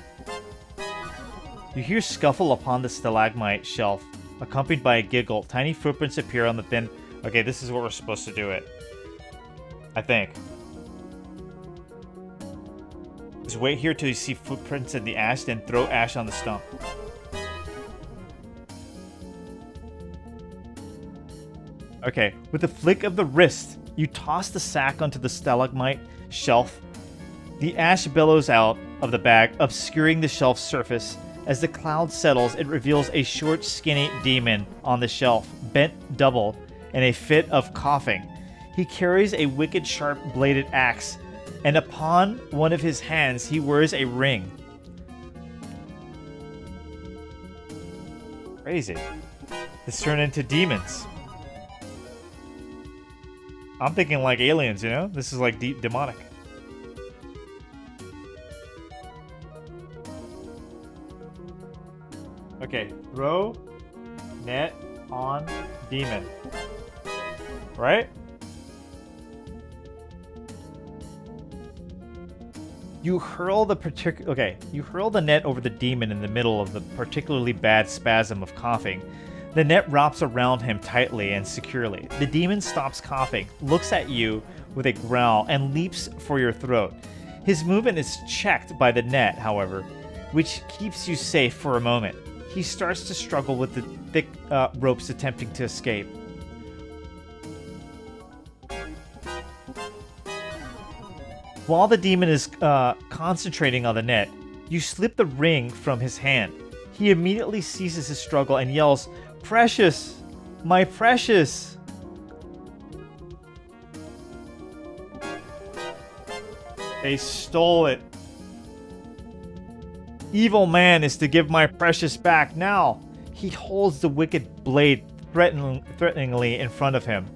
You hear scuffle upon the stalagmite shelf, accompanied by a giggle. Tiny footprints appear on the thin... Okay, this is what we're supposed to do it. I think. Just wait here till you see footprints in the ash, then throw ash on the stump. Okay, with a flick of the wrist, you toss the sack onto the stalagmite shelf. The ash billows out of the bag, obscuring the shelf's surface. As the cloud settles, it reveals a short, skinny demon on the shelf, bent double in a fit of coughing. He carries a wicked sharp-bladed axe, and upon one of his hands he wears a ring. Crazy. It's turned into demons. I'm thinking like aliens, you know? This is like demonic. Okay, throw net on demon. Right? You hurl the net over the demon in the middle of the particularly bad spasm of coughing. The net wraps around him tightly and securely. The demon stops coughing, looks at you with a growl, and leaps for your throat. His movement is checked by the net, however, which keeps you safe for a moment. He starts to struggle with the thick ropes attempting to escape. While the demon is concentrating on the net, you slip the ring from his hand. He immediately ceases his struggle and yells, "Precious! My precious!" They stole it. Evil man is to give my precious back now. He holds the wicked blade threateningly in front of him.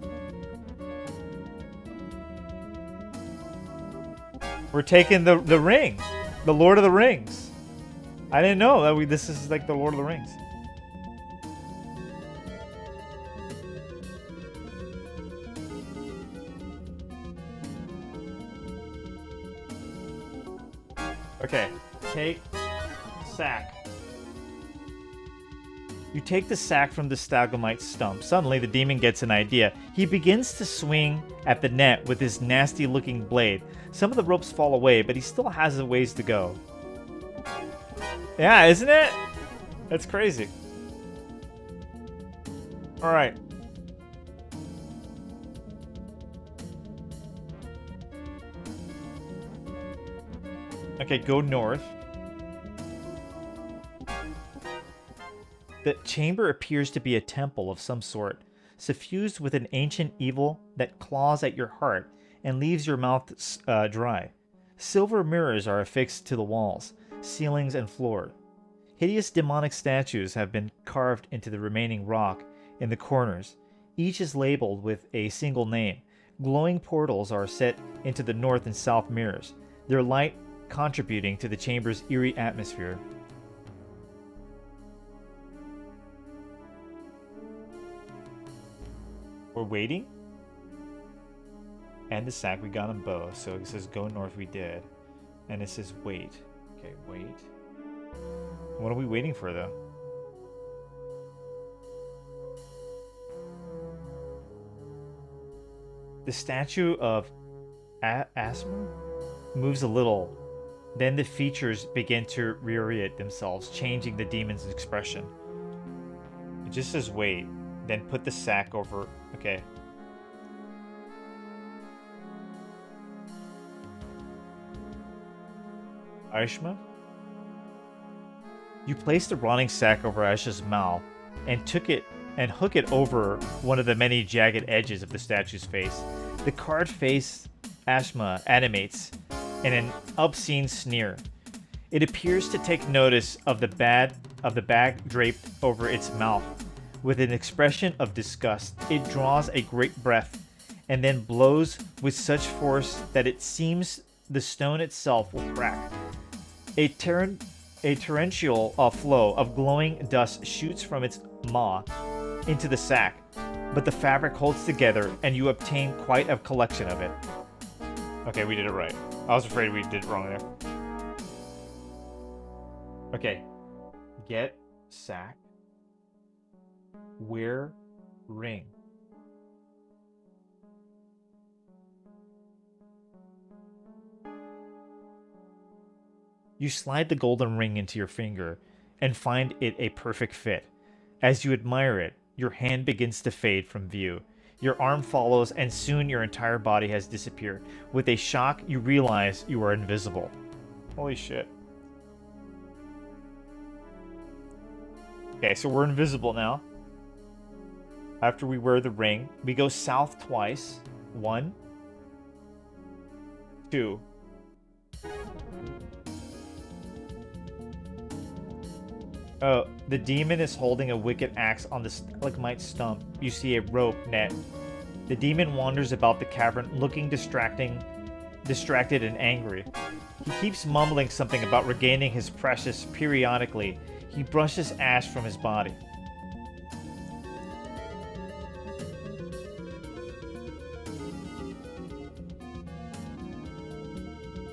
We're taking the ring. The Lord of the Rings. I didn't know that this is like the Lord of the Rings. Okay, take sack. You take the sack from the stalagmite stump. Suddenly, the demon gets an idea. He begins to swing at the net with his nasty-looking blade. Some of the ropes fall away, but he still has a ways to go. Yeah, isn't it? That's crazy. All right. Okay, go north. The chamber appears to be a temple of some sort, suffused with an ancient evil that claws at your heart and leaves your mouth dry. Silver mirrors are affixed to the walls, ceilings, and floor. Hideous demonic statues have been carved into the remaining rock in the corners. Each is labeled with a single name. Glowing portals are set into the north and south mirrors, their light contributing to the chamber's eerie atmosphere. We're waiting. And the sack we got on bow. So it says go north we did. And it says wait. Okay, wait. What are we waiting for though? The statue of Asthma moves a little. Then the features begin to reorient themselves, changing the demon's expression. It just says wait. Then put the sack over. Okay. Aishma? You place the rotting sack over Aisha's mouth and hook it over one of the many jagged edges of the statue's face. The carved face Ashma animates in an obscene sneer. It appears to take notice of the bag draped over its mouth. With an expression of disgust, it draws a great breath and then blows with such force that it seems the stone itself will crack. A torrential flow of glowing dust shoots from its maw into the sack, but the fabric holds together and you obtain quite a collection of it. Okay, we did it right. I was afraid we did it wrong there. Okay. Get sack. Wear ring. You slide the golden ring into your finger and find it a perfect fit. As you admire it, your hand begins to fade from view. Your arm follows, and soon your entire body has disappeared. With a shock, you realize you are invisible. Holy shit. Okay, so we're invisible now. After we wear the ring, we go south twice. 1, 2. Oh, the demon is holding a wicked axe on the stalagmite stump. You see a rope net. The demon wanders about the cavern, looking distracted and angry. He keeps mumbling something about regaining his precious periodically. He brushes ash from his body.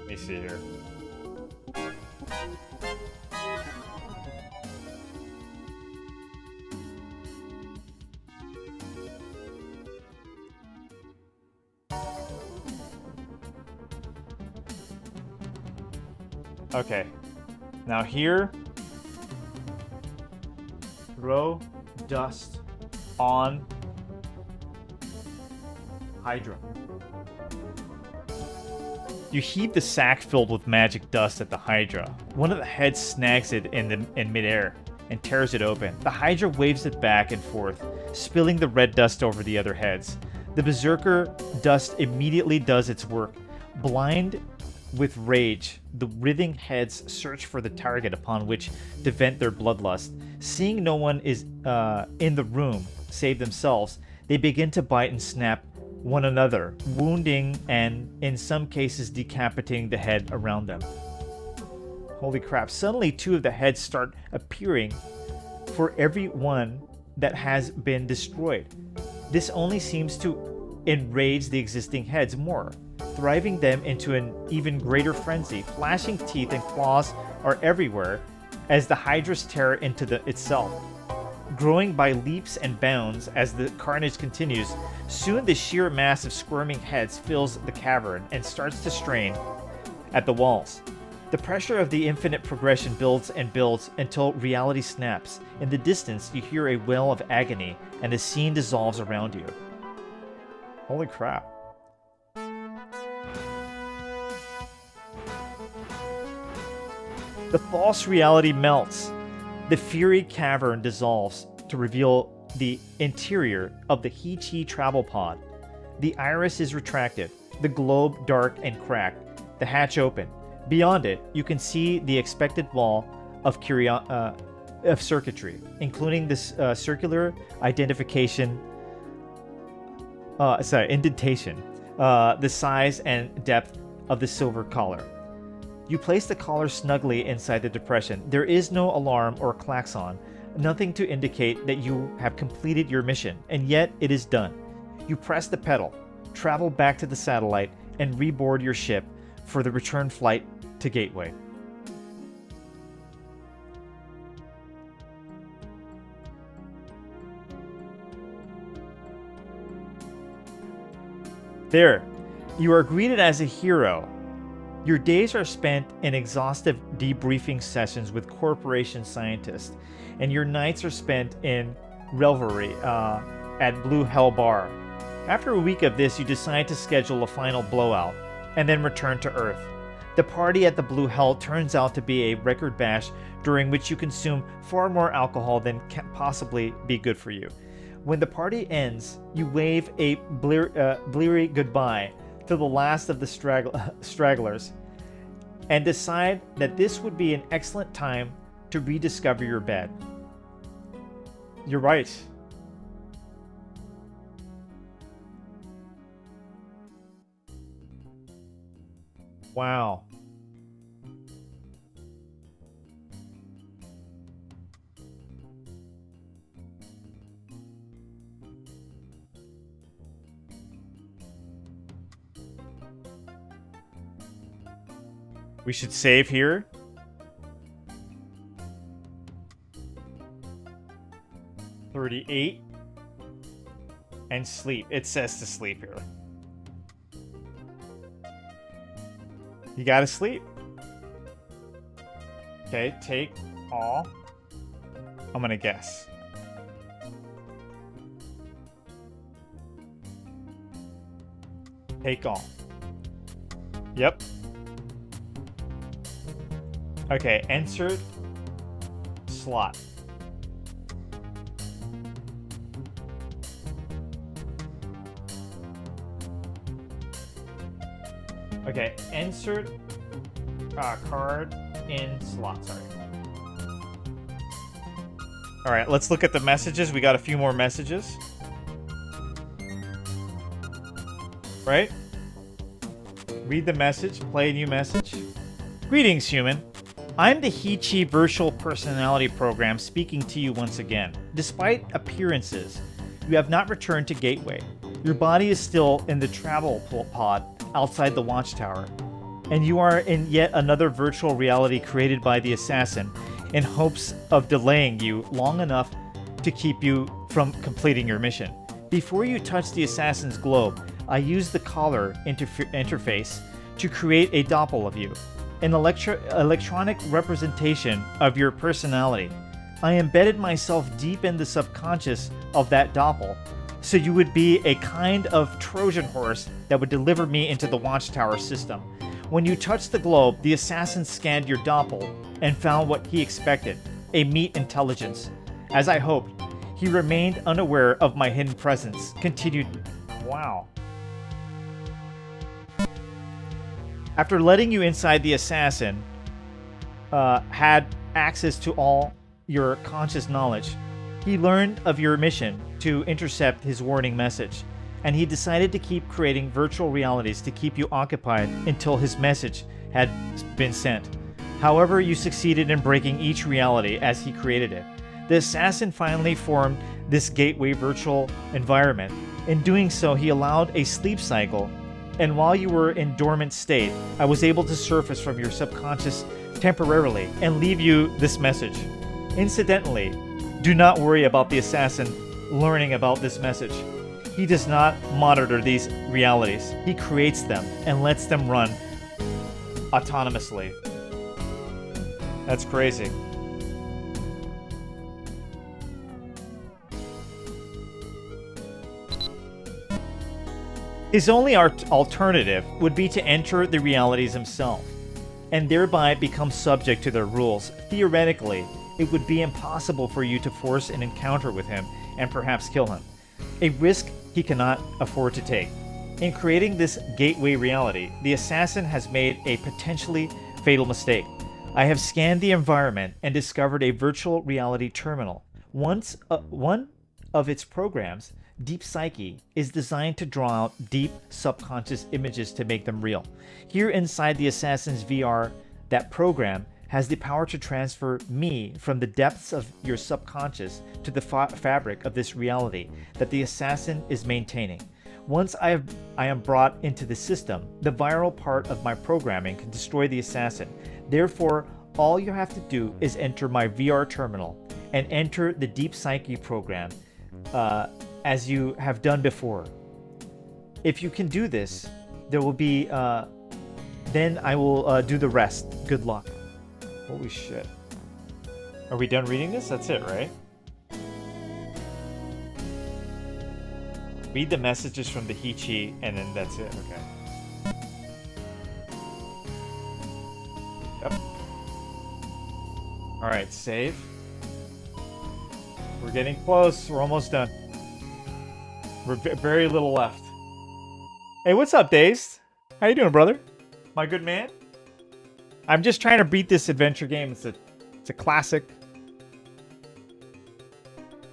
Let me see here. Okay. Now here, throw dust on Hydra. You heave the sack filled with magic dust at the Hydra. One of the heads snags it in midair and tears it open. The Hydra waves it back and forth, spilling the red dust over the other heads. The Berserker dust immediately does its work. Blind with rage, the writhing heads search for the target upon which to vent their bloodlust. Seeing no one is in the room save themselves, they begin to bite and snap one another, wounding and, in some cases, decapitating the head around them. Holy crap. Suddenly, 2 of the heads start appearing for every one that has been destroyed. This only seems to enrage the existing heads more, driving them into an even greater frenzy. Flashing teeth and claws are everywhere as the Hydra's tear into itself. Growing by leaps and bounds as the carnage continues, soon the sheer mass of squirming heads fills the cavern and starts to strain at the walls. The pressure of the infinite progression builds and builds until reality snaps. In the distance, you hear a wail of agony, and the scene dissolves around you. Holy crap. The false reality melts. The Fury Cavern dissolves to reveal the interior of the He-Chi travel pod. The iris is retracted, the globe dark and cracked, the hatch open. Beyond it, you can see the expected wall of circuitry, including this circular indentation, the size and depth of the silver collar. You place the collar snugly inside the depression. There is no alarm or klaxon, nothing to indicate that you have completed your mission, and yet it is done. You press the pedal, travel back to the satellite, and reboard your ship for the return flight to Gateway. There, you are greeted as a hero. Your days are spent in exhaustive debriefing sessions with corporation scientists, and your nights are spent in revelry at Blue Hell Bar. After a week of this, you decide to schedule a final blowout, and then return to Earth. The party at the Blue Hell turns out to be a record bash during which you consume far more alcohol than can possibly be good for you. When the party ends, you wave a bleary goodbye to the last of the stragglers, and decide that this would be an excellent time to rediscover your bed. You're right. Wow. We should save here. 38. And sleep. It says to sleep here. You gotta sleep. Okay, take all. I'm gonna guess. Take all. Yep. Okay, enter slot. Okay, insert card in slot. Sorry. All right, let's look at the messages. We got a few more messages. Right? Read the message. Play a new message. Greetings, human. I'm the Hichi virtual personality program speaking to you once again. Despite appearances, you have not returned to Gateway. Your body is still in the travel pod outside the watchtower, and you are in yet another virtual reality created by the assassin in hopes of delaying you long enough to keep you from completing your mission. Before you touch the assassin's globe, I used the collar interface to create a doppel of you, an electronic representation of your personality. I embedded myself deep in the subconscious of that doppel, so you would be a kind of Trojan horse that would deliver me into the watchtower system. When you touched the globe, the assassin scanned your doppel and found what he expected, a meat intelligence. As I hoped, he remained unaware of my hidden presence. Continued. Wow. After letting you inside, the assassin had access to all your conscious knowledge. He learned of your mission to intercept his warning message, and he decided to keep creating virtual realities to keep you occupied until his message had been sent. However, you succeeded in breaking each reality as he created it. The assassin finally formed this gateway virtual environment. In doing so, he allowed a sleep cycle, and while you were in dormant state, I was able to surface from your subconscious temporarily and leave you this message. Incidentally, do not worry about the assassin learning about this message. He does not monitor these realities. He creates them and lets them run autonomously. That's crazy. His only alternative would be to enter the realities himself, and thereby become subject to their rules. Theoretically, it would be impossible for you to force an encounter with him and perhaps kill him, a risk he cannot afford to take. In creating this gateway reality, the assassin has made a potentially fatal mistake. I have scanned the environment and discovered a virtual reality terminal. One of its programs, Deep Psyche, is designed to draw out deep subconscious images to make them real. Here inside the assassin's VR, that program has the power to transfer me from the depths of your subconscious to the fabric of this reality that the assassin is maintaining. Once I am brought into the system, the viral part of my programming can destroy the assassin. Therefore, all you have to do is enter my VR terminal and enter the Deep Psyche program as you have done before. If you can do this, there will be, then I will do the rest. Good luck. Holy shit. Are we done reading this? That's it, right? Read the messages from the Hichi, and then that's it. Okay. Yep. Alright, save. We're getting close. We're almost done. We're very little left. Hey, what's up, Dazed? How you doing, brother? My good man? I'm just trying to beat this adventure game. It's a classic.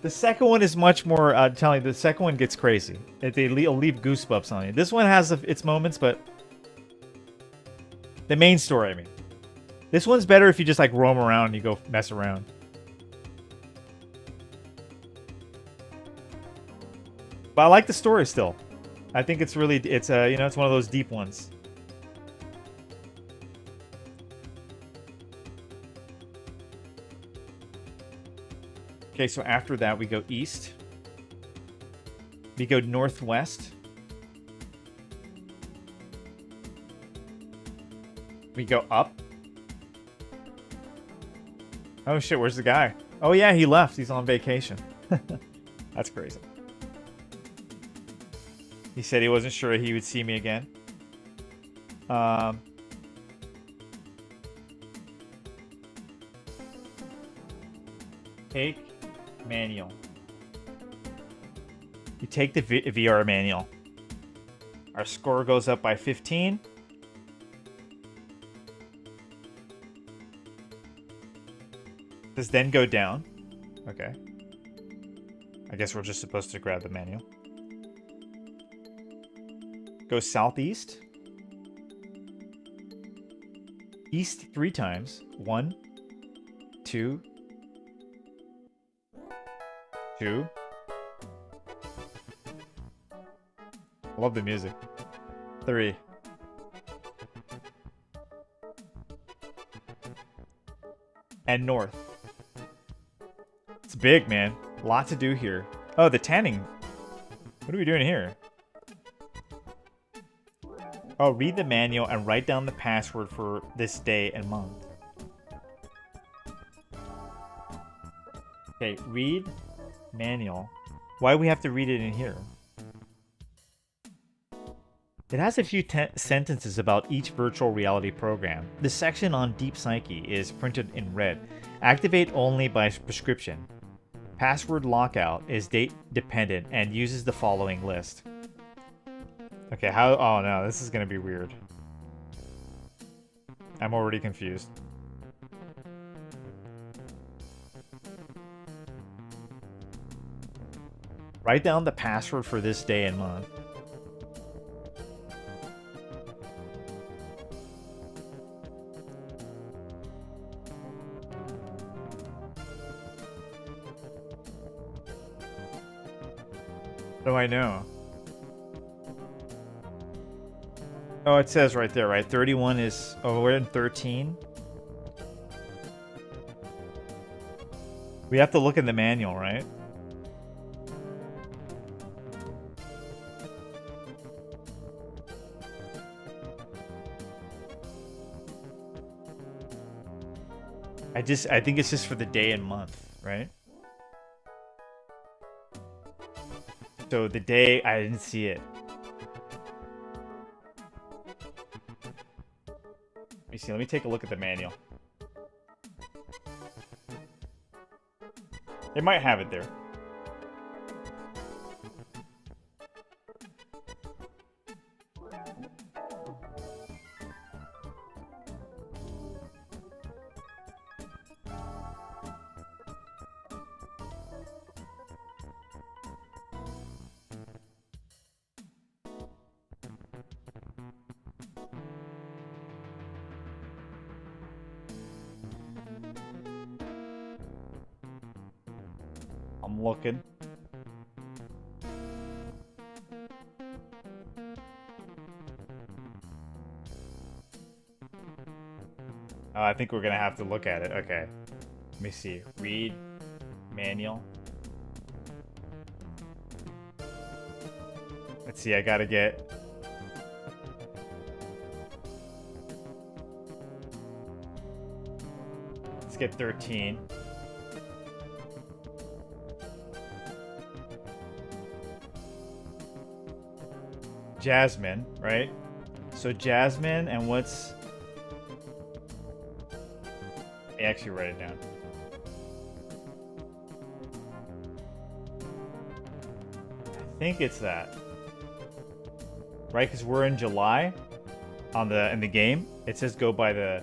The second one is much more, I'm telling you, the second one gets crazy. It'll leave goosebumps on you. This one has its moments, but the main story, I mean. This one's better if you just like roam around and you go mess around. But I like the story still. I think it's really, it's you know, it's one of those deep ones. Okay, so after that, we go east. We go northwest. We go up. Oh shit, where's the guy? Oh yeah, he left. He's on vacation. That's crazy. He said he wasn't sure he would see me again. Take manual. You take the VR manual. Our score goes up by 15. Does then go down. Okay. I guess we're just supposed to grab the manual. Go southeast. East 3 times. 1, 2, 2. I love the music. 3. And north. It's big, man. A lot to do here. Oh, the tanning. What are we doing here? Oh, read the manual and write down the password for this day and month. Okay, read manual. Why do we have to read it in here? It has a few sentences about each virtual reality program. The section on Deep Psyche is printed in red. Activate only by prescription. Password lockout is date dependent and uses the following list. Okay, how? Oh no, this is gonna be weird. I'm already confused. Write down the password for this day and month. What do I know? Oh, it says right there, right? 31 is... Oh, we're in 13? We have to look in the manual, right? I think it's just for the day and month, right? So the day, I didn't see it. Let me see, let me take a look at the manual. It might have it there. I'm looking. Oh, I think we're gonna have to look at it. Okay. Let me see. Read manual. Let's see, I gotta get... Let's get 13. Jasmine, right? So Jasmine, and what's... I actually write it down. I think it's that. Right, because we're in July on in the game. It says go by the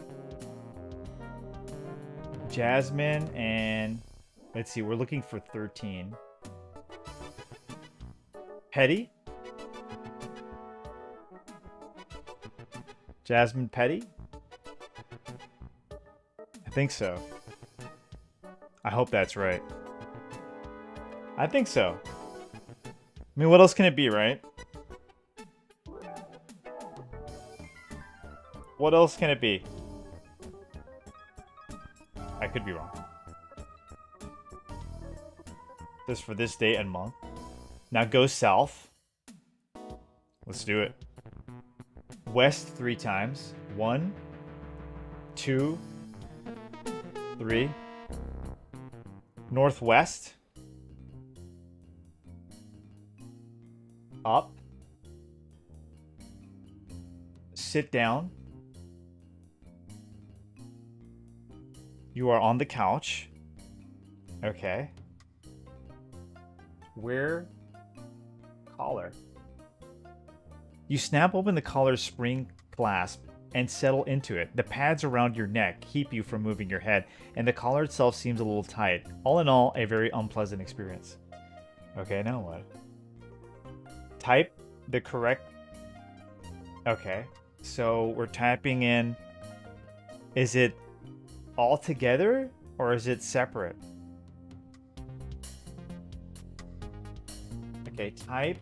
Jasmine, and let's see, we're looking for 13. Petty? Jasmine Petty? I think so. I hope that's right. I think so. I mean, what else can it be, right? What else can it be? I could be wrong. This for this day and month. Now go south. Let's do it. West 3 times. 1, 2, 3. Northwest. Up. Sit down. You are on the couch. Okay. Wear collar. You snap open the collar's spring clasp and settle into it. The pads around your neck keep you from moving your head, and the collar itself seems a little tight. All in all, a very unpleasant experience. Okay, now what? Type the correct... Okay, so we're typing in... Is it all together, or is it separate? Okay, type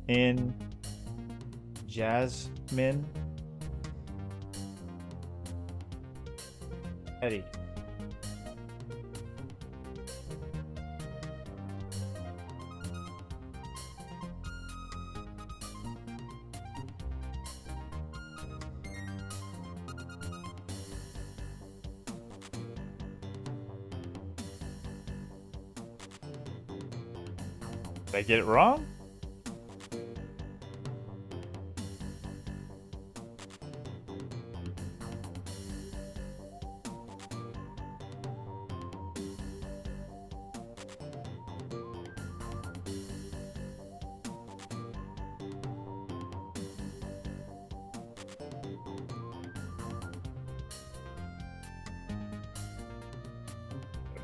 in Jasmine Eddie. Did I get it wrong?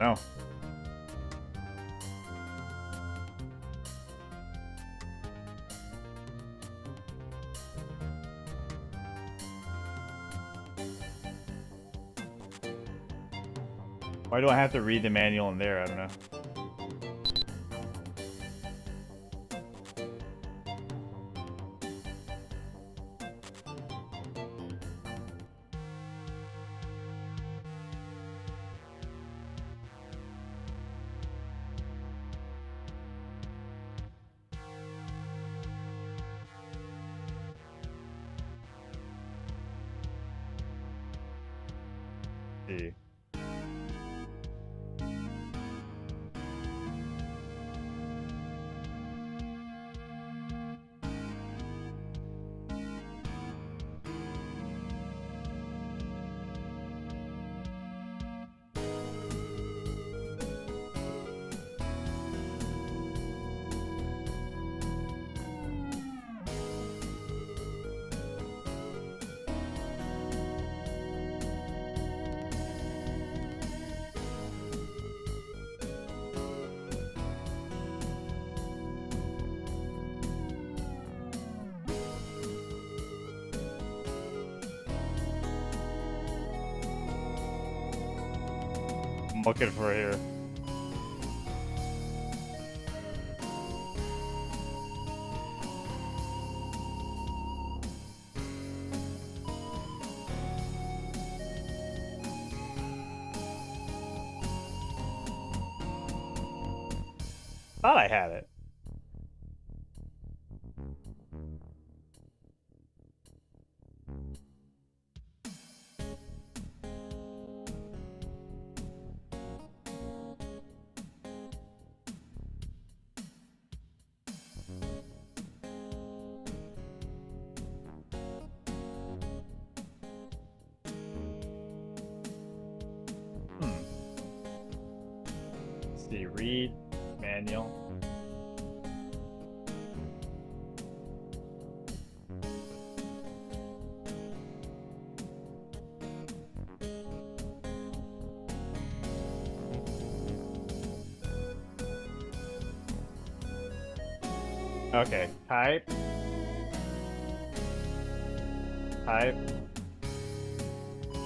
No. Why do I have to read the manual in there? I don't know. See. I'm looking for it here. Thought I had it. Let's see, read manual. Okay, type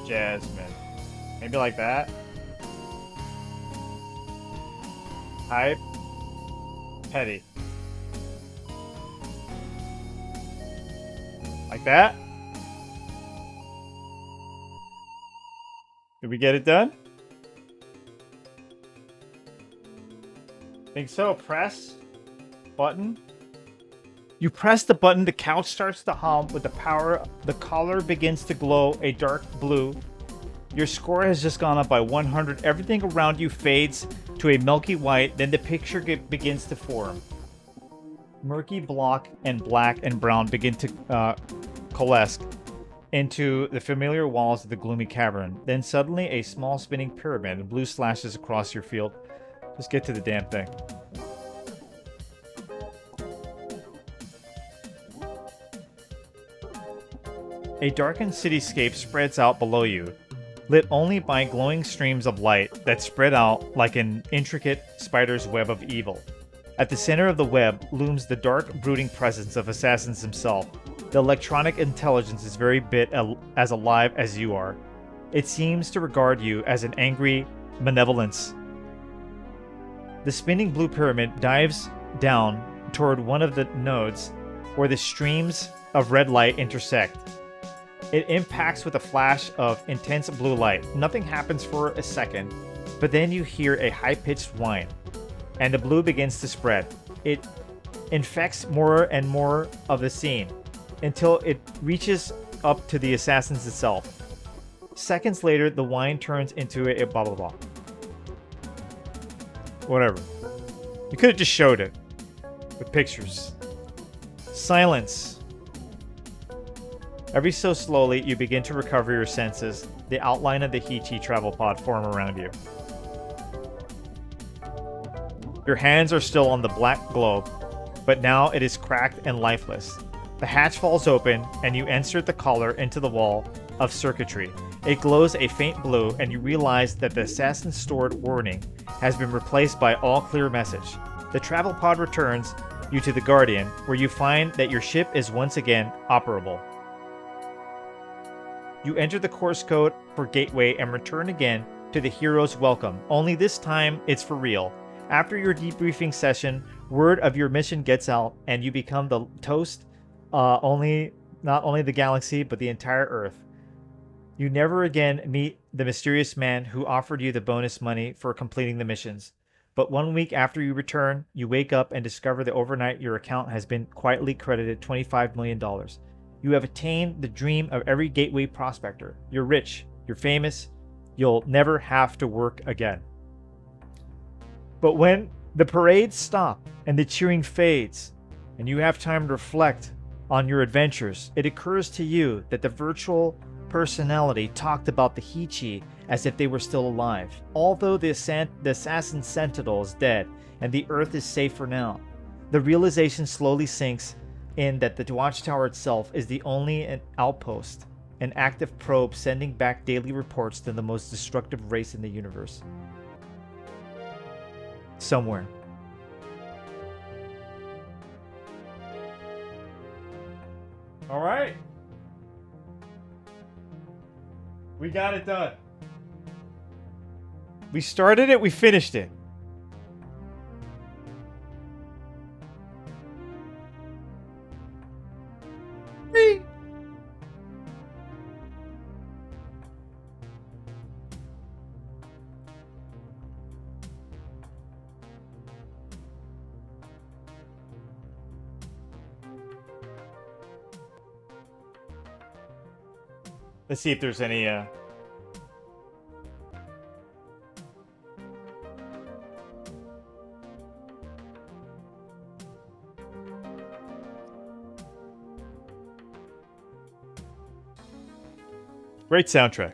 Jasmine. Maybe like that. Type Petty. Like that. Did we get it done? Think so. Press button. You press the button, the couch starts to hum with the power. The collar begins to glow a dark blue. Your score has just gone up by 100. Everything around you fades to a milky white. Then the picture begins to form. Murky block and black and brown begin to coalesce into the familiar walls of the gloomy cavern. Then suddenly a small spinning pyramid and blue slashes across your field. Just get to the damn thing. A darkened cityscape spreads out below you, lit only by glowing streams of light that spread out like an intricate spider's web of evil. At the center of the web looms the dark, brooding presence of Assassins himself. The electronic intelligence is very bit as alive as you are. It seems to regard you as an angry malevolence. The spinning blue pyramid dives down toward one of the nodes where the streams of red light intersect. It impacts with a flash of intense blue light. Nothing happens for a second, but then you hear a high-pitched whine, and the blue begins to spread. It infects more and more of the scene until it reaches up to the Assassins itself. Seconds later, the whine turns into a blah blah blah. Whatever. You could have just showed it with pictures. Silence. Every so slowly, you begin to recover your senses. The outline of the Hichi travel pod form around you. Your hands are still on the black globe, but now it is cracked and lifeless. The hatch falls open, and you insert the collar into the wall of circuitry. It glows a faint blue, and you realize that the assassin's stored warning has been replaced by all clear message. The travel pod returns you to the Guardian, where you find that your ship is once again operable. You enter the course code for Gateway and return again to the hero's welcome, only this time it's for real. After your debriefing session, word of your mission gets out, and you become the toast, not only the galaxy, but the entire Earth. You never again meet the mysterious man who offered you the bonus money for completing the missions. But 1 week after you return, you wake up and discover that overnight your account has been quietly credited $25 million. You have attained the dream of every Gateway prospector. You're rich, you're famous, you'll never have to work again. But when the parades stop and the cheering fades, and you have time to reflect on your adventures, it occurs to you that the virtual personality talked about the Hichi as if they were still alive. Although the assassin sentinel is dead and the Earth is safe for now, the realization slowly sinks in that the watchtower itself is the only outpost, an active probe sending back daily reports to the most destructive race in the universe. Somewhere. All right. We got it done. We started it, we finished it. Whee! Let's see if there's any great soundtrack.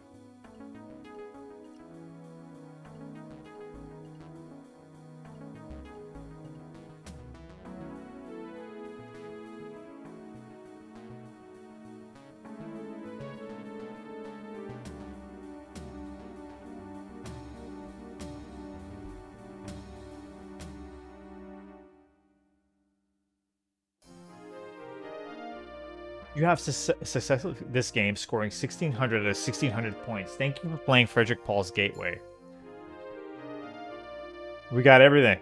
You have successfully this game, scoring 1,600 out of 1,600 points. Thank you for playing Frederik Pohl's Gateway. We got everything.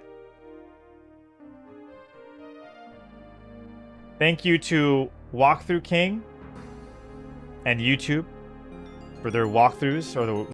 Thank you to Walkthrough King and YouTube for their walkthroughs, or the